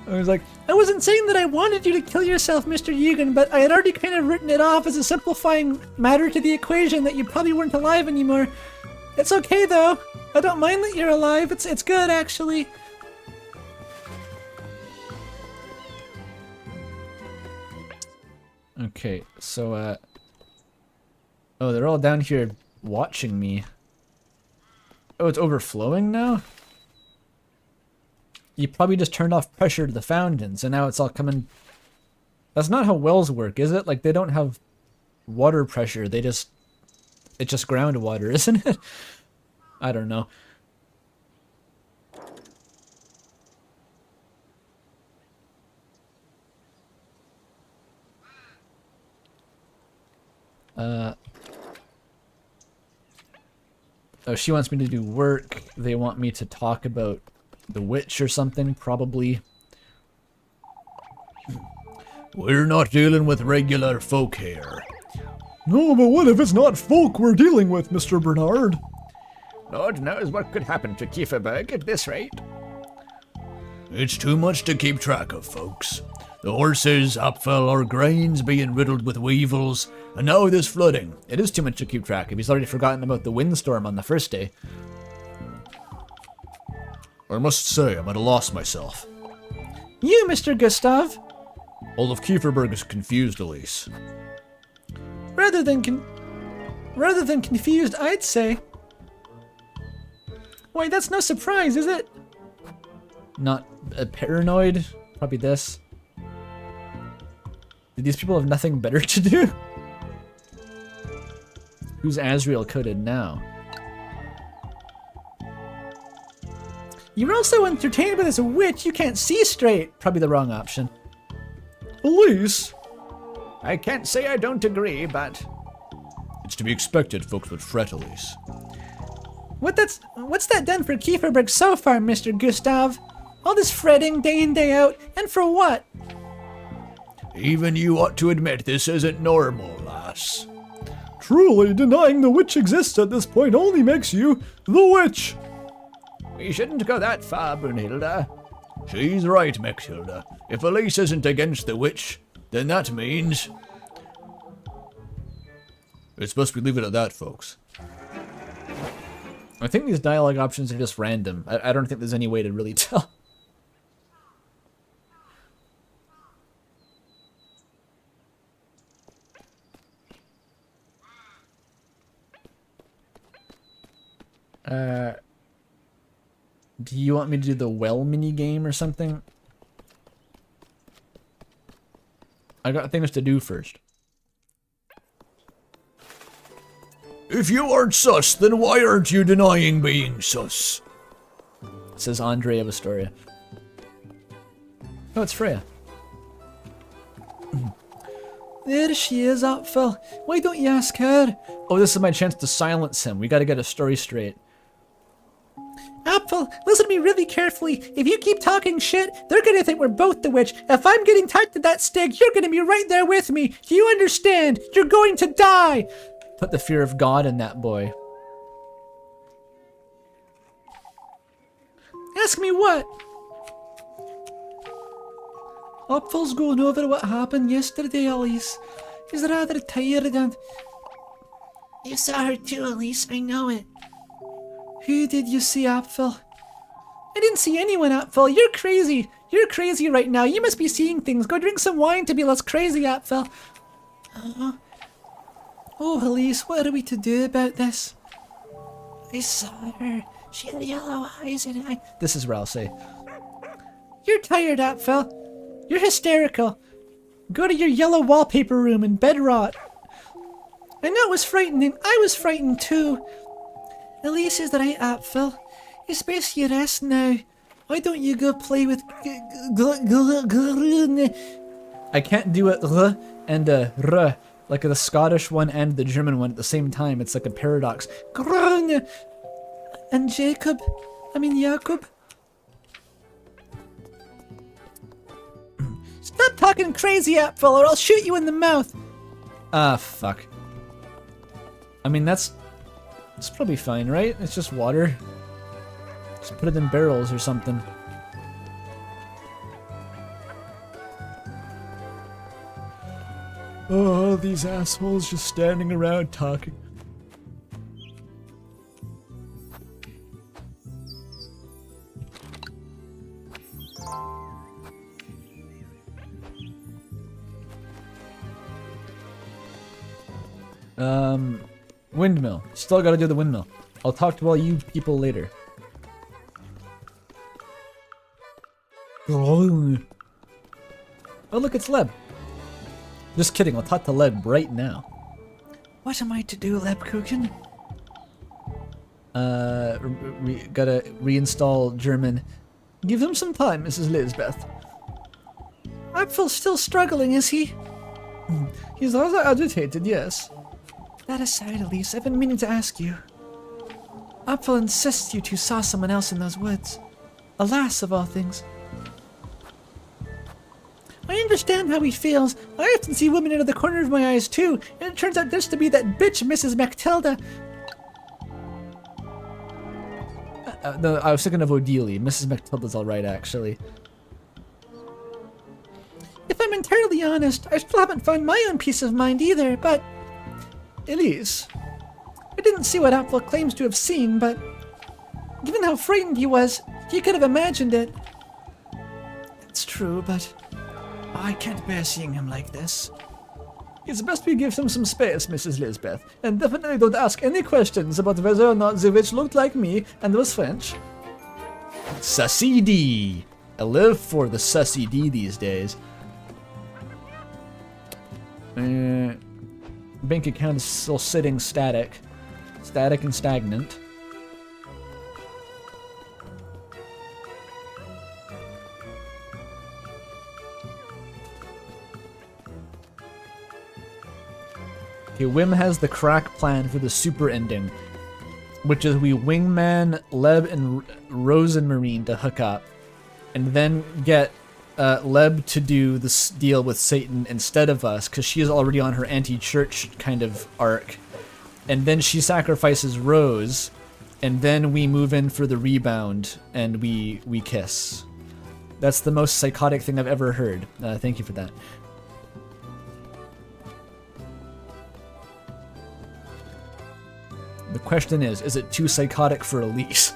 I was like, I wasn't saying that I wanted you to kill yourself, Mr. Eugen, but I had already kind of written it off as a simplifying matter to the equation that you probably weren't alive anymore. It's okay though. I don't mind that you're alive. It's good actually. okay, so, oh, they're all down here watching me. Oh, it's overflowing now? You probably just turned off pressure to the fountains, and now it's all coming... That's not how wells work, is it? Like, they don't have water pressure, they just... It's just groundwater, isn't it? I don't know. Oh, she wants me to do work. They want me to talk about the witch or something, probably. We're not dealing with regular folk here. No, but what if it's not folk we're dealing with, Mr. Bernard? Lord knows what could happen to Kieferberg at this rate. It's too much to keep track of, folks. The horses, Apfel, our grains being riddled with weevils, and now this flooding. It is too much to keep track of. He's already forgotten about the windstorm on the first day. I must say, I'm at a loss myself. You, Mr. Gustav. All of Kieferberg is confused, Elise. Rather than confused, I'd say. Why, that's no surprise, is it? Not paranoid? Probably this. Did these people have nothing better to do? Who's Azrael coded now? You're also entertained by this witch you can't see straight. Probably the wrong option. Elise? I can't say I don't agree, but... It's to be expected folks would fret, Elise. What's that done for Kieferberg so far, Mr. Gustav? All this fretting day in, day out, and for what? Even you ought to admit this isn't normal, lass. Truly, denying the witch exists at this point only makes you the witch. We shouldn't go that far, Brunhilde. She's right, Mechtilda. If Elise isn't against the witch, then that means... It's best we leave it at that, folks. I think these dialogue options are just random. I don't think there's any way to really tell. Do you want me to do the well mini game or something? I got things to do first. If you aren't sus, then why aren't you denying being sus? Says Andre of Astoria. Oh, it's Freya. There she is, Apfel. Why don't you ask her? Oh, this is my chance to silence him. We gotta get a story straight. Apfel, listen to me really carefully. If you keep talking shit, they're gonna think we're both the witch. If I'm getting tied to that stake, you're gonna be right there with me. Do you understand? You're going to die. Put the fear of God in that boy. Ask me what? Apfel's going over what happened yesterday, Elise. He's rather tired and... You saw her too, Elise. I know it. Who did you see, Apfel? I didn't see anyone, Apfel. You're crazy. You're crazy right now. You must be seeing things. Go drink some wine to be less crazy, Apfel. Oh, Elise, what are we to do about this? I saw her. She had yellow eyes and I... This is where I'll say. You're tired, Apfel. You're hysterical. Go to your yellow wallpaper room and bed rot. I know it was frightening. I was frightened too. Elise is right, Apfel. It's best you rest now. Why don't you go play with... I can't do a and a r Like the Scottish one and the German one at the same time. It's like a paradox. Grung. And Jacob. Stop talking crazy, Apfel, or I'll shoot you in the mouth. Ah, fuck. I mean, that's probably fine, right? It's just water. Just put it in barrels or something. Oh, these assholes just standing around talking. Windmill. Still gotta do the windmill. I'll talk to all you people later. Oh, look, it's Leb. Just kidding, I'll talk to Leb right now. What am I to do, Lebkuchen? Gotta reinstall German. Give him some time, Mrs. Lisbeth. Apfel's still struggling, is he? He's rather agitated, yes. That aside, Elise, I've been meaning to ask you. Apfel insists you two saw someone else in those woods. Alas, of all things. I understand how he feels. I often see women out of the corner of my eyes too, and it turns out just to be that bitch Mrs. Mactilda. No, I was thinking of Odelia. Mrs. Mactilda's alright, actually. If I'm entirely honest, I still haven't found my own peace of mind either, but... Elise. I didn't see what Apfel claims to have seen, but... Given how frightened he was, he could have imagined it. It's true, but... I can't bear seeing him like this. It's best we give him some space, Mrs. Lisbeth, and definitely don't ask any questions about whether or not the witch looked like me and was French. Sussy D! I live for the Sussy D these days. Bank account is still sitting static. Static and stagnant. Okay, Wim has the crack plan for the super ending, which is we wingman Leb and Rosenmarine to hook up, and then get Leb to do this deal with Satan instead of us, because she is already on her anti-church kind of arc, and then she sacrifices Rose, and then we move in for the rebound, and we kiss. That's the most psychotic thing I've ever heard. Thank you for that. The question is it too psychotic for Elise?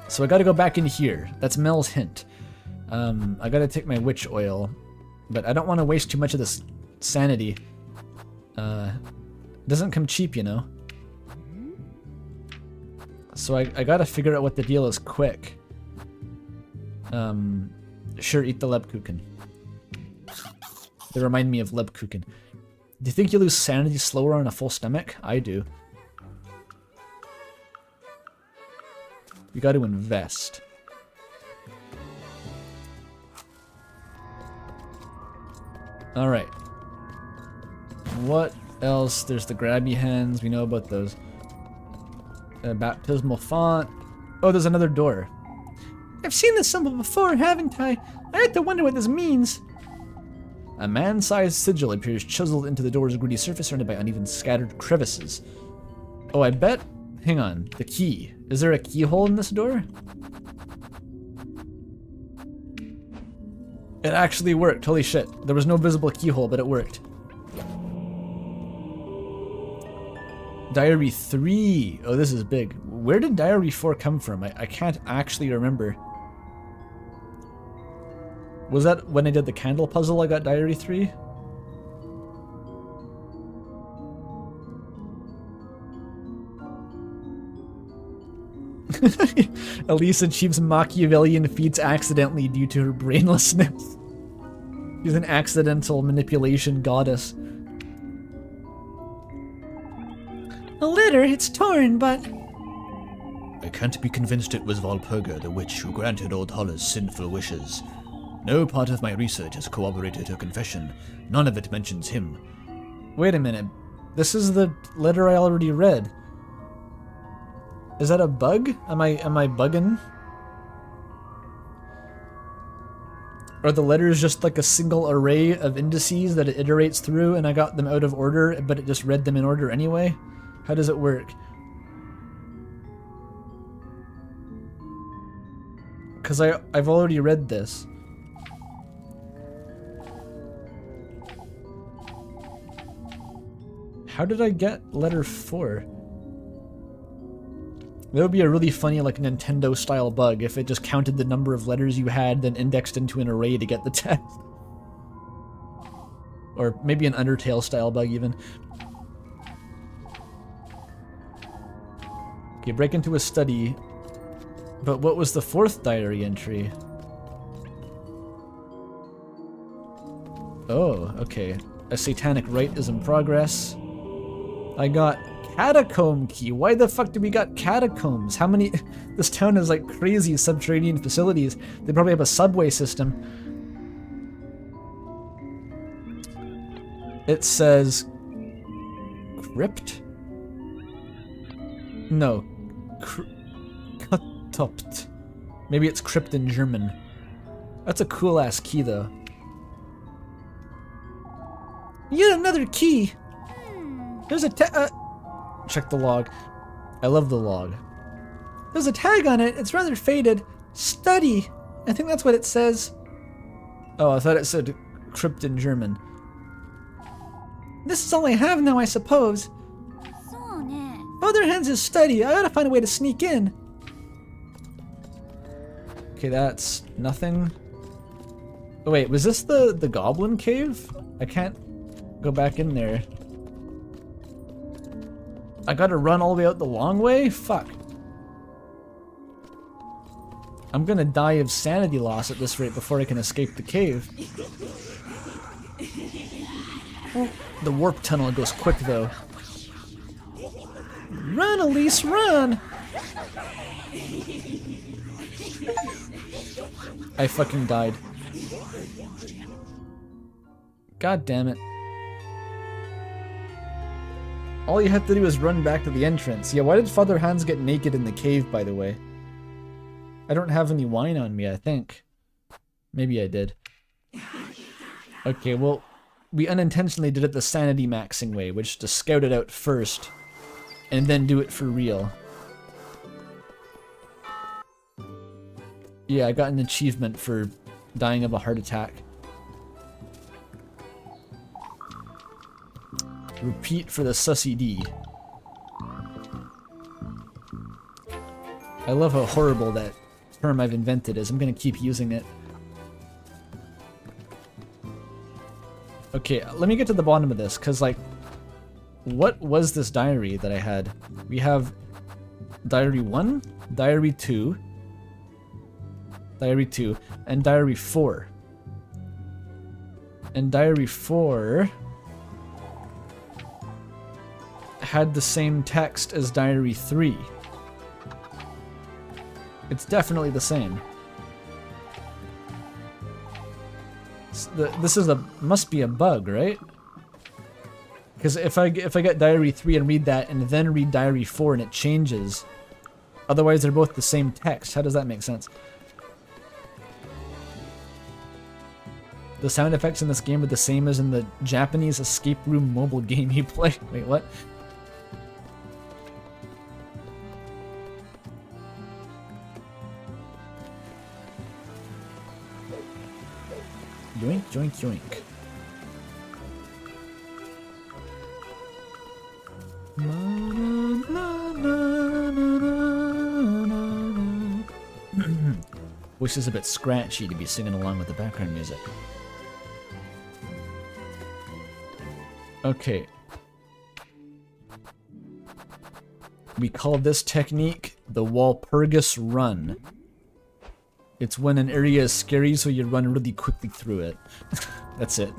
So I gotta go back in here. That's Mel's hint. I gotta take my witch oil, but I don't want to waste too much of this sanity. Doesn't come cheap, you know. So I gotta figure out what the deal is quick. Sure, eat the Lebkuchen. They remind me of Lebkuchen. Do you think you lose sanity slower on a full stomach? I do. You got to invest. Alright. What else? There's the grabby hands. We know about those. Baptismal font. Oh, there's another door. I've seen this symbol before, haven't I? I have to wonder what this means. A man-sized sigil appears chiseled into the door's gritty surface, surrounded by uneven, scattered crevices. Oh, I bet... Hang on. The key. Is there a keyhole in this door? It actually worked. Holy shit. There was no visible keyhole, but it worked. Diary 3. Oh, this is big. Where did Diary 4 come from? I can't actually remember. Was that when I did the candle puzzle I got Diary 3? Elise achieves Machiavellian feats accidentally due to her brainlessness. She's an accidental manipulation goddess. A letter, it's torn, but... I can't be convinced it was Walpurga, the witch who granted old Holla's sinful wishes. No part of my research has corroborated her confession. None of it mentions him. Wait a minute. This is the letter I already read. Is that a bug? Am I bugging? Are the letters just like a single array of indices that it iterates through and I got them out of order, but it just read them in order anyway? How does it work? Because I've already read this. How did I get letter 4? That would be a really funny, like, Nintendo-style bug if it just counted the number of letters you had, then indexed into an array to get the text. Or maybe an Undertale-style bug, even. Okay, break into a study. But what was the 4th diary entry? Oh, okay. A satanic rite is in progress. I got catacomb key. Why the fuck do we got catacombs? How many? This town has like crazy subterranean facilities. They probably have a subway system. It says crypt? No. Katopt. Maybe it's crypt in German. That's a cool ass key though. Yet another key. There's a Check the log. I love the log. There's a tag on it. It's rather faded. Study. I think that's what it says. Oh, I thought it said crypt in German. This is all I have now, I suppose. Father Hans is study. I gotta find a way to sneak in. Okay, that's nothing. Oh, wait, was this the goblin cave? I can't go back in there. I gotta run all the way out the long way? Fuck. I'm gonna die of sanity loss at this rate before I can escape the cave. The warp tunnel goes quick though. Run, Elise, run! I fucking died. God damn it. All you have to do is run back to the entrance. Yeah, why did Father Hans get naked in the cave, by the way? I don't have any wine on me, I think. Maybe I did. Okay, well, we unintentionally did it the sanity maxing way, which is to scout it out first, and then do it for real. Yeah, I got an achievement for dying of a heart attack. Repeat for the sussy D. I love how horrible that term I've invented is. I'm gonna keep using it. Okay, let me get to the bottom of this, because, like, what was this diary that I had? We have Diary 1, Diary 2, Diary 2, and Diary 4. And Diary 4 had the same text as Diary 3. It's definitely the same. This is must be a bug, right? Because if I get Diary 3 and read that and then read Diary 4 and it changes, otherwise they're both the same text. How does that make sense? The sound effects in this game are the same as in the Japanese escape room mobile game you play. Wait, what? Yoink, yoink, yoink. Voice is a bit scratchy to be singing along with the background music. Okay. We call this technique the Walpurgis Run. It's when an area is scary, so you run really quickly through it. That's it.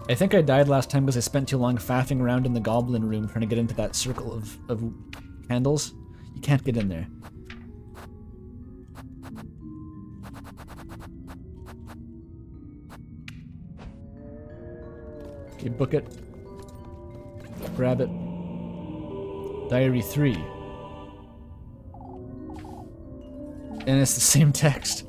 I think I died last time because I spent too long faffing around in the goblin room trying to get into that circle of candles. You can't get in there. You book it. Grab it. Diary 3. And it's the same text.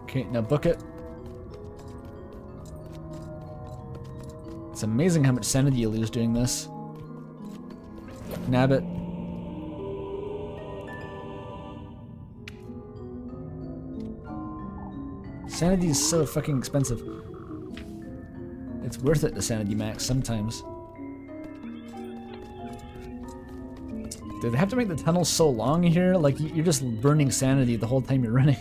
Okay, now book it. It's amazing how much sanity you lose doing this. Nab it. Sanity is so fucking expensive. It's worth it to sanity max sometimes. Do they have to make the tunnels so long here? Like, you're just burning sanity the whole time you're running.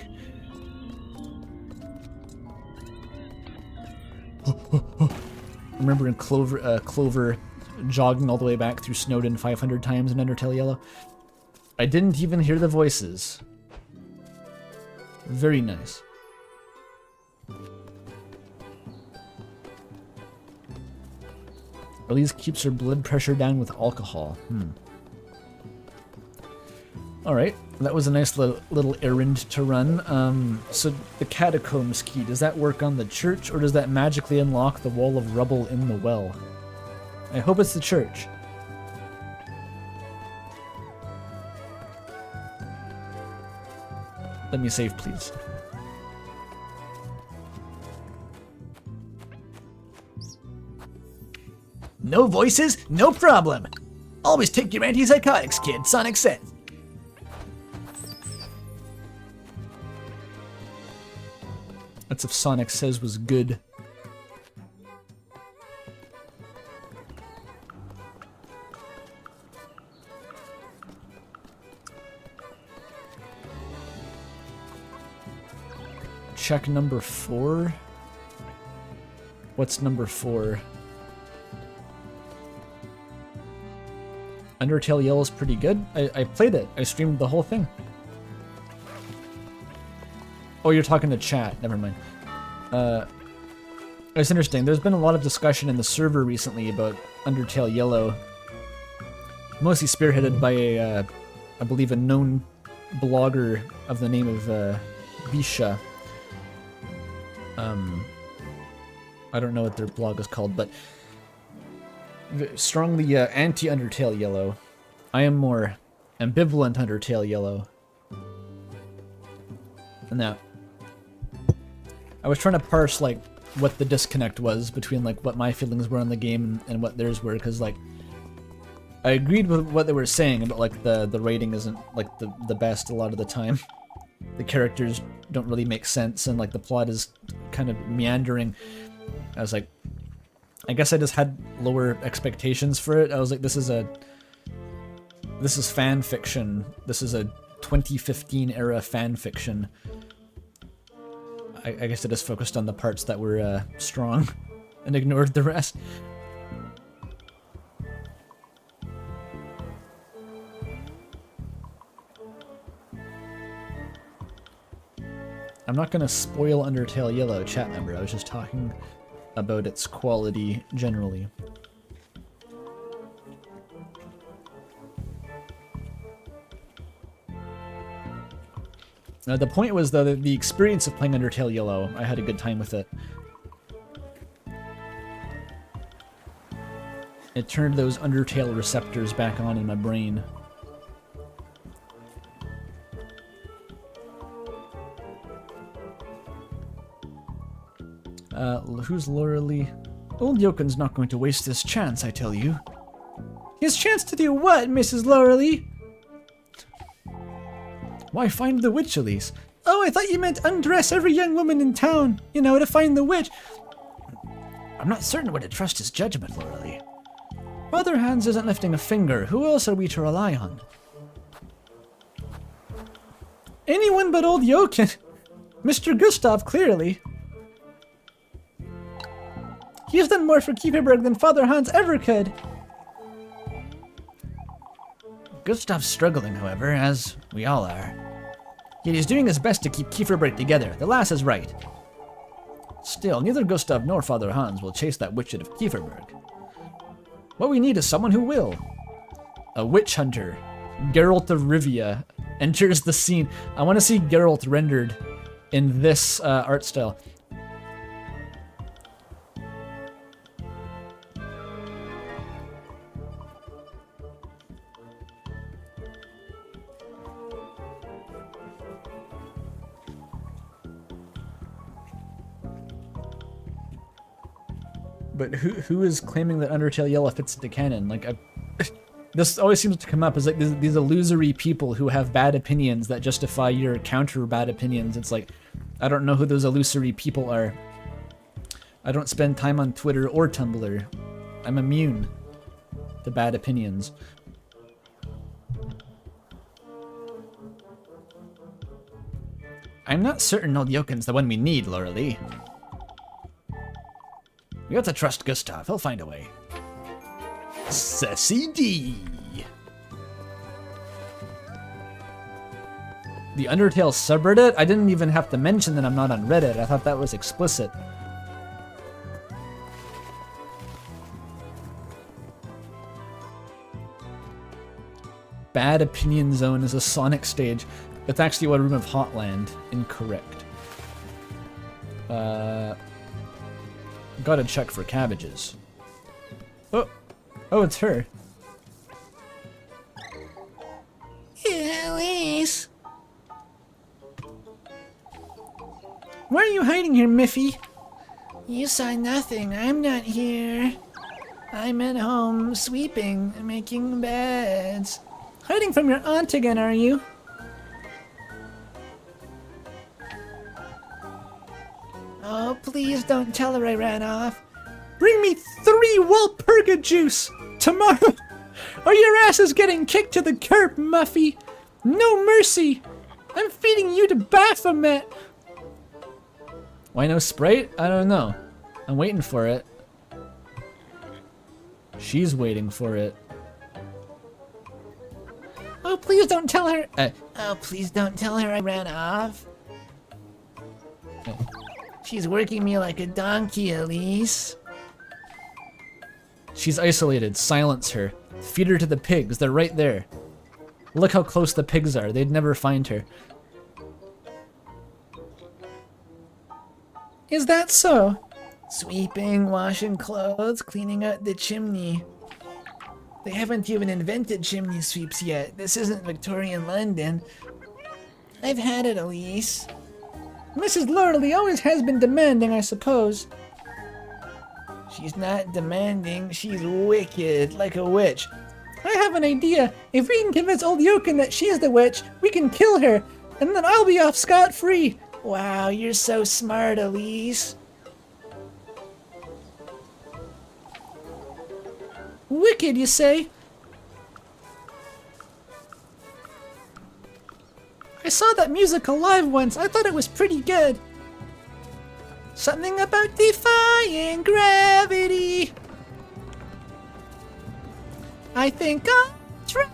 Remember in Clover jogging all the way back through Snowdon 500 times in Undertale Yellow? I didn't even hear the voices. Very nice. Elise keeps her blood pressure down with alcohol. Alright, that was a nice little errand to run. So the catacombs key, does that work on the church, or does that magically unlock the wall of rubble in the well? I hope it's the church. Let me save, please. No voices? No problem. Always take your antipsychotics, kid, Sonic says. That's if Sonic says was good. Check number 4. What's number 4? Undertale Yellow's pretty good. I played it. I streamed the whole thing. Oh, you're talking to chat. Never mind. It's interesting. There's been a lot of discussion in the server recently about Undertale Yellow. Mostly spearheaded by a, I believe, a known blogger of the name of Bisha. I don't know what their blog is called, but strongly anti-Undertale Yellow. I am more ambivalent Undertale Yellow. And now, I was trying to parse like what the disconnect was between like what my feelings were on the game and what theirs were, because like I agreed with what they were saying, but like the rating isn't like the best a lot of the time. The characters don't really make sense, and like the plot is kind of meandering. I was like, I guess I just had lower expectations for it. I was like, this is fan fiction. This is a 2015 era fan fiction. I guess I just focused on the parts that were strong and ignored the rest. I'm not gonna spoil Undertale Yellow, chat member. I was just talking about its quality generally. The point was, though, that the experience of playing Undertale Yellow, I had a good time with it. It turned those Undertale receptors back on in my brain. Who's Laura Lee? Old Eugen's not going to waste this chance, I tell you. His chance to do what, Mrs. Laura Lee? Why find the witch, Elise? Oh, I thought you meant undress every young woman in town. You know, to find the witch. I'm not certain where to trust his judgment, Laura Lee. Father Hans isn't lifting a finger. Who else are we to rely on? Anyone but old Eugen. Mr. Gustav, clearly. He's done more for Kieferberg than Father Hans ever could. Gustav's struggling, however, as we all are. Yet he's doing his best to keep Kieferberg together. The lass is right. Still, neither Gustav nor Father Hans will chase that witch out of Kieferberg. What we need is someone who will. A witch hunter. Geralt of Rivia enters the scene. I want to see Geralt rendered in this art style. But who is claiming that Undertale Yellow fits into canon? Like, this always seems to come up as like these illusory people who have bad opinions that justify your counter bad opinions. It's like, I don't know who those illusory people are. I don't spend time on Twitter or Tumblr. I'm immune to bad opinions. I'm not certain old Eugen's the one we need, Laura Lee. We got to trust Gustav. He'll find a way. Sassy D. The Undertale subreddit? I didn't even have to mention that I'm not on Reddit. I thought that was explicit. Bad Opinion Zone is a Sonic stage. It's actually a room of Hotland. Incorrect. Gotta check for cabbages. Oh, it's her. Elise! Why are you hiding here, Miffy? You saw nothing. I'm not here. I'm at home sweeping and making beds. Hiding from your aunt again, are you? Oh, please don't tell her I ran off. Bring me 3 Walpurga juice tomorrow, or your ass is getting kicked to the curb, Muffy. No mercy. I'm feeding you to Baphomet. Why no Sprite? I don't know. I'm waiting for it. She's waiting for it. Oh, please don't tell her. Oh, please don't tell her I ran off. She's working me like a donkey, Elise. She's isolated. Silence her. Feed her to the pigs. They're right there. Look how close the pigs are. They'd never find her. Is that so? Sweeping, washing clothes, cleaning out the chimney. They haven't even invented chimney sweeps yet. This isn't Victorian London. I've had it, Elise. Mrs. Lurley always has been demanding, I suppose. She's not demanding, she's wicked, like a witch. I have an idea. If we can convince old Eugen that she's the witch, we can kill her, and then I'll be off scot-free. Wow, you're so smart, Elise. Wicked, you say? I saw that musical live once. I thought it was pretty good. Something about defying gravity. I think I'll try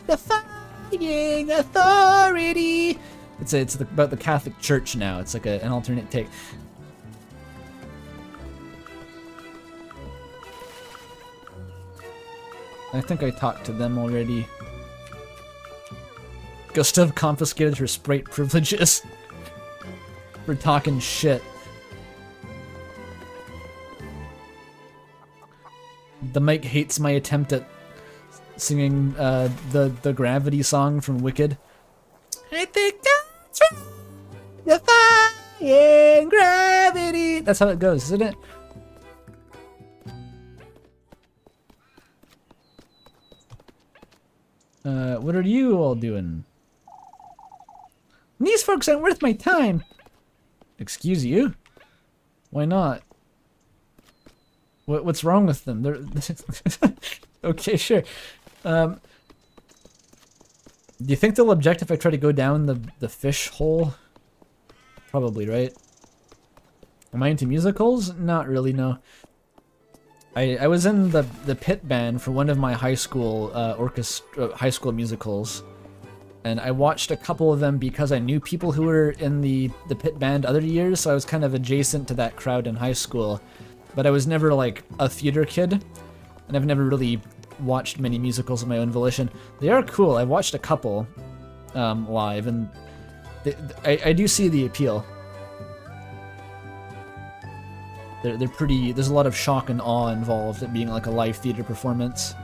defying authority. It's about the Catholic Church now. It's like an alternate take. I think I talked to them already. Gustav confiscated her Sprite privileges for talking shit. The mic hates my attempt at singing the Gravity song from Wicked. I think that's right. Defying gravity. That's how it goes, isn't it? What are you all doing? These folks aren't worth my time. Excuse you? Why not? What's wrong with them? They're okay, sure. Do you think they'll object if I try to go down the fish hole? Probably, right? Am I into musicals? Not really, no. I was in the pit band for one of my high school high school musicals, and I watched a couple of them because I knew people who were in the pit band other years, so I was kind of adjacent to that crowd in high school. But I was never like a theater kid, and I've never really watched many musicals of my own volition. They are cool. I've watched a couple live, and I do see the appeal. They're pretty. There's a lot of shock and awe involved at being like a live theater performance.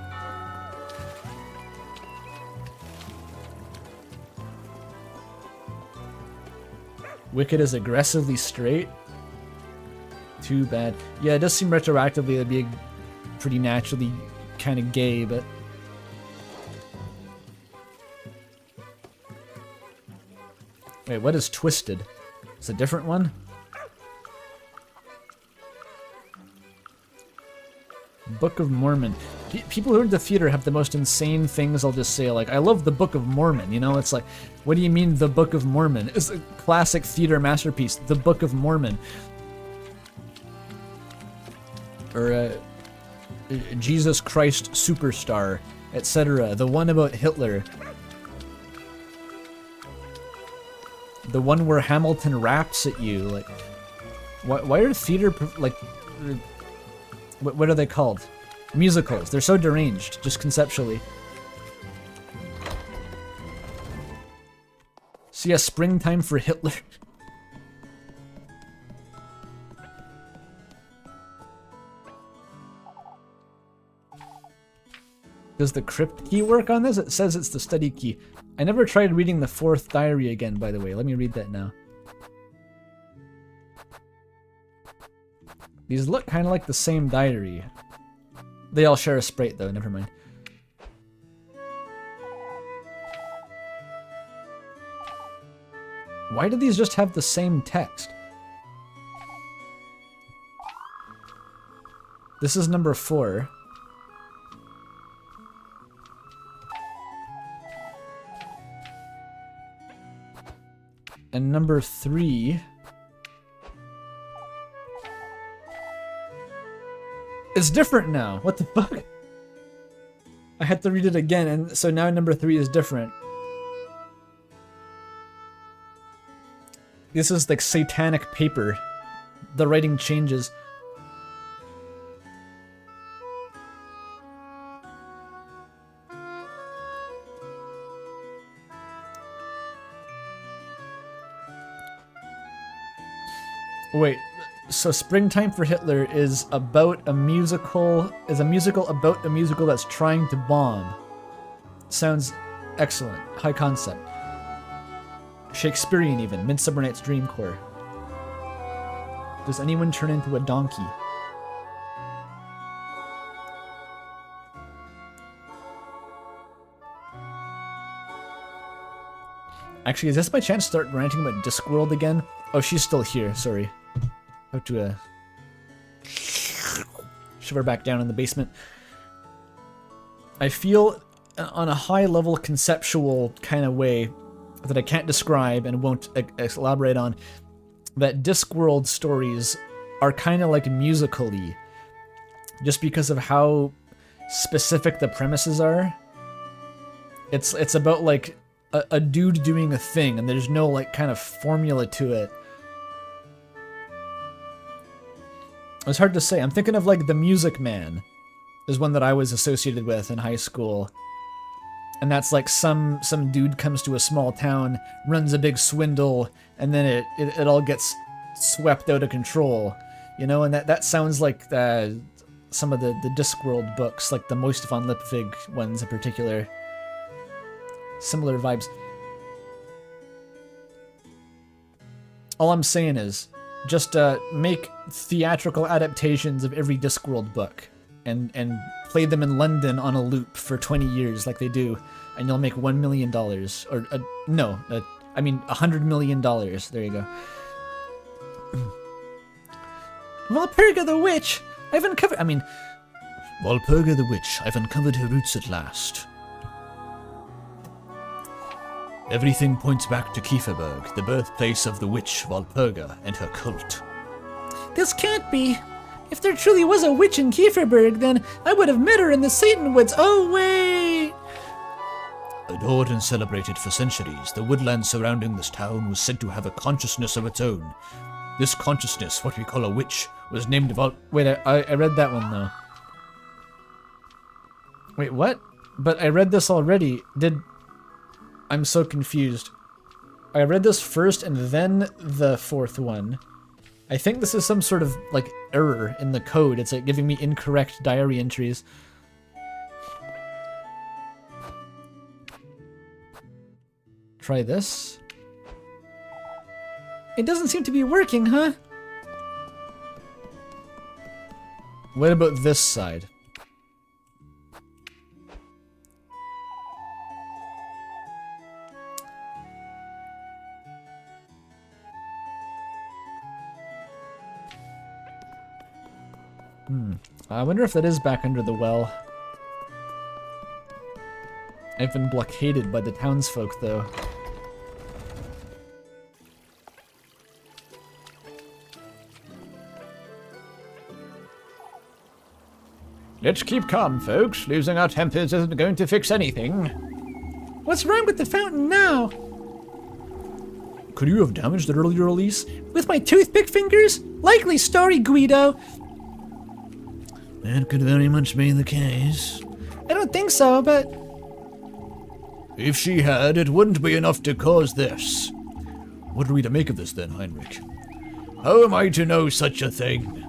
Wicked is aggressively straight. Too bad. Yeah, it does seem retroactively it'd be pretty naturally kind of gay, but wait, what is Twisted? It's a different one? Book of Mormon. People who are in the theater have the most insane things. I'll just say, like, I love the Book of Mormon, you know? It's like, what do you mean the Book of Mormon? It's a classic theater masterpiece, the Book of Mormon. Or, Jesus Christ Superstar, etc. The one about Hitler. The one where Hamilton raps at you, like, why are theater, like, what are they called? Musicals. They're so deranged, just conceptually. So yeah, Springtime for Hitler. Does the crypt key work on this? It says it's the study key. I never tried reading the fourth diary again, by the way. Let me read that now. These look kind of like the same diary. They all share a sprite, though. Never mind. Why do these just have the same text? This is number 4. And number 3... It's different now. What the fuck? I had to read it again, and so now number 3 is different. This is like satanic paper. The writing changes. Wait. So Springtime for Hitler is about a musical, about a musical that's trying to bomb. Sounds excellent. High concept. Shakespearean even. Midsummer Night's Dream Corps. Does anyone turn into a donkey? Actually, is this my chance to start ranting about Discworld again? Oh, she's still here, sorry. Have to shove her back down in the basement. I feel on a high level conceptual kind of way that I can't describe and won't elaborate on, that Discworld stories are kind of like musical-y, just because of how specific the premises are. It's about like a dude doing a thing, and there's no like kind of formula to it. It's hard to say. I'm thinking of like The Music Man is one that I was associated with in high school. And that's like some dude comes to a small town, runs a big swindle, and then it all gets swept out of control. You know, and that sounds like some of the Discworld books, like the Most von Lipwig ones in particular. Similar vibes. All I'm saying is, just make theatrical adaptations of every Discworld book and play them in London on a loop for 20 years like they do, and you'll make $1 million. Or, no, I mean $100 million. There you go. Walpurga the Witch! I've uncovered... Walpurga the Witch, I've uncovered her roots at last. Everything points back to Kieferberg, the birthplace of the witch Walpurga and her cult. This can't be. If there truly was a witch in Kieferberg, then I would have met her in the Satan Woods. Oh, wait! Adored and celebrated for centuries, the woodland surrounding this town was said to have a consciousness of its own. This consciousness, what we call a witch, was named Wait, I read that one, though. Wait, what? But I read this already. I'm so confused. I read this first and then the fourth one. I think this is some sort of, like, error in the code. It's, like, giving me incorrect diary entries. Try this. It doesn't seem to be working, huh? What about this side? I wonder if that is back under the well. I've been blockaded by the townsfolk, though. Let's keep calm, folks. Losing our tempers isn't going to fix anything. What's wrong with the fountain now? Could you have damaged it earlier, Elise? With my toothpick fingers? Likely story, Guido. That could very much be the case. I don't think so, but... If she had, it wouldn't be enough to cause this. What are we to make of this then, Heinrich? How am I to know such a thing?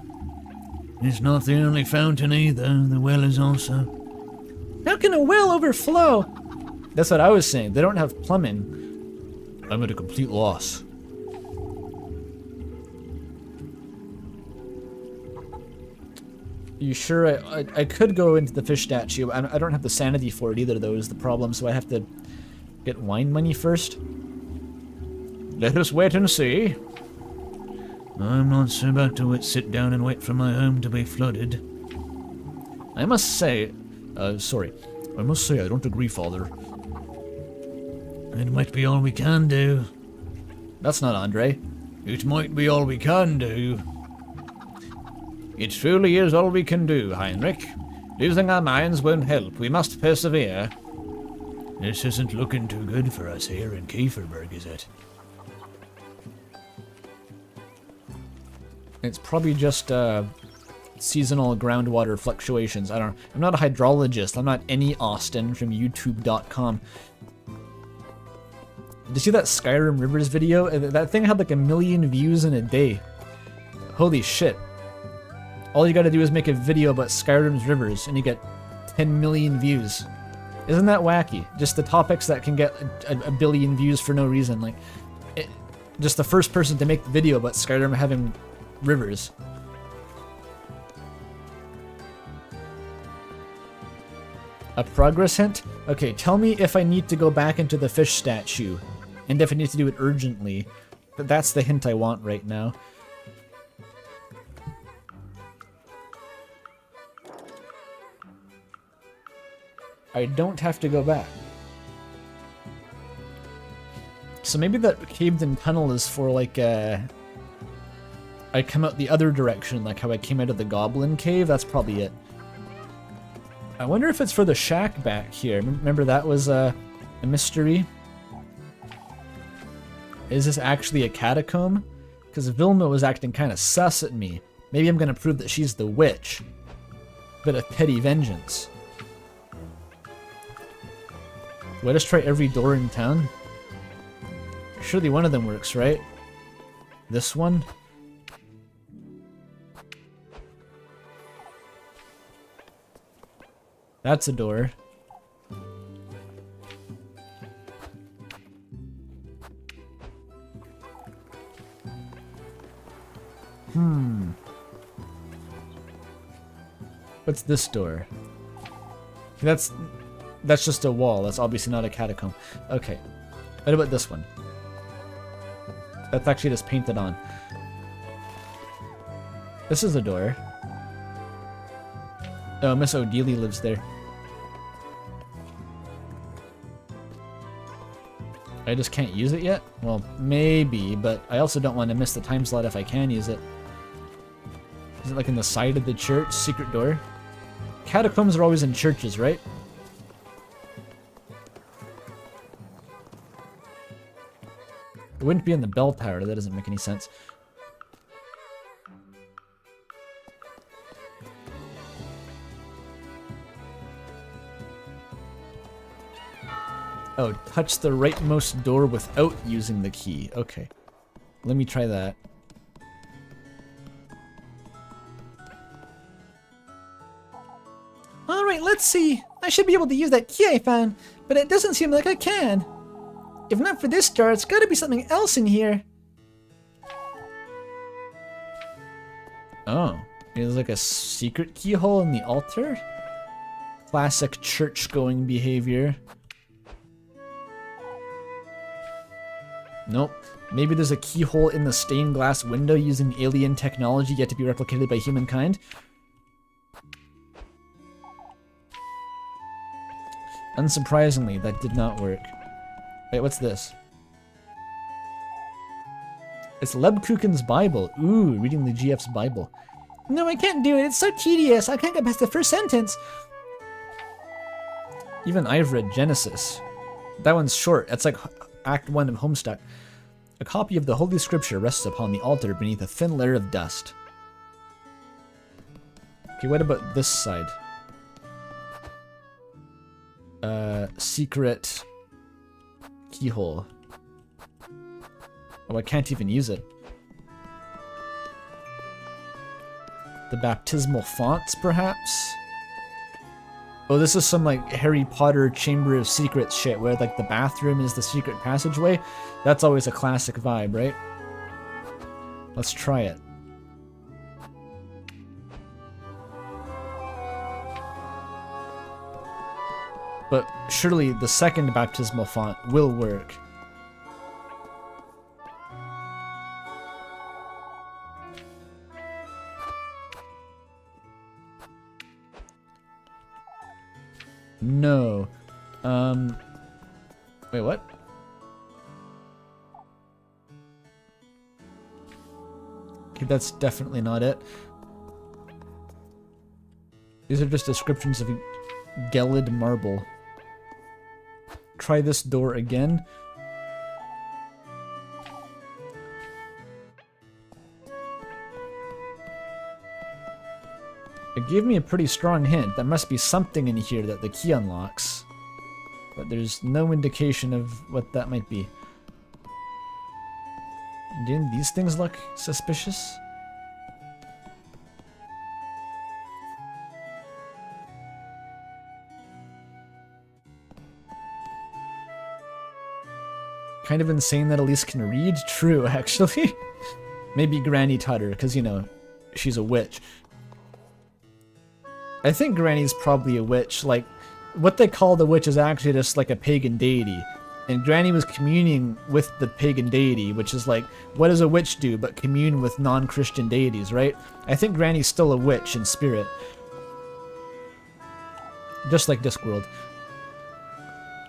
It's not the only fountain either. The well is also. How can a well overflow? That's what I was saying. They don't have plumbing. I'm at a complete loss. You sure? I could go into the fish statue. I don't have the sanity for it either, though, is the problem. So I have to get wine money first. Let us wait and see. I'm not so about to sit down and wait for my home to be flooded. I must say, Sorry. I must say I don't agree, Father. It might be all we can do. that's not Andre. It might be all we can do. It truly is all we can do, Heinrich. Losing our minds won't help. We must persevere. This isn't looking too good for us here in Kieferberg, is it? It's probably just seasonal groundwater fluctuations. I don't know. I'm not a hydrologist. I'm not any Austin from YouTube.com. Did you see that Skyrim Rivers video? That thing had like 1 million views in a day. Holy shit. All you gotta do is make a video about Skyrim's rivers and you get 10 million views. Isn't that wacky? Just the topics that can get a billion views for no reason. Like, just the first person to make the video about Skyrim having rivers. A progress hint? Okay, tell me if I need to go back into the fish statue, and if I need to do it urgently. But that's the hint I want right now. I don't have to go back. So maybe that caved-in tunnel is for, like, I come out the other direction, like how I came out of the goblin cave. That's probably it. I wonder if it's for the shack back here. Remember that was a mystery? Is this actually a catacomb? Because Vilma was acting kind of sus at me. Maybe I'm going to prove that she's the witch. Bit of petty vengeance. Do I just try every door in town? Surely one of them works, right? This one? That's a door. What's this door? That's just a wall. That's obviously not a catacomb. Okay. What about this one? That's actually just painted on. This is a door. Oh, Miss O'Dealy lives there. I just can't use it yet? Well, maybe, but I also don't want to miss the time slot if I can use it. Is it like in the side of the church? Secret door? Catacombs are always in churches, right? It wouldn't be in the bell tower. That doesn't make any sense. Oh, touch the rightmost door without using the key. Okay. Let me try that. Alright, let's see. I should be able to use that key I found, but it doesn't seem like I can. If not for this jar, it's gotta be something else in here. Oh, there's like a secret keyhole in the altar? Classic church-going behavior. Nope. Maybe there's a keyhole in the stained glass window using alien technology yet to be replicated by humankind. Unsurprisingly, that did not work. Wait, what's this? It's Lebkuchen's Bible. Ooh, reading the GF's Bible. No, I can't do it. It's so tedious. I can't get past the first sentence. Even I've read Genesis. That one's short. That's like Act 1 of Homestuck. A copy of the Holy Scripture rests upon the altar beneath a thin layer of dust. Okay, what about this side? Secret keyhole. Oh, I can't even use it. The baptismal fonts, perhaps? Oh, this is some like Harry Potter Chamber of Secrets shit where like the bathroom is the secret passageway. That's always a classic vibe, right? Let's try it. But surely the second baptismal font will work. No. Wait, what? Okay, that's definitely not it. These are just descriptions of gelid marble. Try this door again. It gave me a pretty strong hint. There must be something in here that the key unlocks. But there's no indication of what that might be. Didn't these things look suspicious? Kind of insane that Elise can read. True, actually. Maybe Granny taught her, because, you know, she's a witch. I think Granny's probably a witch. Like, what they call the witch is actually just like a pagan deity. And Granny was communing with the pagan deity, which is like, what does a witch do but commune with non-Christian deities, right? I think Granny's still a witch in spirit. Just like Discworld.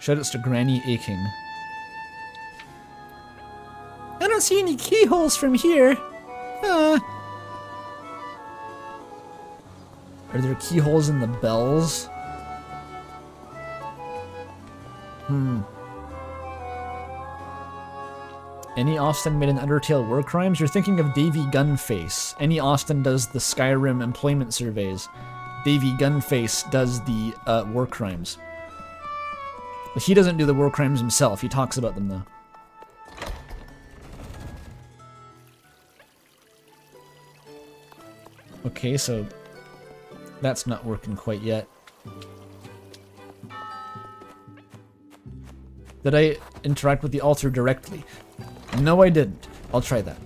Shoutouts to Granny Aching. I don't see any keyholes from here. Are there keyholes in the bells? Any Austin made an Undertale war crimes? You're thinking of Davy Gunface. Any Austin does the Skyrim employment surveys. Davy Gunface does the war crimes. But he doesn't do the war crimes himself. He talks about them though. Okay, so that's not working quite yet. Did I interact with the altar directly? No, I didn't. I'll try that.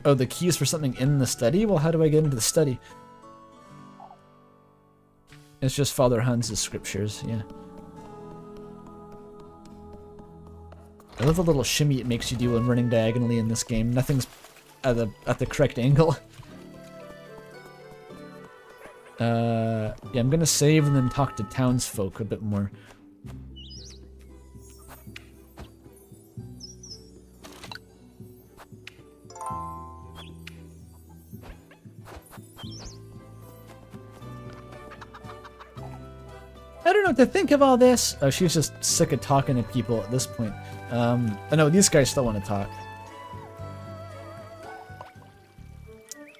Oh, the key is for something in the study? Well, how do I get into the study? It's just Father Hans' scriptures, yeah. I love the little shimmy it makes you do when running diagonally in this game. Nothing's at the correct angle. Yeah, I'm gonna save and then talk to townsfolk a bit more. I don't know what to think of all this. Oh, she's just sick of talking to people at this point. Oh no, these guys still want to talk.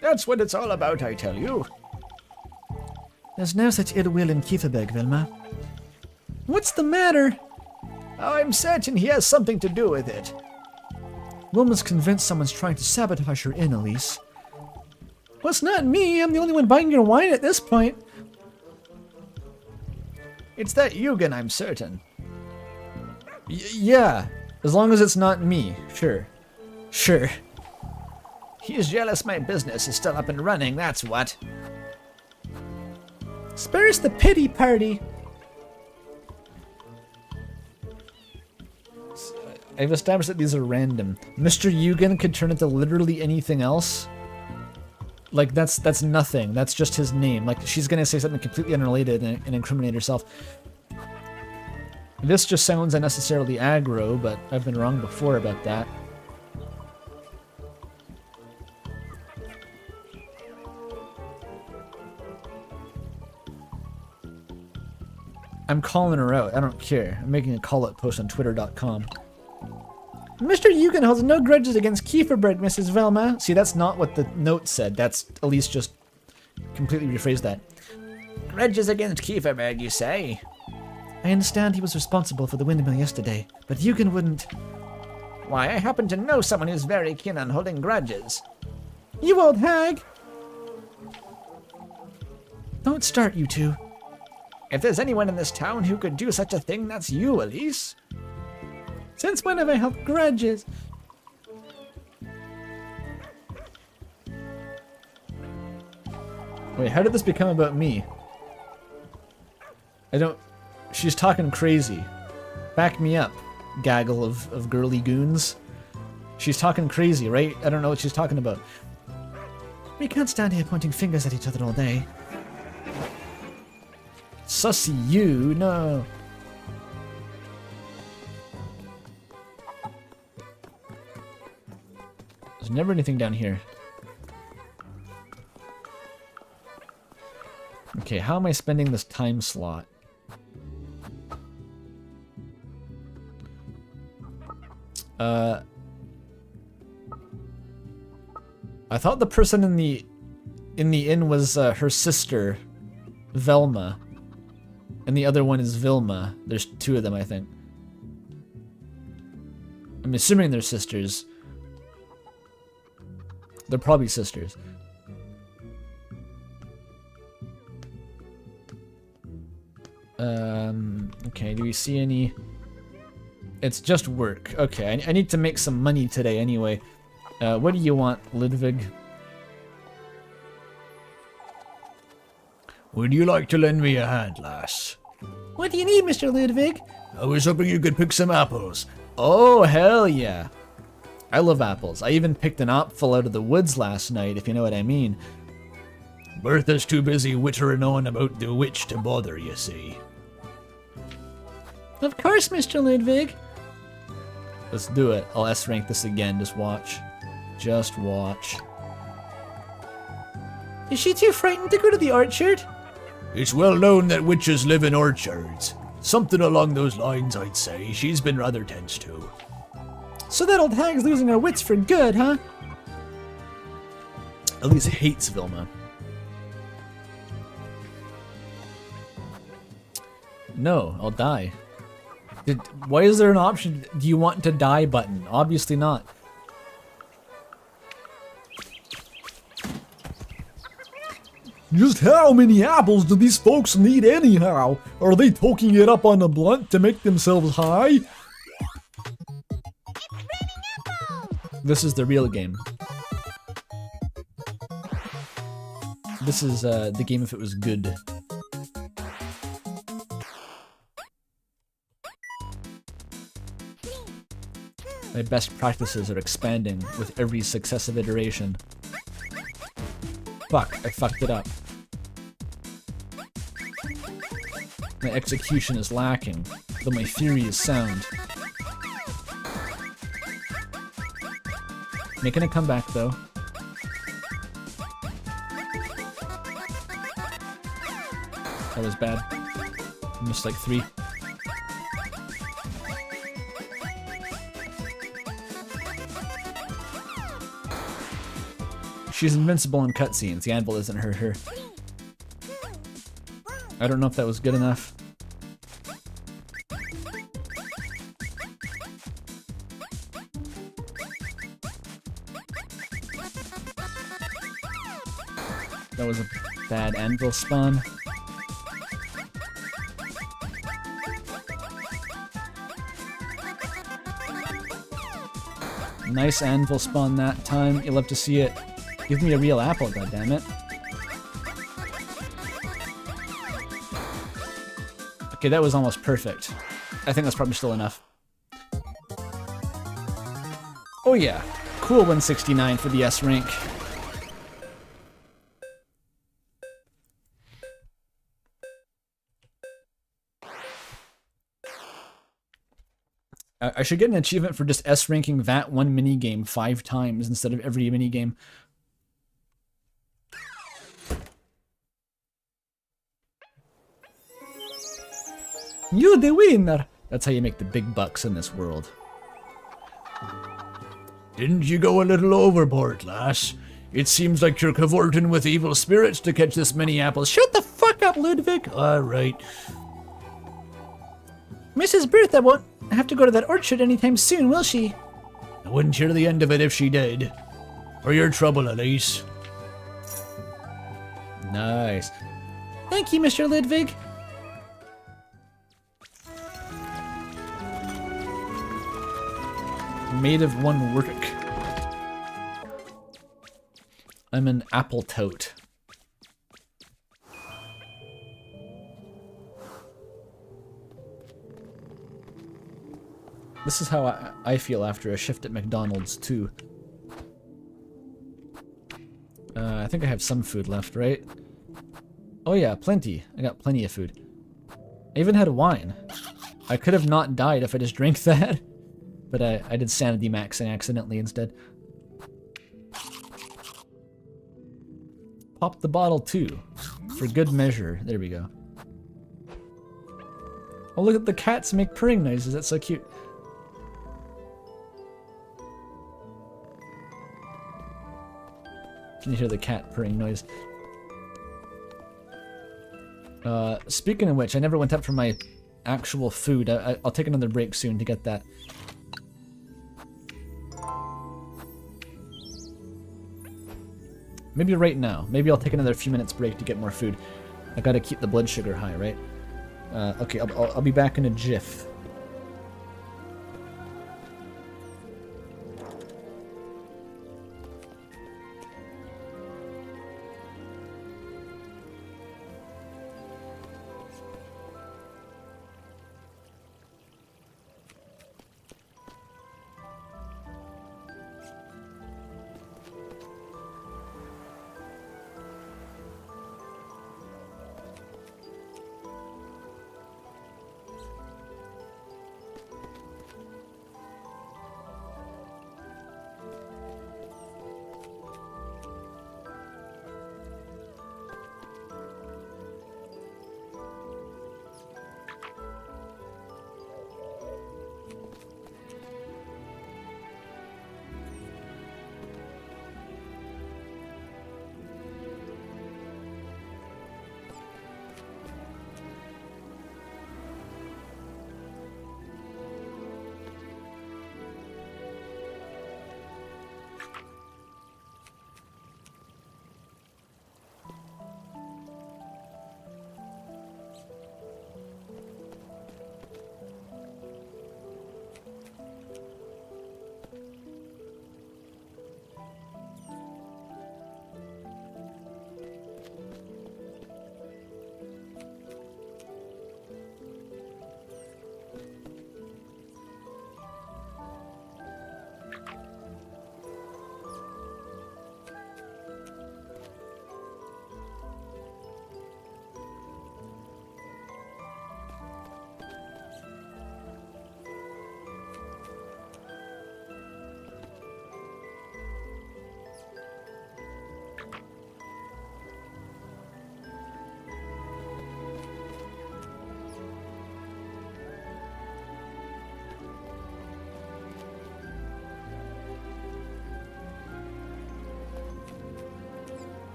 That's what it's all about, I tell you. There's no such ill will in Kieferberg, Vilma. What's the matter? I'm certain he has something to do with it. Wilma's convinced someone's trying to sabotage her inn, Elise. Well, it's not me. I'm the only one buying your wine at this point. It's that Eugen, I'm certain. Yeah, as long as it's not me. Sure. Sure. He's jealous my business is still up and running, that's what. Spare us the pity party. I've established that these are random. Mr. Eugen could turn into literally anything else. Like, that's nothing. That's just his name. Like, she's gonna say something completely unrelated and incriminate herself. This just sounds unnecessarily aggro, but I've been wrong before about that. I'm calling her out. I don't care. I'm making a call-out post on twitter.com. Mr. Eugen holds no grudges against Kieferberg, Mrs. Velma. See, that's not what the note said. That's Elise just completely rephrased that. Grudges against Kieferberg, you say? I understand he was responsible for the windmill yesterday, but Eugen wouldn't. Why, I happen to know someone who's very keen on holding grudges. You old hag! Don't start, you two. If there's anyone in this town who could do such a thing, that's you, Elise. Since when have I held grudges? Wait, how did this become about me? I don't... She's talking crazy. Back me up, gaggle of girly goons. She's talking crazy, right? I don't know what she's talking about. We can't stand here pointing fingers at each other all day. Sussy you, no. There's never anything down here. Okay, how am I spending this time slot? I thought the person in the inn was her sister, Velma. And the other one is Vilma. There's two of them, I think. I'm assuming they're sisters. They're probably sisters. Okay, do we see any... It's just work. Okay, I need to make some money today anyway. What do you want, Ludwig? Would you like to lend me a hand, lass? What do you need, Mr. Ludwig? I was hoping you could pick some apples. Oh, hell yeah. I love apples. I even picked an apple out of the woods last night, if you know what I mean. Bertha's too busy wittering on about the witch to bother, you see. Of course, Mr. Ludwig. Let's do it. I'll S-rank this again. Just watch. Just watch. Is she too frightened to go to the orchard? It's well known that witches live in orchards. Something along those lines, I'd say. She's been rather tense too. So that old hag's losing her wits for good, huh? Elise hates Vilma. No, I'll die. Why is there an option? Do you want to die button? Obviously not. Just how many apples do these folks need anyhow? Are they poking it up on a blunt to make themselves high? This is the real game. This is the game if it was good. My best practices are expanding with every successive iteration. Fuck, I fucked it up. My execution is lacking, but my theory is sound. Making a comeback though. That was bad. Missed like 3. She's invincible in cutscenes. The anvil doesn't hurt her. I don't know if that was good enough. That was a bad anvil spawn. Nice anvil spawn that time. You'll love to see it. Give me a real apple, goddammit. Okay, that was almost perfect. I think that's probably still enough. Oh yeah, cool 169 for the S rank. I should get an achievement for just S-ranking that one minigame 5 times instead of every minigame. You're the winner! That's how you make the big bucks in this world. Didn't you go a little overboard, lass? It seems like you're cavorting with evil spirits to catch this many apples. Shut the fuck up, Ludwig! Alright. Mrs. Bertha won't have to go to that orchard anytime soon, will she? I wouldn't hear the end of it if she did. For your trouble, Elise. Nice. Thank you, Mr. Ludwig. Made of one work. I'm an apple tote. This is how I feel after a shift at McDonald's, too. I think I have some food left, right? Oh yeah, plenty. I got plenty of food. I even had wine. I could have not died if I just drank that. But I did sanity maxing accidentally instead. Pop the bottle, too. For good measure. There we go. Oh, look at the cats make purring noises. That's so cute. Can you hear the cat purring noise? Speaking of which, I never went up for my actual food. I'll take another break soon to get that. Maybe right now. Maybe I'll take another few minutes break to get more food. I gotta keep the blood sugar high, right? Okay, I'll be back in a jiff.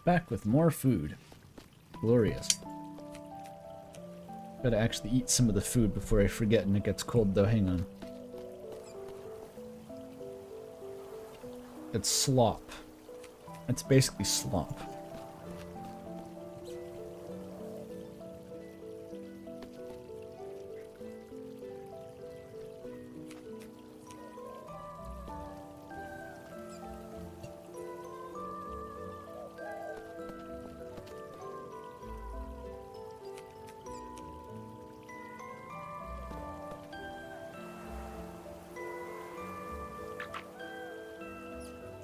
Back with more food. Glorious. Gotta actually eat some of the food before I forget and it gets cold though. Hang on. It's slop. It's basically slop.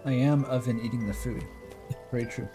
I am oven eating the food. Very true.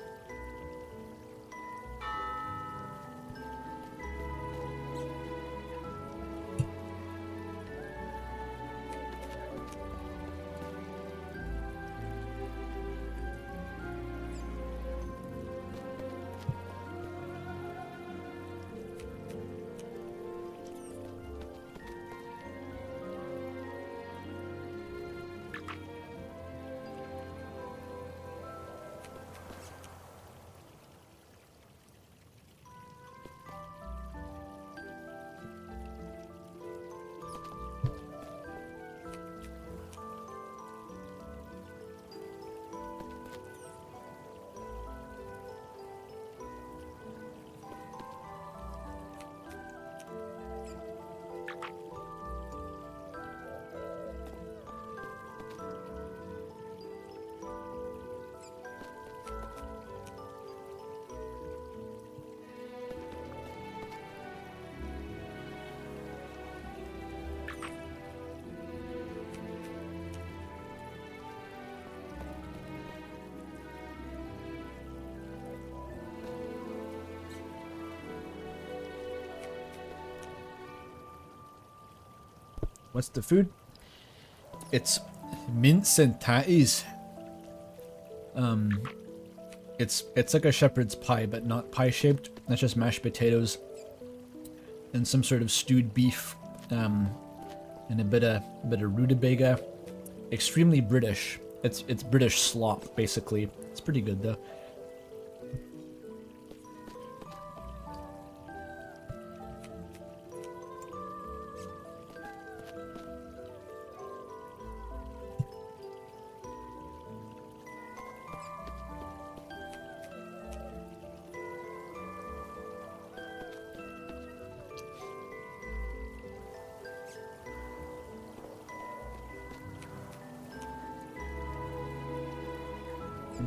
What's the food? It's mince and tatties. It's like a shepherd's pie, but not pie shaped. That's just mashed potatoes and some sort of stewed beef, and a bit of rutabaga. Extremely British. It's British slop basically. It's pretty good though.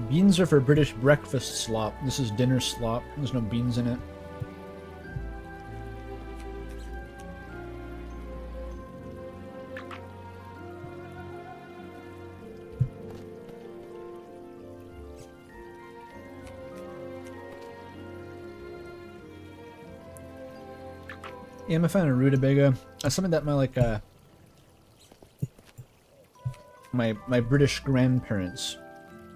Beans are for British breakfast slop. This is dinner slop. There's no beans in it. Yeah, I'm a fan of rutabaga. That's something that my British grandparents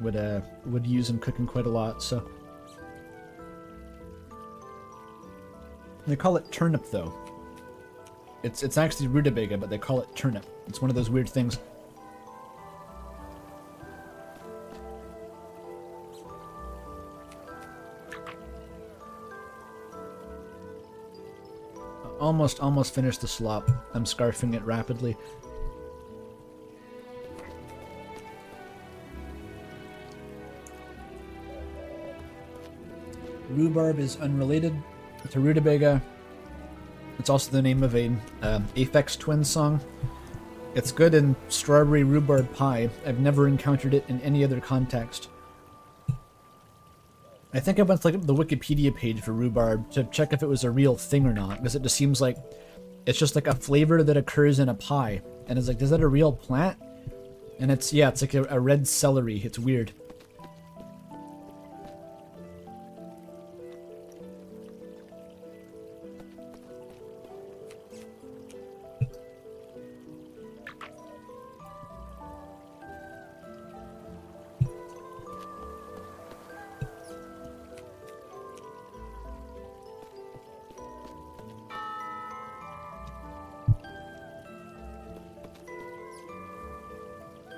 would use in cooking quite a lot. So they call it turnip though. It's actually rutabaga, but they call it turnip. It's one of those weird things. Almost finished the slop. I'm scarfing it rapidly. Rhubarb is unrelated to rutabaga. It's also the name of a Aphex Twin song. It's good in strawberry rhubarb pie. I've never encountered it in any other context. I think I went to the Wikipedia page for rhubarb to check if it was a real thing or not, because it just seems like it's just like a flavor that occurs in a pie. And it's like, is that a real plant? And it's like a red celery. It's weird.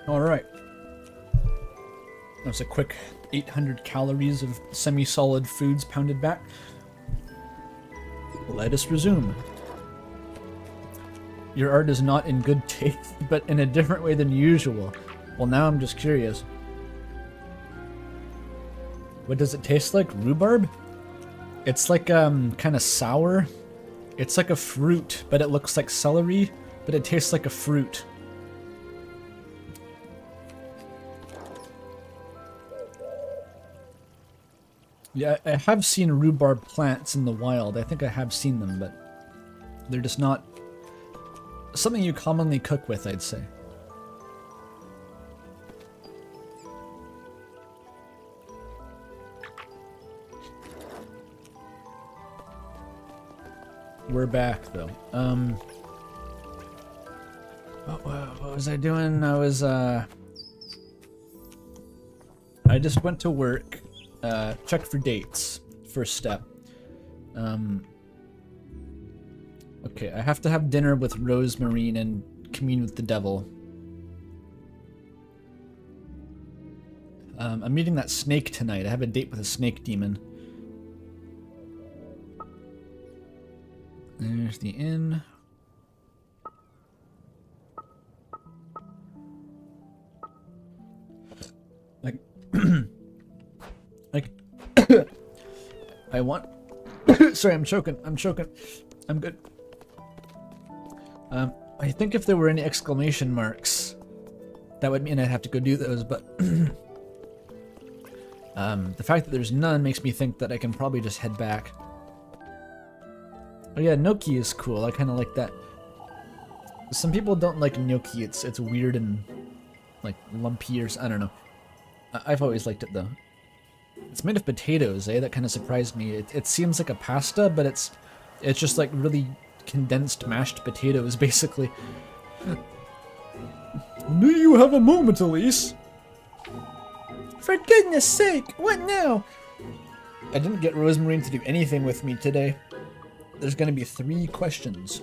Alright. That was a quick 800 calories of semi-solid foods pounded back. Let us resume. Your art is not in good taste, but in a different way than usual. Well, now I'm just curious. What does it taste like? Rhubarb? It's like kind of sour. It's like a fruit, but it looks like celery, but it tastes like a fruit. Yeah, I have seen rhubarb plants in the wild. I think I have seen them, but they're just not something you commonly cook with, I'd say. We're back, though. What was I doing? I just went to work, checked for dates, first step. Okay, I have to have dinner with Rosemarine and commune with the devil. I'm meeting that snake tonight. I have a date with a snake demon. There's the inn. Like, I want. Sorry, I'm choking. I'm good. I think if there were any exclamation marks, that would mean I'd have to go do those, but the fact that there's none makes me think that I can probably just head back. Oh yeah, gnocchi is cool. I kind of like that. Some people don't like gnocchi. It's weird and like lumpy or I don't know. I've always liked it though. It's made of potatoes, eh? That kind of surprised me. It seems like a pasta, but it's just like really condensed mashed potatoes, basically. Do you have a moment, Elise? For goodness sake, what now? I didn't get Rosemarine to do anything with me today. There's gonna be 3 questions.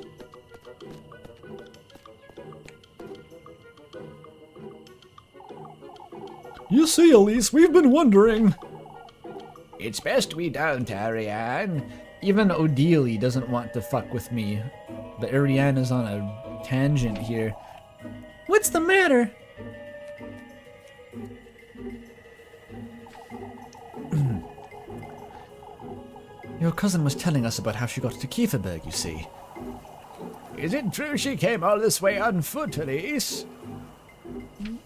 You see, Elise, we've been wondering. It's best we don't, Ariane. Even Odelie doesn't want to fuck with me. But Ariane is on a tangent here. What's the matter? Your cousin was telling us about how she got to Kieferberg, you see. Is it true she came all this way on foot, Elise?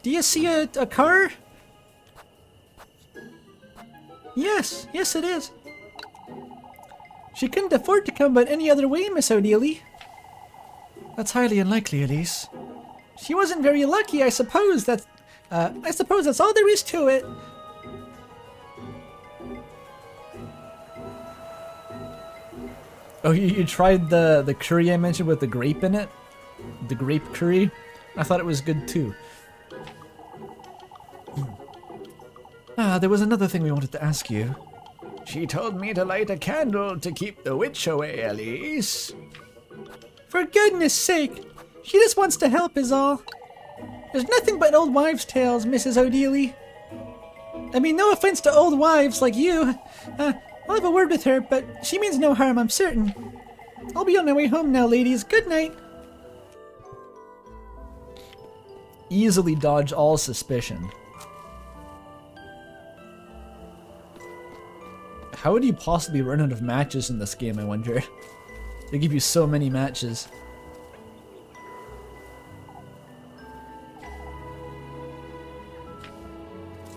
Do you see a car? Yes it is. She couldn't afford to come by any other way, Miss Odelie. That's highly unlikely, Elise. She wasn't very lucky, I suppose. That's all there is to it. Oh, you tried the curry I mentioned with the grape in it? The grape curry? I thought it was good too. There was another thing we wanted to ask you. She told me to light a candle to keep the witch away, Elise. For goodness sake! She just wants to help is all. There's nothing but old wives' tales, Mrs. Odelie. I mean, no offense to old wives like you. I'll have a word with her, but she means no harm, I'm certain. I'll be on my way home now, ladies. Good night. Easily dodge all suspicion. How would you possibly run out of matches in this game, I wonder? They give you so many matches.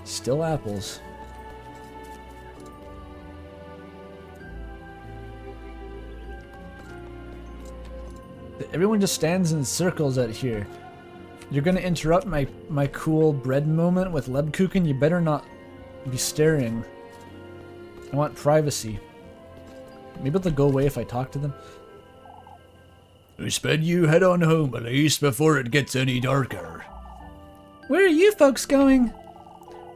Still apples. Everyone just stands in circles out here. You're gonna interrupt my cool bread moment with Lebkuchen? You better not be staring. I want privacy. Maybe they'll go away if I talk to them. I sped you head on home, Elise, before it gets any darker. Where are you folks going?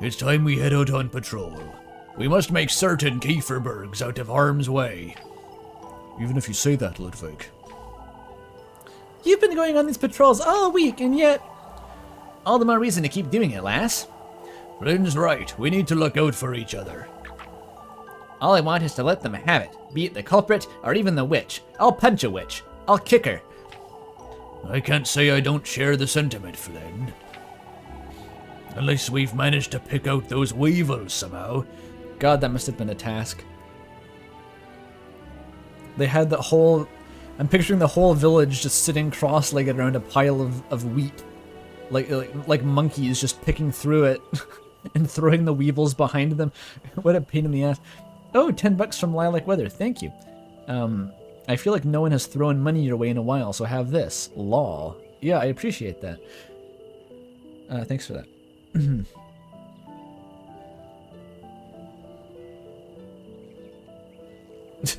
It's time we head out on patrol. We must make certain Kieferberg's out of harm's way. Even if you say that, Ludwig. You've been going on these patrols all week, and yet... All the more reason to keep doing it, lass. Lynn's right. We need to look out for each other. All I want is to let them have it, be it the culprit or even the witch. I'll punch a witch. I'll kick her. I can't say I don't share the sentiment, Flynn. Unless we've managed to pick out those weevils somehow. God, that must have been a task. They had the whole... I'm picturing the whole village just sitting cross-legged around a pile of wheat. Like monkeys just picking through it and throwing the weevils behind them. What a pain in the ass. Oh, $10 from Lilac Weather. Thank you. I feel like no one has thrown money your way in a while, so have this. Law. Yeah, I appreciate that. Thanks for that.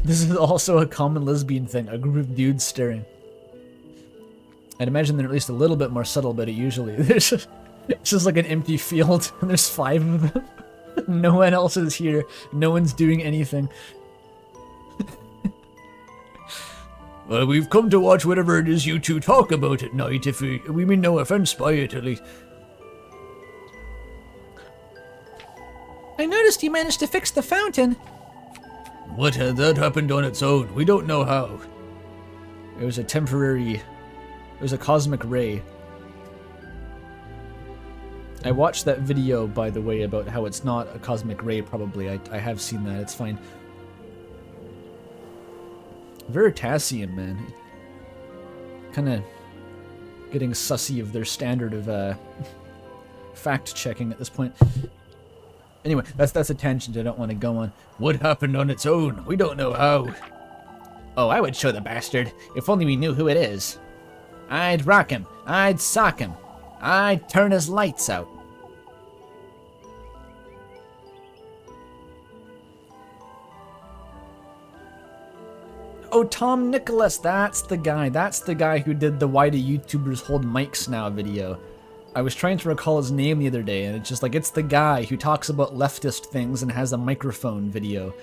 This is also a common lesbian thing, a group of dudes staring. I'd imagine they're at least a little bit more subtle about it usually. It's just like an empty field, and there's 5 of them. No one else is here. No one's doing anything. Well, we've come to watch whatever it is you two talk about at night, if we mean no offense by it, at least. I noticed you managed to fix the fountain. What had that happened on its own? We don't know how. It was a temporary... It was a cosmic ray. I watched that video, by the way, about how it's not a cosmic ray, probably. I have seen that. It's fine. Veritasium, man. Kind of getting sussy of their standard of fact-checking at this point. Anyway, that's a tangent I don't want to go on. What happened on its own? We don't know how. Oh, I would show the bastard, if only we knew who it is. I'd rock him. I'd sock him. I'd turn his lights out. Oh, Tom Nicholas, that's the guy. That's the guy who did the Why Do YouTubers Hold Mics Now video. I was trying to recall his name the other day, and it's just like, it's the guy who talks about leftist things and has a microphone video.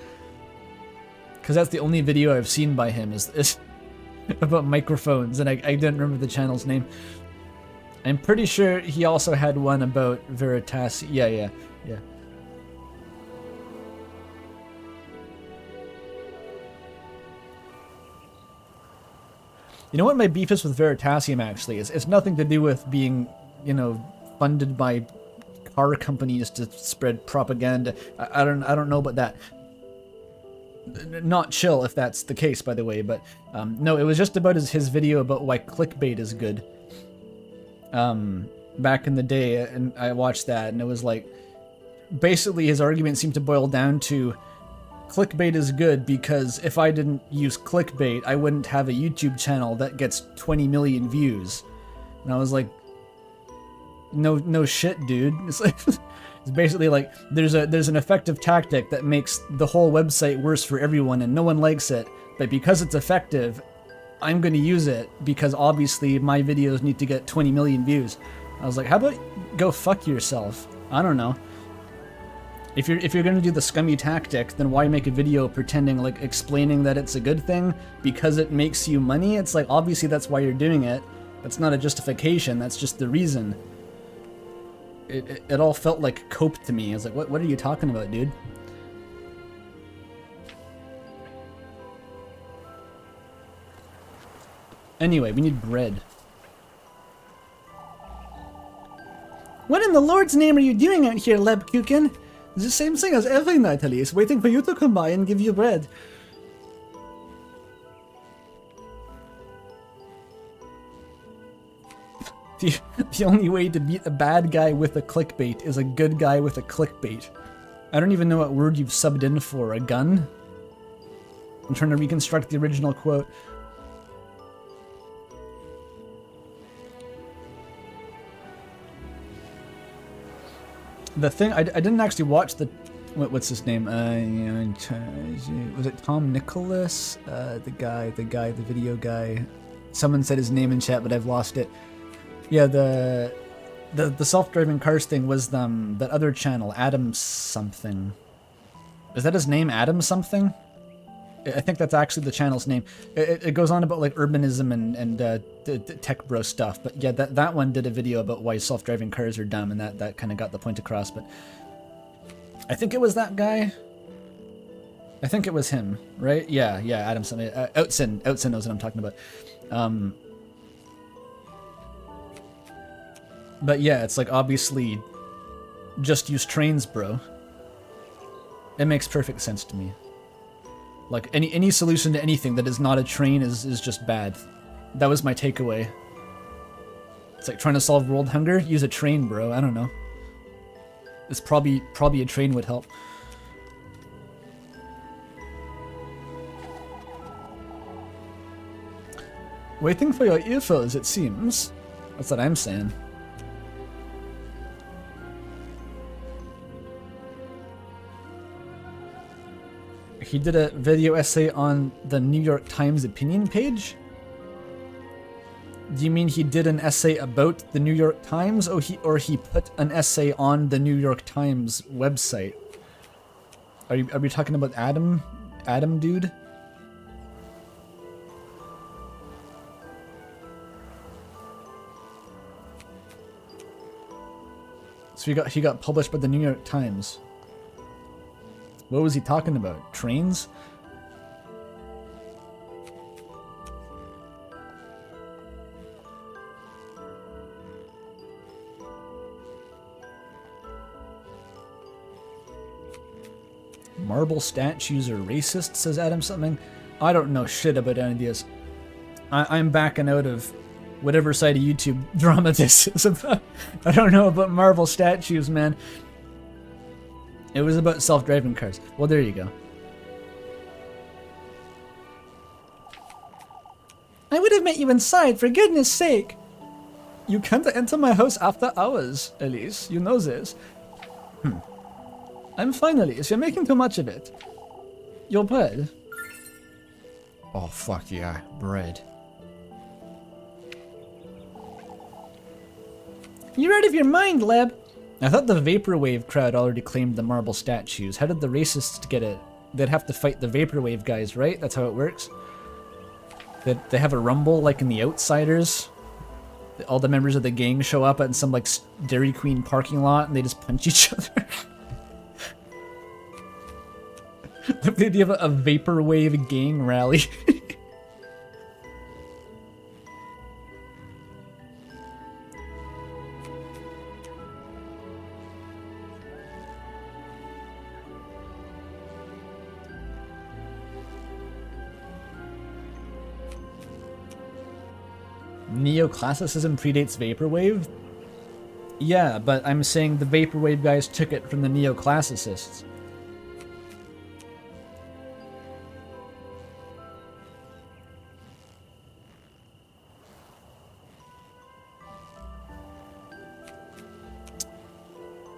Because that's the only video I've seen by him is about microphones, and I didn't remember the channel's name. I'm pretty sure he also had one about Veritas. Yeah. You know what my beef is with Veritasium, actually? It's nothing to do with being, you know, funded by car companies to spread propaganda. I don't know about that. Not chill if that's the case, by the way, but no, it was just about his video about why clickbait is good. Back in the day, and I watched that, and it was like, basically his argument seemed to boil down to, clickbait is good because if I didn't use clickbait, I wouldn't have a YouTube channel that gets 20 million views. And I was like, no shit, dude. It's like, it's basically like there's an effective tactic that makes the whole website worse for everyone, and no one likes it. But because it's effective, I'm going to use it because obviously my videos need to get 20 million views. I was like, how about go fuck yourself? I don't know. If you're gonna do the scummy tactic, then why make a video pretending, like, explaining that it's a good thing because it makes you money? It's like, obviously that's why you're doing it. That's not a justification, that's just the reason. It all felt like cope to me. I was like, what are you talking about, dude? Anyway, we need bread. What in the Lord's name are you doing out here, Lebkuchen? It's the same thing as every night, Elise, waiting for you to come by and give you bread. The only way to beat a bad guy with a clickbait is a good guy with a clickbait. I don't even know what word you've subbed in for. A gun? I'm trying to reconstruct the original quote. The thing, I didn't actually watch the, what's his name? Was it Tom Nicholas? The video guy. Someone said his name in chat, but I've lost it. Yeah, the self-driving cars thing was that other channel, Adam something. Is that his name, Adam something? I think that's actually the channel's name. It goes on about like urbanism and tech bro stuff. But yeah, that one did a video about why self-driving cars are dumb, and that kind of got the point across. But I think it was that guy. I think it was him, right? Yeah, Adam something. Eugen knows what I'm talking about. But yeah, it's like obviously just use trains, bro. It makes perfect sense to me. Like any solution to anything that is not a train is just bad. That was my takeaway. It's like trying to solve world hunger, use a train, bro. I don't know. It's probably a train would help. Waiting for your earphones, it seems. That's what I'm saying. He did a video essay on the New York Times opinion page? Do you mean he did an essay about the New York Times, or he put an essay on the New York Times website? Are we talking about Adam? Adam dude? So he got published by the New York Times. What was he talking about? Trains? Marble statues are racist, says Adam something. I don't know shit about any of this. I'm backing out of whatever side of YouTube drama this is about. I don't know about marble statues, man. It was about self-driving cars. Well, there you go. I would have met you inside, for goodness sake. You can't enter my house after hours, Elise. You know this. I'm fine, Elise. You're making too much of it. Your bread. Oh, fuck yeah. Bread. You're out of your mind, Leb. I thought the Vaporwave crowd already claimed the marble statues. How did the racists get it? They'd have to fight the Vaporwave guys, right? That's how it works? They have a rumble like in The Outsiders. All the members of the gang show up at some like Dairy Queen parking lot and they just punch each other. The idea of a Vaporwave gang rally. Neoclassicism predates Vaporwave? Yeah, but I'm saying the Vaporwave guys took it from the neoclassicists.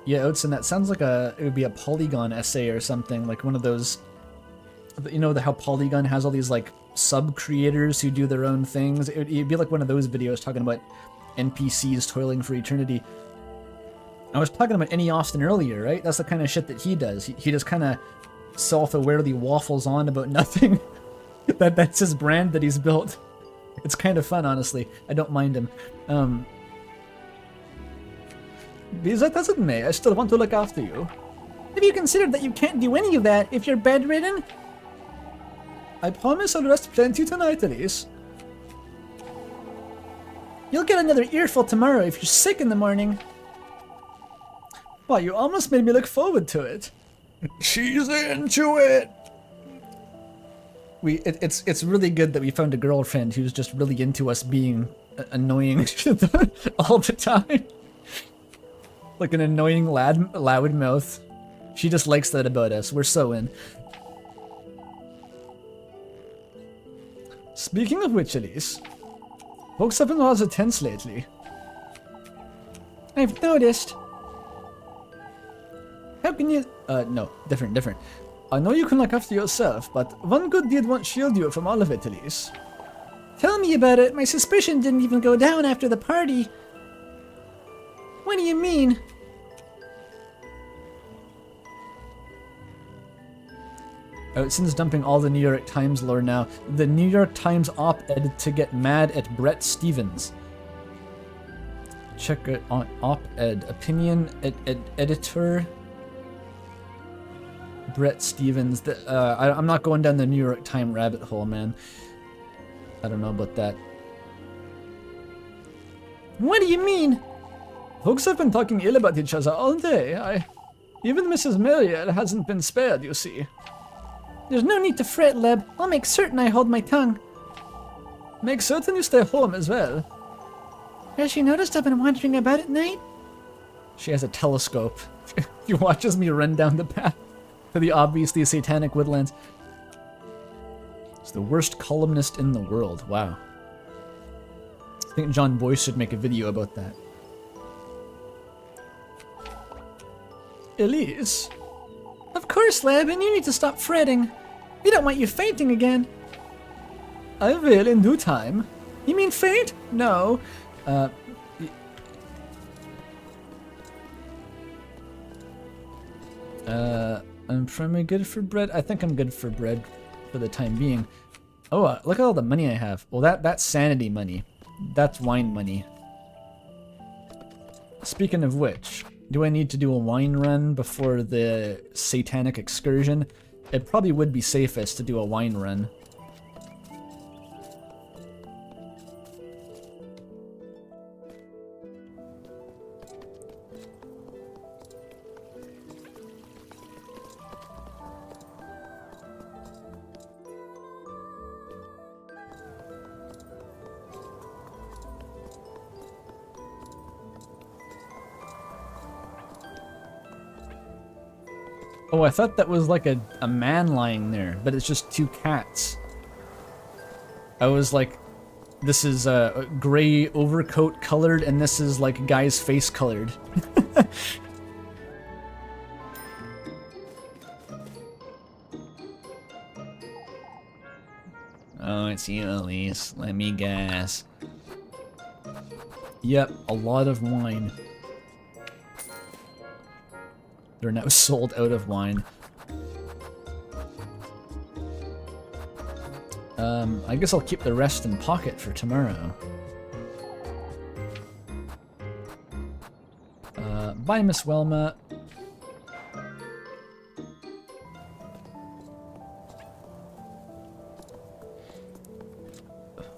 Yeah, Oatson, that sounds like it would be a Polygon essay or something, like one of those, you know, how Polygon has all these like sub-creators who do their own things. It'd be like one of those videos talking about NPCs toiling for eternity. I was talking about Any Austin earlier, right? That's the kind of shit that he does. He just kind of self-awarely waffles on about nothing. That's his brand that he's built. It's kind of fun, honestly. I don't mind him. Because that doesn't me. I still want to look after you. Have you considered that you can't do any of that if you're bedridden? I promise I'll rest plenty tonight, Elise. You'll get another earful tomorrow if you're sick in the morning. Wow, you almost made me look forward to it. She's into it! It's really good that we found a girlfriend who's just really into us being annoying all the time. Like an annoying loudmouth. She just likes that about us. We're so in. Speaking of which, Elise, folks have been rather tense lately. I've noticed. How can you... no, different. I know you can look after yourself, but one good deed won't shield you from all of it, Elise. Tell me about it. My suspicion didn't even go down after the party. What do you mean? Since dumping all the New York Times lore now. The New York Times op-ed to get mad at Brett Stevens. Check it on op-ed. Opinion editor. Brett Stevens. I'm not going down the New York Times rabbit hole, man. I don't know about that. What do you mean? Folks have been talking ill about each other all day. Even Mrs. Marriott hasn't been spared, you see. There's no need to fret, Leb. I'll make certain I hold my tongue. Make certain you stay home as well. Has she noticed I've been wandering about at night? She has a telescope. She watches me run down the path to the obviously satanic woodlands. It's the worst columnist in the world. Wow. I think John Boyce should make a video about that. Elise? Of course, Leb, and you need to stop fretting. We don't want you fainting again. I will in due time. You mean faint? No. I'm probably good for bread. I think I'm good for bread for the time being. Oh, look at all the money I have. Well, that's sanity money. That's wine money. Speaking of which, do I need to do a wine run before the satanic excursion? It probably would be safest to do a wine run. Oh, I thought that was like a man lying there, but it's just two cats. I was like, this is gray overcoat colored, and this is like guy's face colored. Oh, it's you, Elise. Let me guess. Yep, a lot of wine. They're now sold out of wine. I guess I'll keep the rest in pocket for tomorrow. Bye, Miss Wilma.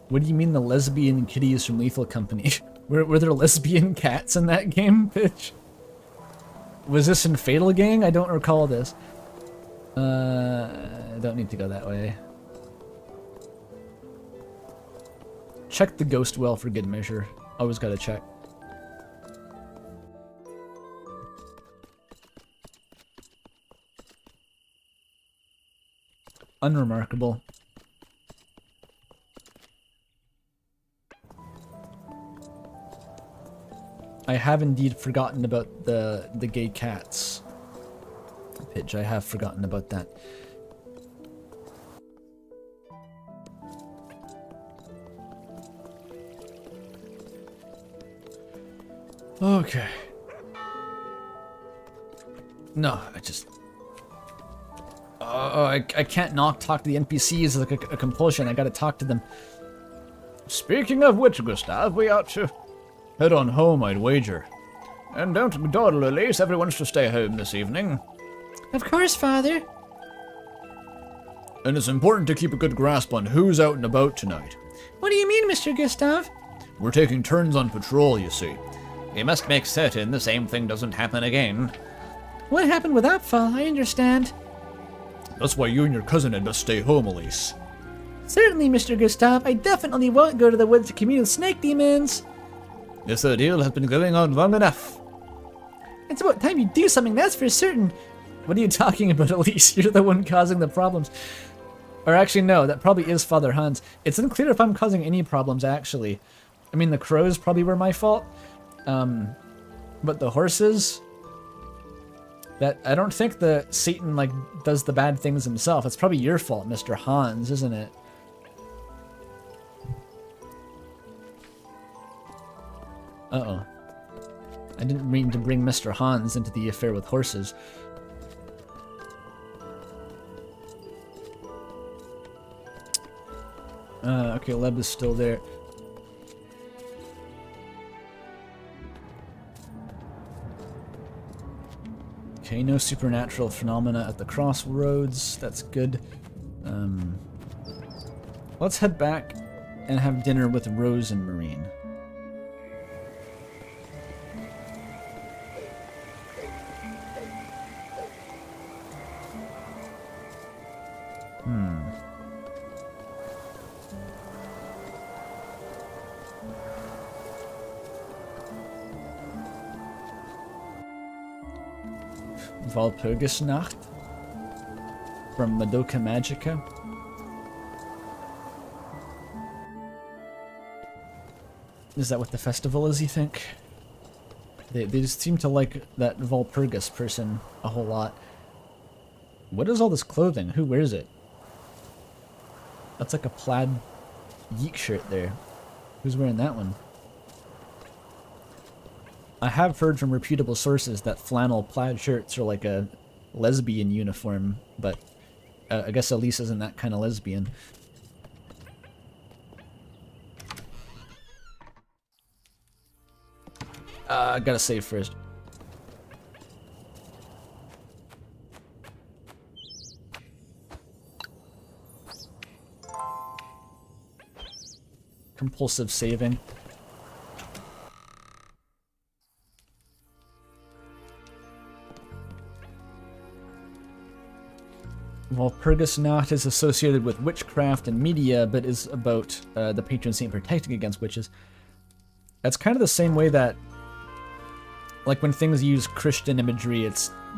What do you mean the lesbian kitties from Lethal Company? Were there lesbian cats in that game, bitch? Was this in Fatal Gang? I don't recall this. I don't need to go that way. Check the ghost well for good measure. Always gotta check. Unremarkable. I have indeed forgotten about the gay cats. Pidge, I have forgotten about that. Okay. No, I just... I can't not talk to the NPCs. It's like a compulsion. I gotta talk to them. Speaking of which, Gustav, we ought to head on home, I'd wager. And don't dawdle, Elise. Everyone's to stay home this evening. Of course, Father. And it's important to keep a good grasp on who's out and about tonight. What do you mean, Mr. Gustav? We're taking turns on patrol, you see. We must make certain the same thing doesn't happen again. What happened with Apfel? I understand. That's why you and your cousin had best stay home, Elise. Certainly, Mr. Gustav. I definitely won't go to the woods to commune with snake demons. This ordeal has been going on long enough. It's about time you do something, that's for certain. What are you talking about, Elise? You're the one causing the problems. Or actually, no, that probably is Father Hans. It's unclear if I'm causing any problems, actually. I mean, the crows probably were my fault. But the horses... That I don't think the Satan, like, does the bad things himself. It's probably your fault, Mr. Hans, isn't it? Uh-oh. I didn't mean to bring Mr. Hans into the affair with horses. Okay, Leb is still there. Okay, no supernatural phenomena at the crossroads. That's good. Let's head back and have dinner with Rose and Marine. Walpurgisnacht from Madoka Magica. Is that what the festival is, you think? They just seem to like that Walpurgis person a whole lot. What is all this clothing? Who wears it? That's like a plaid yeek shirt there. Who's wearing that one? I have heard from reputable sources that flannel plaid shirts are like a lesbian uniform, but I guess Elise isn't that kind of lesbian. I gotta save first. Compulsive saving. Walpurgisnacht is associated with witchcraft and media, but is about the patron saint protecting against witches. That's kind of the same way that, like when things use Christian imagery,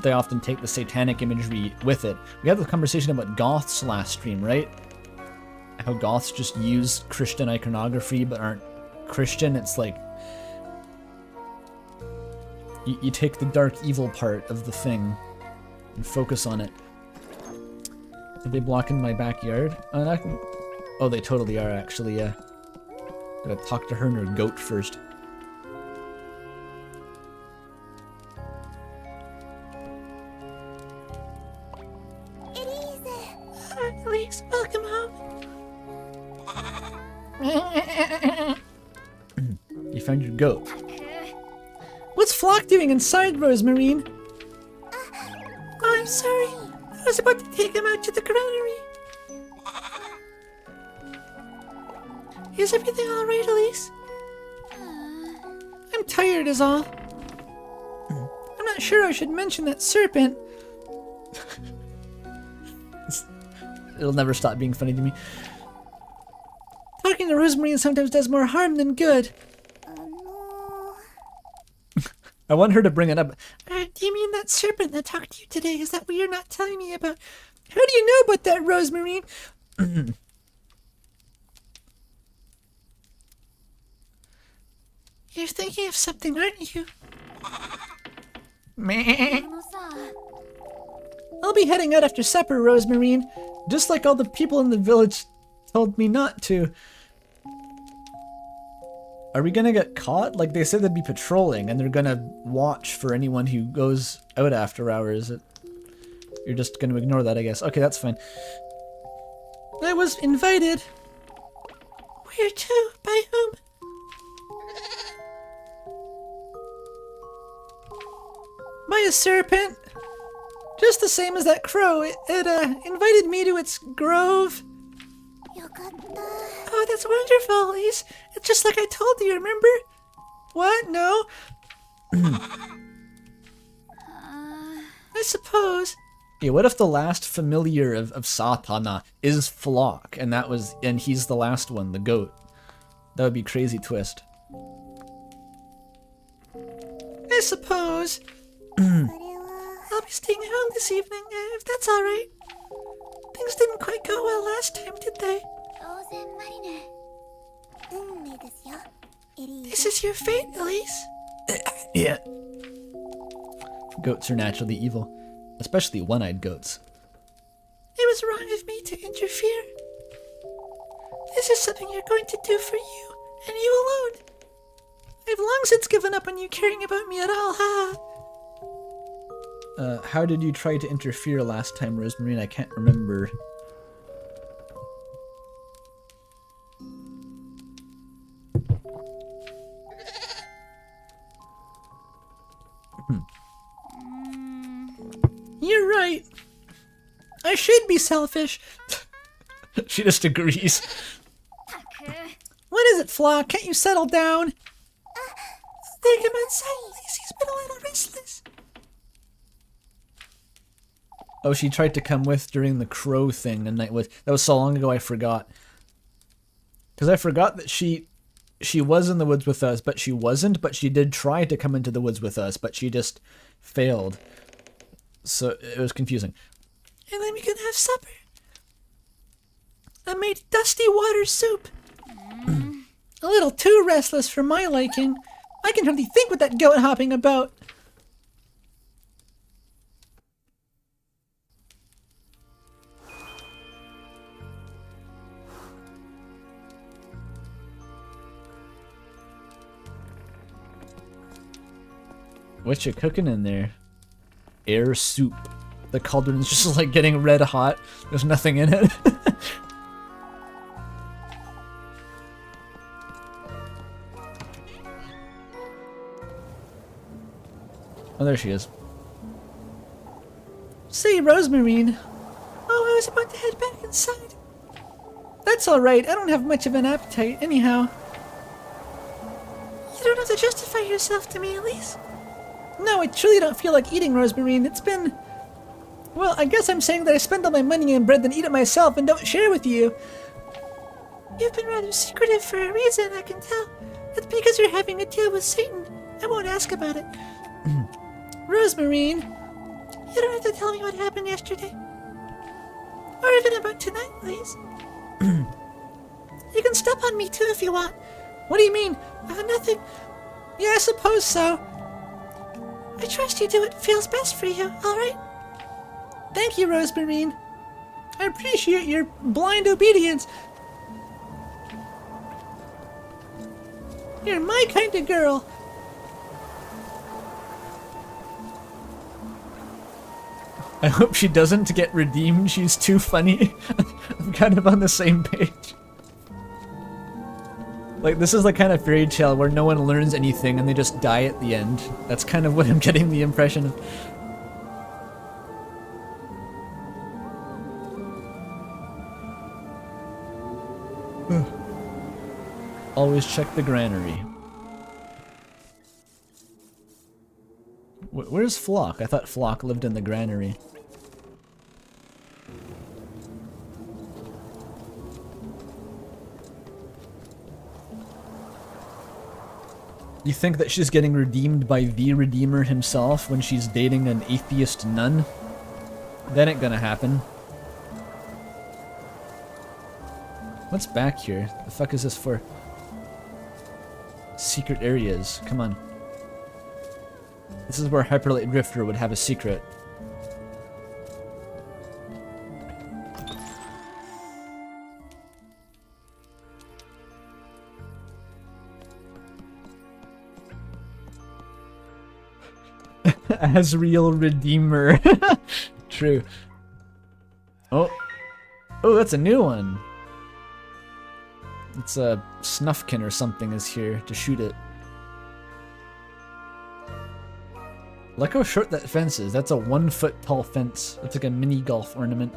they often take the satanic imagery with it. We had the conversation about goths last stream, right? How goths just use Christian iconography but aren't Christian. It's like you take the dark evil part of the thing and focus on it. Are they blocking my backyard? Oh, they totally are, actually, yeah. Gotta talk to her and her goat first. Elise, welcome home. You found your goat. What's Flock doing inside, Rosemarine? Oh, I'm sorry. I was about to take him out to the granary. Is everything alright, Elise? I'm tired is all. I'm not sure I should mention that serpent. It'll never stop being funny to me. Talking to Rosemarine sometimes does more harm than good. I want her to bring it up. Do you mean that serpent that talked to you today? Is that what you're not telling me about? How do you know about that, Rosemarine? You're thinking of something, aren't you? Meh. I'll be heading out after supper, Rosemarine. Just like all the people in the village told me not to. Are we gonna get caught? Like, they said they'd be patrolling and they're gonna watch for anyone who goes out after hours. You're just gonna ignore that, I guess. Okay, that's fine. I was invited. Where to? By whom? By a serpent. Just the same as that crow. It invited me to its grove. Oh, that's wonderful, Elise. It's just like I told you, remember? What? No? I suppose. Yeah, what if the last familiar of Satana is Flock, and he's the last one, the goat? That would be a crazy twist. I suppose. I'll be staying home this evening, if that's alright. Things didn't quite go well last time, did they? This is your fate, Elise. Yeah. Goats are naturally evil, especially one-eyed goats. It was wrong of me to interfere. This is something you're going to do for you, and you alone. I've long since given up on you caring about me at all, ha! How did you try to interfere last time, Rosemarine? I can't remember. should be selfish. She just agrees. What is it, Flock? Can't you settle down? Take him outside, please. He's been a little restless. Oh, she tried to come with during the crow thing the night with. That was so long ago I forgot. Because I forgot that she was in the woods with us, but she wasn't. But she did try to come into the woods with us, but she just failed. So it was confusing. And then we can have supper. I made dusty water soup. A little too restless for my liking. I can hardly think with that goat hopping about. What you cooking in there? Air soup. The cauldron's just like getting red hot. There's nothing in it. Oh, there she is. Say, Rosemarine. Oh, I was about to head back inside. That's alright. I don't have much of an appetite, anyhow. You don't have to justify yourself to me, Elise. No, I truly don't feel like eating, Rosemarine. It's been... Well, I guess I'm saying that I spend all my money on bread and eat it myself and don't share with you. You've been rather secretive for a reason, I can tell. It's because you're having a deal with Satan. I won't ask about it. Rosemarine, you don't have to tell me what happened yesterday. Or even about tonight, please. You can step on me too if you want. What do you mean? Nothing. Yeah, I suppose so. I trust you do what feels best for you, alright? Thank you, Rosemarine. I appreciate your blind obedience. You're my kind of girl. I hope she doesn't get redeemed. She's too funny. I'm kind of on the same page. Like, this is the kind of fairy tale where no one learns anything and they just die at the end. That's kind of what I'm getting the impression of. Always check the granary. Where's Flock? I thought Flock lived in the granary. You think that she's getting redeemed by the Redeemer himself when she's dating an atheist nun? That ain't gonna happen. What's back here? The fuck is this for? Secret areas. Come on. This is where Hyperlight Drifter would have a secret. Asriel Redeemer. True. Oh. Oh, that's a new one. It's a Snuffkin or something is here to shoot it. Look how short that fence is. That's a 1 foot tall fence. It's like a mini golf ornament.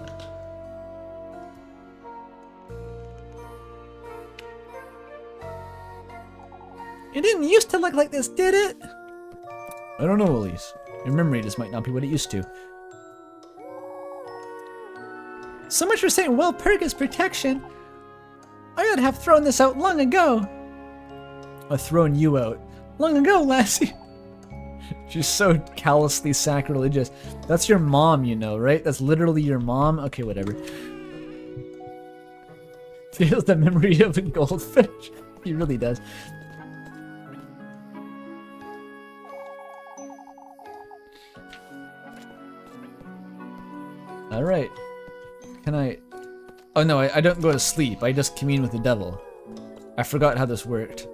It didn't used to look like this, did it? I don't know, Elise. Your memory just might not be what it used to. So much for saying well perk is protection. I ought to have thrown this out long ago. I've thrown you out. Long ago, lassie. She's so callously sacrilegious. That's your mom, you know, right? That's literally your mom? Okay, whatever. Feels the memory of a goldfish. He really does. Alright. Can I... Oh no, I don't go to sleep. I just commune with the devil. I forgot how this worked.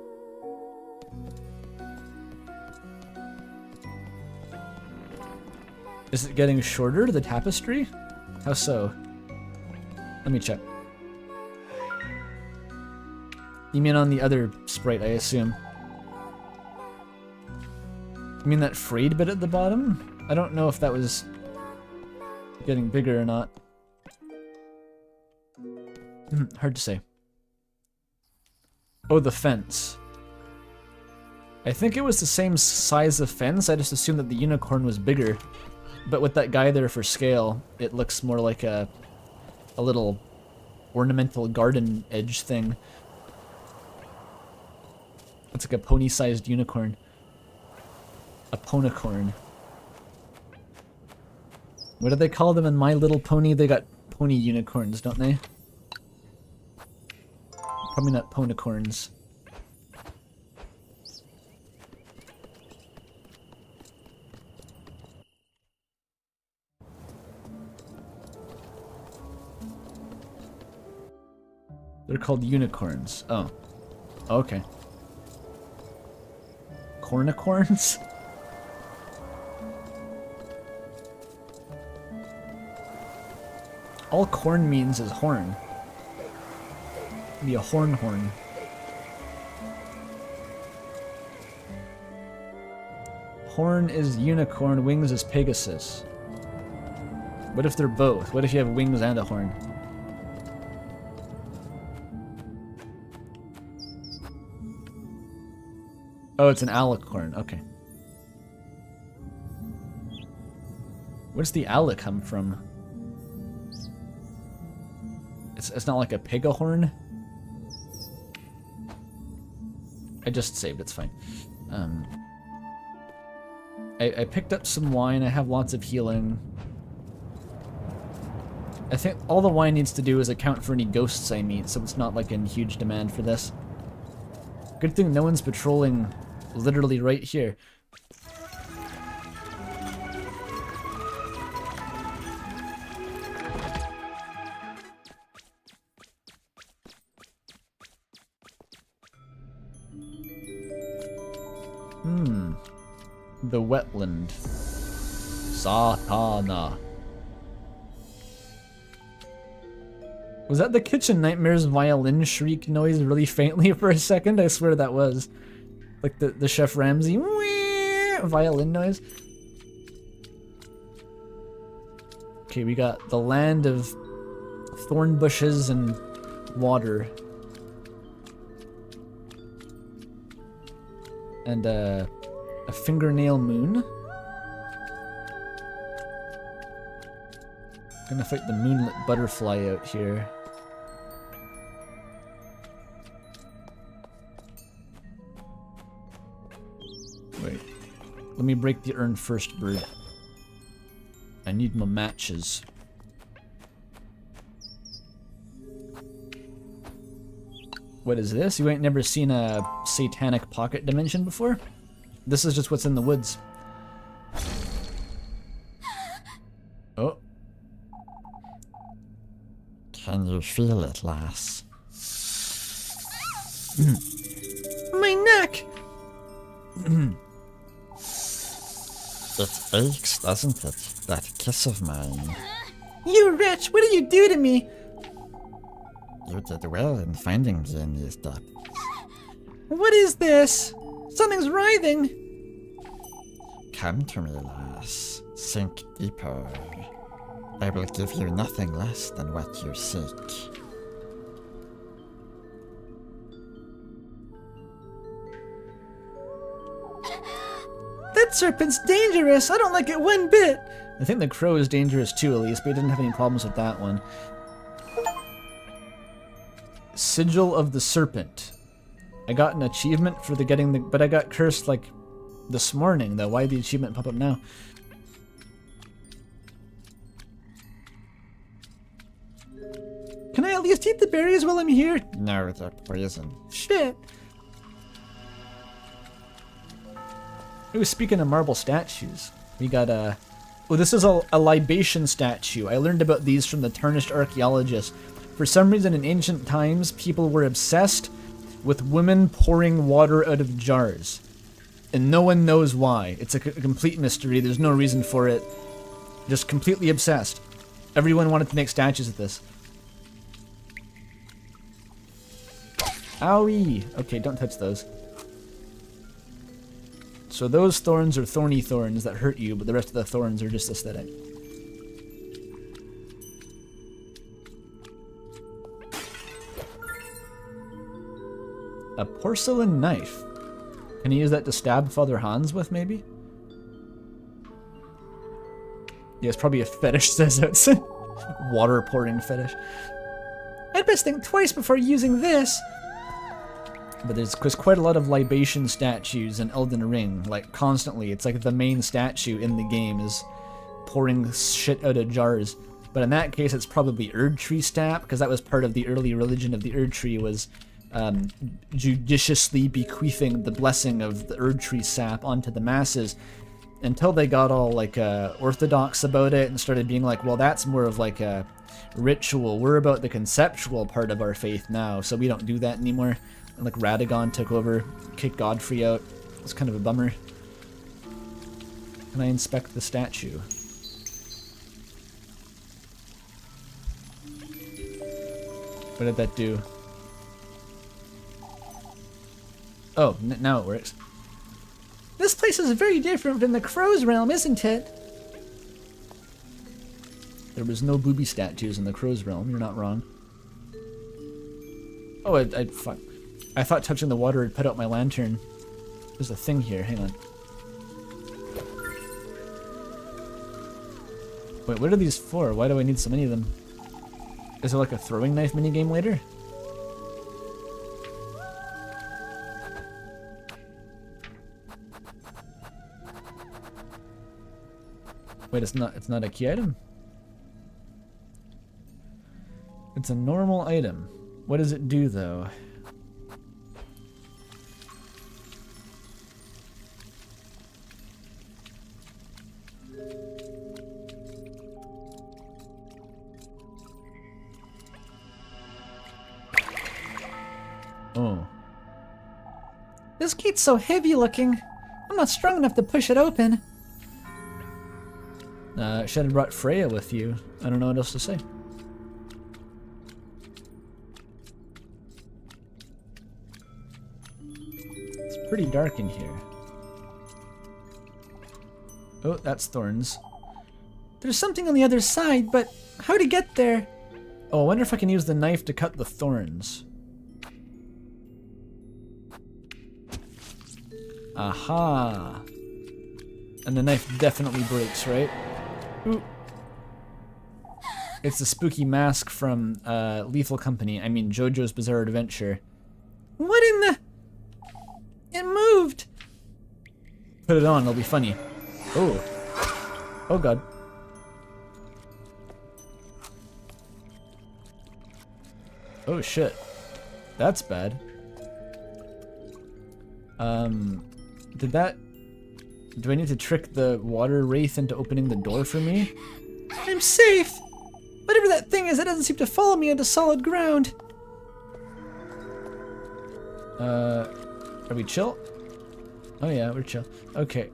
Is it getting shorter, the tapestry? How so? Let me check. You mean on the other sprite, I assume? You mean that frayed bit at the bottom? I don't know if that was getting bigger or not. Hard to say. Oh, the fence. I think it was the same size of fence, I just assumed that the unicorn was bigger. But with that guy there for scale, it looks more like a little ornamental garden edge thing. It's like a pony-sized unicorn. A ponicorn. What do they call them in My Little Pony? They got pony unicorns, don't they? Probably not ponicorns. They're called unicorns. Oh. Okay. Cornicorns? All corn means is horn. Be a horn. Horn is unicorn, wings is Pegasus. What if they're both? What if you have wings and a horn? Oh, it's an alicorn. Okay. Where does the ala come from? It's not like a pegahorn? I just saved, it's fine. I picked up some wine, I have lots of healing. I think all the wine needs to do is account for any ghosts I meet, so it's not like in huge demand for this. Good thing no one's patrolling literally right here. The wetland. Satana. Was that the Kitchen Nightmares violin shriek noise really faintly for a second? I swear that was. Like the Chef Ramsay violin noise. Okay, we got the land of thorn bushes and water. And a fingernail moon. Gonna fight the moonlit butterfly out here. Wait. Let me break the urn first, bird. I need my matches. What is this? You ain't never seen a satanic pocket dimension before? This is just what's in the woods. Oh. Can you feel it, lass? My neck! It aches, doesn't it? That kiss of mine. You wretch, what did you do to me? You did well in finding me in these depths. What is this? Something's writhing. Come to me, lass. Sink deeper. I will give you nothing less than what you seek. That serpent's dangerous. I don't like it one bit. I think the crow is dangerous too, at least, but he didn't have any problems with that one. Sigil of the Serpent. I got an achievement for getting the, but I got cursed like this morning though. Why did the achievement pop up now? Can I at least eat the berries while I'm here? No, they're poison. Shit. Ooh, speaking of marble statues, we got a... Oh, this is a libation statue. I learned about these from the Tarnished Archaeologist. For some reason in ancient times, people were obsessed with women pouring water out of jars. And no one knows why. It's a complete mystery. There's no reason for it. Just completely obsessed. Everyone wanted to make statues of this. Owie! Okay, don't touch those. So those thorns are thorny thorns that hurt you, but the rest of the thorns are just aesthetic. A porcelain knife. Can you use that to stab Father Hans with, maybe? Yeah, it's probably a fetish, says it's water pouring fetish. I'd best think twice before using this. But there's quite a lot of libation statues in Elden Ring, like constantly. It's like the main statue in the game is pouring shit out of jars. But in that case, it's probably Erd Tree sap, because that was part of the early religion of the Erd Tree, was judiciously bequeathing the blessing of the Erd Tree sap onto the masses, until they got all like orthodox about it and started being like, well, that's more of like a ritual. We're about the conceptual part of our faith now, so we don't do that anymore. And like Radagon took over, kicked Godfrey out. It's kind of a bummer. Can I inspect the statue? What did that do? Oh, now it works. This place is very different from the Crow's Realm, isn't it? There was no booby statues in the Crow's Realm. You're not wrong. Oh, fuck. I thought touching the water would put out my lantern. There's a thing here. Hang on. Wait, what are these for? Why do I need so many of them? Is there like a throwing knife minigame later? Wait, it's not a key item? It's a normal item. What does it do though? Oh. This gate's so heavy looking. I'm not strong enough to push it open. Should have brought Freya with you. I don't know what else to say. It's pretty dark in here. Oh, that's thorns. There's something on the other side, but how to get there? Oh, I wonder if I can use the knife to cut the thorns. Aha! And the knife definitely breaks, right? Ooh. It's the spooky mask from Lethal Company. I mean, JoJo's Bizarre Adventure. What in the... It moved! Put it on, it'll be funny. Oh. Oh god. Oh shit. That's bad. Did that... Do I need to trick the water wraith into opening the door for me? I'm safe! Whatever that thing is, it doesn't seem to follow me onto solid ground. Are we chill? Oh yeah, we're chill. Okay.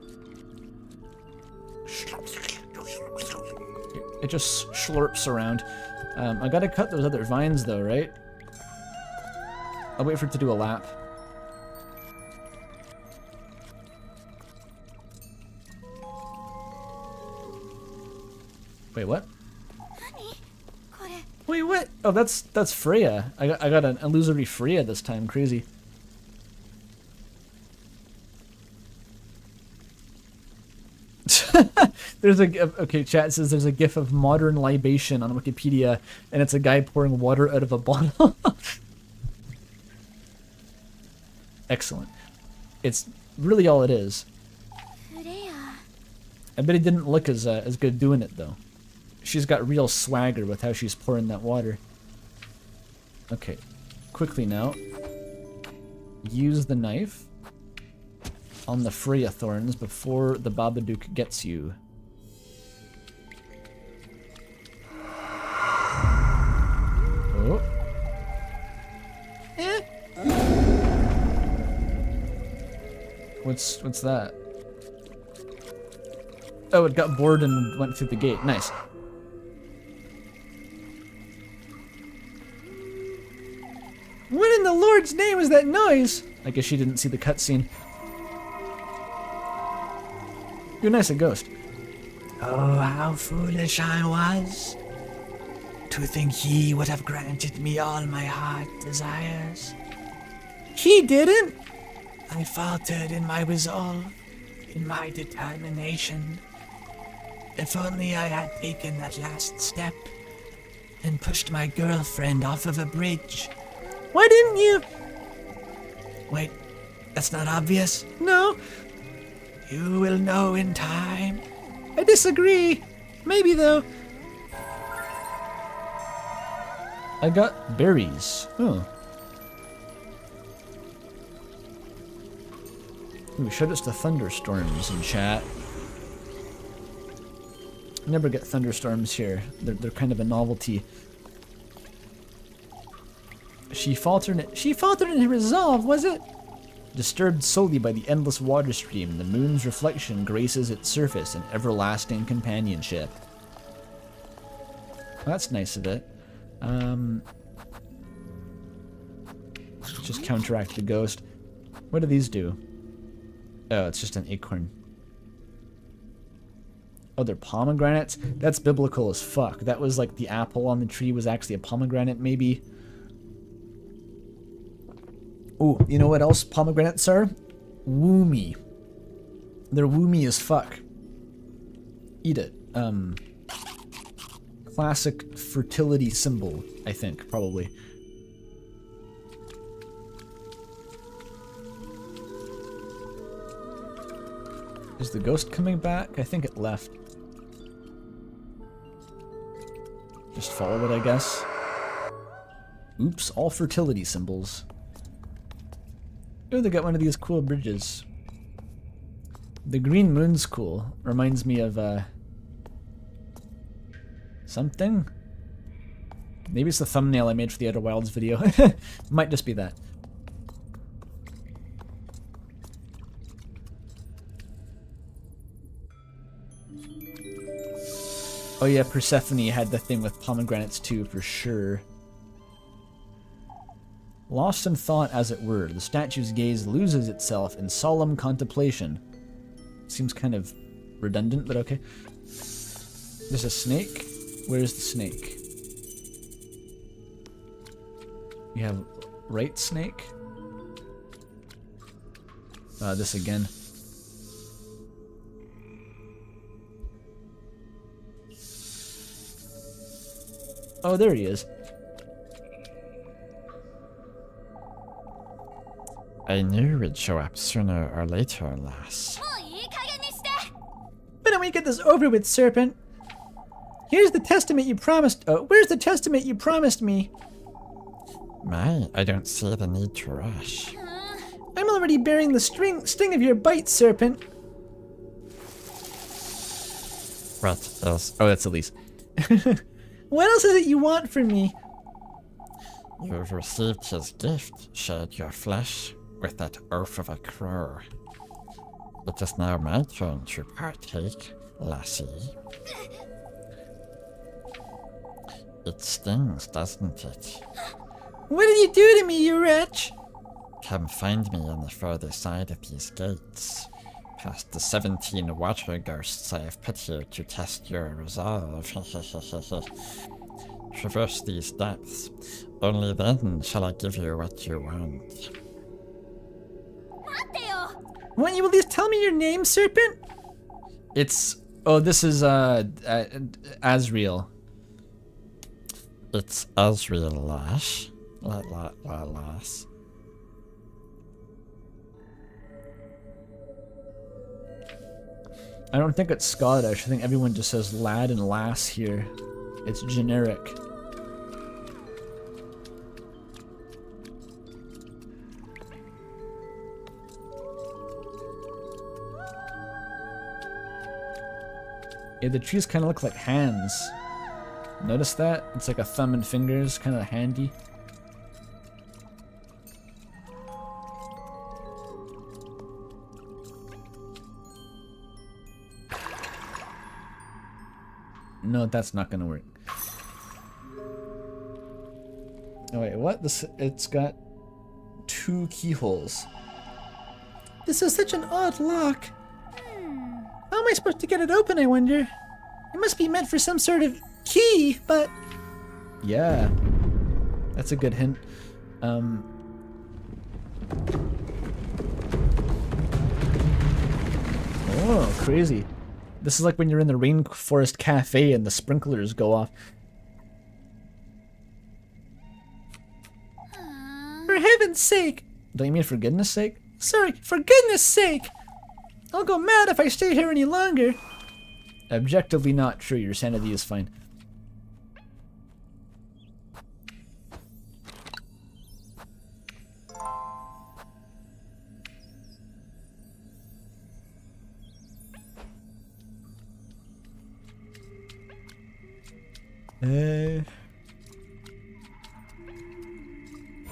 It just slurps around. I gotta cut those other vines though, right? I'll wait for it to do a lap. Wait, what? Wait, what? Oh, that's Freya. I got an illusory Freya this time. Crazy. There's okay. Chat says there's a GIF of modern libation on Wikipedia, and it's a guy pouring water out of a bottle. Excellent. It's really all it is. I bet he didn't look as good doing it though. She's got real swagger with how she's pouring that water. Okay, quickly now. Use the knife on the Freya thorns before the Babadook gets you. Oh. What's that? Oh, it got bored and went through the gate. Nice. What in the Lord's name is that noise? I guess she didn't see the cutscene. You're nice, a ghost. Oh, how foolish I was to think he would have granted me all my heart desires. He didn't? I faltered in my resolve, in my determination. If only I had taken that last step and pushed my girlfriend off of a bridge. Why didn't you? Wait, that's not obvious? No, You will know in time. I disagree. Maybe though. I got berries. Oh. Ooh, showed us the thunderstorms in chat. Never get thunderstorms here. They're kind of a novelty. She faltered in her resolve, was it? Disturbed solely by the endless water stream, the moon's reflection graces its surface in everlasting companionship. Well, that's nice of it. Just counteract the ghost. What do these do? Oh, it's just an acorn. Oh, they're pomegranates? That's biblical as fuck. That was like the apple on the tree was actually a pomegranate, maybe. Oh, you know what else pomegranates are? Woomy. They're woomy as fuck. Eat it. Classic fertility symbol, I think, probably. Is the ghost coming back? I think it left. Just follow it, I guess. Oops, all fertility symbols. Oh, they got one of these cool bridges. The green moon's cool. Reminds me of, something? Maybe it's the thumbnail I made for the Outer Wilds video. Might just be that. Oh yeah, Persephone had the thing with pomegranates too, for sure. Lost in thought, as it were, the statue's gaze loses itself in solemn contemplation. Seems kind of redundant, but okay. There's a snake? Where's the snake? You have right snake? This again. Oh, there he is. I knew we'd show up sooner or later, lass. Why don't we get this over with, serpent? Here's the testament you promised. Oh, where's the testament you promised me? My, I don't see the need to rush. I'm already bearing the sting of your bite, serpent. What else? Oh, that's Elise. What else is it you want from me? You've received his gift, shared your flesh with that oaf of a crow. It is now my turn to partake, lassie. It stings, doesn't it? What did you do to me, you wretch? Come find me on the further side of these gates, past the 17 water ghosts I have put here to test your resolve. Traverse these depths. Only then shall I give you what you want. Won't you at least tell me your name, serpent? It's... Oh, this is, Asriel. It's Asriel, lass. Lass. I don't think it's Scottish. I think everyone just says lad and lass here. It's generic. Yeah, the trees kind of look like hands. Notice that? It's like a thumb and fingers, kind of handy. No, that's not gonna work. Oh wait, what? It's got 2 keyholes. This is such an odd lock. How am I supposed to get it open, I wonder? It must be meant for some sort of key, but... Yeah. That's a good hint. Oh, crazy. This is like when you're in the Rainforest Cafe and the sprinklers go off. For heaven's sake! Don't you mean for goodness sake? Sorry, for goodness sake! I'll go mad if I stay here any longer. Objectively not true. Your sanity is fine.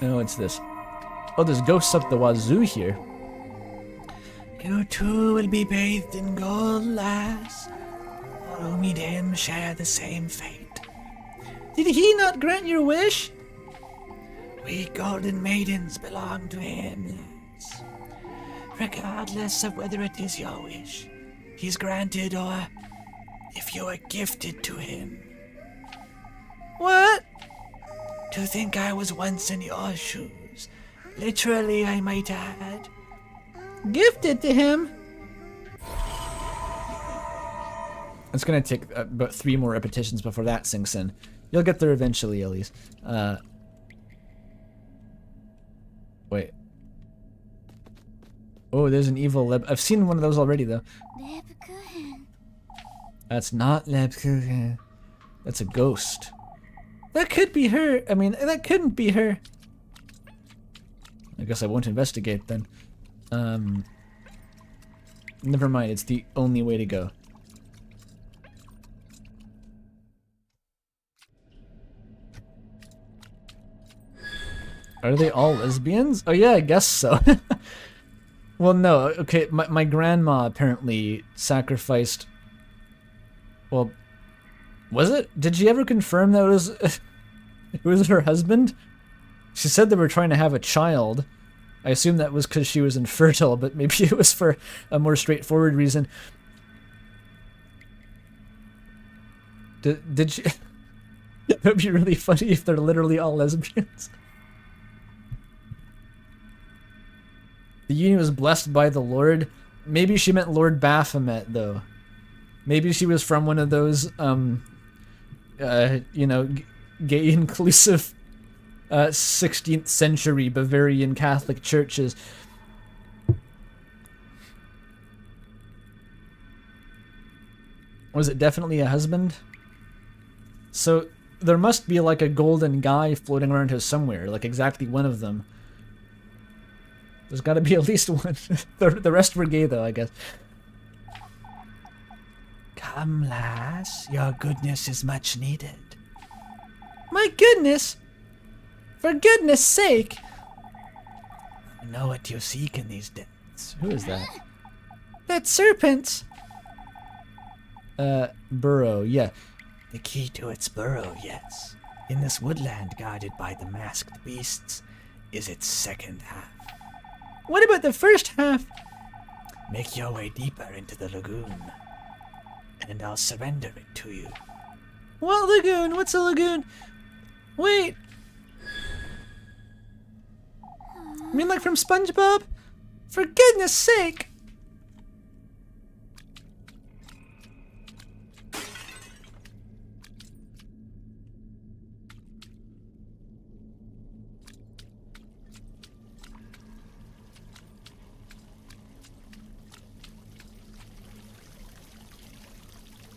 Oh, what's this? Oh, there's ghosts up the wazoo here. You too will be bathed in gold, lass. All who meet him share the same fate. Did he not grant your wish? We golden maidens belong to him, lass. Regardless of whether it is your wish, he's granted, or if you are gifted to him. What? To think I was once in your shoes. Literally, I might add. Gifted to him? It's gonna take about 3 more repetitions before that sinks in. You'll get there eventually, Elise. Wait. Oh, there's an evil Leb. I've seen one of those already, though. That's not Lebkuchen. That's a ghost. That could be her. I mean, that couldn't be her. I guess I won't investigate then. Never mind, it's the only way to go. Are they all lesbians? Oh yeah, I guess so. Well, no, okay, my grandma apparently sacrificed... Well, was it? Did she ever confirm that it was her husband? She said they were trying to have a child. I assume that was because she was infertile, but maybe it was for a more straightforward reason. Did she... That would be really funny if they're literally all lesbians. The union was blessed by the Lord. Maybe she meant Lord Baphomet, though. Maybe she was from one of those, you know, gay inclusive 16th century Bavarian Catholic churches. Was it definitely a husband? So there must be like a golden guy floating around here somewhere, like exactly one of them. There's got to be at least one. The rest were gay, though, I guess. Come, lass, your goodness is much needed. My goodness! For goodness sake! I know what you seek in these depths. Who is that? That serpent! Burrow, yeah. The key to its burrow, yes. In this woodland guarded by the masked beasts is its second half. What about the first half? Make your way deeper into the lagoon, and I'll surrender it to you. What lagoon? What's a lagoon? Wait! You mean like from SpongeBob? For goodness sake!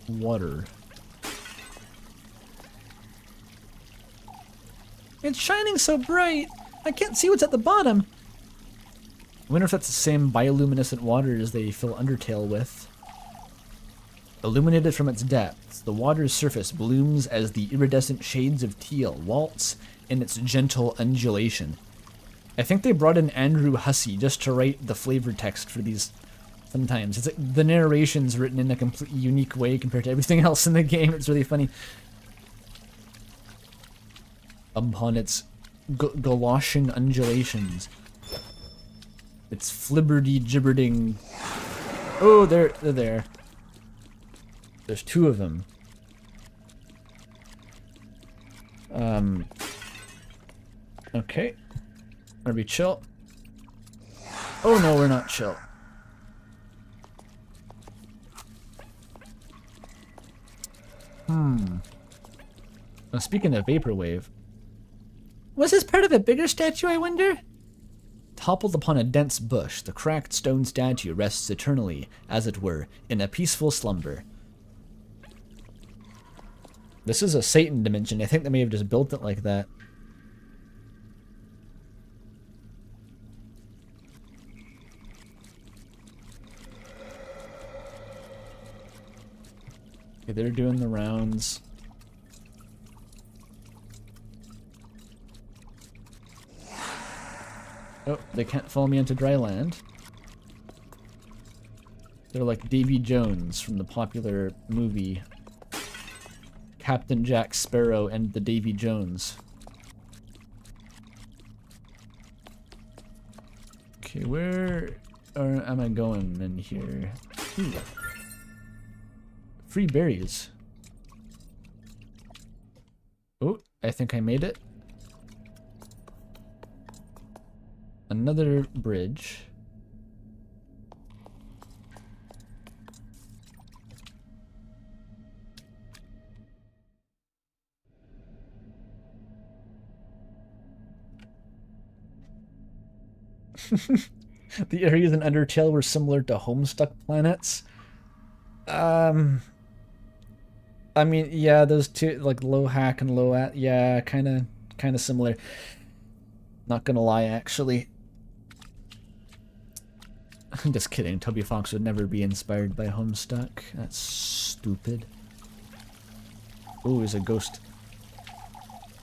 Water. It's shining so bright. I can't see what's at the bottom. I wonder if that's the same bioluminescent water as they fill Undertale with. Illuminated from its depths, the water's surface blooms as the iridescent shades of teal waltz in its gentle undulation. I think they brought in Andrew Hussey just to write the flavor text for these sometimes. It's like the narration's written in a completely unique way compared to everything else in the game. It's really funny. Upon its Galoshan undulations. Its flibberty gibberding. Oh, they're there. There's 2 of them. Okay. Are we chill? Oh no, we're not chill. Now, speaking of vaporwave, Was this part of a bigger statue, I wonder? toppled upon a dense bush, the cracked stone statue rests eternally, as it were, in a peaceful slumber. This is a Satan dimension. I think they may have just built it like that. Okay, they're doing the rounds. Oh, they can't follow me into dry land. They're like Davy Jones from the popular movie Captain Jack Sparrow and the Davy Jones. Okay, where am I going in here? Ooh. Free berries. Oh, I think I made it. Another bridge. The areas in Undertale were similar to Homestuck planets. I mean, yeah, those two, like low hack and low at, yeah, kind of similar. Not gonna lie, actually. I'm just kidding. Toby Fox would never be inspired by Homestuck. That's stupid. Oh, there's a ghost.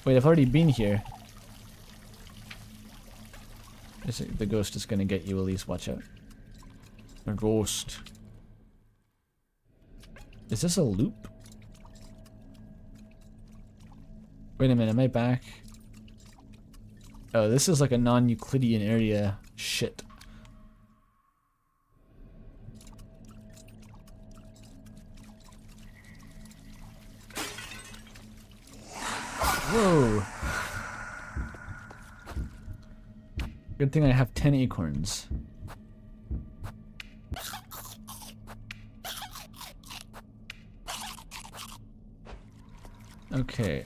Wait, I've already been here. The ghost is gonna get you, Elise. Watch out. A ghost. Is this a loop? Wait a minute, am I back? Oh, this is like a non-Euclidean area. Shit. Whoa. Good thing I have 10 acorns. Okay.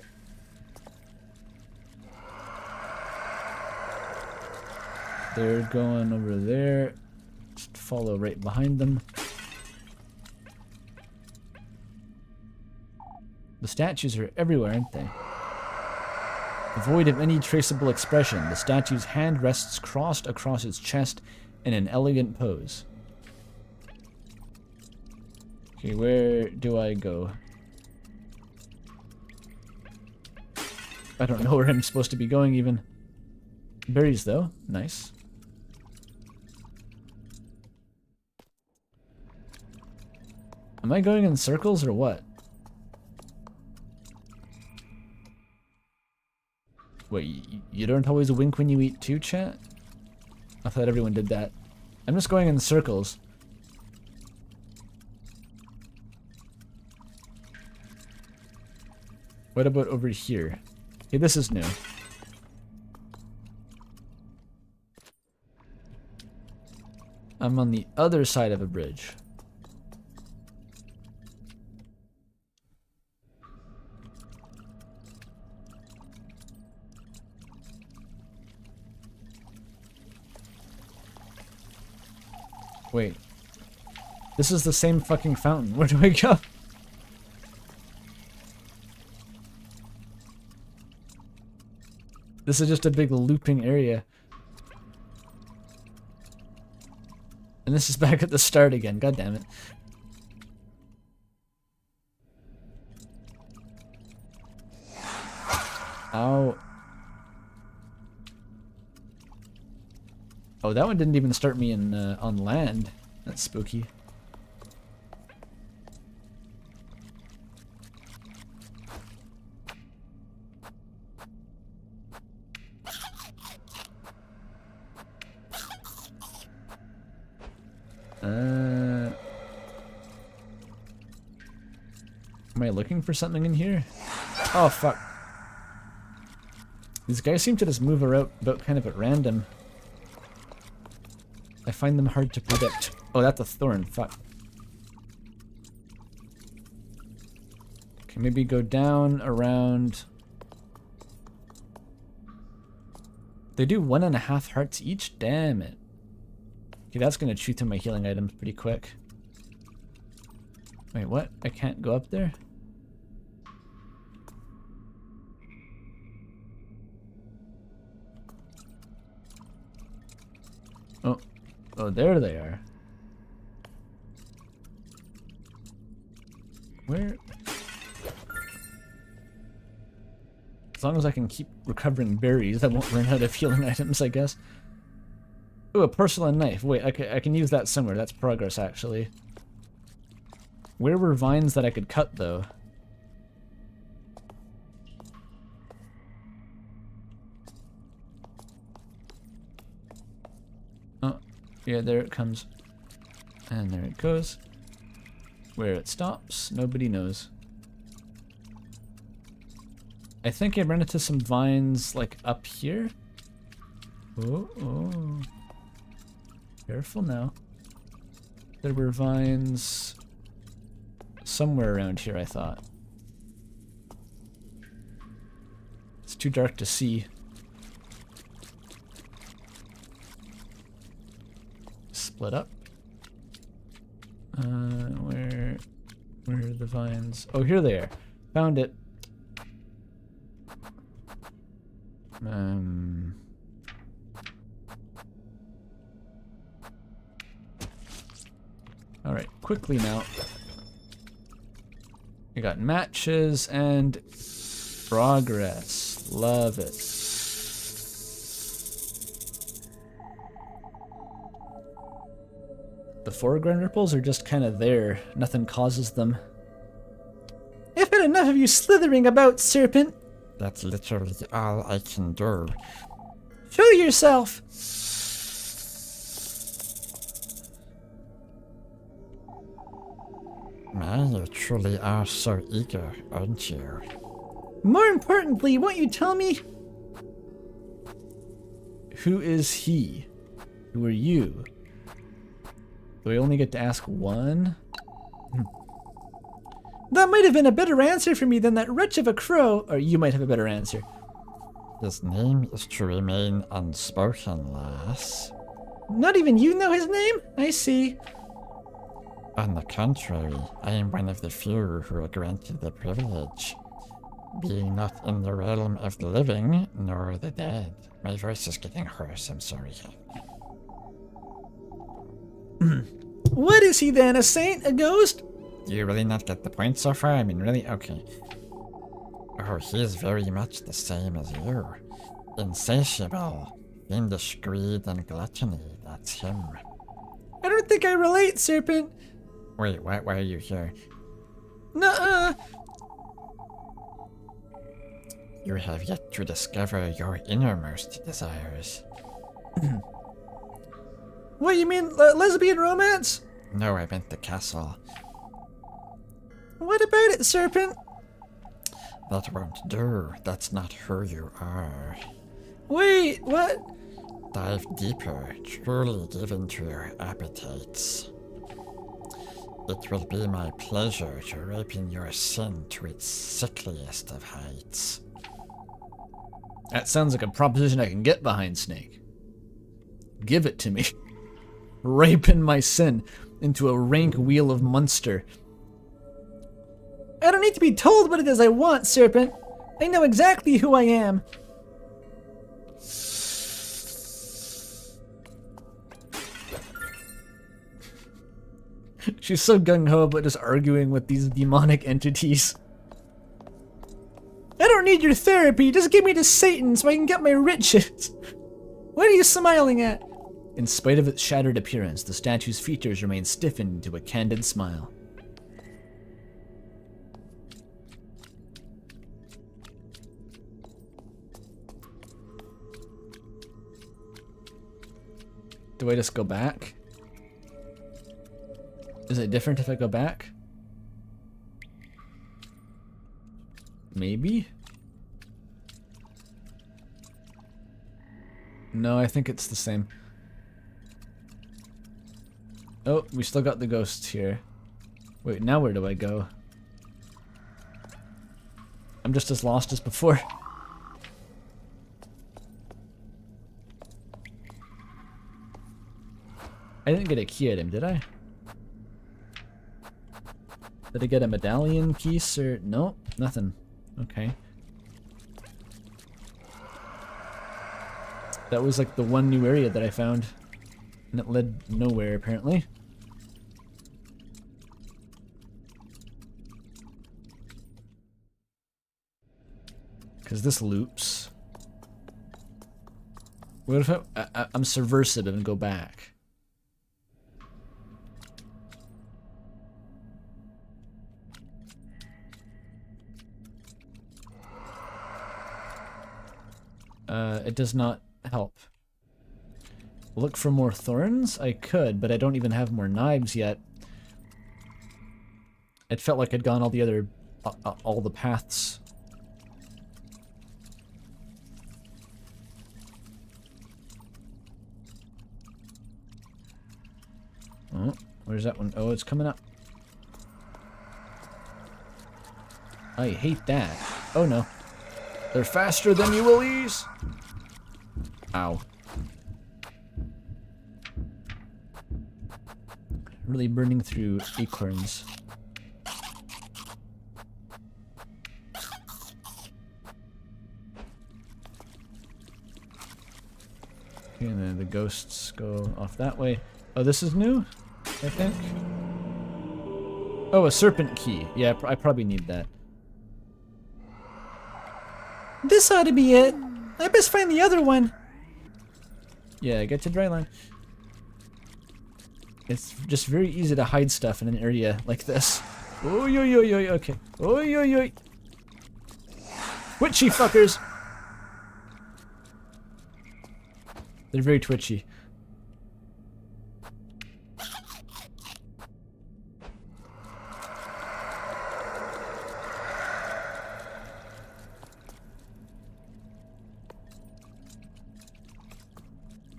They're going over there. Just follow right behind them. The statues are everywhere, aren't they? Void of any traceable expression, the statue's hand rests crossed across its chest in an elegant pose. Okay, where do I go? I don't know where I'm supposed to be going even. Berries though, nice. Am I going in circles or what? Wait, you don't always wink when you eat too, chat? I thought everyone did that. I'm just going in circles. What about over here? Okay, this is new. I'm on the other side of a bridge. Wait. This is the same fucking fountain. Where do I go? This is just a big looping area. And this is back at the start again. God damn it. Ow. Oh, that one didn't even start me in on land. That's spooky. Am I looking for something in here? Oh, fuck. These guys seem to just move about kind of at random. I find them hard to predict. Oh, that's a thorn. Fuck. Okay, maybe go down, around. They do 1.5 hearts each? Damn it. Okay, that's gonna chew through my healing items pretty quick. Wait, what? I can't go up there? Oh. Oh, there they are. Where? As long as I can keep recovering berries, I won't run out of healing items, I guess. Ooh, a porcelain knife. Wait, I can use that somewhere. That's progress, actually. Where were vines that I could cut, though? Oh, yeah, there it comes. And there it goes. Where it stops, nobody knows. I think I ran into some vines, like, up here. Oh, oh. Careful now. There were vines somewhere around here, I thought. It's too dark to see. Split up. Where are the vines? Oh, here they are. Found it. Alright, quickly now. We got matches and progress. Love it. The foreground ripples are just kind of there. Nothing causes them. I've had enough of you slithering about, serpent. That's literally all I can do. Show yourself. Man, you truly are so eager, aren't you? More importantly, won't you tell me? Who is he? Who are you? Do I only get to ask one? That might have been a better answer for me than that wretch of a crow. Or you might have a better answer. His name is to remain unspoken, lass. Not even you know his name? I see. On the contrary, I am one of the few who are granted the privilege. Being not in the realm of the living, nor the dead. My voice is getting hoarse, I'm sorry. What is he then, a saint, a ghost? Do you really not get the point so far? I mean, really? Okay. Oh, he is very much the same as you. Insatiable, fiendish greed and gluttony, that's him. I don't think I relate, serpent. Wait, why are you here? Nuh-uh. You have yet to discover your innermost desires. What, you mean lesbian romance? No, I meant the castle. What about it, serpent? That won't do. That's not who you are. Wait, what? Dive deeper, truly give in to your appetites. It will be my pleasure to ripen your sin to its sickliest of heights. That sounds like a proposition I can get behind, Snake. Give it to me. Ripen my sin into a rank wheel of monster. I don't need to be told what it is I want, serpent. I know exactly who I am. She's so gung-ho about just arguing with these demonic entities. I don't need your therapy, just give me to Satan so I can get my riches. What are you smiling at? In spite of its shattered appearance, the statue's features remain stiffened into a candid smile. Do I just go back? Is it different if I go back? Maybe? No, I think it's the same. Oh, we still got the ghosts here. Wait, now where do I go? I'm just as lost as before. I didn't get a key item, did I? Did I get a medallion piece or... No, nothing. Okay. That was like the one new area that I found. And it led nowhere, apparently. Because this loops. What if I'm subversive and go back? It does not help. Look for more thorns? I could, but I don't even have more knives yet. It felt like I'd gone all the other... all the paths. Oh, where's that one? Oh, it's coming up. I hate that. Oh no. They're faster than you will ease. Ow. Really burning through acorns. Okay, and then the ghosts go off that way. Oh, this is new, I think. Oh, a serpent key. Yeah, I probably need that. This ought to be it. I best find the other one. Yeah, get to dryline. It's just very easy to hide stuff in an area like this. Oh, yo, yo, yo, okay. Oh, yo, yo. Twitchy fuckers. They're very twitchy.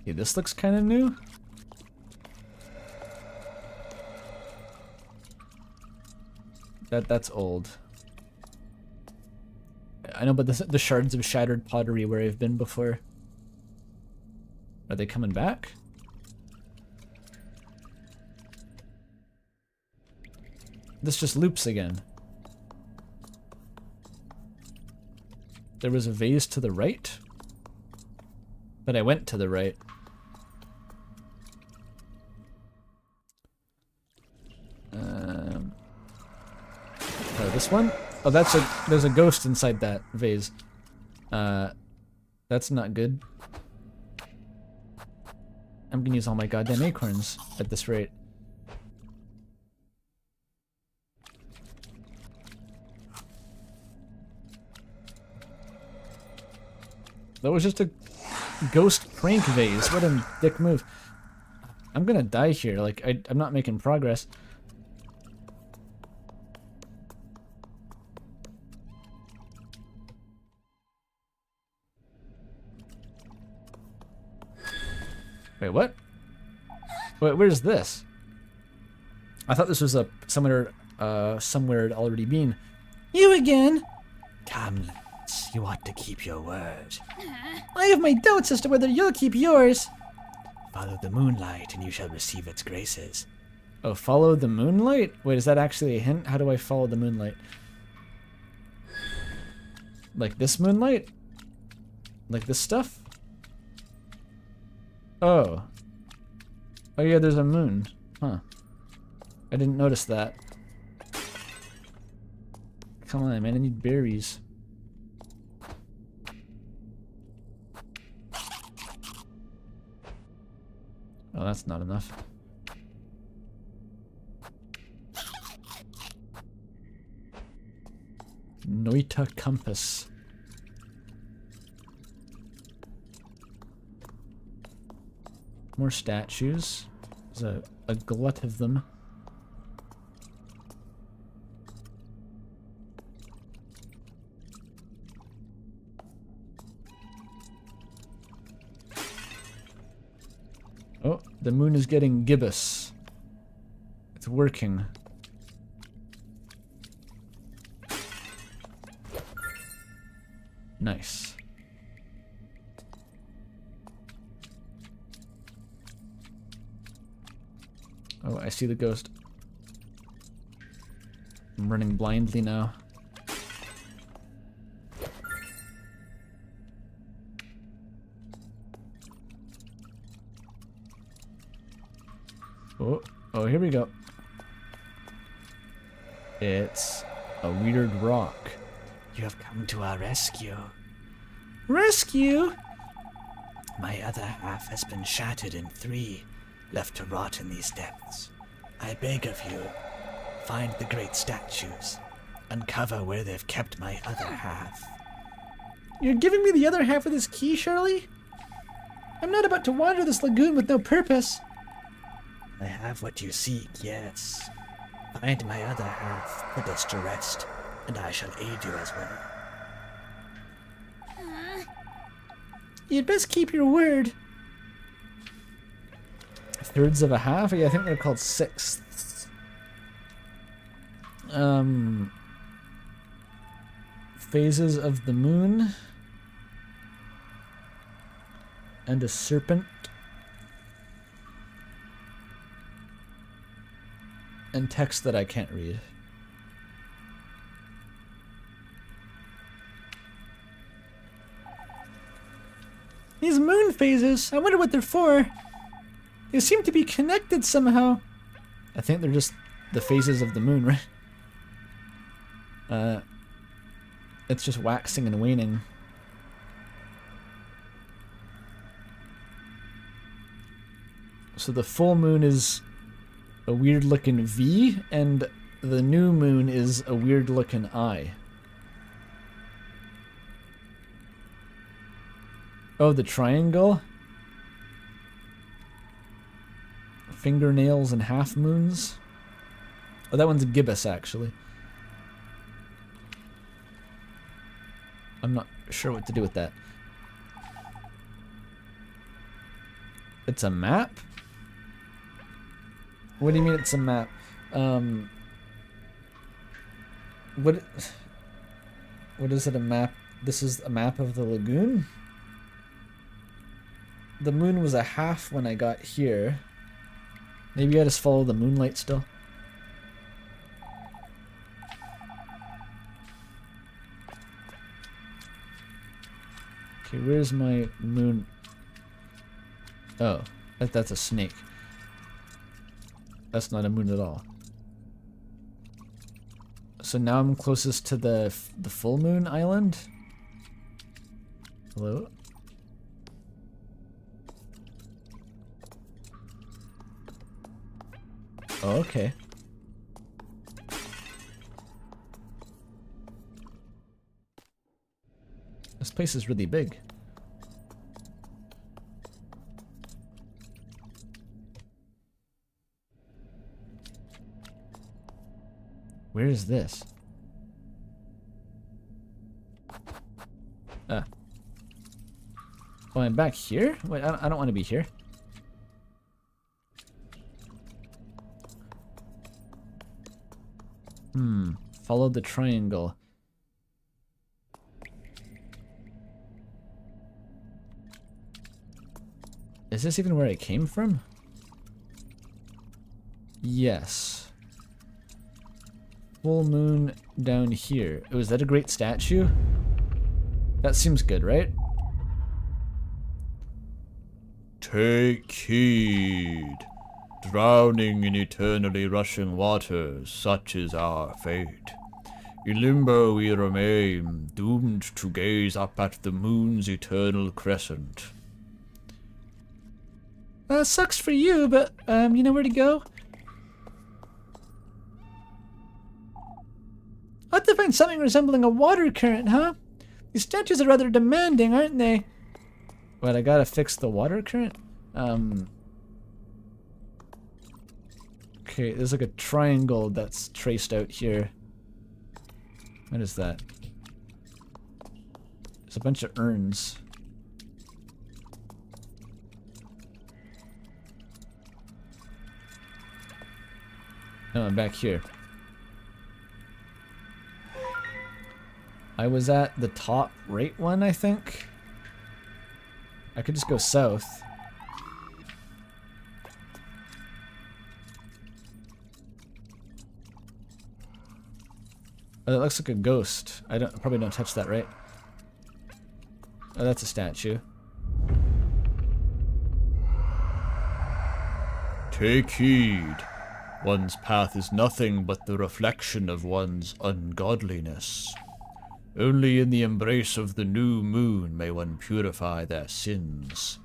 Okay, this looks kind of new. That's old. I know, but the shards of shattered pottery where I've been before. Are they coming back? This just loops again. There was a vase to the right, but I went to the right. Oh, this one? Oh, there's a ghost inside that vase. That's not good. I'm gonna use all my goddamn acorns at this rate. That was just a ghost prank vase. What a dick move. I'm gonna die here. Like, I'm not making progress. Wait, what? Wait, where's this? I thought this was a somewhere it'd already been. You again? Come, lads, you ought to keep your word. I have my doubts as to whether you'll keep yours. Follow the moonlight and you shall receive its graces. Oh, follow the moonlight? Wait, is that actually a hint? How do I follow the moonlight? Like this moonlight? Like this stuff? Oh. Oh yeah, there's a moon. Huh. I didn't notice that. Come on, man, I need berries. Oh, that's not enough. Noita compass. More statues. There's a glut of them. Oh, the moon is getting gibbous. It's working. Nice. Oh, I see the ghost. I'm running blindly now. Oh, here we go. It's a weird rock. You have come to our rescue. Rescue? My other half has been shattered in 3, left to rot in these depths. I beg of you, find the great statues. Uncover where they've kept my other half. You're giving me the other half of this key, Charlie? I'm not about to wander this lagoon with no purpose. I have what you seek, yes. Find my other half, put us to rest, and I shall aid you as well. You'd best keep your word. Thirds of a half? Yeah, I think they're called sixths. Phases of the moon. And a serpent. And text that I can't read. These moon phases, I wonder what they're for. They seem to be connected somehow. I think they're just the phases of the moon, right? It's just waxing and waning. So the full moon is a weird looking V, and the new moon is a weird looking I. Oh, the triangle? Fingernails and half moons? Oh, that one's a gibbous, actually. I'm not sure what to do with that. It's a map? What do you mean it's a map? What is it, a map? This is a map of the lagoon? The moon was a half when I got here. Maybe I just follow the moonlight still. Okay, where's my moon? Oh, that's a snake. That's not a moon at all. So now I'm closest to the full moon island. Hello? Oh, okay. This place is really big. Where is this? Ah. Oh, I'm back here? Wait, I don't want to be here. Follow the triangle. Is this even where I came from? Yes. Full moon down here. Oh, is that a great statue? That seems good, right? Take heed. Drowning in eternally rushing waters, such is our fate. In limbo we remain, doomed to gaze up at the moon's eternal crescent. Sucks for you, but, you know where to go? I'll have to find something resembling a water current, huh? These statues are rather demanding, aren't they? What, I gotta fix the water current? Okay, there's like a triangle that's traced out here. What is that? There's a bunch of urns. Oh, I'm back here. I was at the top right one, I think. I could just go south. Oh, that looks like a ghost. Probably don't touch that, right? Oh, that's a statue. Take heed. One's path is nothing but the reflection of one's ungodliness. Only in the embrace of the new moon may one purify their sins.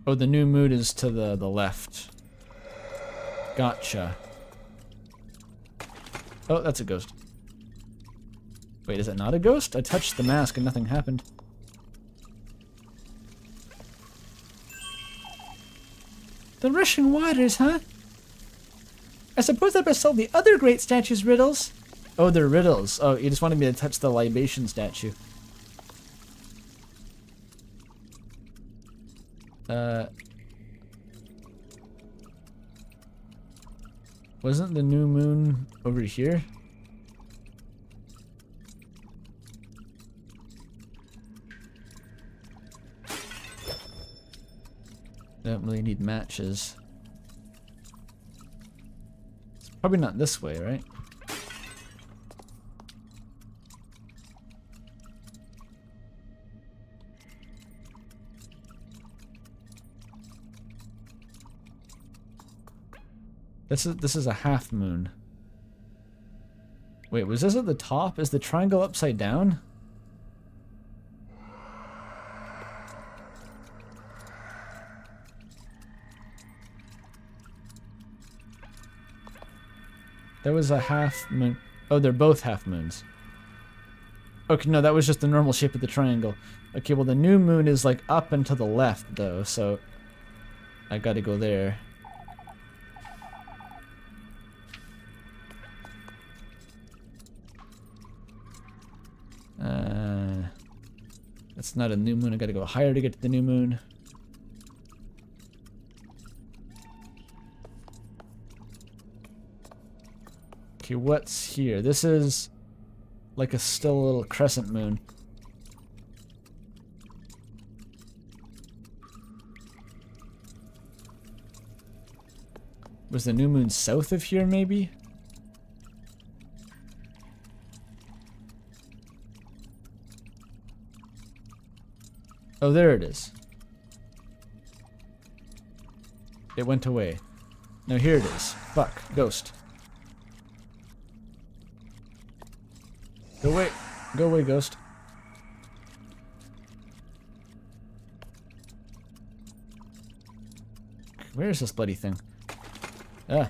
Oh, the new moon is to the left. Gotcha. Oh, that's a ghost. Wait, is it not a ghost? I touched the mask and nothing happened. The rushing waters, huh? I suppose I best solve the other great statue's riddles. Oh, they're riddles. Oh, you just wanted me to touch the libation statue. Wasn't the new moon over here? Don't really need matches. It's probably not this way, right? This is a half moon. Wait, was this at the top? Is the triangle upside down? There was a half moon. Oh, they're both half moons. Okay, no, that was just the normal shape of the triangle. Okay, well the new moon is like up and to the left though, so I gotta go there. That's not a new moon. I gotta go higher to get to the new moon. Okay, what's here? This is like still a little crescent moon. Was the new moon south of here, maybe? Oh, there it is. It went away. Now here it is. Fuck. Ghost. Go away. Go away, ghost. Where is this bloody thing? Ah.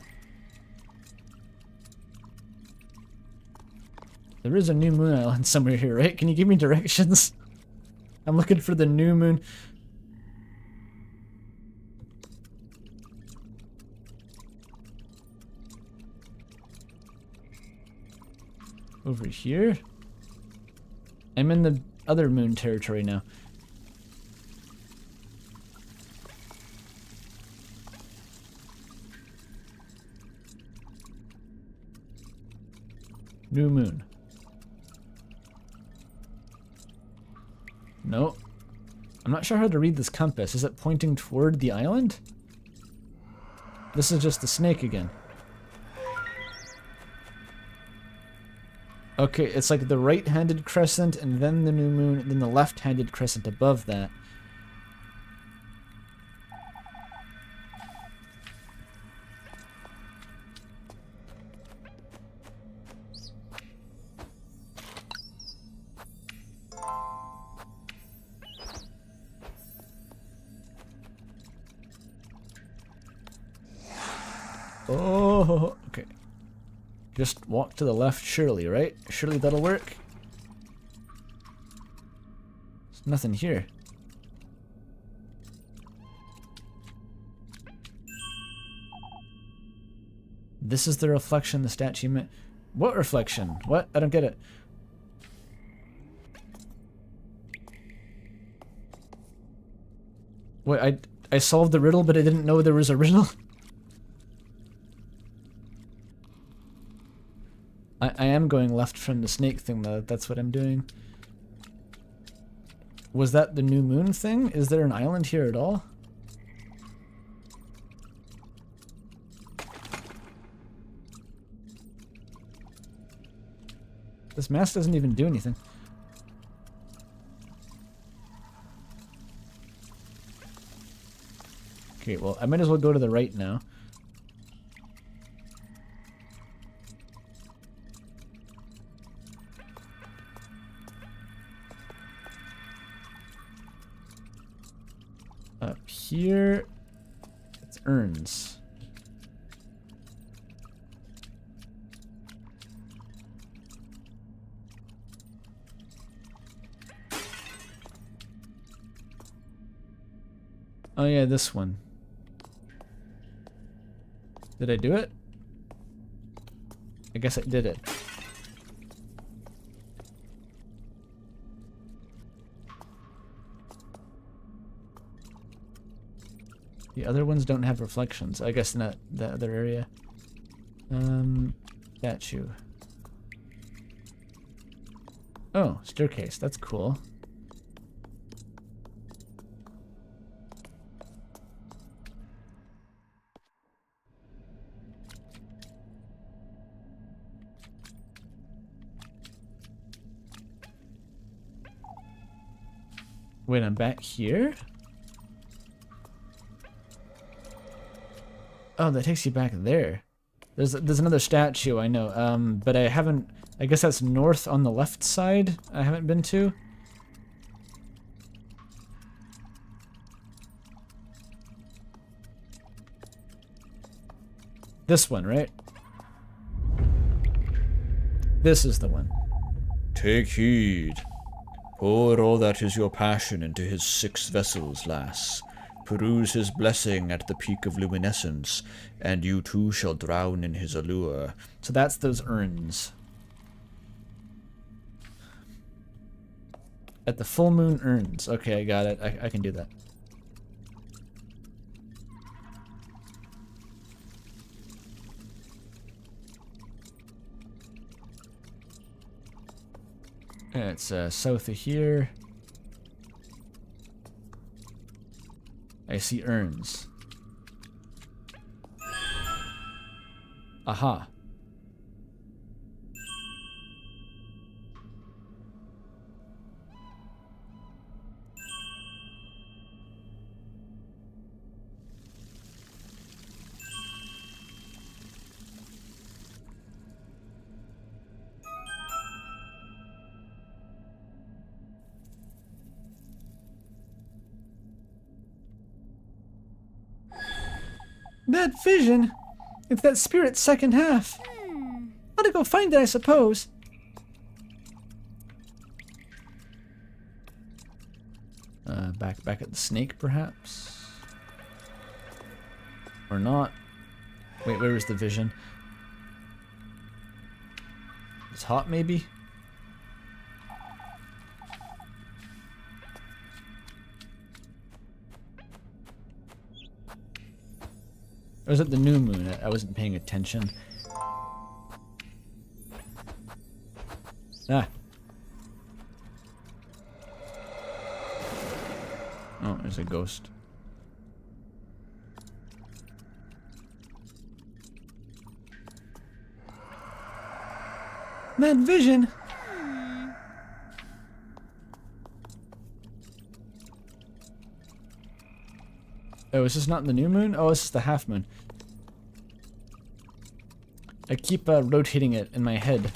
There is a new moon island somewhere here, right? Can you give me directions? I'm looking for the new moon. Over here? I'm in the other moon territory now. New moon. No. I'm not sure how to read this compass. Is it pointing toward the island? This is just the snake again. Okay, it's like the right-handed crescent and then the new moon and then the left-handed crescent above that. Oh, okay. Just walk to the left, surely, right? Surely that'll work. There's nothing here. This is the reflection the statue meant. What reflection? What? I don't get it. Wait, I solved the riddle, but I didn't know there was a riddle? I am going left from the snake thing, though. That's what I'm doing. Was that the new moon thing? Is there an island here at all? This mask doesn't even do anything. Okay, well, I might as well go to the right now. Up here, it's urns. Oh yeah, this one. Did I do it? I guess I did it. The other ones don't have reflections. I guess not the other area. Statue. Oh, staircase. That's cool. Wait, I'm back here? Oh, that takes you back there. There's another statue, I know. But I haven't... I guess that's north on the left side I haven't been to. This one, right? This is the one. Take heed. Pour all that is your passion into his 6 vessels, lass. Peruse his blessing at the peak of luminescence, and you too shall drown in his allure. So that's those urns. At the full moon urns. Okay, I got it. I can do that. It's south of here. I see urns. Aha. That vision! It's that spirit's second half. Ought to go find it, I suppose. Back at the snake, perhaps? Or not? Wait, where was the vision? It's hot, maybe? Or was it the new moon? I wasn't paying attention. Ah. Oh, there's a ghost. That vision! Oh, is this not the new moon? Oh, this is the half moon. I keep rotating it in my head.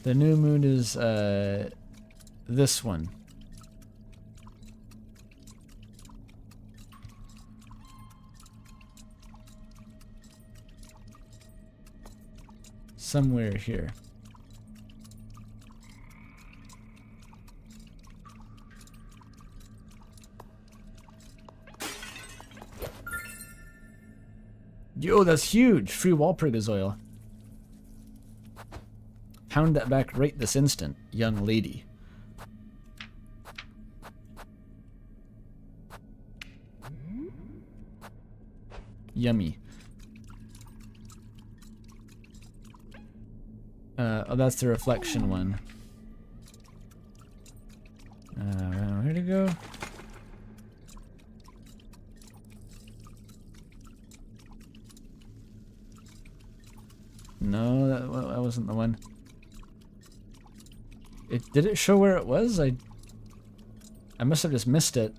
The new moon is this one. Somewhere here. Yo, that's huge! Free Walpurgis oil. Pound that back right this instant, young lady. Yummy. Oh, that's the reflection one. Where'd it go? No, that wasn't the one. Did it show where it was? I must have just missed it.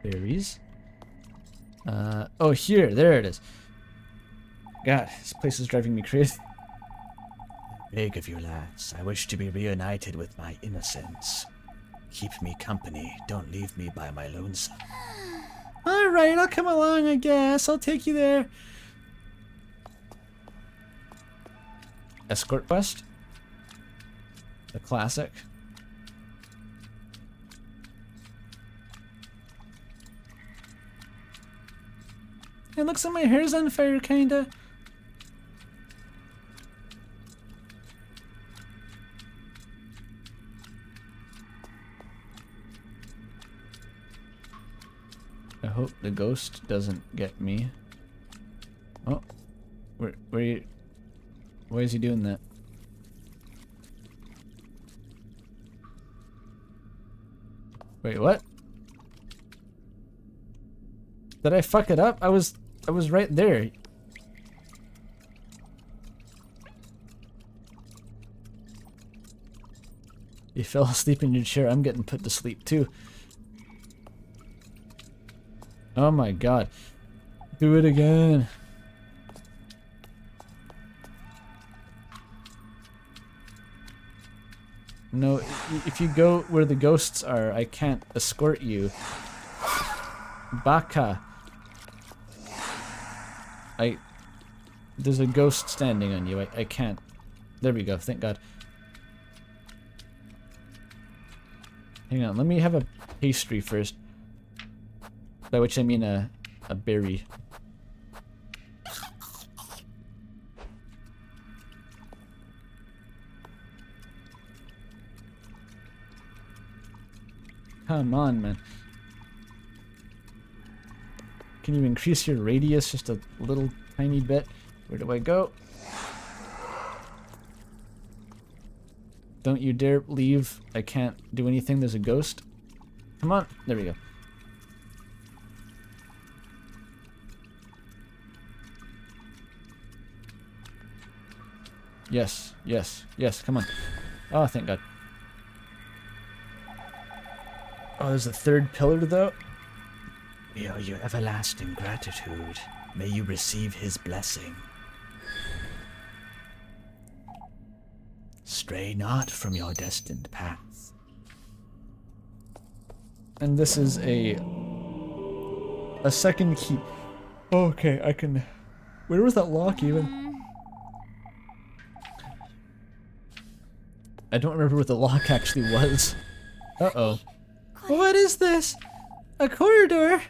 Berries. Oh, here, there it is. God, this place is driving me crazy. Beg of you, lads, I wish to be reunited with my innocence. Keep me company, don't leave me by my lonesome. Alright, I'll come along, I guess. I'll take you there. Escort quest? The classic. It looks like my hair's on fire, kinda. I hope the ghost doesn't get me. Oh, where you? Why is he doing that? Wait, what? Did I fuck it up? I was right there. You fell asleep in your chair. I'm getting put to sleep too. Oh my god. Do it again. No, if you go where the ghosts are, I can't escort you. Baka. There's a ghost standing on you. I can't. There we go. Thank God. Hang on. Let me have a pastry first. By which I mean a berry. Come on, man. Can you increase your radius just a little tiny bit? Where do I go? Don't you dare leave. I can't do anything. There's a ghost. Come on. There we go. Yes, yes, yes. Come on. Oh, thank God. Oh, there's a third pillar, though. We owe you everlasting gratitude. May you receive his blessing. Stray not from your destined path. And this is a second key. Okay, I can... Where was that lock, even? I don't remember what the lock actually was. Uh-oh. What is this? A corridor?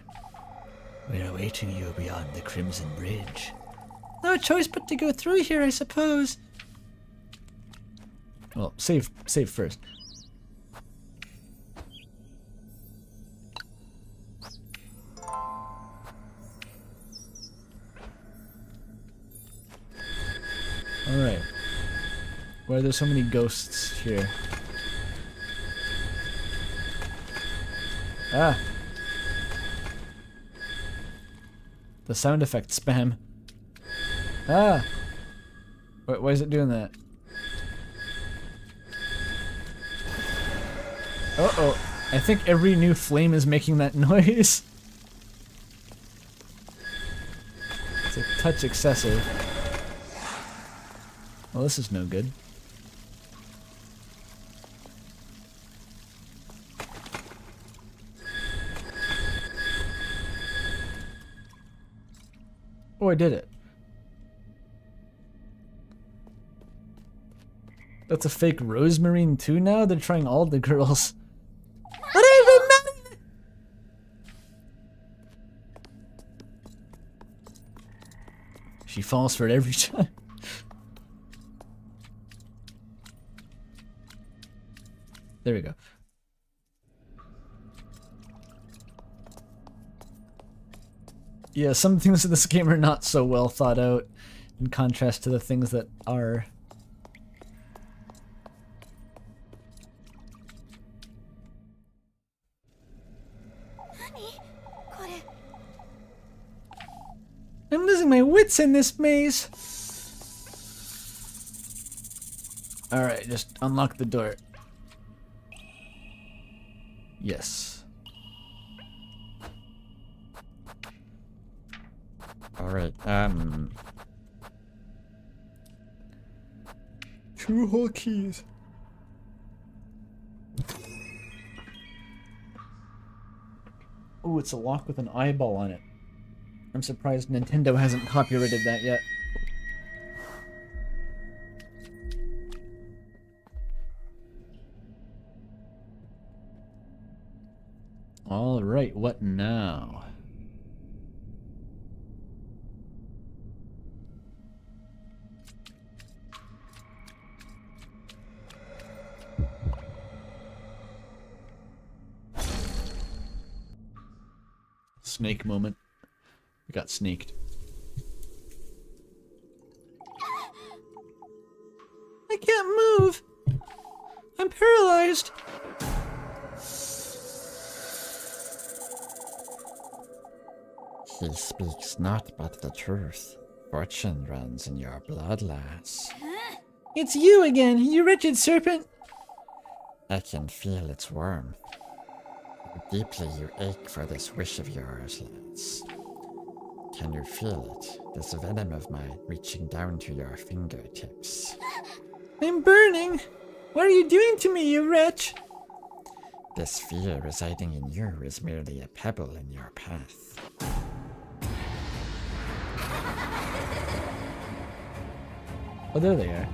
We're awaiting you beyond the Crimson Bridge. No choice but to go through here, I suppose. Well, save first. Alright. Why are there so many ghosts here? Ah! The sound effect spam. Ah! Why is it doing that? Uh-oh. I think every new flame is making that noise. It's a touch excessive. Well, this is no good. Oh, I did it. That's a fake Rosemarine too now? They're trying all the girls. She falls for it every time. There we go. Yeah, some things in this game are not so well thought out in contrast to the things that are. I'm losing my wits in this maze. Alright, just unlock the door. Yes. Alright, 2 whole keys. Oh, it's a lock with an eyeball on it. I'm surprised Nintendo hasn't copyrighted that yet. Alright, what now? Snake moment. We got snaked. I can't move. I'm paralyzed. he speaks not but the truth. Fortune runs in your blood, lass. It's you again, you wretched serpent. I can feel its warmth. How deeply you ache for this wish of yours, lads. Can you feel it? This venom of mine reaching down to your fingertips. I'm burning. What are you doing to me, you wretch? This fear residing in you is merely a pebble in your path. Oh, there they are.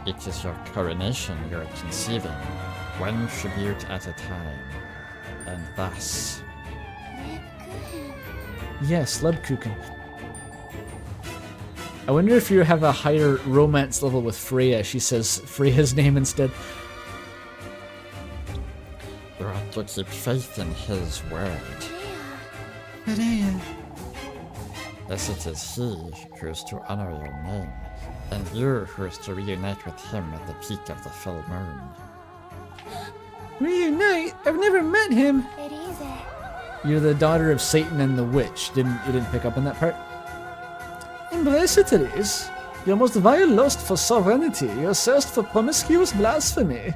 It is your coronation you're conceiving, one tribute at a time, and thus. Yes, Lebkuchen. I wonder if you have a higher romance level with Freya. She says Freya's name instead. You ought to keep faith in his word, Freya. as it is he who is to honor your name, and you who is to reunite with him at the peak of the full moon. Reunite? I've never met him. You're the daughter of Satan and the witch. You didn't pick up on that part? And blessed it is. Your most vile lust for sovereignty, your thirst for promiscuous blasphemy.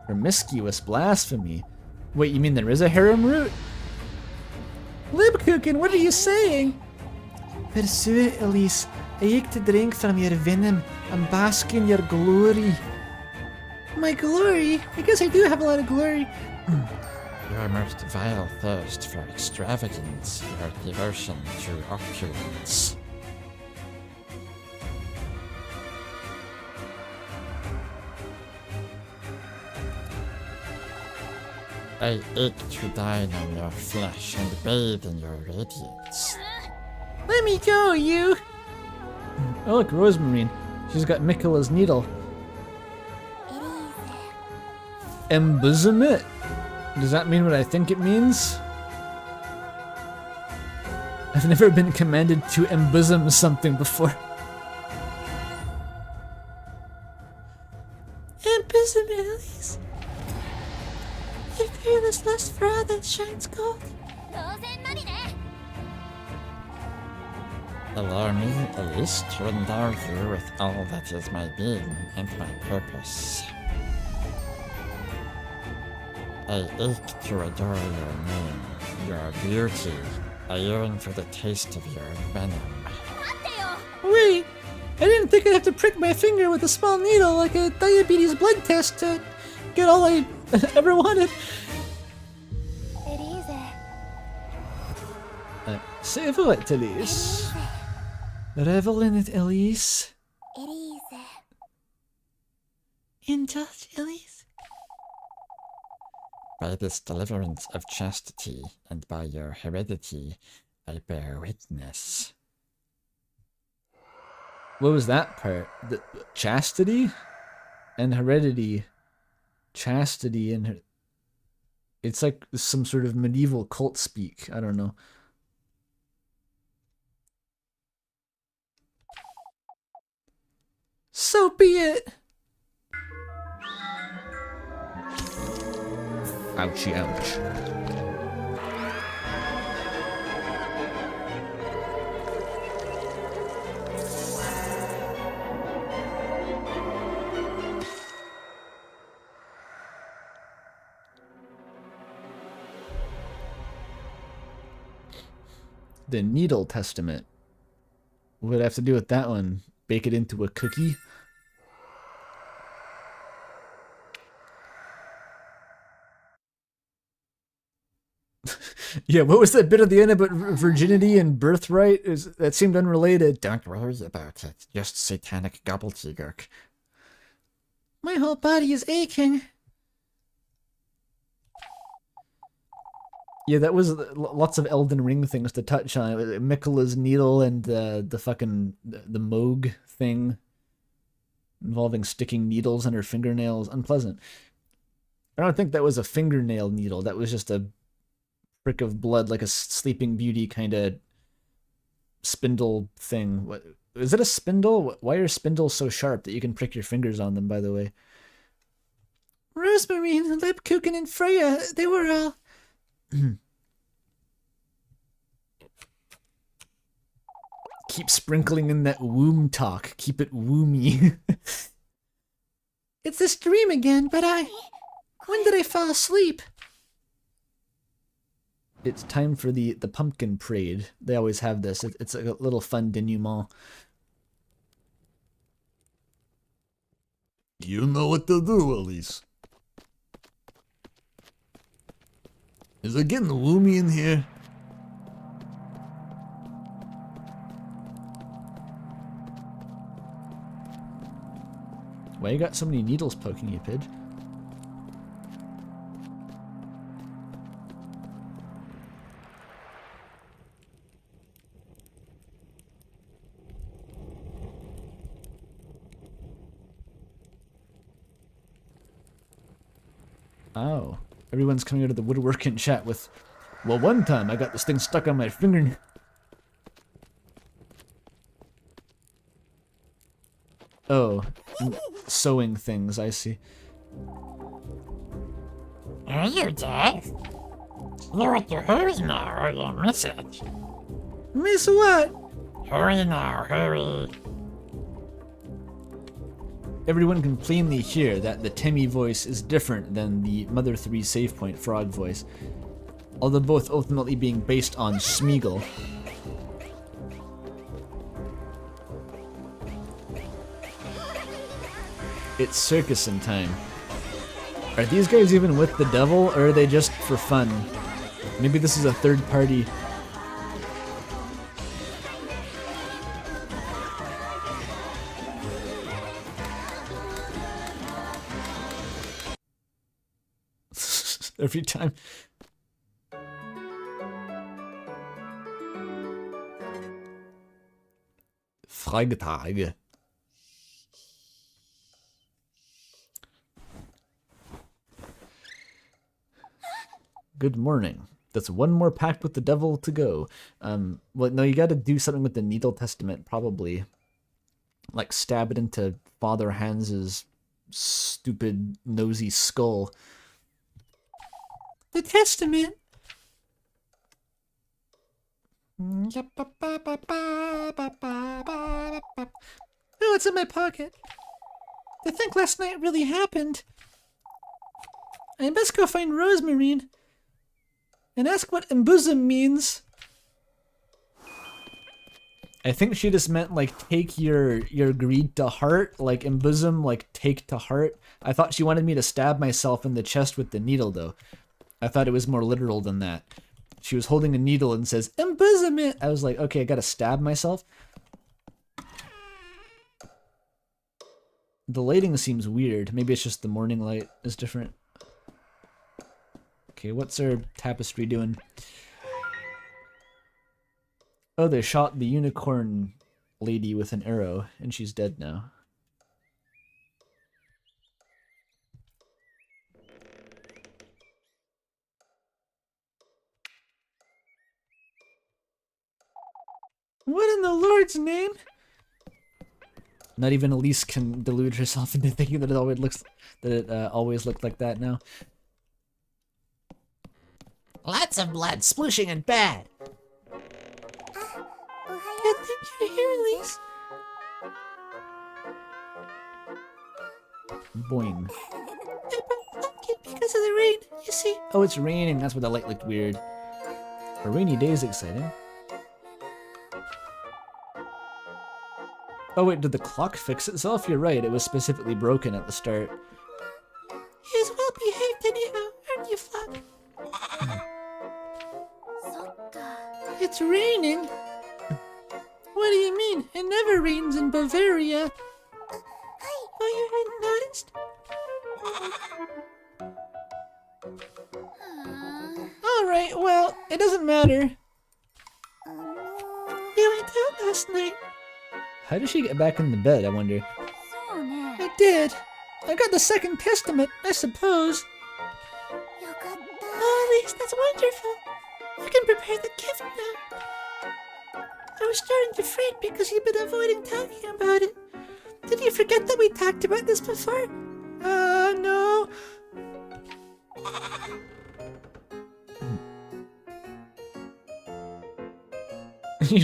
Promiscuous blasphemy. Wait, you mean there is a harem root? Lebkuchen, what are you saying? Pursue it, Elise. I ache to drink from your venom and bask in your glory. My glory? I guess I do have a lot of glory. Your most vile thirst for extravagance, your devotion to opulence. I ache to dine on your flesh and bathe in your radiance. Let me go, you. Oh, look, Rosemarine. She's got Mikkela's needle. Embosom it. Does that mean what I think it means? I've never been commanded to embosom something before. Embosom it, Elise. Your fearless lust for all that shines gold. Allow me, Elise, to endow you with all that is my being and my purpose. I ache to adore your name, your beauty. I yearn for the taste of your venom. Wait, I didn't think I'd have to prick my finger with a small needle like a diabetes blood test to get all I ever wanted. Savor it, Elise. Revel in it, Elise. Indulge, Elise. By this deliverance of chastity, and by your heredity, I bear witness. What was that part? The chastity and heredity. Chastity in her. It's like some sort of medieval cult speak. I don't know. So be it. Ouchie, ouch. The Needle Testament. What would I have to do with that one? Bake it into a cookie? Yeah, what was that bit at the end about virginity and birthright? That seemed unrelated. Don't worry about it. Just satanic gobbledygook. My whole body is aching. Yeah, that was lots of Elden Ring things to touch on. Miquella's needle and the fucking the Moog thing involving sticking needles in her fingernails. Unpleasant. I don't think that was a fingernail needle. That was just a prick of blood, like a Sleeping Beauty kind of spindle thing. What is it? A spindle? Why are spindles so sharp that you can prick your fingers on them? By the way, Rosemarine, Lipkuchen, and Freya, they were all... Keep sprinkling in that womb talk. Keep it woomy. It's this dream again, but when did I fall asleep? It's time for the pumpkin parade. They always have this. It's a little fun denouement. You know what to do, Elise. Is it getting woomy in here? Why you got so many needles poking you, Pidge? Oh. Everyone's coming out of the woodwork and chat with, well, one time I got this thing stuck on my finger. Oh. Sewing things, I see. Are you deaf? You at your hurry now or you miss it. Miss what? Hurry now, hurry. Everyone can plainly hear that the Timmy voice is different than the Mother 3 save point frog voice, although both ultimately being based on Smeagol. It's circusing time. Are these guys even with the devil, or are they just for fun? Maybe this is a third party. Every time. Freitag. Good morning. That's one more pact with the devil to go. Well, no, you gotta do something with the Needle Testament, probably. Like stab it into Father Hans's stupid, nosy skull. The Testament. Oh, it's in my pocket. I think last night really happened. I best go find Rosemarine and ask what embosom means. I think she just meant like take your greed to heart, like embosom, like take to heart. I thought she wanted me to stab myself in the chest with the needle, though. I thought it was more literal than that. She was holding a needle and says, embosom it! I was like, okay, I gotta stab myself. The lighting seems weird. Maybe it's just the morning light is different. Okay, what's our tapestry doing? Oh, they shot the unicorn lady with an arrow, and she's dead now. What in the Lord's name? Not even Elise can delude herself into thinking that it always looked like that now. Lots of blood, splooshing, and bad. Good thing you're here, Elise. Boing. I brought pumpkin because of the rain, you see. Oh, it's raining. That's why the light looked weird. A rainy day is exciting. Oh wait, did the clock fix itself? You're right, it was specifically broken at the start. He's well behaved anyhow, aren't you, Flock? It's raining? What do you mean? It never rains in Bavaria. Oh, you hadn't noticed? Alright, well, it doesn't matter. You went out last night. How did she get back in the bed, I wonder? I did. I got the Second Testament, I suppose. Oh, Elise, that's wonderful. You can prepare the gift now. I was starting to fret because you've been avoiding talking about it. Did you forget that we talked about this before? No.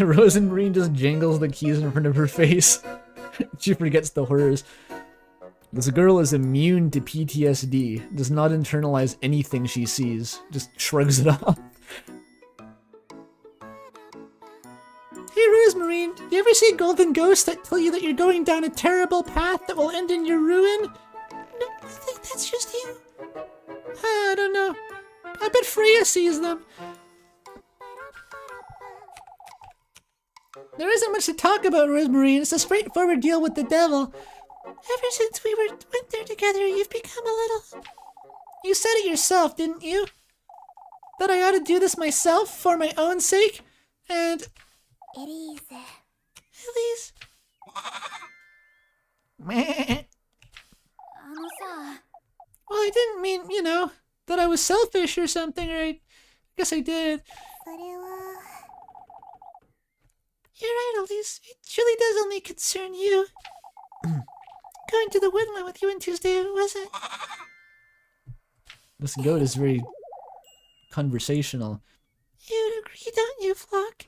Rose and Marine just jangles the keys in front of her face. She forgets the horrors. This girl is immune to PTSD, does not internalize anything she sees, just shrugs it off. Hey, Rosemarine, do you ever see golden ghosts that tell you that you're going down a terrible path that will end in your ruin? No, I think that's just you. I don't know. I bet Freya sees them. There isn't much to talk about, Rosemarine. It's a straightforward deal with the devil. Ever since we went there together, you've become a little... You said it yourself, didn't you? That I ought to do this myself for my own sake? And... Elise. Meh. Well, I didn't mean, you know, that I was selfish or something, or I guess I did. You're right, Elise. It truly does only concern you. Going to the windmill with you on Tuesday, was it? This goat is very conversational. You'd agree, don't you, Flock?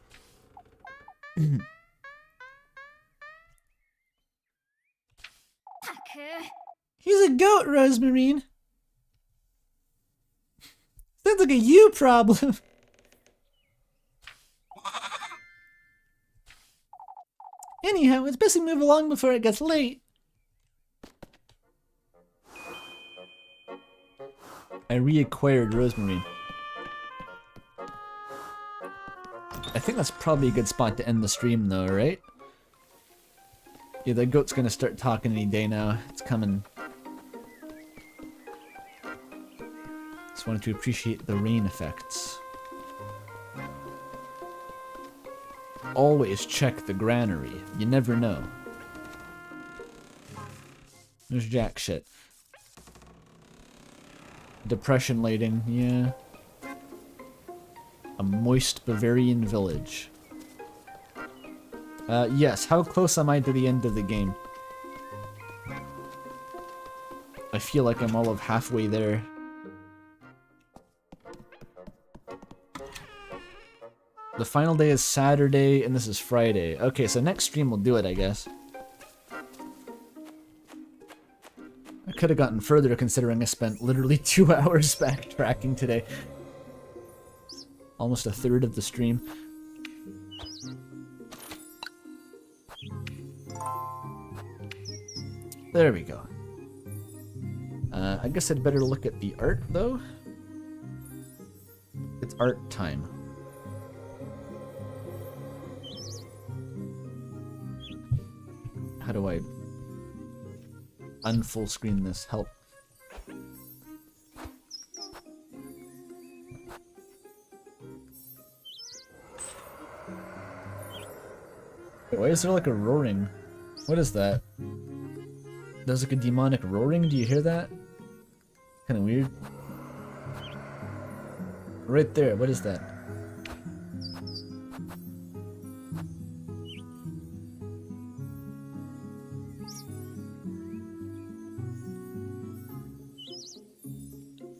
He's a goat, Rosemarine. Sounds like a you problem. Anyhow, it's best we move along before it gets late. I reacquired Rosemarine. I think that's probably a good spot to end the stream though, right? Yeah, the goat's gonna start talking any day now. It's coming. Just wanted to appreciate the rain effects. Always check the granary. You never know. There's jack shit. Depression lighting, yeah. A moist Bavarian village. Yes, how close am I to the end of the game? I feel like I'm all of halfway there. The final day is Saturday, and this is Friday. Okay, so next stream will do it, I guess. I could have gotten further considering I spent literally 2 hours backtracking today. Almost a third of the stream. There we go. I guess I'd better look at the art, though. It's art time. How do I unfull screen this? Help. Why is there like a roaring? What is that? There's like a demonic roaring, do you hear that? Kinda weird. Right there, what is that?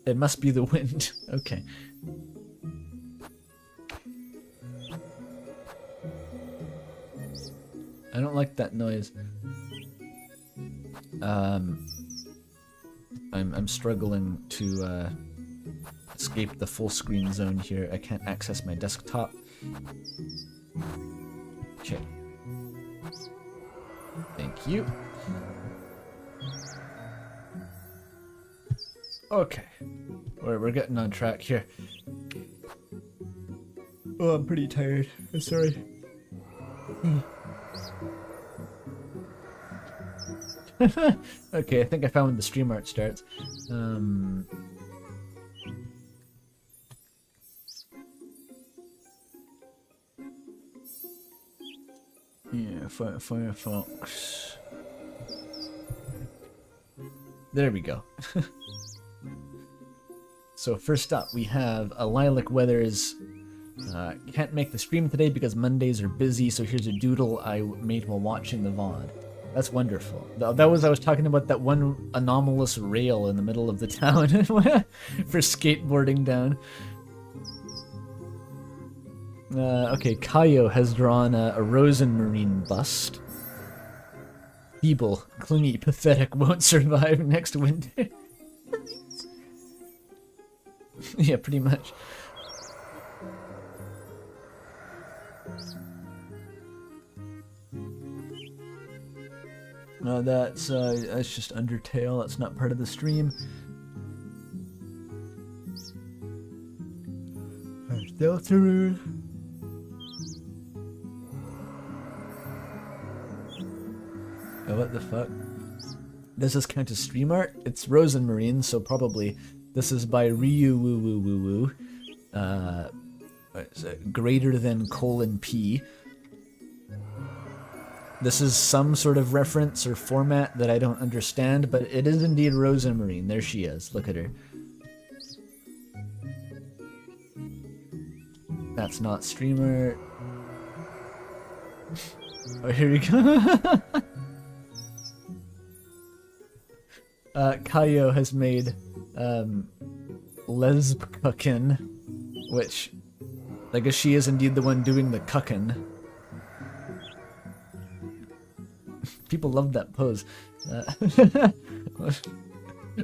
It must be the wind. Okay. I don't like that noise. I'm struggling to escape the full screen zone here. I can't access my desktop. Okay. Thank you. Okay. We're getting on track here. Oh, I'm pretty tired. I'm sorry. Okay, I think I found when the stream art starts. Yeah, Firefox. There we go. So first up, we have a Lilac Weathers. Can't make the stream today because Mondays are busy, so here's a doodle I made while watching the VOD. That's wonderful. I was talking about that one anomalous rail in the middle of the town for skateboarding down. Okay, Kaio has drawn a Rosenmarine bust. Feeble, clingy, pathetic, won't survive next winter. Yeah, pretty much. That's just Undertale. That's not part of the stream. Deltarune. Oh, what the fuck? Does this count as stream art? It's Rosenmarine, so probably this is by Ryu Woo Woo Woo Woo. Greater than :P. This is some sort of reference or format that I don't understand, but it is indeed Rosenmarine. There she is. Look at her. That's not streamer. Oh, here we go. Kaio has made Lesbkucken, which I guess she is indeed the one doing the cuckin'. People love that pose.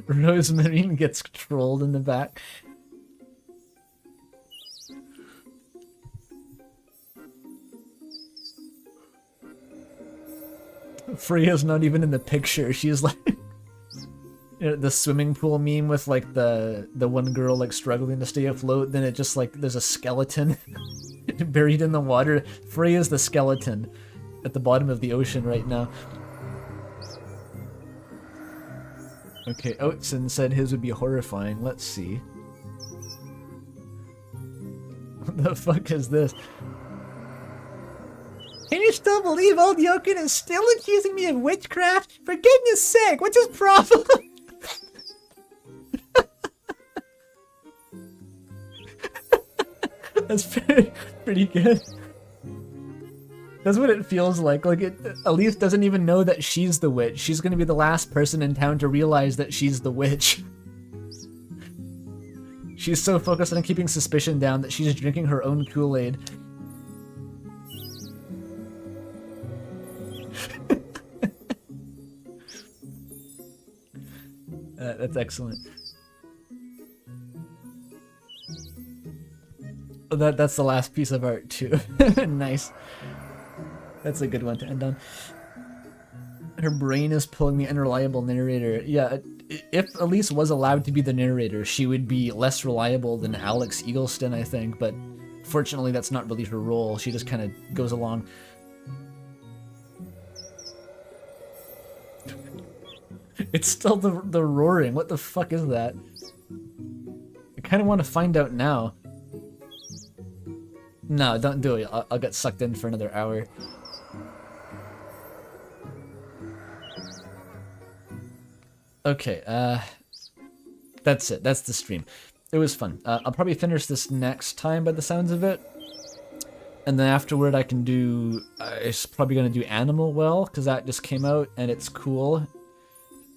Rosemarine gets trolled in the back. Freya's not even in the picture. She's like the swimming pool meme with like the one girl like struggling to stay afloat. Then it just like there's a skeleton buried in the water. Freya's the skeleton at the bottom of the ocean right now. Okay, Oatson said his would be horrifying. Let's see. What the fuck is this? Can you still believe old Eugen is still accusing me of witchcraft? For goodness sake, what's his problem? That's pretty good. That's what it feels like. Like, Elise doesn't even know that she's the witch. She's gonna be the last person in town to realize that she's the witch. She's so focused on keeping suspicion down that she's drinking her own Kool-Aid. That's excellent. Oh, that's the last piece of art too. Nice. That's a good one to end on. Her brain is pulling the unreliable narrator. Yeah, if Elise was allowed to be the narrator, she would be less reliable than Alex Eagleston, I think, but fortunately that's not really her role. She just kind of goes along. It's still the roaring. What the fuck is that? I kind of want to find out now. No, don't do it. I'll get sucked in for another hour. Okay, that's it. That's the stream. It was fun. I'll probably finish this next time by the sounds of it. And then afterward I can do... I'm probably going to do Animal Well, because that just came out and it's cool.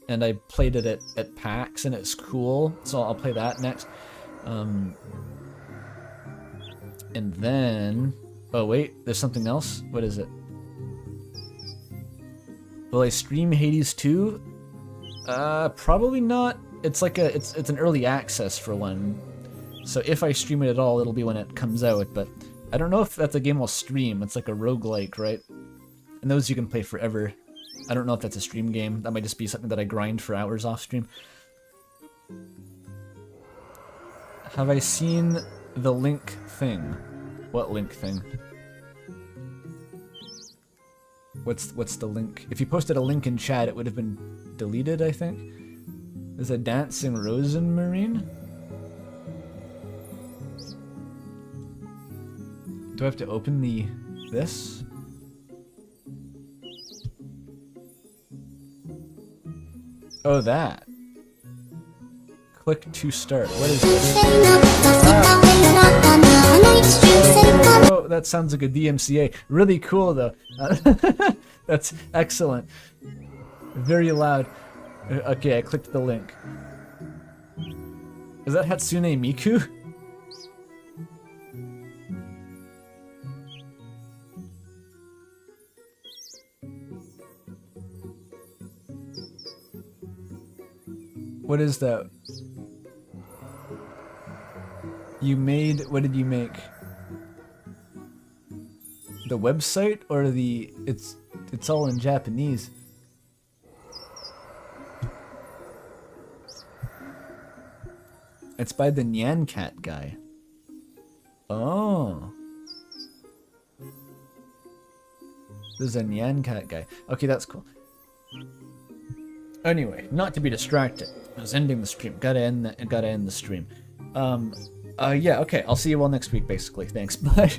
and I played it at PAX, and it's cool, so I'll play that next. And then... Oh wait, there's something else? What is it? Will I stream Hades 2? Probably not. It's like it's an early access for one. So if I stream it at all, it'll be when it comes out, but I don't know if that's a game I'll stream. It's like a roguelike, right? And those you can play forever. I don't know if that's a stream game. That might just be something that I grind for hours off stream. Have I seen the link thing? What link thing? What's the link? If you posted a link in chat, it would have been deleted, I think. There's a dancing rosenmarine? Do I have to open this? Oh, that. Click to start. What is this? Oh, that sounds like a DMCA. Really cool, though. That's excellent. Very loud. Okay, I clicked the link. Is that Hatsune Miku? What is that? You made... What did you make? The website or the... It's all in Japanese. It's by the Nyan Cat guy. Oh. There's a Nyan Cat guy. Okay, that's cool. Anyway, not to be distracted. I was ending the stream. Gotta end the stream. Yeah, okay. I'll see you all next week, basically. Thanks. Bye.